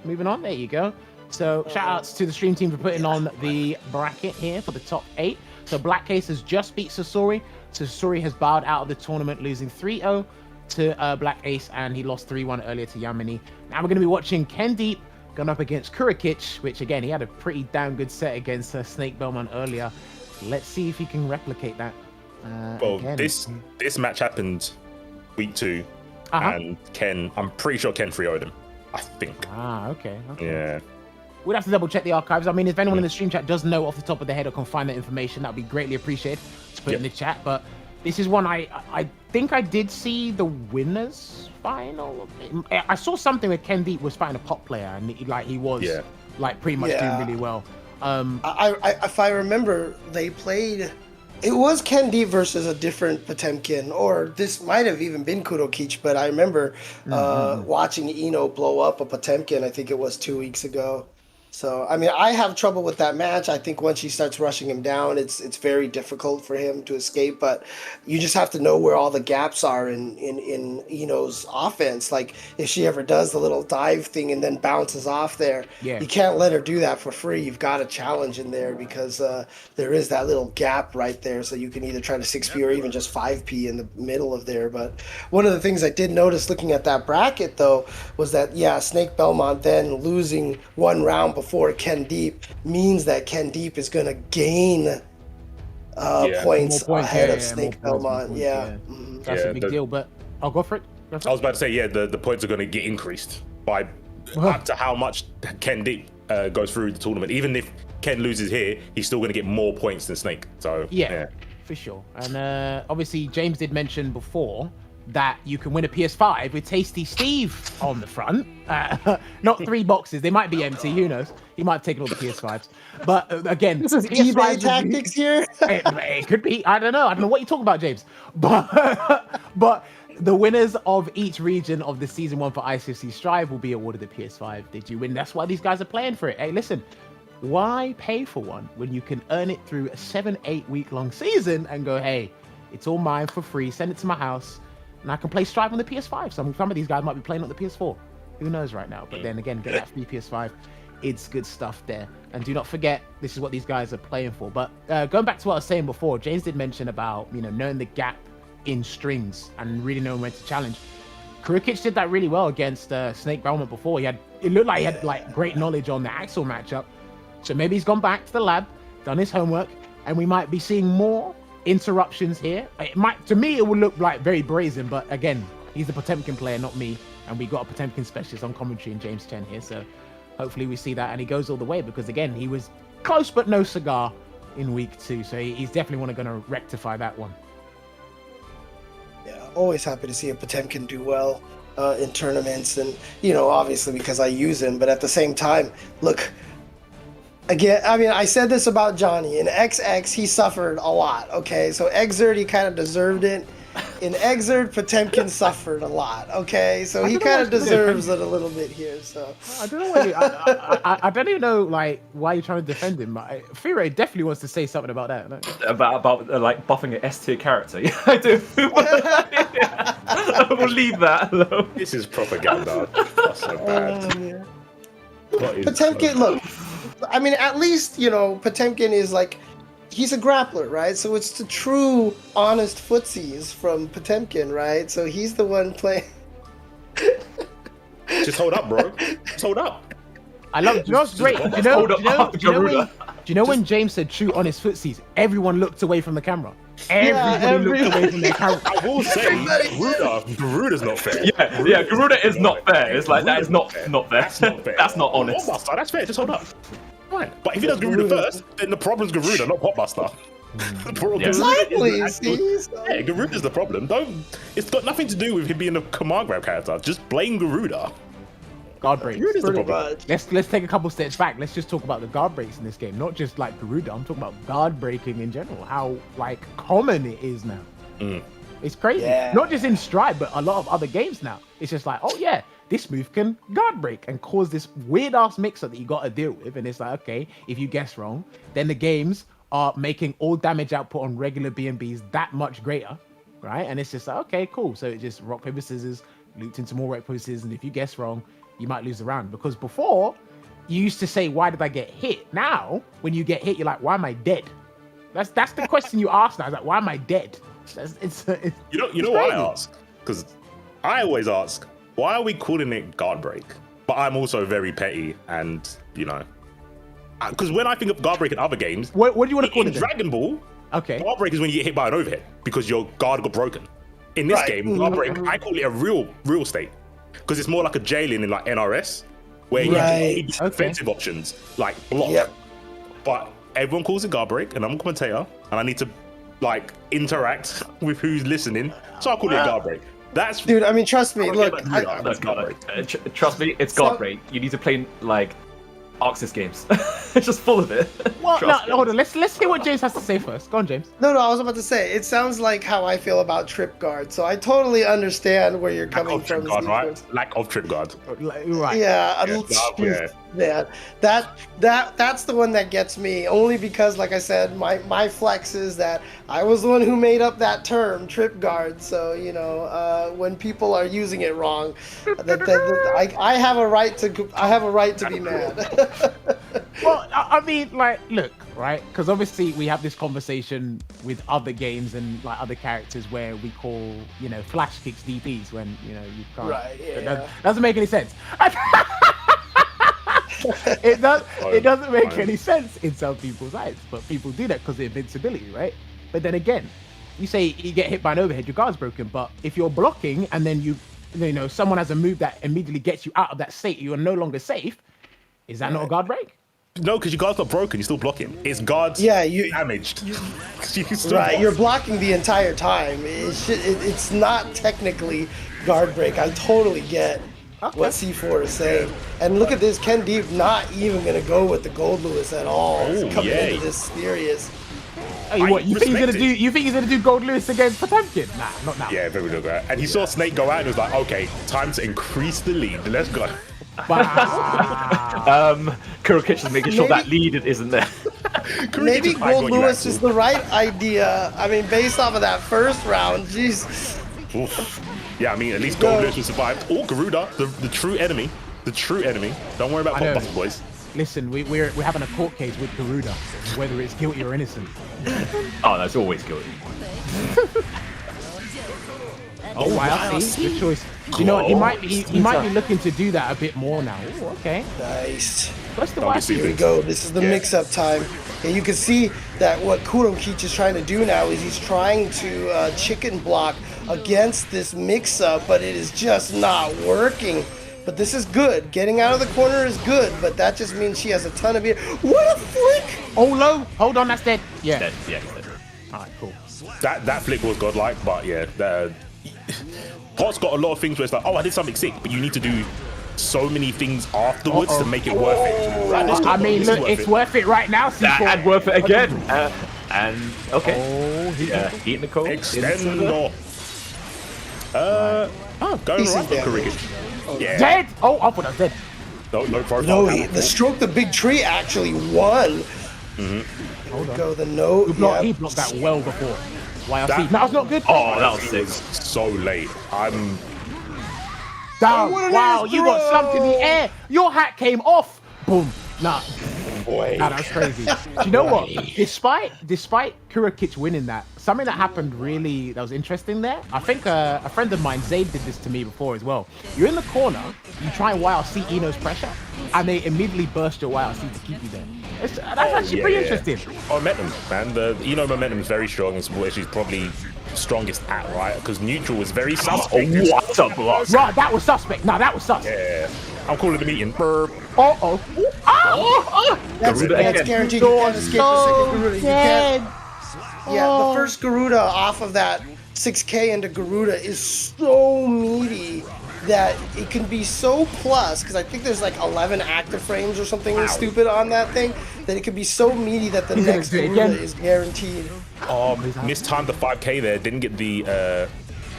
Moving on, there you go. So shout outs to the stream team for putting on the bracket here for the top 8. So BlackAce has just beat Sasori. Sasori has bowed out of the tournament, losing 3-0 to BlackAce, and he lost 3-1 earlier to Yammini. Now we're going to be watching KenDeep going up against Kurokich, which again, he had a pretty damn good set against Snakebelmont earlier. Let's see if he can replicate that. Well, again. this match happened week 2, and I'm pretty sure Ken 3-0'd him. I think. Okay. Yeah. We'd have to double check the archives. I mean, if anyone in the stream chat does know off the top of their head or can find that information, that would be greatly appreciated to put in the chat. But this is one I think I did see the winners final. I saw something where KenDeep was fighting a pop player and he was like pretty much doing really well. If I remember, they played. It was KenDeep versus a different Potemkin, or this might have even been Kurokich, but I remember watching Eno blow up a Potemkin, I think it was 2 weeks ago. So, I mean, I have trouble with that match. I think once she starts rushing him down, it's very difficult for him to escape. But you just have to know where all the gaps are in Eno's offense. Like, if she ever does the little dive thing and then bounces off there, you can't let her do that for free. You've got a challenge in there because there is that little gap right there. So you can either try to 6P or even just 5P in the middle of there. But one of the things I did notice looking at that bracket, though, was that, Snakebelmont then losing one round before KenDeep means that KenDeep is going to gain points ahead of Snakebelmont. That's a big deal. But I'll go for it. I was about to say, the points are going to get increased by up to how much KenDeep goes through the tournament. Even if Ken loses here, he's still going to get more points than Snake. So for sure. And obviously, James did mention before that you can win a PS5 with Tasty Steve on the front. Not 3 boxes. They might be empty. Who knows? He might have taken all the PS5s. But again, this is eBay tactics here. It could be. I don't know. I don't know what you're talking about, James. But the winners of each region of the season 1 for ICFC Strive will be awarded the PS5. Did you win? That's why these guys are playing for it. Hey, listen. Why pay for one when you can earn it through a 7-8 week long season and go, hey, it's all mine for free. Send it to my house. And I can play Strive on the PS5. Some of these guys might be playing on the PS4. Who knows right now? But then again, get that free PS5. It's good stuff there. And do not forget, this is what these guys are playing for. But going back to what I was saying before, James did mention about, knowing the gap in strings and really knowing when to challenge. Kurokich did that really well against Snakebelmont before. It looked like he had like great knowledge on the Axel matchup. So maybe he's gone back to the lab, done his homework, and we might be seeing more interruptions here. To me, it would look like very brazen, but again, he's the Potemkin player, not me, and we got a Potemkin specialist on commentary in James Chen here, so hopefully we see that and he goes all the way, because again, he was close but no cigar in week 2, so he's definitely going to rectify that one. Always happy to see a Potemkin do well in tournaments, and obviously because I use him, but at the same time, look. Again, I mean, I said this about Johnny. In XX, he suffered a lot, okay? So Exert, he kind of deserved it. In Exert, Potemkin suffered a lot, okay? So he kind of deserves it a little bit here, so. I don't know I don't even know, why you're trying to defend him. Fire definitely wants to say something about that. No? About buffing an S-tier character. Yeah, I do. I will leave that alone. This is propaganda. That's so bad. Potemkin, look. I mean, at least, Potemkin is he's a grappler, right? So it's the true, honest footsies from Potemkin, right? So he's the one playing. Just hold up, bro. Just hold up. I love. You know what's great? Do you know when James said true, honest footsies? Everyone looked away from the camera. Everybody looked away from their camera. I will say, Garuda's not fair. Yeah, Garuda is not fair. It's like, that is not fair. That's not fair. That's not honest. Popbuster, that's fair. Just hold up. Fine. But if he does Garuda first, then the problem's Garuda, not Popbuster. Exactly. Garuda's the problem. It's got nothing to do with him being a command grab character. Just blame Garuda. Guard breaks. Garuda's the problem. Let's take a couple steps back. Let's just talk about the guard breaks in this game, not just like Garuda. I'm talking about guard breaking in general. How common it is now. It's crazy. Not just in Stride, but a lot of other games now. It's just like, oh yeah, this move can guard break and cause this weird ass mix-up that you got to deal with. And it's like, okay, if you guess wrong, then the games are making all damage output on regular BNBs that much greater, right? And it's just like, okay, cool. So it just rock, paper, scissors, looped into more rock, paper, scissors. And if you guess wrong, you might lose the round. Because before, you used to say, why did I get hit? Now, when you get hit, you're like, why am I dead? That's the question you ask now. It's like, why am I dead? You know why I ask? Because I always ask, why are we calling it guard break? But I'm also very petty, and because when I think of guard break in other games, what do you want to call it? In Dragon Ball, okay, guard break is when you get hit by an overhead because your guard got broken. In this game, guard break, I call it a real state because it's more like a jailing in like NRS, where you have Right. defensive options like block. Yep. But everyone calls it guard break, and I'm a commentator, and I need to like interact with who's listening, so I call it guard break. That's Dude, I mean, trust me. I Look, don't get that. Look, guard break. trust me, it's God break. You need to play like Arxis games. It's just full of it. Well, Trust me. no, hold on. Let's hear what James has to say first. Go on, James. no, I was about to say, it sounds like how I feel about trip guard. So I totally understand where you're Lack coming of trip from. guard, Sequence. right? Lack of trip guard. Right. Yeah, Yeah, that's the one that gets me. Only because, like I said, my flex is that I was the one who made up that term, trip guard. So when people are using it wrong, I have a right to be mad. Well, I mean, like, look, right? Because obviously we have this conversation with other games and like other characters where we call, flash kicks DPs when you can't. Right, yeah. It doesn't make any sense. It doesn't make any sense in some people's eyes, but people do that because of invincibility, right? But then again, you say you get hit by an overhead, your guard's broken. But if you're blocking and then someone has a move that immediately gets you out of that state, you are no longer safe. Is that not a guard break? No, because your guard's not broken. You're still blocking. It's guard's damaged. You still Right, block. you're blocking the entire time. It's not technically guard break. I totally get what C4 is saying. And look at this, KenDeep not even gonna go with the Goldlewis at all. He's coming into this serious. Hey, what, you think he's respect gonna do? You think he's gonna do Goldlewis against Potemkin? Nah, not now. Yeah, very good. And he saw Snake go out and was like, okay, time to increase the lead. Let's go. Wow. Kurokich is making sure that lead isn't there. Maybe Kurokich might got you Goldlewis that is the right idea. I mean, based off of that first round, jeez. Oof. Yeah, I mean, at least No. Goldlewis survived. Or Garuda, the true enemy. The true enemy. Don't worry about I know. Blockbuster boys. Listen, we're having a court case with Garuda, whether it's guilty or innocent. Oh, that's always good. Oh, wow, see, good choice. You know what? He might be looking to do that a bit more now. Ooh, okay. Nice. What's the Don't be YC? stupid. Here we go. This is the mix-up time. And you can see that what Kurokich is trying to do now is he's trying to chicken block against this mix-up, but it is just not working. But this is good. Getting out of the corner is good, but that just means she has a ton of it. What a flick! Oh, low. Hold on, that's dead. Yeah. Dead. Yeah, he's dead. All right, cool. That flick was godlike, but yeah, Pot's got a lot of things where it's like, oh, I did something sick, but you need to do so many things afterwards to make it worth it. Right, this I is mean, look, it's worth it right now, C4. And worth it again. And okay. Oh, Heat in the cold. Extendo. Going He's right for dead. Kurokich. Yeah. dead. Oh, I thought I was dead. No profile. No, the stroke the big tree actually won. Hold on. Go the note. He blocked that well before. YRC. That- No, it's not good. Oh, that was It was sick. so late. I'm Down. what an Wow, you got throw! slumped in the air. Your hat came off. Boom. Nah. boy. Nah, that's crazy. Do you know what? Despite Kurokich winning that, something that happened really that was interesting there. I think a friend of mine, Zabe, did this to me before as well. You're in the corner, you try and YRC Eno's pressure, and they immediately burst your YRC to keep you there. That's actually pretty interesting. Momentum, man. The momentum is very strong. It's where she's probably strongest at, right? Because neutral is very suspect. What a block. Right, that was suspect. Nah, that was suspect. Yeah. I'm calling the meeting. Burp. Uh-oh. Oh! That's Garuda guaranteed. You're You can't escape the second Garuda. You can't. Yeah, Oh. the first Garuda off of that 6K into Garuda is so meaty that it can be so plus, because I think there's like 11 active frames or something stupid on that thing, that it can be so meaty that the He's gonna next do it Garuda again. is guaranteed. Mistimed the 5K there. Didn't get the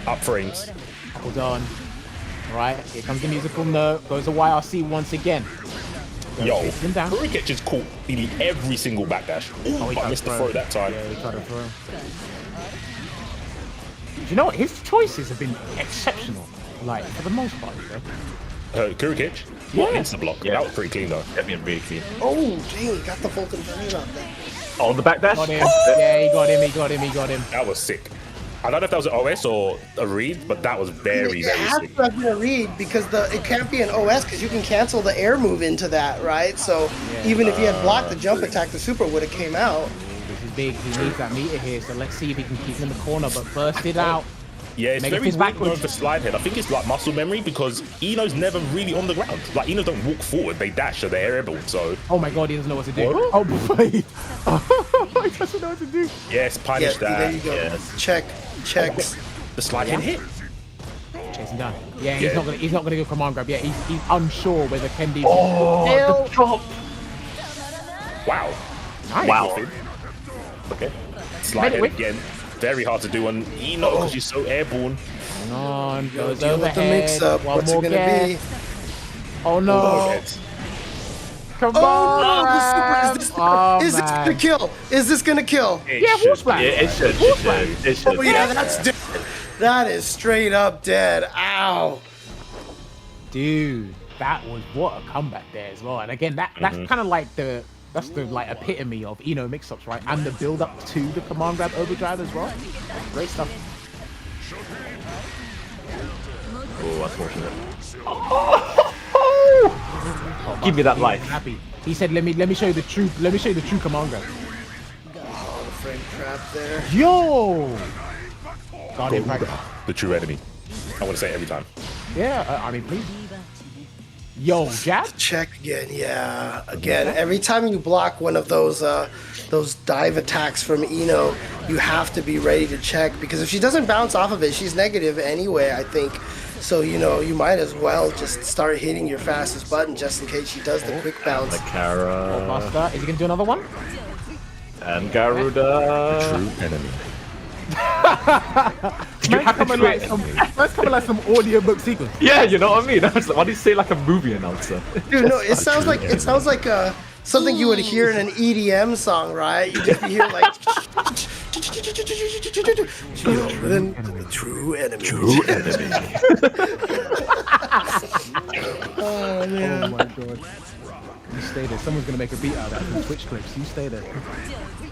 up frames. Hold on. Right, here comes the musical note. Goes to YRC once again. Yo, him down. Kurokich just caught nearly every single backdash. Ooh, he but tried missed to the throw. throw that time. Yeah, he tried to throw. Do you know what? His choices have been exceptional. Like, for the most part, right? Kurokich? Yeah. What insta block? Yeah. That was pretty clean though. That being really clean. Oh, dang, got the full conversion out there. Oh, the backdash. Got him. Yeah, he got him. That was sick. I don't know if that was an OS or a read, but that was very, It very has sick. to have been a read because it can't be an OS because you can cancel the air move into that, right? So even if he had blocked the jump attack, the super would have came out. This is big. He needs that meter here, so let's see if he can keep him in the corner, but burst it out. Yeah, it's Mega very fist weird backwards. going for slide head. I think it's like muscle memory because Eno's never really on the ground. Like Eno don't walk forward, they dash or they're airborne. So Oh my god, he doesn't know what to do. What? Oh, boy. He doesn't know what to do. yes, Yeah, punish there that. you go. Yes. Checks. The slide head hit. Chasing down. Yeah, Yeah. he's not gonna go command grab. Yeah, he's unsure whether KenDeep. Oh, the drop. Wow. Nice. Wow. Okay. Slide head Wait. again. Very hard to do on Eno because she's so airborne. Hang on, goes Deal with the overhead. mix-up. One What's it more gonna guess. be? Oh no! Overhead. Come Oh on! no! The super, Oh, is this man. gonna kill? Is this gonna kill? It Yeah, should horse be. flag. Yeah, it should. Horse flag. It should. Oh yeah, that's dead. That is straight up dead. Ow. Dude, that was what a comeback there as well. And again, that's kind of like the like epitome of mix-ups, right? And the build up to the command grab overdrive as well. Great stuff. Oh, that's fortunate. Give me that life. Happy. He said, "Let me show you the true. Let me show you the true command grab." Oh, the frame trap there. Yo! Guardian practice. The true enemy. I want to say it every time. Yeah, I mean, please. Yo, jab. Check again. Yeah, again. Every time you block one of those dive attacks from Eno, you have to be ready to check because if she doesn't bounce off of it, she's negative anyway. I think. So you might as well just start hitting your fastest button just in case she does the quick bounce. Kara Buster. Is he gonna do another one? and Garuda. True enemy. Did you have to do it? That's coming like some audiobook sequence. Yeah, you know what I mean. I was like, why do you say like a movie announcer? Dude, no, it sounds like something you would hear in an EDM song, right? You just hear like then the true enemy. True enemy. Oh man. Oh my god. You stay there. Someone's gonna make a beat out of that from Twitch clips. You stay there.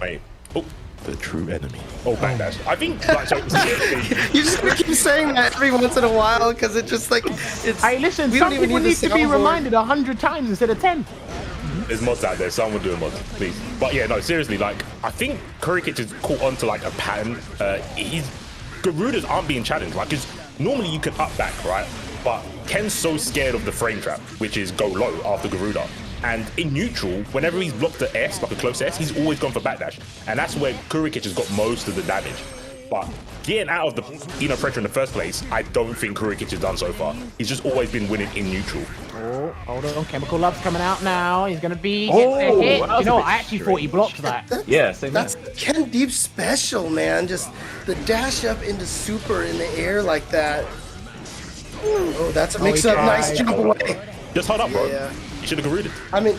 Wait. Oh, the true enemy. Oh, backdash. I think like, so, You just gonna keep saying that every once in a while because it just like it's. Hey, listen. we Some don't even people need need the to be soundboard. reminded 100 times instead of 10. there's mods out there. Someone do a mod, please. But yeah, no, seriously. Like, I think Kurokich is caught onto like a pattern. Garudas aren't being challenged. Like, because normally you can up back, right? But Ken's so scared of the frame trap, which is go low after Garuda. And in neutral, whenever he's blocked the S, like a close S, he's always gone for backdash. And that's where Kurokich has got most of the damage. But getting out of the pressure in the first place, I don't think Kurokich has done so far. He's just always been winning in neutral. Oh, hold on. Chemical Love's coming out now. He's gonna be Oh, getting a hit. that was You know a what? bit I actually thought he blocked that. Yeah, same That's here. KenDeep special, man. Just the dash up into super in the air like that. Oh, that's a mix up. tried. Nice jump away. Just hold up, bro. Yeah. You should have Garuded. I mean,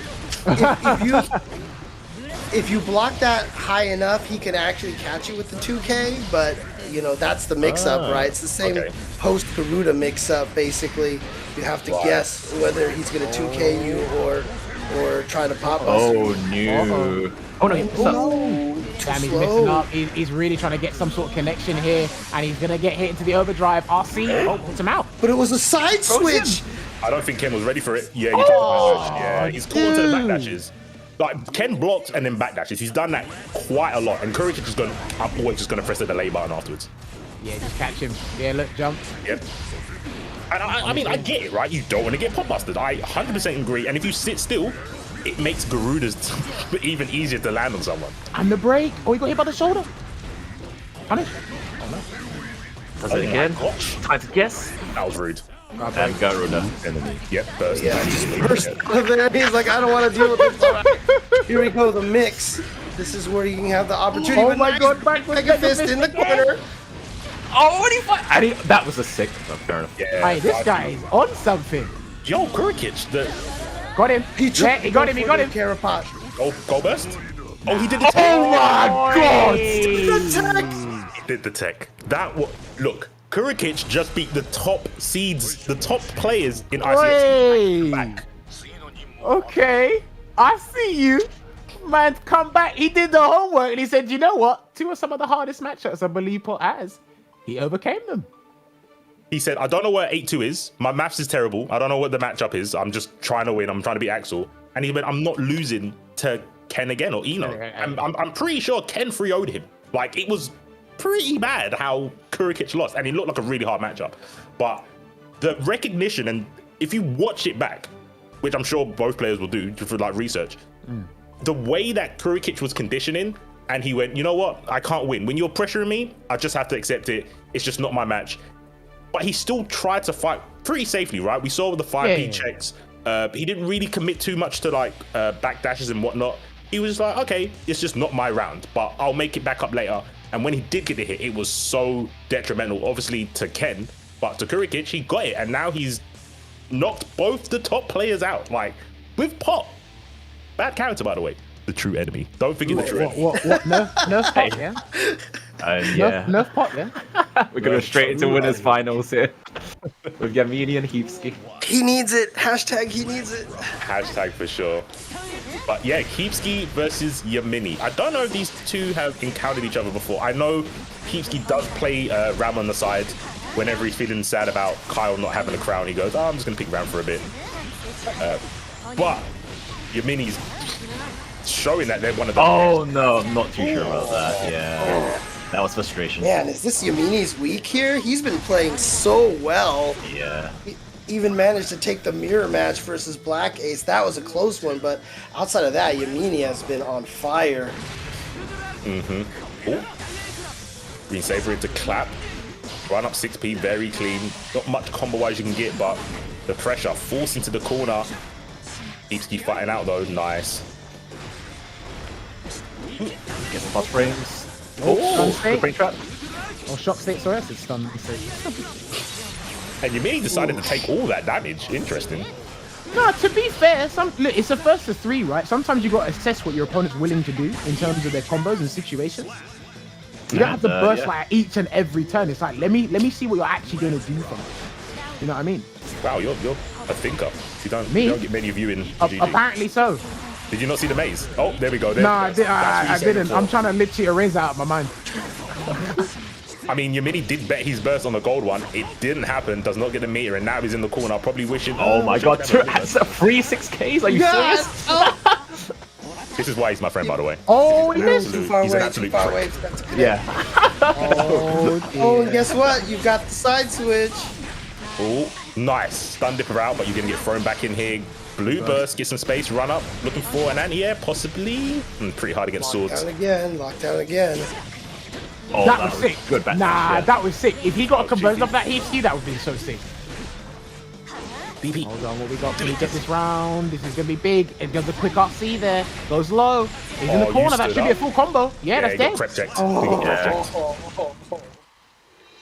if you block that high enough, he can actually catch you with the 2K. But that's the mix-up, right? It's the same okay. post Garuda mix-up. Basically, you have to guess whether he's gonna 2K you or try to pop us. Oh, no. Oh, no, he missed up. Damn, he's slow. mixing up. He's really trying to get some sort of connection here, and he's gonna get hit into the overdrive. RC, puts him out. But it was a side switch. I don't think Ken was ready for it. Yeah, he took the backdash. Yeah, he's caught onto the backdashes. Like, Ken blocked and then backdashes. He's done that quite a lot. And Kurokich is going, I'm always just going to press the delay button afterwards. Yeah, just catch him. Yeah, look, jump. Yep. And I mean, I get it, right? You don't want to get pop busted. I 100% agree. And if you sit still, it makes Garudas even easier to land on someone. And the break. Oh, he got hit by the shoulder. Punish. Does it again? my gosh. Time to guess. That was rude. And Garuda. Enemy. Yep, first. Yeah, just burst out of there. He's like, I don't want to deal with this. Here we go, the mix. This is where you can have the opportunity. Oh but my nice God, back with Mega Fist in the corner. Oh, what do you find? That was a sick. Oh, fair enough. Yeah. Hey, this guy is on something. Yo, Kurokich, the Got him. He got him. He got him. Carapot. goal burst? Oh, he did the tech. Oh my God. The tech. He did the tech. Look, Kurokich just beat the top seeds, the top players in ICFC. Back. Okay, I see you. Man, come back. He did the homework and he said, you know what? 2 of some of the hardest matchups I believe Pot has. He overcame them. He said, I don't know where 8-2 is. My maths is terrible. I don't know what the matchup is. I'm just trying to win. I'm trying to beat Axel. And he went, I'm not losing to Ken again or Eno. I'm pretty sure Ken 3-0'd him. Like, it was pretty bad how Kurokich lost, and it looked like a really hard matchup. But the recognition, and if you watch it back, which I'm sure both players will do for like research, the way that Kurokich was conditioning, and he went, you know what, I can't win. When you're pressuring me, I just have to accept it. It's just not my match. But he still tried to fight pretty safely, right? We saw with the 5P checks, he didn't really commit too much to like backdashes and whatnot. He was just like, okay, it's just not my round, but I'll make it back up later. And when he did get the hit, it was so detrimental, obviously to Ken, but to Kurokich, he got it. And now he's knocked both the top players out, like with Pop. Bad character, by the way. The true enemy. Don't forget the true enemy. What? Nerf Pop, yeah? Yeah. Nerf Pop, yeah? We're going straight into winners finals here with Yammini and Heapski. He needs it. Hashtag he needs it. Hashtag for sure. But yeah, Heapski versus Yammini. I don't know if these two have encountered each other before. I know Heapski does play Ram on the side. Whenever he's feeling sad about Kyle not having a crown, he goes, oh, I'm just going to pick Ram for a bit. But Yammini's showing that they're one of the Oh, no, I'm not too sure about that. Yeah. That was frustration. Man, is this Yammini's week here? He's been playing so well. Yeah. He even managed to take the mirror match versus BlackAce. That was a close one, but outside of that, Yammini has been on fire. Green Saber into clap. Run up 6P, very clean. Not much combo-wise you can get, but the pressure forced into the corner. Heapski fighting out though, nice. Get some plus frames. Stun The brain trap. Or shock state, sorry, I said stun state. And Yammini decided to take all that damage. Interesting. No, to be fair, look, it's a first to 3, right? Sometimes you got to assess what your opponent's willing to do in terms of their combos and situations. You don't have to burst like each and every turn. It's like, let me see what you're actually going to do from it. You know what I mean? Wow, you're a thinker. You don't get many of you in GG. Apparently so. Did you not see the maze? Oh, there we go. No, I didn't. I'm trying to literally erase that out of my mind. I mean, Yammini did bet his burst on the gold one. It didn't happen. Does not get a meter, and now he's in the corner. Probably wishing. Oh my god, that's a free 6Ks? Are you serious? This is why he's my friend, by the way. Oh, he missed. Too far He's an away, absolute too far prick. away. That's good. Yeah. Oh, and guess what? You've got the side switch. Oh, nice. Stun dipper out, but you're going to get thrown back in here. Blue burst, get some space, run up. Looking for an anti-air, possibly. Pretty hard against swords. Lockdown again. Oh, that was sick. Good back. Nah, that was sick. If he got a conversion off that Heapski, that would be so sick. BP. Hold on, what we got? Can we get this round? This is going to be big. It does a quick RC there. Goes low. He's in the corner. That should be a full combo. Yeah, that's he got dead. prep checked.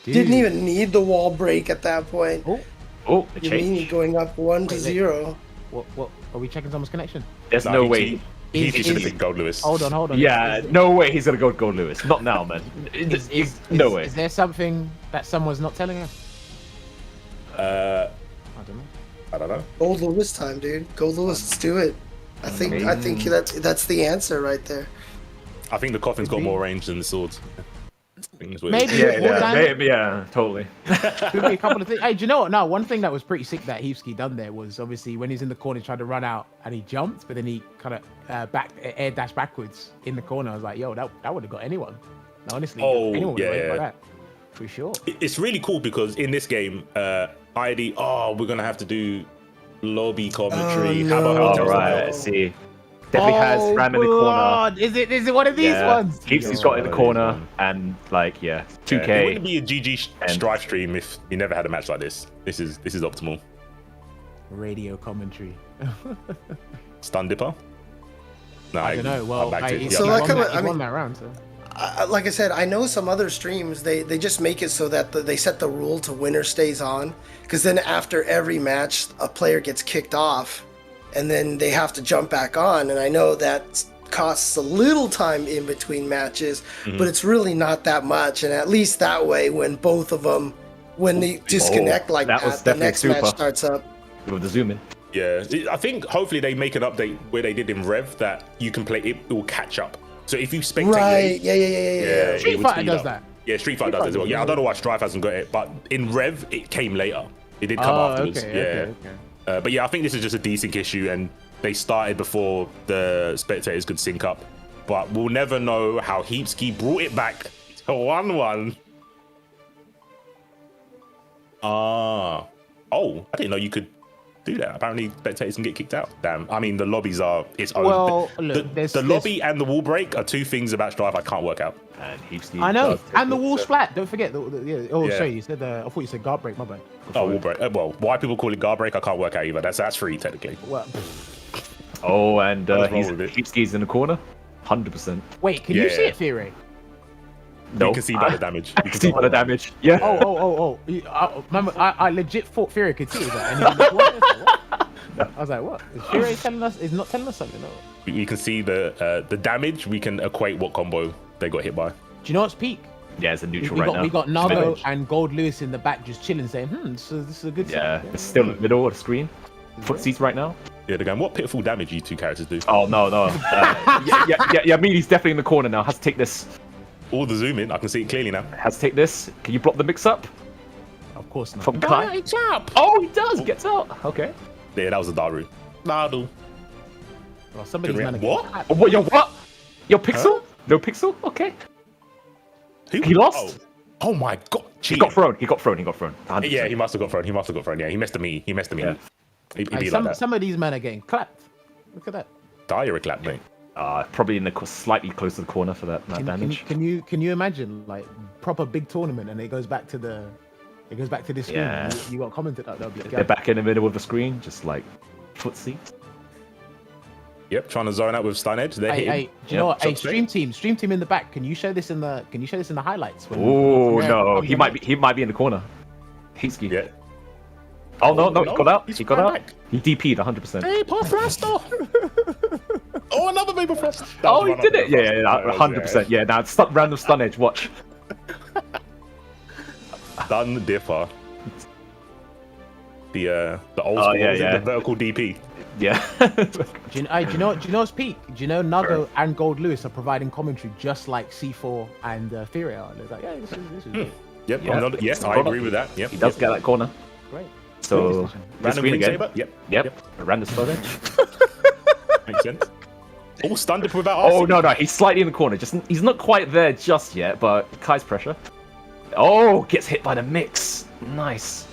Didn't even need the wall break at that point. Oh, the Yammini change. going up 1-0. What? Are we checking someone's connection? There's no way. He should have been Goldlewis. Hold on. Yeah, no way he's going to go Goldlewis. Not now, man. No way. Is there something that someone's not telling us? I don't know. Goldlewis time, dude. Goldlewis, let's do it. I think that's the answer right there. I think the coffin's got more range than the swords. Maybe. Yeah, totally. Could be a couple of things. Hey, do you know what? No, one thing that was pretty sick that Heapski done there was obviously when he's in the corner, he tried to run out and he jumped, but then he kind of air dash backwards in the corner. I was like, yo, that would have got anyone. No, honestly, anyone would have got that. For sure. It's really cool because in this game, we're gonna have to do lobby commentary. How about All hotel right, I see. Definitely has Ram in the corner. Is it one of these ones? He's got in the corner and 2K. It wouldn't be a GG Strife stream if we never had a match like this. This is optimal. Radio commentary. Stun dipper? No, I don't know. Well, he won that round. So. Like I said, I know some other streams, they just make it so that they set the rule to winner stays on. Because then after every match, a player gets kicked off. And then they have to jump back on. And I know that costs a little time in between matches, but it's really not that much. And at least that way, when both of them, when they disconnect that, the next match starts up. With the zoom in. Yeah, I think hopefully they make an update where they did in Rev that you can play, it will catch up. So if you spectate Right, yeah. Street Fighter does that. Yeah, Street Fighter does as well. Yeah, I don't know why Strife hasn't got it, but in Rev, it came later. It did come afterwards. Okay. But yeah, I think this is just a desync issue, and they started before the spectators could sync up. But we'll never know how Heapski brought it back. 1-1. Oh, I didn't know you could do that. Apparently, spectators can get kicked out. Damn. I mean, the lobbies are its own. Well, look, the lobby and the wall break are two things about Strive I can't work out. And Heapski I know, does take and the it, wall's so- flat. Don't forget. Yeah. Oh, Yeah. sorry, you said. I thought you said guard break. My bad. Oh, wall break. Well, why people call it guard break, I can't work out either. That's free technically. Well, Oh, and I'll just roll with it. Heapski's in the corner. 100%. wait, can you see Yeah. it, Fury? No. You can see by the damage. You I can can see by the damage. Yeah. Oh. Remember, I legit thought Fury could see that. And he was like, what? I was like, what? Is Fury telling us? Is not telling us something? No. We can see the damage. We can equate what combo they got hit by. Do you know what's peak? Yeah, it's a neutral We right now. got Nago Village. and Goldlewis in the back just chilling, saying, this is a good Yeah, sign. it's still in the middle of the screen. Footsies right now. Yeah, they're going, what pitiful damage you two characters do? Oh, no. Yammini's definitely in the corner now. Has to take this. All the zoom in, I can see it clearly now. Has to take this. Can you block the mix-up Of course not. from Kai? Oh, he does. Gets out. Okay. Yeah, that was a Daru. Daru. Well, somebody's Good gonna re- get what? clapped. Oh, what? Your pixel? No pixel? Okay. Who? He lost? Oh my god. He got thrown. 100%. Yeah, he must have got thrown. Yeah, he messed me. He messed me. Yeah. He'd Hey, be like that. some of these men are getting clapped. Look at that. Dire a clap, mate. Probably in the slightly close to the corner for that damage. Can you imagine like proper big tournament and it goes back to this screen? Yeah. You got commented that that'll be They're back in the middle of the screen, just like footsie. Yep, trying to zone out with stun edge. They're Hey, hitting. do you know what? Hey, Shot stream team in the back. Can you show this in the highlights? Oh Yeah, no, come he on. might be in the corner. Heapski. Yeah. Oh no, he got out. He's He got right out. back. He DP'd 100%. Hey, pass Rasto. Oh, another Vapor Frost. Oh, he did it. Yeah, 100%. Yeah, now random stun edge. Watch. Stun differ. The old Oh, school, yeah. the vertical DP. Yeah. Do you know what's peak? Do you know Nago and Goldlewis are providing commentary just like C4 and Fury are? It's like, yeah, this is good. Yep. Yeah. Yes, I agree with that. Yep. He does get that corner. Great. So this Random screen green again. saber. Yep. Yep. A random stun edge. Makes sense. Oh, stunned it without. Oh RC. no, he's slightly in the corner. He's not quite there just yet, but Kai's pressure. Oh, gets hit by the mix. Nice.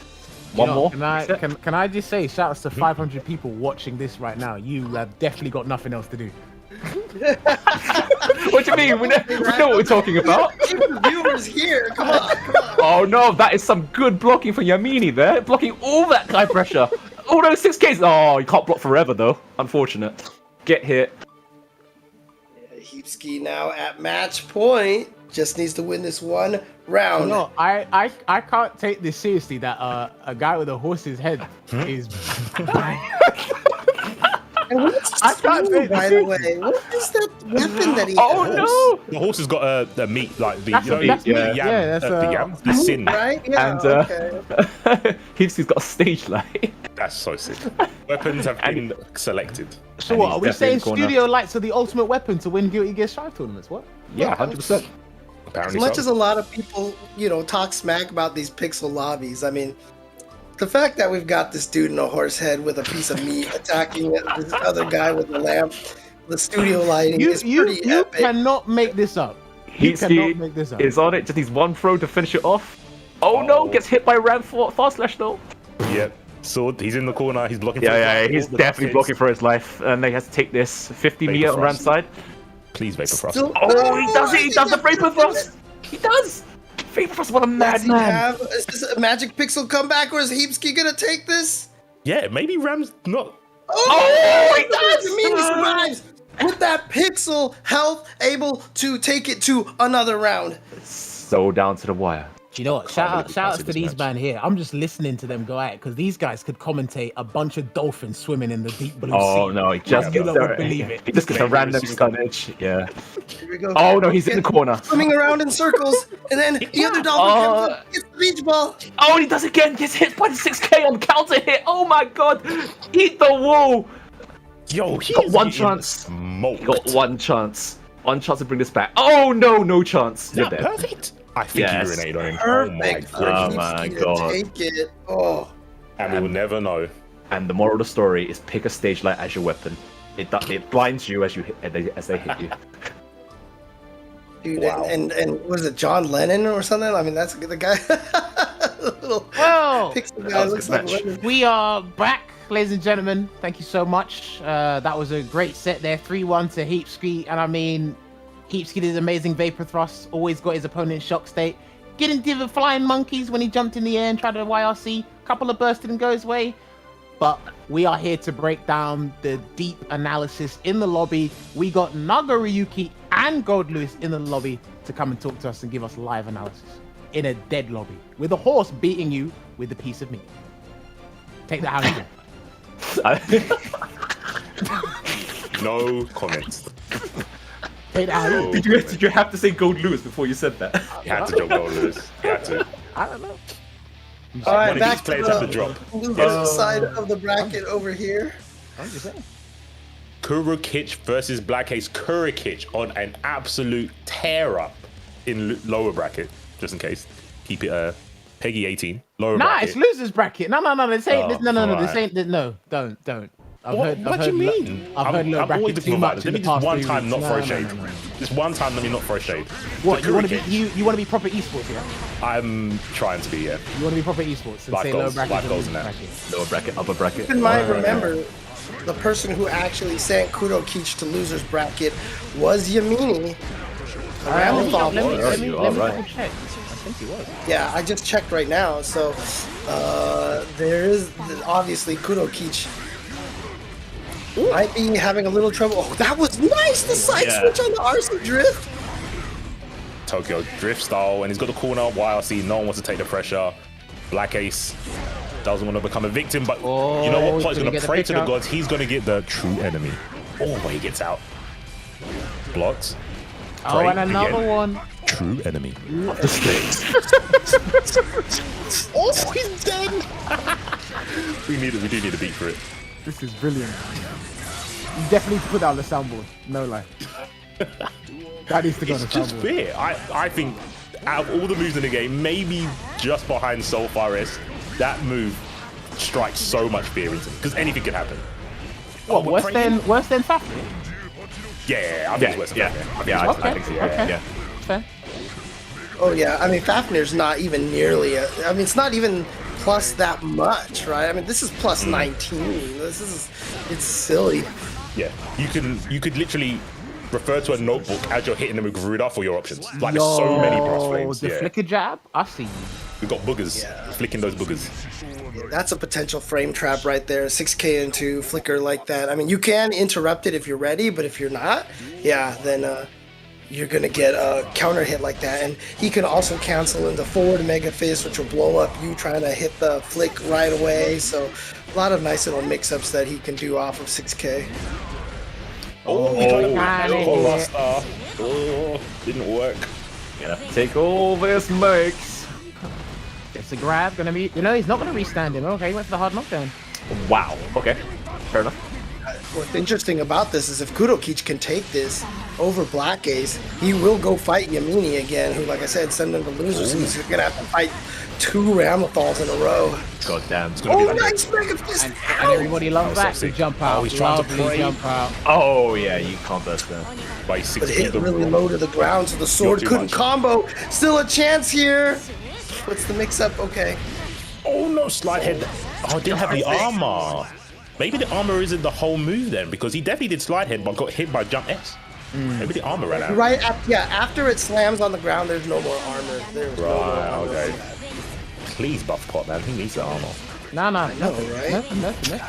One more. Can I just say, shout outs to 500 people watching this right now. You have definitely got nothing else to do. What do you mean? We know what we're talking about. Keep the viewers here. Come on. Oh no, that is some good blocking from Yammini there. Blocking all that Kai pressure. All those 6Ks. Oh, you can't block forever though. Unfortunate. Get hit. Heapski now at match point. Just needs to win this one round. No, I can't take this seriously that a guy with a horse's head is. And what's I can't Sue, take this by the way? What is that weapon that he Oh has? no. The horse has got the meat, like the That's you know, a- that's the meat, yam, yeah, that's the a- yam, the sin. Right? Yeah, And okay. Heapski's got a stage light. That's so sick. Weapons have been selected. So And what? he's Are we definitely saying in the corner. studio lights are the ultimate weapon to win Guilty Gear Strive tournaments? What? Yeah, 100%. As Apparently, much so. as a lot of people, talk smack about these pixel lobbies, I mean, the fact that we've got this dude in a horse head with a piece of meat attacking this other guy with a lamp, the studio lighting is pretty You epic. cannot make this up. You cannot make this up. Heapski is on it. Just needs one throw to finish it off. Oh no, gets hit by Ram fast slash though. Yep. Sword. He's in the corner. He's blocking. for Yeah, his life. he's All the definitely kids. blocking for his life, and they has to take this 50 Vapor meter on Frost. Ram's side. Please, Vapor Frost. Still- Oh, he does it! I He does the think Vapor that's- Frost! He does! Vapor Frost, what a Does he madman! is this a magic pixel comeback, or is Heapski gonna take this? Yeah, maybe Ram's not. Oh, he does! I mean, he survives with that pixel health, able to take it to another round. So down to the wire. Do you know what? believe Shout we outs can't to see this these match. man here. I'm just listening to them go at it because these guys could commentate a bunch of dolphins swimming in the deep blue Oh sea. no, he just You gets lot would believe it. He just gets a Maybe random it's- stun edge. Yeah. Here we go. Oh no, he's in the corner. Swimming around in circles, and then the other dolphin comes in, gets the beach ball. Oh, he does again. Gets hit by the 6K on counter hit. Oh my god. Eat the wall. Yo, he Got is one getting chance. smoked. He got one chance. One chance to bring this back. Oh no, no chance. Is You're that dead. perfect? I think Yes. you grenade on him. Perfect. Oh my Oh goodness. my Heapski to God. Take it. Oh. And we will never know. And the moral of the story is pick a stage light as your weapon. It blinds you as you hit, as they hit you. Dude, Wow. and was it John Lennon or something? I mean, that's the guy. Little Well, pixel that guy was a looks good like match. Lennon. we are back, ladies and gentlemen. Thank you so much. That was a great set there. 3-1 to Heapski. And I mean, Heapski did his amazing vapor thrust. Always got his opponent in shock state. Getting the flying monkeys when he jumped in the air and tried to YRC. Couple of bursts didn't go his way. But we are here to break down the deep analysis in the lobby. We got Nagoriyuki and Goldlewis in the lobby to come and talk to us and give us live analysis in a dead lobby with a horse beating you with a piece of meat. Take that how you do. No comments. Take that how you Oh, do. Did you have to say Goldlewis before you said that? You had to drop Goldlewis. You had to. I don't know. All One right, of these back to players have to drop. the loser side of the bracket over here. I'm just saying. Kurokich versus BlackAce. Kurokich on an absolute tear up in lower bracket, just in case. Keep it Peggy 18. Lower Nah, bracket. it's losers bracket. No, this ain't. Oh, No, alright. this ain't. No, don't. What do you mean? I've heard lower I'm always bracket looking too for much violence. in Let me the just past one 3 time weeks. not throw a shade. No. Just one time let me not throw a shade. What, The you want to Kurokich, be you want to be proper esports here? I'm trying to be, yeah. You want to be proper esports and Life say goals, lower bracket. life and goals loser in that. bracket. Lower bracket, upper bracket. Keep in mind, remember, the person who actually sent Kurokich to losers bracket was Yammini. Ramlethal. Let me Alright. double check. I think he was. Yeah, I just checked right now. So there is obviously Kurokich might be having a little trouble. Oh, that was nice. The side Yeah. switch on the RC drift. Tokyo drift style, and he's got the corner up YRC. No one wants to take the pressure. BlackAce doesn't want to become a victim, but you know Oh, what? he's Pot's gonna going get to the pray to pick the up. gods. He's going to get the true enemy. Oh, when he gets out. Blocked. Oh, Pray and another again. one. True enemy. The stakes. Oh, he's dead. we do need a beat for it. This is brilliant. You definitely need to put that on the soundboard. No lie. That needs to go on It's the just soundboard. fair. I think out of all the moves in the game, maybe just behind Soulfire, that move strikes so much fear into me because anything can happen. What, we're worse than Fafnir? Yeah, I think it's worse than that. I think so. Yeah. Fair. Oh yeah, I mean Fafnir's not even nearly. I mean it's not even plus that much, right? I mean this is plus 19. It's silly. Yeah, you could literally refer to a notebook as you're hitting them with Garuda for your options. Like there's so many brass flames. The Yeah, flicker jab? I see you. we've got boogers. Yeah. Flicking those boogers. That's a potential frame trap right there. 6K into flicker like that. I mean you can interrupt it if you're ready, but if you're not, yeah, then you're gonna get a counter hit like that. And he can also cancel into forward mega fist, which will blow up you trying to hit the flick right away. So a lot of nice little mix-ups that he can do off of 6K. Oh, he tried to man, put yeah. Master. Oh, didn't work. Yeah. Take all this mix. It's a grab. Gonna be. You know, he's not gonna restand him. Okay, he went for the hard knockdown. Wow. Okay. Fair enough. What's interesting about this is if Kurokich can take this over BlackAce, he will go fight Yammini again, who, like I said, send him to losers. So he's going to have to fight 2 Ramlethals in a row. God damn. It's Oh, nice mega fist! And everybody loves That that. was We sick. jump out. Oh, he's trying to Lovely pray. jump out. Oh yeah, you can't burst there. By 6 But hit really low to the ground, so the sword too couldn't much. combo. Still a chance here. What's the mix-up? Okay. Oh no, slide head. Oh, didn't have the armor. Maybe the armor isn't the whole move then, because he definitely did slide head, but got hit by jump S. Maybe the armor ran out. Right, after it slams on the ground, there's no more armor. There's no more Right, armor. okay. Please buff Pot, man. He needs the armor. No, nothing. right? Nothing.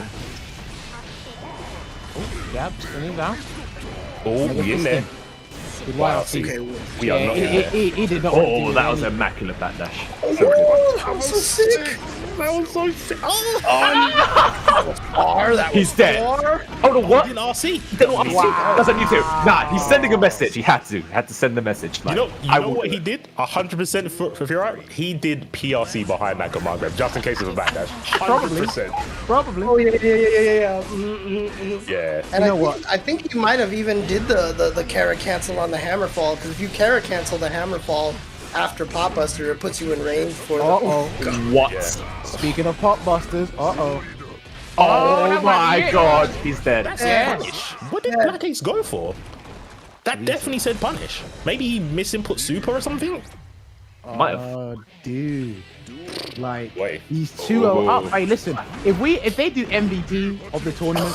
Oh, jab. Spinning down. Oh, we in there. Good Wow, wow. see, Okay. we are Yeah, not in there. he did not. want to Oh, do that was any- immaculate backdash. Oh, that was so sick. That was so sick. Oh, He's dead. Oh no, what? in RC. Wow. Doesn't need to. Nah, he's sending a message. He had to send the message. Like, You I know will what do he it. did? 100% for Fira? He did PRC behind that command grab, just in case of a backdash. 100%. Probably. Oh, yeah. Yeah. And You know I think you might have even did the Kara cancel on the Hammerfall, because if you Kara cancel the Hammerfall after Popbuster, it puts you in range for the... Uh-oh. What? Yeah. Speaking of pop busters, uh-oh. Oh that might be my it. god, he's dead. Yeah. What did BlackAce go for? That definitely said punish. Maybe he misinput super or something. Might have. Dude. Like, Wait. he's 2-0 up. Hey, listen, if they do MVP of the tournament,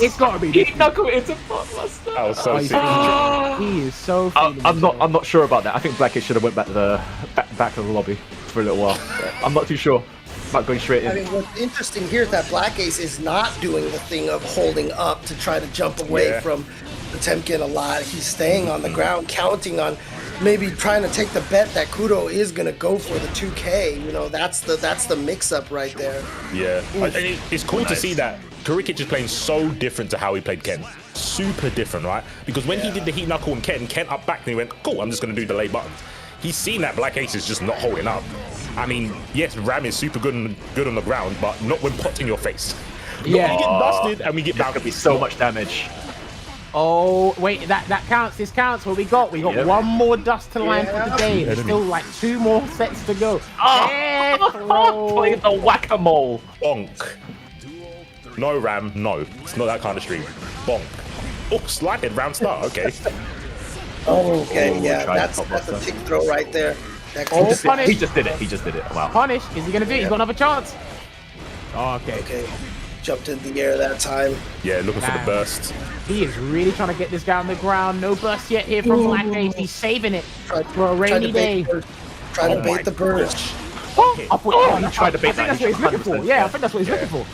it's gotta be this. He knuckled into Potbuster. I was so He's sick. he is so. I'm not sure about that. I think BlackAce should have went back to the lobby for a little while. I'm not too sure about going straight in. I mean, what's interesting here is that BlackAce is not doing the thing of holding up to try to jump away from Potemkin a lot. He's staying on the ground, counting on maybe trying to take the bet that Kuro is going to go for the 2K. You know, that's the mix-up right there. Yeah, and it's cool to see that Kurokich is playing so different to how he played Ken. Super different, right? Because when he did the Heat Knuckle and Ken up back and he went, cool, I'm just going to do delay buttons. He's seen that BlackAce is just not holding up. I mean, yes, Ram is super good on the ground, but not when pot's in your face. Yeah. We get busted and we get There's bounced. gonna be so much damage. Oh, wait, that counts. This counts. What we got? We got one more dust to line for the day. There's still like 2 more sets to go. Play the whack-a-mole. Bonk. No, Ram, no. It's not that kind of stream. Bonk. Oh, slided round start, okay. Oh, okay, yeah, tried that's to a big throw right there. That Oh, could- punish. He just did it. Wow. Punish. Is he gonna do it? He's got another chance. Oh, okay. okay, jumped in the air that time. Yeah, looking for the burst. He is really trying to get this guy on the ground. No burst yet here from BlackAce. He's saving it Tried- for a tried rainy to bait day. Trying to Oh my bait the burst. He tried to bait I think that. that's what he's looking for. Yeah, I think that's what he's looking for.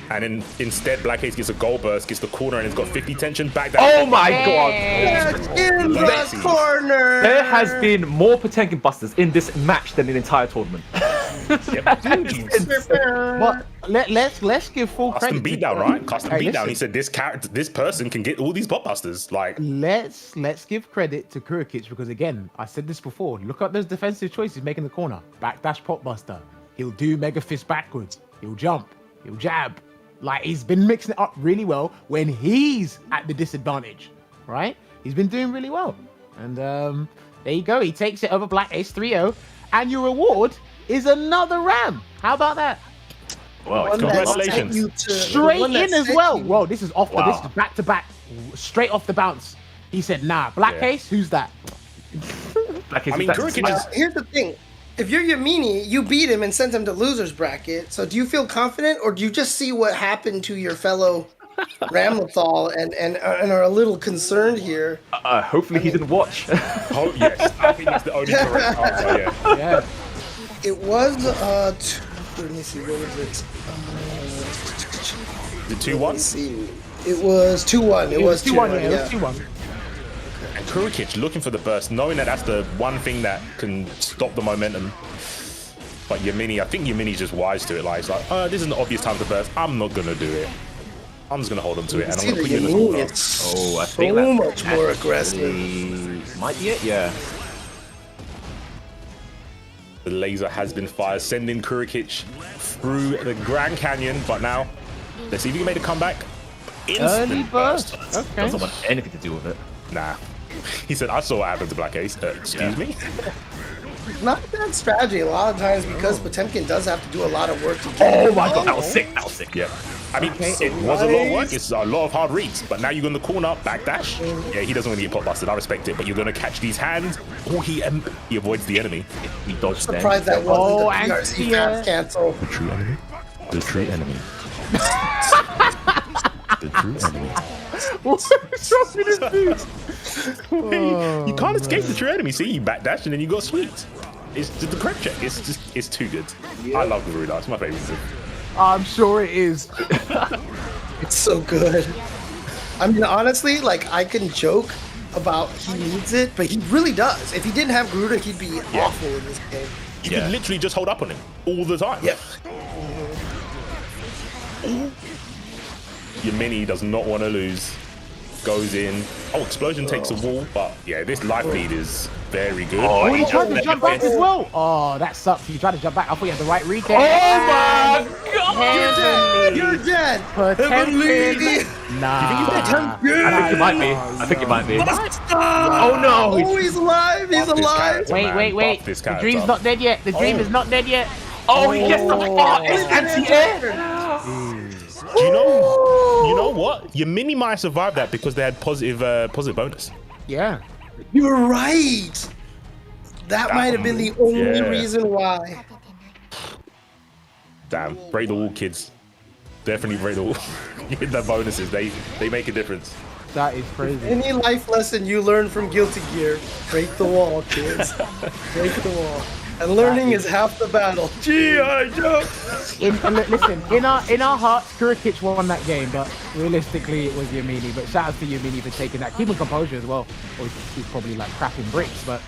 And then instead, BlackAce gets a goal burst, gets the corner, and it's got 50 tension back down. Oh my god! In the Lexi. corner. There has been more Potemkin busters in this match than the entire tournament. But let's give full Custom credit. beatdown, right? Custom Hey, beatdown. listen. He said this character, this person can get all these pop busters. Like, Let's give credit to Kurokich because again, I said this before. Look at those defensive choices making the corner. Backdash pop buster. He'll do mega fist backwards. He'll jump. He'll jab. Like he's been mixing it up really well when he's at the disadvantage, right? He's been doing really well. And there you go. He takes it over BlackAce 3-0. And your reward is another Ram. How about that? Well, One that congratulations. sent you to- Straight one that in as sent well. you- Whoa, this is off. Wow. This is back to back, straight off the bounce. He said, "Nah, BlackAce, who's that?" I mean, Kurokich is. Here's the thing. If you're Yammini, you beat him and sent him to loser's bracket. So do you feel confident, or do you just see what happened to your fellow Ramlethal and are a little concerned here? Hopefully he didn't watch. Oh, yes. I think it's the only correct answer, yeah. Yeah. It was let me see, what was it? The Let me 2-1? see. It was 2-1. It was 2-1. Yeah, it was 2-1. And Kurokich looking for the burst, knowing that that's the one thing that can stop the momentum. But Yammini, I think Yammini's just wise to it. Like, it's like, this is an obvious time to burst. I'm not going to do it. I'm just going to hold on to it. And I'm See going to the put you in the Yammini, corner. it's Oh, I so think that's much more aggressive. Might be it, yeah. The laser has been fired, sending Kurokich through the Grand Canyon. But now, let's see if he can make a comeback. Early Instant burst. burst. Okay. Doesn't want anything to do with it. Nah. He said, I saw what happened to BlackAce. Excuse me? Not a bad strategy. A lot of times because Potemkin does have to do a lot of work to get Oh my god, that was sick. That was sick. Yeah. I mean, it was a lot of work. It's a lot of hard reads. But now you're going to corner, backdash. Yeah, he doesn't want to get pot busted. I respect it. But you're going to catch these hands. Oh, he avoids the enemy. He dodged them. surprised that Oh, wasn't and the PRC Sia. pass cancel. The true enemy. The true enemy. The true enemy. What's wrong with this dude? You can't escape the true enemy. See, you backdash and then you got sweet. It's just the correct check. It's too good. I love Garuda. It's my favorite move. I'm sure it is. It's so good. I mean, honestly, like, I can joke about he needs it, but he really does. If he didn't have Garuda, he'd be awful in this game. You can literally just hold up on him all the time. Yeah. Yammini does not want to lose. Goes in. Oh, explosion takes a wall, but yeah, this life lead is very good. Oh, he tried to just jump back as well. Oh, that sucks. He tried to jump back. I thought he had the right read there. Oh my god! You're dead. Potemkin. Nah. I think it might be. I think it might be. Oh no! Oh, he's alive. He's Buff this alive. character, man. Wait. Buff this The character. dream's not dead yet. The dream is not dead yet. Oh, he gets the fuck! It's anti-air! Do you know what? Yammini might have survived that because they had positive bonus. Yeah. You're right. That might have been the only reason why. Damn, break the wall, kids. Definitely break the wall. Get the bonuses. They make a difference. That is crazy. Any life lesson you learn from Guilty Gear, break the wall, kids. Break the wall. And learning is half the battle. G.I. Joe! Listen, in our hearts, Kurokich won that game, but realistically it was Yammini. But shout out to Yammini for taking that. Keeping composure as well. Or he's probably like crapping bricks, but...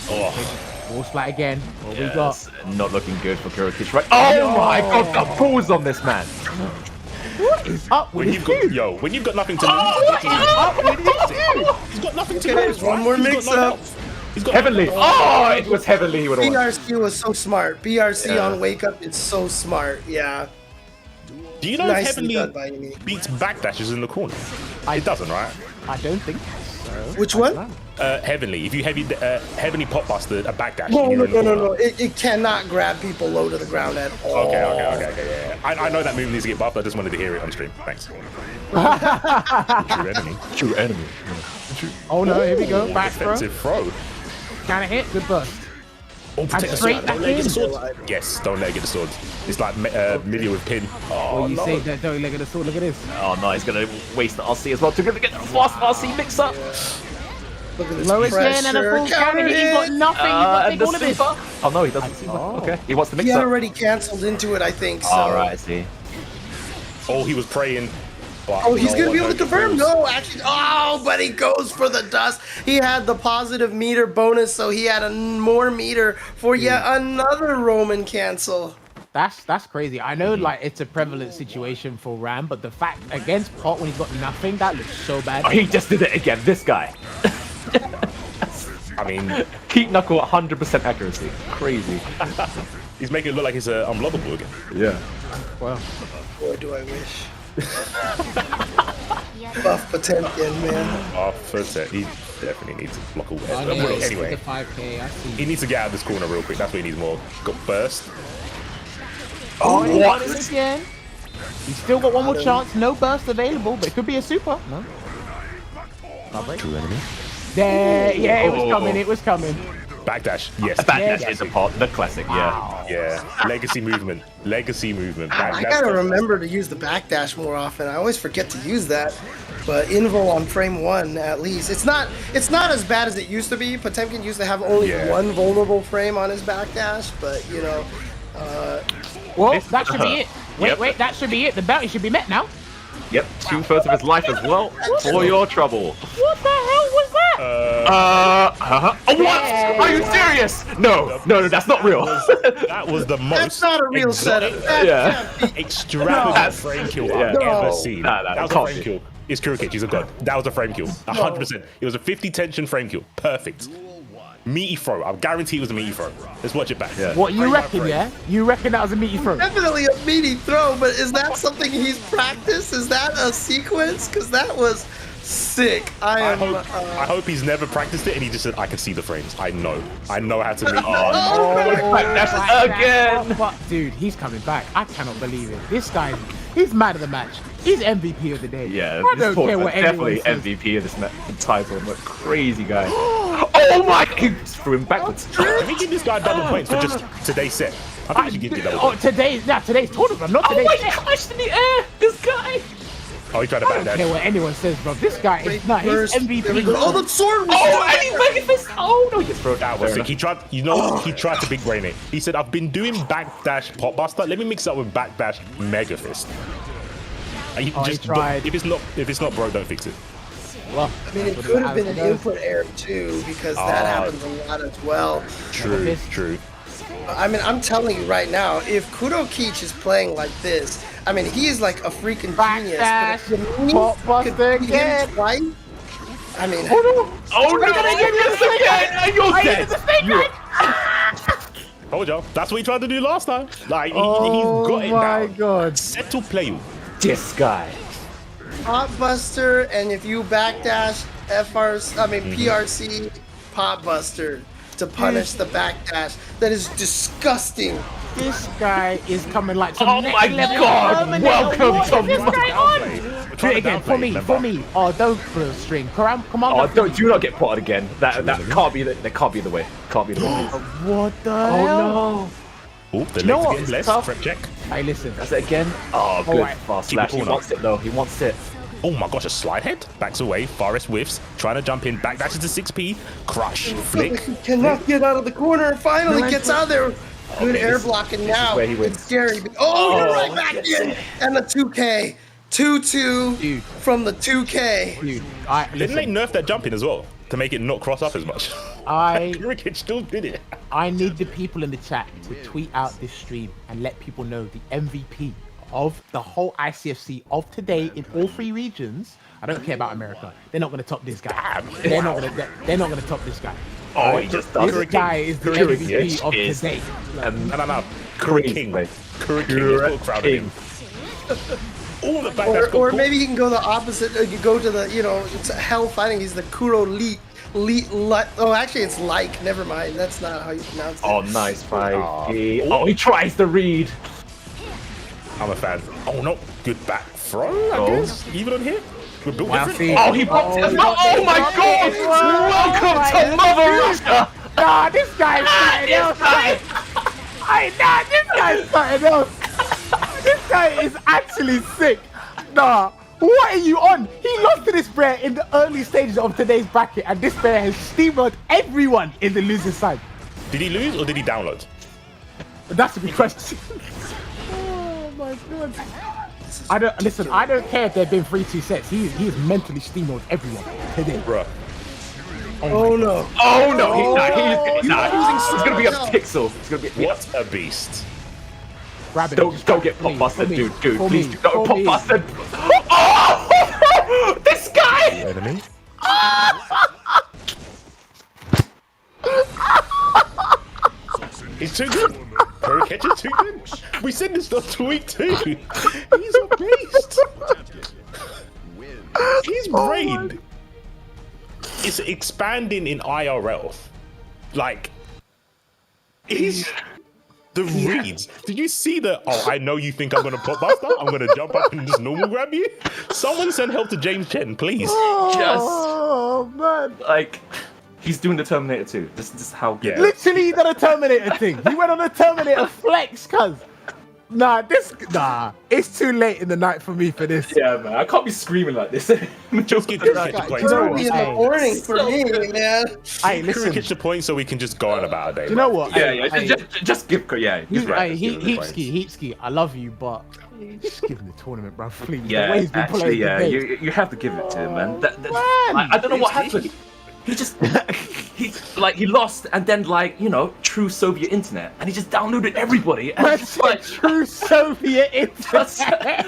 Wall splat again. What we got? Not looking good for Kurokich, right? Oh my god, the balls on this man! What is up with when you've got nothing to lose, he's got nothing to lose. One more mix-up. Heavenly! Oh, it was Heavenly he would have won. BRC was so smart. BRC on Wake Up is so smart, yeah. Do you know if Nicely done by Heavenly Yammini. beats backdashes in the corner? It doesn't, right? I don't think so. Which one? Heavenly. If you Heavenly pop buster a backdash. No. It cannot grab people low to the ground at all. Okay. Yeah. I know that move needs to get buffed. I just wanted to hear it on stream. Thanks. True enemy. Oh no, here we go. Back throw. Defensive throw. Can it hit? Good burst. Oh, protect the straight sword. back Don't let it get the in. sword. Yes, don't let it get the sword. It's like Millia with pin. Oh, you say that, don't look at the sword. Look at this. Oh no, he's gonna waste the RC as well. To get the fast RC mix up. Look at this Lowest pressure. in and a full cannon. He's got nothing. He's got to take all of this. Oh no, he doesn't. Okay, he wants to mix He up. had already canceled into it, I think. So. Alright, I see. Oh, he was praying. Oh, he's going to be able to confirm? No, actually. Oh, but he goes for the dust. He had the positive meter bonus, so he had more meter for yet another Roman cancel. That's crazy. I know, like, it's a prevalent situation for Ram, but the fact against Pot when he's got nothing, that looks so bad. Oh, he just did it again. This guy. I mean, keep knuckle 100% accuracy. Crazy. He's making it look like it's unblockable again. Yeah. Well, boy, do I wish. Buff Potemkin, man. Buff Potemkin. He definitely needs to block away. Anyway, the 5K, I see. He needs to get out of this corner real quick. That's what he needs more. Got burst. Oh, he got it again. He's still got one more chance. No burst available, but it could be a super. No. True enemy. There, yeah, it was coming. It was coming. Backdash, yes. Backdash is the pot, the classic, Yeah. Legacy movement. I gotta remember to use the backdash more often. I always forget to use that. But Invo on frame 1, at least. It's not as bad as it used to be. Potemkin used to have only one vulnerable frame on his backdash, but you know. Well, that should be it. Wait, that should be it. The bounty should be met now. Yep, 2/3 of his life as well for your trouble. What the hell was that? What? Are you serious? No, that's not real. That was the most. That's not a real setup. Extravagant frame kill I've ever seen. That was a frame kill. It's Kurokich, he's a god. That was a frame kill. 100%. It was a 50 tension frame kill. Perfect. Meaty throw. I guarantee it was a meaty throw. Let's watch it back. Yeah. What you reckon, yeah? You reckon that was a meaty throw? Definitely a meaty throw, but is that something he's practiced? Is that a sequence? Because that was sick. I hope he's never practiced it and he just said, I can see the frames. I know how to meet. Again! But, dude, he's coming back. I cannot believe it. This guy, he's man of the match. He's MVP of the day. Yeah, I don't care what definitely anyone says. MVP of this title. What crazy guy. Oh my! He threw him backwards. Can we give this guy double points for just today's set? I think we should give you double points. Today's tournament, not today's set. Gosh, in the air! This guy! Oh, he tried to I don't care what anyone says, bro. This guy is not. He's MVP. Oh, the sword was and he made this. Oh no, you threw it that was sick. He tried, he tried to big brain it. He said, I've been doing backdash pot buster. Let me mix it up with backdash mega fist. He tried. If it's not broke, don't fix it. Well, I mean, it could have been an input error too, because that happens a lot as well. True. I mean, I'm telling you right now, if Kurokich is playing like this, I mean, he's like a freaking genius. Pot buster again. Twice, I mean, oh no! Again, you're dead. Told y'all. That's what he tried to do last time. Like he's got it now. Oh my god! Settle play. This guy. Pot buster, and if you backdash PRC pot buster. to punish the backdash. That is disgusting. This guy is coming like some Oh next my level God, Terminator. welcome What to is this my- guy on? Do it again for me, for me. Oh, don't blow string. Come Oh, on. do not get potted again. That can't be that can't be the way. Can't be the way. What the hell? Oh no! Ooh, the know legs what? getting It's blessed. tough. Prep check. Hey, listen. That's it again. Oh, good. right. Fast Keep it slash. He corner. wants it though. He wants it. Oh my gosh, a slide head. Backs away. Forest whiffs. Trying to jump in. Back dashes to 6P. Crush. Flick. He cannot get out of the corner. Finally gets out there. Good Okay, air this- blocking this is now. where he wins. It's scary. Oh, you're Oh, right back in. And the 2K. 2-2 Dude. from the 2K. Dude, Didn't they nerf that jumping as well to make it not cross up as much? Kurokich still did it. I need the people in the chat to tweet out this stream and let people know the MVP of the whole ICFC of today in all 3 regions. I don't care about America. They're not going to top this guy. Damn. They're not going to top this guy. Oh, he just does This it. guy is the MVP of is- today. No. King. Kurokich is full crowd of him. All the back dash Or got maybe you can go the opposite. You go to the, it's hell fighting. He's the Kuro Leet. Oh, actually, it's like. Never mind. That's not how you pronounce it. Oh, nice fight. Aw. Oh, he tries to read. I'm a fan. Oh no, good back throw, I Oh. guess. Even on here. We're built different. Oh, he blocked it. Oh my God! Welcome to Mother Russia. Nah, this guy's something else. This guy's something else. This guy is actually sick. Nah, what are you on? He lost to this bear in the early stages of today's bracket, and this bear has steamrolled everyone in the losing side. Did he lose or did he download? But that's a good question. Oh my God. I don't care if there've been 3-2 sets. He's mentally steamrolled everyone today. Bruh. Oh no. Oh no! He's using gonna be a so- pixel. It's gonna be. What a beast. Grab it. Don't Just don't grab get it for me, pop busted, for me, dude. for Please me, don't for pop me. busted. Oh! This guy! Enemy. He's too good. Kurokich is too good. We said this last week too. He's a beast. His brain is expanding in IRL. Like, he's the reads. Did you see the? Oh, I know you think I'm gonna pop buster. I'm gonna jump up and just normal grab you. Someone send help to James Chen, please. Oh man. Like, he's doing the Terminator too. This is how good. Yeah. Literally done a Terminator thing. He went on a Terminator flex, cuz. Nah, it's too late in the night for me for this. Yeah, man. I can't be screaming like this. Just give Kurokich the point. You know Early what? in the Hey. morning for me, man. Hey, listen. Kurokich the point so we can just go on about our day. Do you know what? Yeah, Hey, yeah. hey, Just give. Yeah, he's right. Hey, Just give him the points. Heapski, I love you, but just give him the tournament, bro, please. The way Yeah, he's been actually, playing yeah. today. You have to give it to him, man. Man. I don't know what happened. He just he lost and then true Soviet internet and he just downloaded everybody and That's like true Soviet just, internet.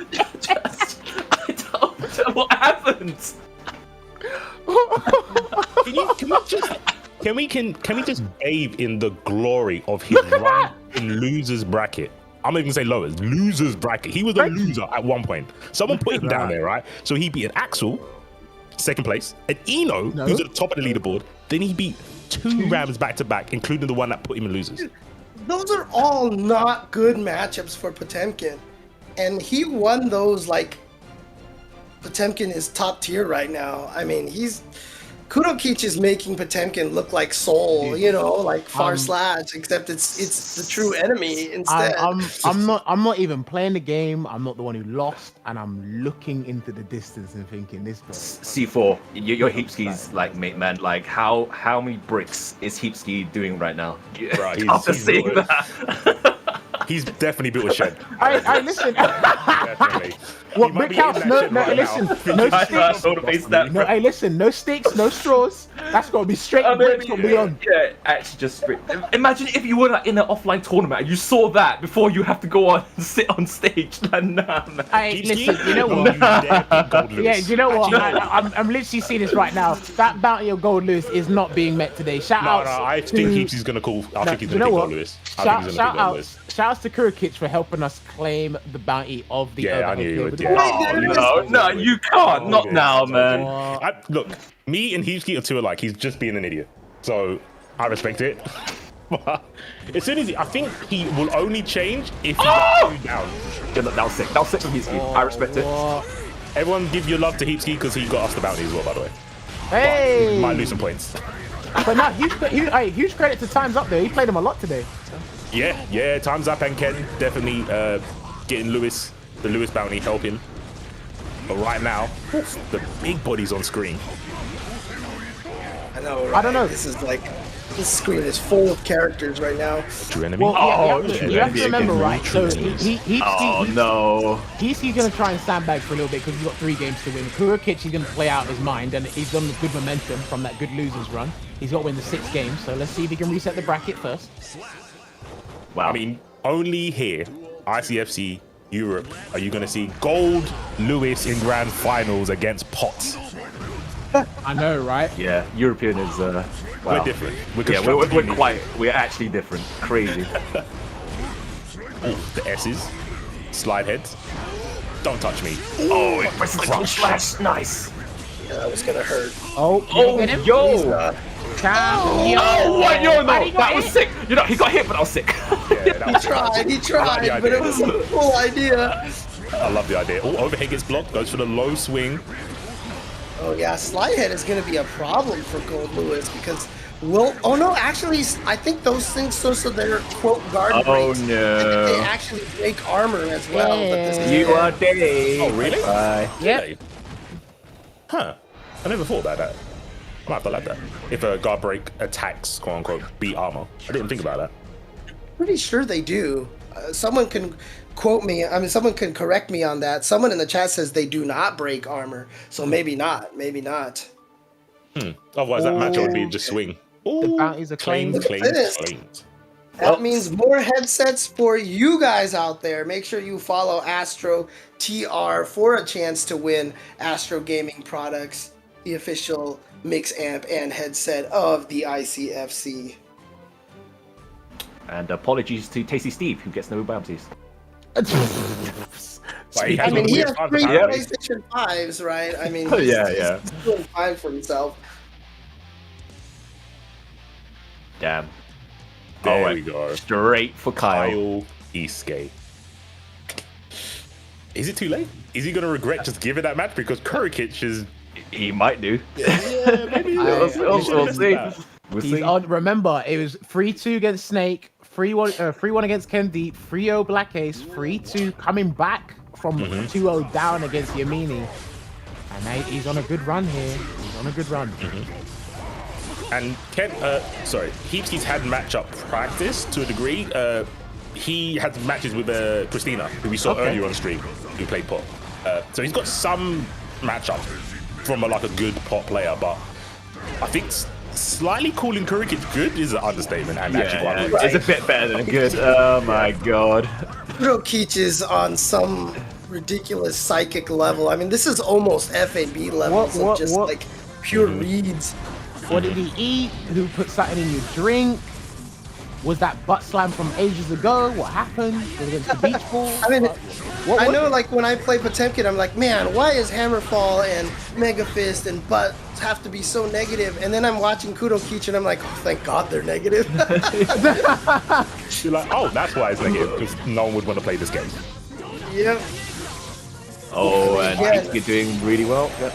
I don't know what happened. Can we just bathe in the glory of his run in losers bracket? I'm not even gonna say lowers, losers bracket. He was a loser at one point. Someone put him down there, right? So he beat an Axel, second place, an Eno, who's at the top of the leaderboard. Then he beat 2 Rams back to back, including the one that put him in losers. Those are all not good matchups for Potemkin. And he won those like Potemkin is top tier right now. I mean, Kurokich is making Potemkin look like Soul, like Far Slash, except it's the true enemy instead. I'm not even playing the game. I'm not the one who lost, and I'm looking into the distance and thinking this. C4, your Heapski's like, mate, man. Like, how many bricks is Heapski doing right now? Right, After he's seeing built that. He's definitely built a shed. I listen. Definitely. What He might brick be in house? that No, shed no. right Listen, now. no I sticks. don't face that. No, hey, listen, no sticks, no straws. That's gotta be straight bricks from beyond. Yeah, actually, just straight. Imagine if you were like, in an offline tournament and you saw that before you have to go on and sit on stage. Nah, man. Hey, Heapski, listen, you know don't what? you dare pick Goldlewis. Yeah, do you know what? Actually, I'm literally seeing this right now. That bounty of Goldlewis is not being met today. Shout No, outs I to- think Heapski's gonna call. I think he's you gonna know pick what? Goldlewis. I think he's gonna pick Goldlewis. Shout outs to Kurokich for helping us claim the bounty of the Yeah, I overhead knew you here would, with yeah. the- Oh, no, you can't. Not now, man. Look, me and Heapski are two alike. He's just being an idiot. So I respect it. As soon as I think he will only change if he's down. Yeah, that was sick. That was sick from Heapski. I respect it. Everyone give your love to Heapski because he got us the bounty as well, by the way. Hey! But he might lose some points. But no, huge credit to TimesUp there. He played him a lot today. Yeah, TimesUp and Ken definitely getting the Lewis bounty helping. But right now, the big body's on screen. I know. Right? I don't know. This screen is full of characters right now. True enemy. Well, you have to remember, right? So Heapski's going to try and sandbag for a little bit because he's got 3 games to win. Kurokich is going to play out his mind, and he's done good momentum from that good losers run. He's got to win the 6 games, so let's see if he can reset the bracket first. Wow. I mean, only here, ICFC Europe, are you going to see Goldlewis in grand finals against Potts. I know, right? Yeah, European is. Wow. We're different. We're actually different. Crazy. The S's, slide heads. Don't touch me. Oh, it was like slash. Nice. Yeah, that was gonna hurt. Oh, yo. Oh, what? Yo, no, that was sick. You know, he got hit, but I was sick. Yeah, he tried, but it was a cool idea. I love the idea. Oh, overhead gets blocked, goes for the low swing. Oh yeah, slide head is going to be a problem for Goldlewis because actually, I think those things so they're quote guard breaks. No. They actually break armor as well. Yeah. But this is You are dead. Oh, really? Yeah. Huh. I never thought about that. I might have to like that. If a guard break attacks, quote unquote, beat armor. I didn't think about that. pretty sure they do. Someone can quote me. I mean, someone can correct me on that. Someone in the chat says they do not break armor. So maybe not. Maybe not. Otherwise, that match would be just swing. The bounties are claimed. That means more headsets for you guys out there. Make sure you follow Astro TR for a chance to win Astro Gaming Products, the official mix amp and headset of the ICFC. And apologies to Tasty Steve, who gets no bounties. I mean, he has 3 PlayStation 5s, right? I mean, he's doing fine for himself. Damn. There we go. Straight for Kyle. Heapski. Is it too late? Is he going to regret just giving that match? Because Kurokich is... He might do. Yeah, maybe. We'll see. He's on. Remember, it was 3-2 against Snake, 3-1 against KenDeep, 3-0 BlackAce, 3-2 coming back from 2-0 down against Yammini. And now he's on a good run here. He's on a good run. And Heapski's had matchup practice to a degree. He had matches with Christina, who we saw earlier on stream, who played pot. So he's got some matchup from a good pot player, but I think slightly calling Kurokich good is an understatement. And actually it's a bit better than good. Oh my god. Kurokich is on some ridiculous psychic level. I mean, this is almost FAB levels of just like pure reads. What did he eat? Who put something in your drink? Was that butt slam from ages ago? What happened? Was it against the beach ball? I mean, I know, like, when I play Potemkin, I'm like, man, why is Hammerfall and Mega Fist and Butt have to be so negative? And then I'm watching Kurokich and I'm like, oh, thank God they're negative. You're like, oh, that's why it's negative, because no one would want to play this game. Yep. Oh, and you're doing really well. Yep.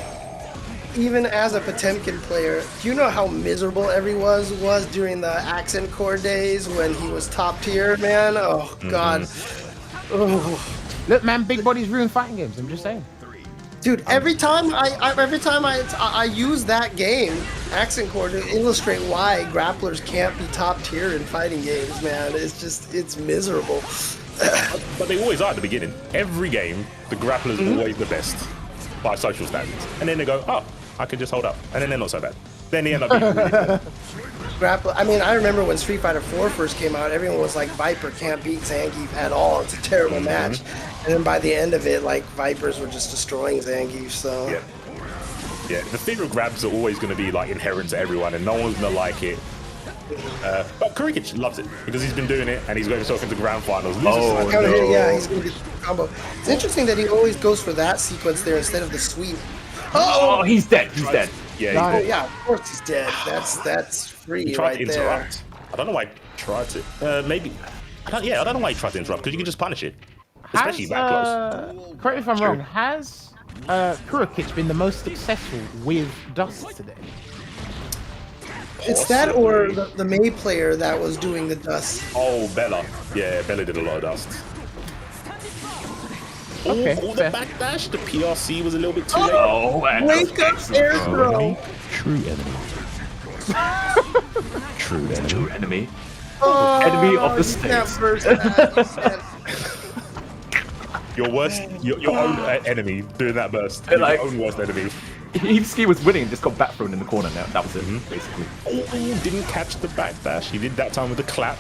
Even as a Potemkin player, do you know how miserable everyone was during the accent core days when he was top tier, man? Oh, God. Oh. Look, man, big bodies ruin fighting games. I'm just saying. Dude, every time I use that game, accent core, to illustrate why grapplers can't be top tier in fighting games, man. It's miserable. But they always are at the beginning. Every game, the grappler's always the best by social standards. And then they go, oh, I can just hold up. And then they're not so bad. Then they end up being really good. I mean, I remember when Street Fighter 4 first came out, everyone was like, Viper can't beat Zangief at all. It's a terrible match. And then by the end of it, like, Vipers were just destroying Zangief, so... Yeah, the fear of grabs are always going to be, like, inherent to everyone, and no one's going to like it. But Kurokich loves it, because he's been doing it, and he's got himself into grand finals. He's going to combo. It's interesting that he always goes for that sequence there instead of the sweep. Oh, he's dead. He's dead. Yeah, Oh yeah, of course he's dead. That's free he tried right to there. interrupt. I don't know why he tried to. Maybe. I don't know why he tried to interrupt because you can just punish it, especially that close. Correct me if I'm wrong. Has Kurokich been the most successful with dust today? It's that or the May player that was doing the dust. Oh, Bella. Yeah, Bella did a lot of dust. Okay, Oh, the fair. backdash. The PRC was a little bit too late. Oh, and Wake up air throw. True enemy. True enemy. true enemy. Oh, Enemy of the you can't states. burst that. Your worst, your own enemy doing that burst. They're like- Your own worst enemy. Heapski was winning, just got back thrown in the corner. Now that was it, basically. Oh, didn't catch the backdash. He did that time with the clap.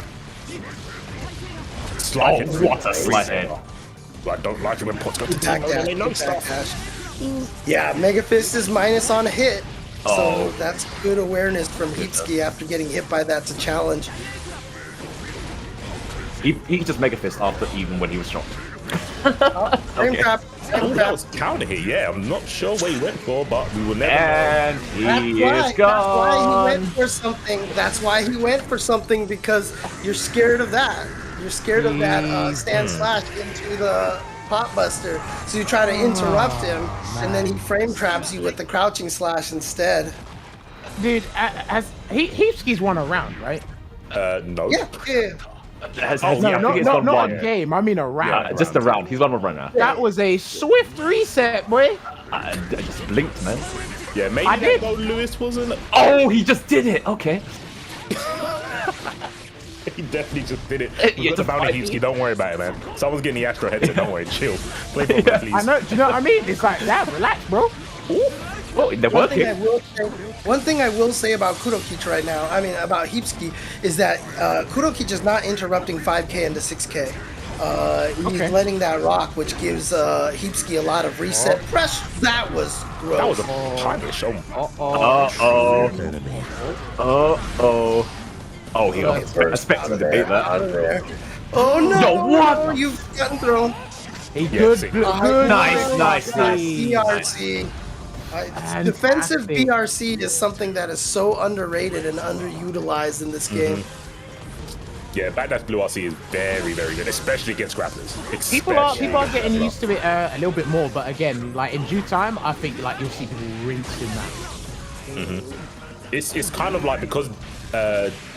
Slide hit. What a slide hit. I don't like it when pots go to Backdash, they know big stuff. backdash. Yeah, Mega Fist is minus on hit. Oh. So that's good awareness from Heapski after getting hit by that to challenge. He could just Mega Fist after even when he was shocked. Frame trap, Oh, frame that trap. was counter hit. Yeah, I'm not sure where he went for, but we will never know. And he is That's why he gone. went for something. That's why he went for something, because you're scared of that. You're scared of that stand slash into the pot buster. So you try to interrupt him, and then he frame traps you with the crouching slash instead. Dude, has Heapski's won a round, right? No. Yeah. Has, Oh, has, No, I think it's not gone one. a game. I mean a round. Yeah, just a round. He's won a run now. That was a swift reset, boy. I just blinked, man. Yeah, maybe I that did. Goldlewis wasn't. Oh, he just did it. Okay. He definitely just did it. Yeah, We've got the bounty just- Heapski, don't worry about it, man. Someone's getting the Astro headset, don't worry, chill. Play properly, please. I know. Do you know what I mean? It's like that. Relax, bro. Oh, they're working. One thing I will say about Kurokich right now, I mean about Heapski, is that Kurokich is not interrupting 5K into 6K. He's letting that rock, which gives Heapski a lot of reset pressure. That was gross. That was a punish. Uh-oh. Oh, he got expecting to debate that. Out of there. Oh no! Yo, what? You've gotten thrown. Hey, Yeah, good. Nice. BRC. Defensive Fantastic. BRC is something that is so underrated and underutilized in this game. Yeah, backdash blue RC is very, very good, especially against grapplers. People are getting used to it a little bit more, but again, like in due time, I think like you'll see people rinsing that. It's kind of like because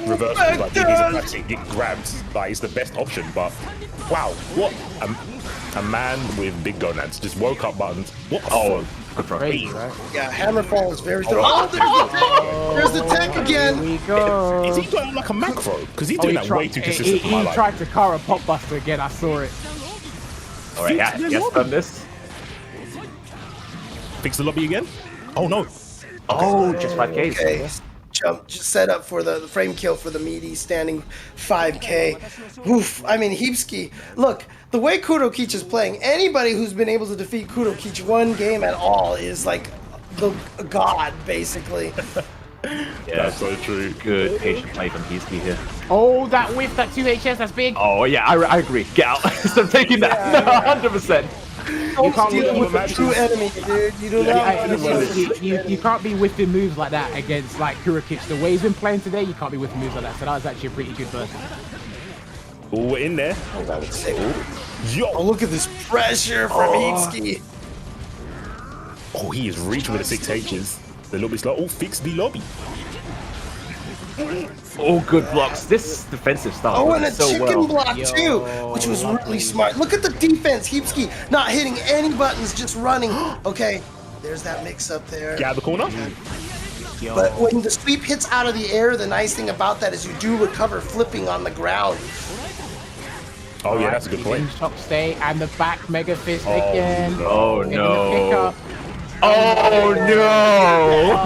reverse was like the easy practice, get grabbed, like it's the best option. But wow, what a man with big gonads just woke up buttons. What? Oh, good for Crazy, me. right? Yeah, Hammerfall is very strong. Oh, there's the tech Here again. we go. Is he going like a macro? Because he's Oh, doing he that way too consistent for my He life. tried to Kara pop buster again. I saw it. All right, yeah, yes, done this. Fix the lobby again? Oh no. Oh, just 5Ks. Okay. Jump, just set up for the frame kill for the meaty standing 5K. Oof. I mean, Heapski. Look, the way Kurokich is playing, anybody who's been able to defeat Kurokich one game at all is like the god, basically. Yeah, That's so true. good patient play from Heapski here. Oh, that whiff, that 2HS, that's big. Oh, yeah, I agree. Get out. Stop taking that. 100%. Don't can't deal win with the matches. true enemy, dude. You do not. You can't be whiffing moves like that against like Kurokich. The way he's been playing today, you can't be whiffing moves like that. So that was actually a pretty good burst. Oh, we're in there. Yo. Oh, look at this pressure from Heapski. Oh, he is reaching with the 6 H's. The lobby slow. Oh, fix the lobby. Oh, good blocks. This defensive style Oh, and a works so chicken well. block too, which was really smart. Look at the defense. Heapski not hitting any buttons, just running. Okay, there's that mix up there. Get out of the corner. But when the sweep hits out of the air, the nice thing about that is you do recover flipping on the ground. Oh, yeah, that's a good point. Shock stay and the back mega fist again. Oh, Getting the no. pickup. Oh, no.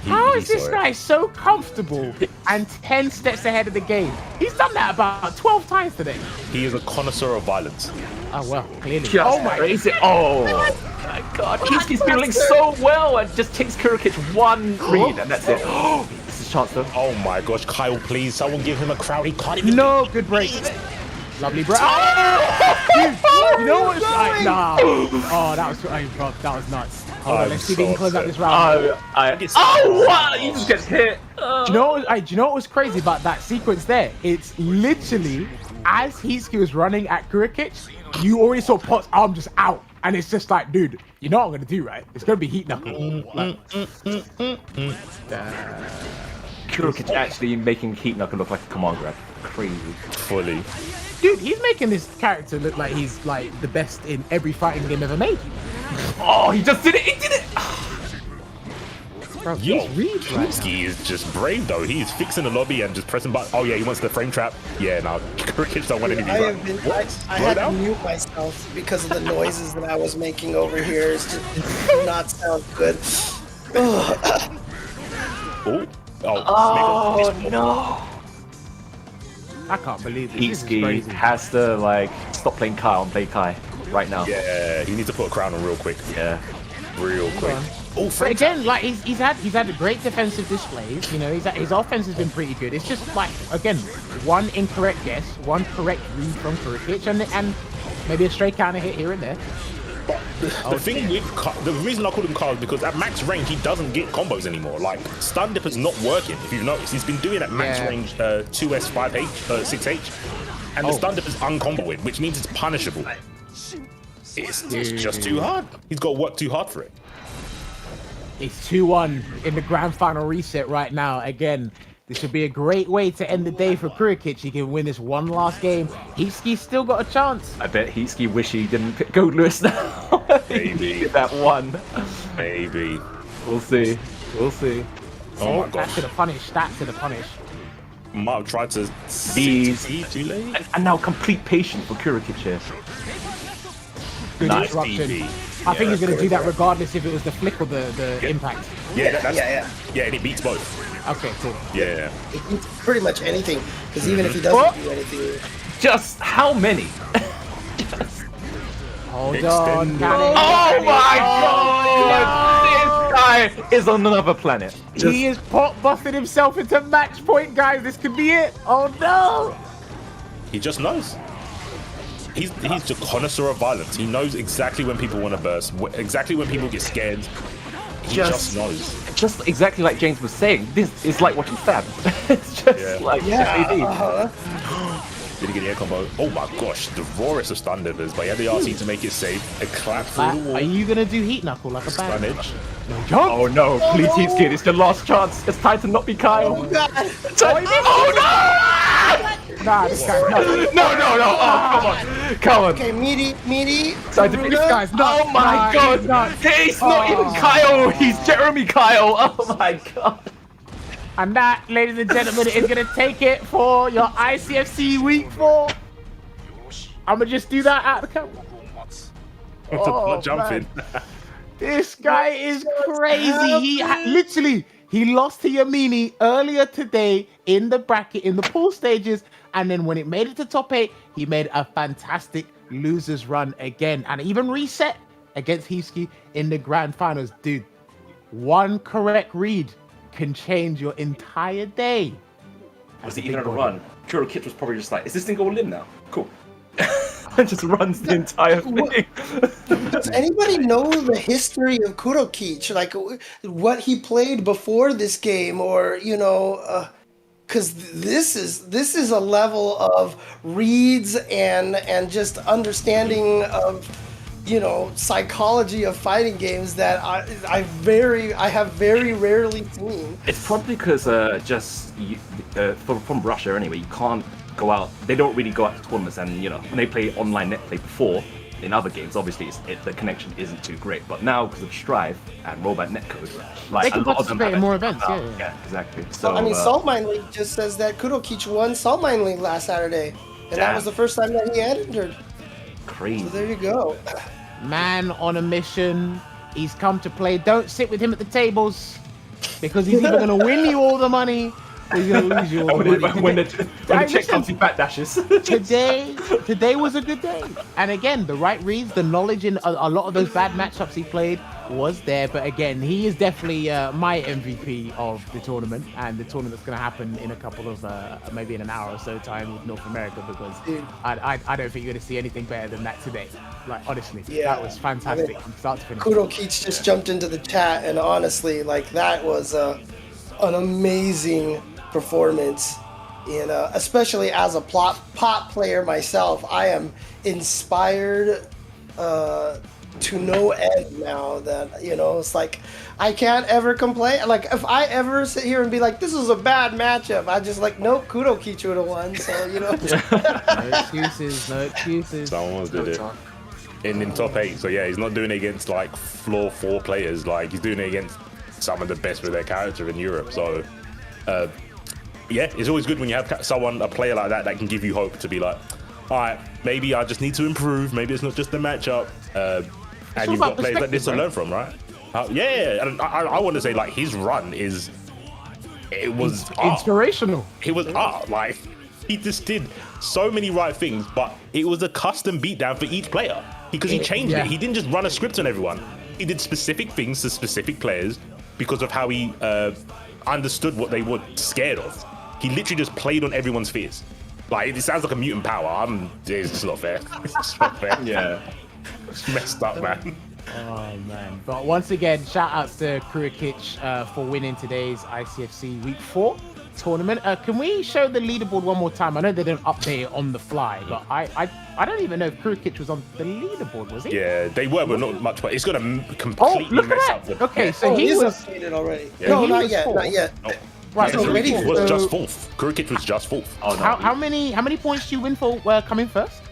How is He this saw it. guy so comfortable and 10 steps ahead of the game? He's done that about 12 times today. He is a connoisseur of violence. Oh, well, clearly. Just Oh, my crazy. Oh, my God. Heapski's feeling so well and just takes Kurokich one read, and that's it. This is a chance, though. Oh my gosh, Kyle, please, someone give him a crowd. He can't even. No, good break. Lovely, bro. Oh! You know what's like? Nah. Oh, that was that was nuts. Hold on, let's see if we can close out this round. Oh, wow! You just get hit. Do you know what was crazy about that sequence there? It's literally as Heapski was running at Kurokich, you already saw Pot's arm just out, and it's just like, dude, you know what I'm gonna do, right? It's gonna be heat knuckle. Kurokich actually making Heat Knuckle look like a command grab. Crazy. Fully. Dude, he's making this character look like he's like the best in every fighting game ever made. Oh, he just did it! He did it! Bro, Yo, he's reads right Heapski is just brave though. He's fixing the lobby and just pressing button. Oh yeah, he wants the frame trap. Yeah, no, Kurokich don't want any of these. I had to mute myself because of the noises that I was making over here. It did not sound good. Oh no! I can't believe this. This is Heapski crazy. has to like stop playing Kai and play Kai right now. Yeah, he needs to put a crown on real quick. Yeah. Real quick. Oh, But again, like he's had a great defensive displays. You know, his offense has been pretty good. It's just like again, one incorrect guess, one correct read from Kurokich, and maybe a stray counter hit here and there. The thing with the reason I call him Carl is because at max range he doesn't get combos anymore. Like stun dip is not working. If you've noticed, he's been doing at max range 2S, 5H, 6H, and the stun dip is uncomboing, which means it's punishable. It's just too hard. He's got to work too hard for it. It's 2-1 in the grand final reset right now. Again, this would be a great way to end the day for Kurokich. He can win this one last game. Heapski's still got a chance. I bet Heapski wish he didn't pick Goldlewis now. Maybe. That one. Maybe. We'll see. We'll see. Oh my That's gosh. to the punish. That's to the punish. Might have tried to These. too late. And now complete patience for Kurokich here. Good Nice disruption. DP. I think Yeah, he's going to that's do that correct. regardless if it was the flick or the impact. Yeah, Yeah. and it beats both. Okay, cool. Yeah. It beats pretty much anything, because even if he doesn't do anything, Just how many? Hold Extend on. it. Can it? Oh my god! This guy is on another planet. He is pot busted himself into match point, guys. This could be it. Oh no! He just knows. He's the connoisseur of violence. He knows exactly when people want to burst, exactly when people get scared. He just knows. Just exactly like James was saying, this is like watching Fab. It's just like FAD. Did he get the air combo? Oh my gosh, the rawest of stun dippers, but he had the RC to make it safe. A clap through the wall. Are you gonna do heat knuckle like a Stun bad? edge. Oh no, please Heapski, it's your last chance. It's time to not be Kyle. oh god, Oh no! Nah, this guy's not. No! Oh, come on. okay, meaty. Time to be This guy's not. Oh my god! He's not even Kyle. He's Jeremy Kyle. Oh my god. And that, ladies and gentlemen, is gonna take it for your ICFC week 4. I'm gonna just do that out of the camera. Not jumping. This guy is crazy. He literally he lost to Yammini earlier today in the bracket in the pool stages, and then when it made it to top 8, he made a fantastic losers run again, and even reset against Heapski in the grand finals. Dude, one correct read can change your entire day. Was he even on a run? Kurokich was probably just like, is this thing going in now? Cool. And just runs the entire thing. Does anybody know the history of Kurokich? Like what he played before this game, or because this is a level of reads and just understanding of psychology of fighting games that I have very rarely seen. It's probably because from Russia anyway, you can't go out. They don't really go out to tournaments, and when they play online net play before in other games, obviously the connection isn't too great. But now because of Strive and Robot Netcode, like They can a lot of them participate have in more it. events, yeah. Yeah, exactly. So I mean, Salt Mine League just says that Kurokich won Salt Mine League last Saturday, and that Damn. was the first time that he had entered. crazy. So there you go. Man on a mission. He's come to play. Don't sit with him at the tables, because he's either going to win you all the money He's gonna lose you all the money. when the check comes, he back dashes. Today was a good day. And again, the right reads, the knowledge in a lot of those bad matchups he played was there. But again, he is definitely my MVP of the tournament, and the tournament that's going to happen in a couple of maybe in an hour or so time with North America, because I don't think you're going to see anything better than that today. Like, honestly, that was fantastic from start to finish. Kurokich just jumped into the chat, and honestly, like, that was an amazing performance. And especially as a pot player myself, I am inspired to no end now that, you know, it's like I can't ever complain. Like, if I ever sit here and be like, this is a bad matchup, I just like, nope, Kurokich would have won. So, you know. No excuses. Someone did it. In top 8, so yeah, he's not doing it against like floor 4 players. Like, he's doing it against some of the best with their character in Europe. So yeah, it's always good when you have a player like that can give you hope to be like, all right, maybe I just need to improve. Maybe it's not just the matchup. And you've got players like this to learn from, right? Yeah, and I want to say, like, his run was inspirational. It was art. Like, he just did so many right things, but it was a custom beatdown for each player because he changed it. He didn't just run a script on everyone. He did specific things to specific players because of how he understood what they were scared of. He literally just played on everyone's fears. Like, it sounds like a mutant power. It's just not fair. It's just not fair. Yeah. It's messed up, man. Oh, man. But once again, shout outs to Kurokich for winning today's ICFC Week 4 tournament. Can we show the leaderboard one more time? I know they don't update it on the fly, but I don't even know if Kurokich was on the leaderboard, was he? Yeah, they were, but not much. But it's going to completely mess up the... Okay, so he was updated already. Yeah. No, not yet. Not yet. Oh. Right, Yeah, so Kurokich was just fourth. Kurokich was just fourth. Oh, no. How many points do you win for coming first?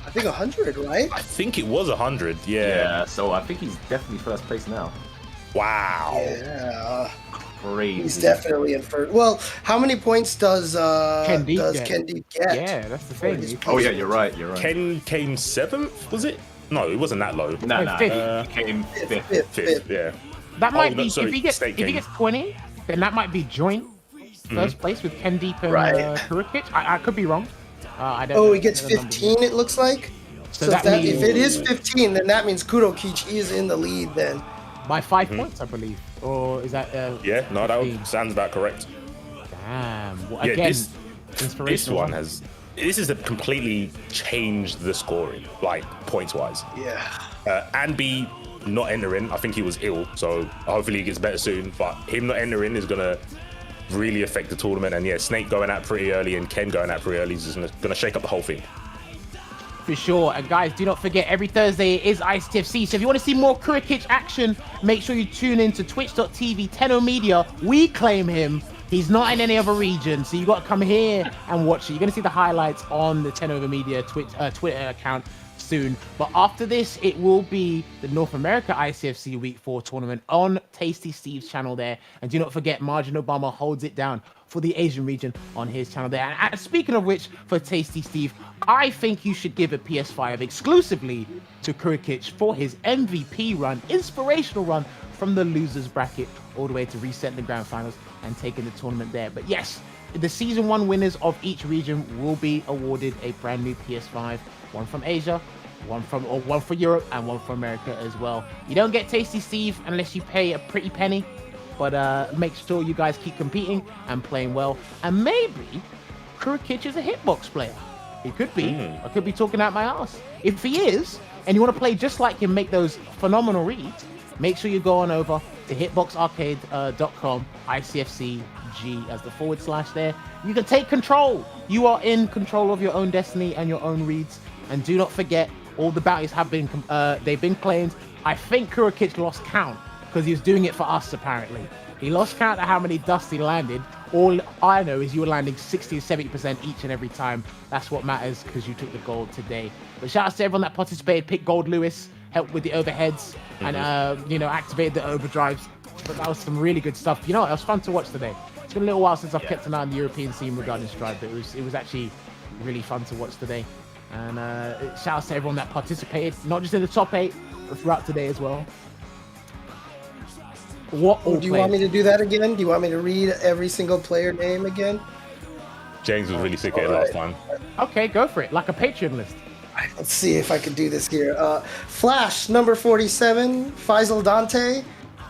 I think 100, right? I think it was 100. Yeah, so I think he's definitely first place now. Wow. Yeah. Crazy. He's definitely in first. Well, how many points does KenDeep get? Yeah, that's the thing. Oh yeah, you're right. Ken came 7th, was it? No, it wasn't that low. No, fifth. he came fifth. Fifth, yeah. That might be sorry, if he gets 20, then that might be joint first place with KenDeep and Kurokich. I could be wrong. I don't know. He gets 15, it looks like. So if it is 15, then that means Kurokich is in the lead then. By 5 points, I believe. Or is that... yeah, no, that sounds about correct. Damn. Well, Yeah, again, this one has... This has completely changed the scoring, like, points-wise. Yeah. And B, not entering, I think he was ill, so hopefully he gets better soon. But him not entering is going to really affect the tournament. And yeah, Snake going out pretty early and Ken going out pretty early is just going to shake up the whole thing. For sure. And guys, do not forget, every Thursday is ICFC. So if you want to see more Kurokich action, make sure you tune in to twitch.tv, Tenno Media. We claim him. He's not in any other region, so you got to come here and watch it. You're going to see the highlights on the Tenno Media Twitter account soon. But after this, it will be the North America ICFC Week 4 tournament on Tasty Steve's channel there. And do not forget, Margin Obama holds it down for the Asian region on his channel there. And speaking of which, for Tasty Steve, I think you should give a PS5 exclusively to Kurokich for his MVP run, inspirational run from the losers bracket all the way to resetting the grand finals and taking the tournament there. But yes, the season 1 winners of each region will be awarded a brand new PS5, one from Asia, one for Europe, and one for America as well. You don't get Tasty Steve unless you pay a pretty penny, but make sure you guys keep competing and playing well. And maybe Kurokich is a hitbox player. He could be. I could be talking out my ass. If he is, and you want to play just like him, make those phenomenal reads, make sure you go on over to hitboxarcade.com, ICFCG as the / there. You can take control. You are in control of your own destiny and your own reads. And do not forget, all the bounties have been they've been claimed. I think Kurokich lost count because he was doing it for us, apparently. He lost count of how many dusts he landed. All I know is you were landing 60 to 70% each and every time. That's what matters because you took the gold today. But shout out to everyone that participated, picked Goldlewis, helped with the overheads, and activated the overdrives. But that was some really good stuff. You know what? It was fun to watch today. It's been a little while since I've kept an eye on the European scene regarding Strive, but it was actually really fun to watch today. And shout out to everyone that participated, not just in the top 8, but throughout today as well. What all Do you want me players? to do that again? Do you want me to read every single player name again? James was really sick at it last time. Okay, go for it. Like a Patreon list. Let's see if I can do this here. Flash, number 47, Faisal Dante,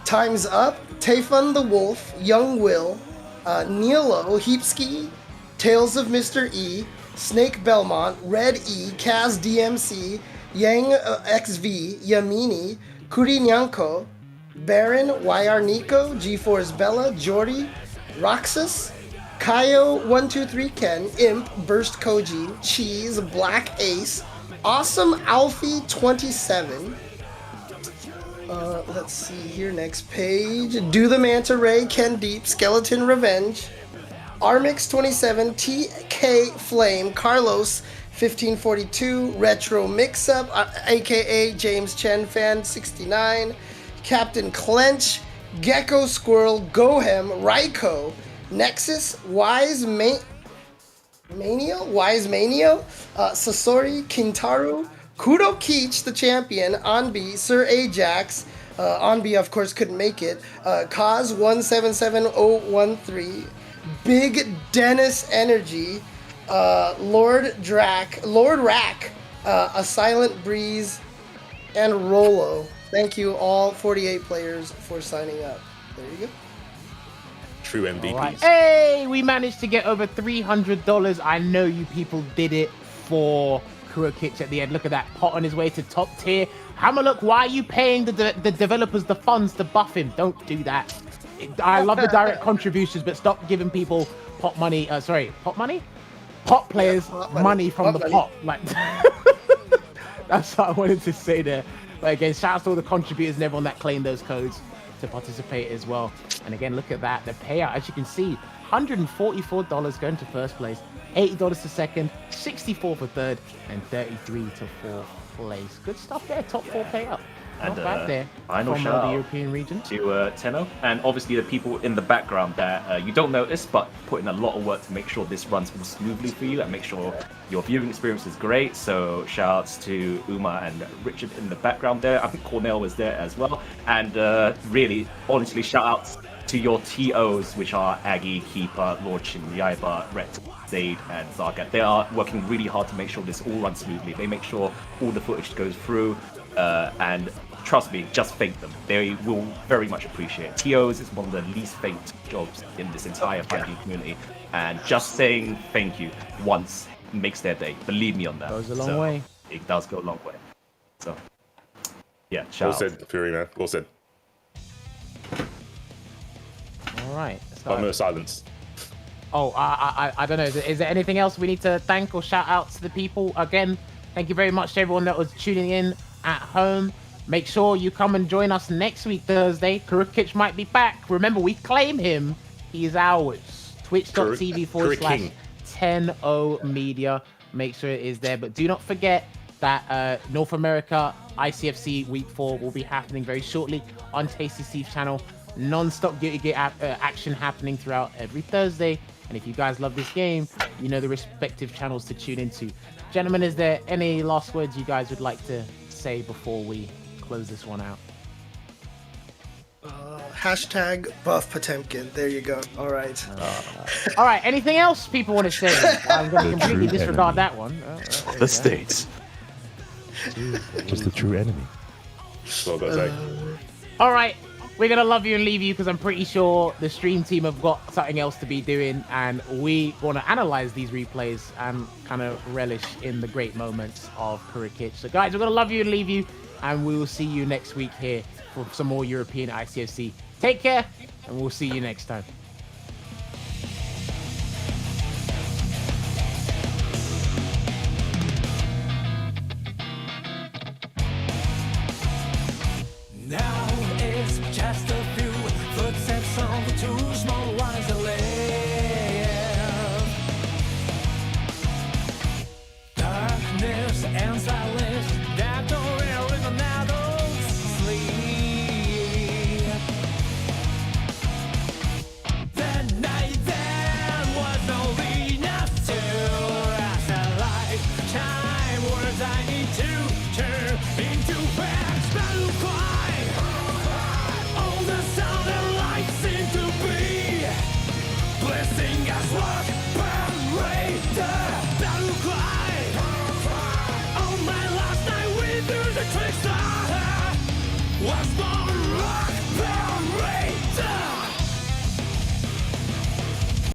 TimesUp, TayfunTheWolf, Young Will, Nilo, Heapski, Tales of Mr. E, Snakebelmont, Red E, Kaz DMC, Yang XV, Yammini, KuriNyanko, Baron, YR Nico, G4's Bella, Jordy, Roxas, Kaio123 Ken, Imp, Burst Koji, Cheese, BlackAce, Awesome Alfie 27. Let's see here, next page. Do the Manta Ray, KenDeep, Skeleton Revenge, Armix 27, TK Flame, Carlos 1542, Retro Mixup, aka James Chen Fan 69, Captain Clench, Gecko Squirrel, Gohem, Raiko, Nexus, Wise Mania, Sasori, Kintaro, Kurokich, the champion, Anbi, Sir Ajax, Anbi of course couldn't make it, Kaz 177013, Big Dennis Energy, Lord Rack, A Silent Breeze, and Rolo. Thank you all 48 players for signing up. There you go. True MVPs. All right. Hey, we managed to get over $300. I know you people did it for Kurokich at the end. Look at that pot on his way to top tier. Hammerlook, why are you paying the developers the funds to buff him? Don't do that. I love the direct contributions, but stop giving people pot money. Pot money? Pot players money from the pot. Like that's what I wanted to say there. But again, shout out to all the contributors and everyone that claimed those codes to participate as well. And again, look at that. The payout, as you can see, $144 going to first place, $80 to second, $64 for third, and $33 to fourth place. Good stuff there. Top 4 payout. Not bad there. Final from shout the out European region. To Tenno, and obviously the people in the background that you don't notice, but put in a lot of work to make sure this runs more smoothly for you and make sure your viewing experience is great. So shout outs to Uma and Richard in the background there. I think Cornell was there as well. And really, honestly, shout outs to your TOs, which are Aggie, Keeper, Lord Shin, Yaiba, Ret, Zaid, and Zargat. They are working really hard to make sure this all runs smoothly. They make sure all the footage goes through, and trust me, just thank them. They will very much appreciate it. TOs is one of the least thanked jobs in this entire 5D community, and just saying thank you once makes their day. Believe me on that. Goes a long way. It does go a long way. So, yeah, Well shout out. said, Fury, man. Well said. All right. Moment of silence. Oh, I don't know. Is there anything else we need to thank or shout out to the people? Again, thank you very much to everyone that was tuning in at home. Make sure you come and join us next week, Thursday. Kurokich might be back. Remember, we claim him. He is ours. Twitch.tv/10O Media. Make sure it is there. But do not forget that North America ICFC Week 4 will be happening very shortly on Tasty Steve's channel. Non-stop Guilty Gear action happening throughout every Thursday. And if you guys love this game, you know the respective channels to tune into. Gentlemen, is there any last words you guys would like to say before we close this one out? Hashtag buff Potemkin. There you go. All right. All right. Anything else people want to say? I'm going to completely disregard that one. The States. Just the true enemy. Well, gotta say. All right. We're going to love you and leave you because I'm pretty sure the stream team have got something else to be doing, and we want to analyze these replays and kind of relish in the great moments of Kurokich. So guys, we're going to love you and leave you, and we will see you next week here for some more European ICFC. Take care, and we'll see you next time. Now it's just a few footsteps on the too small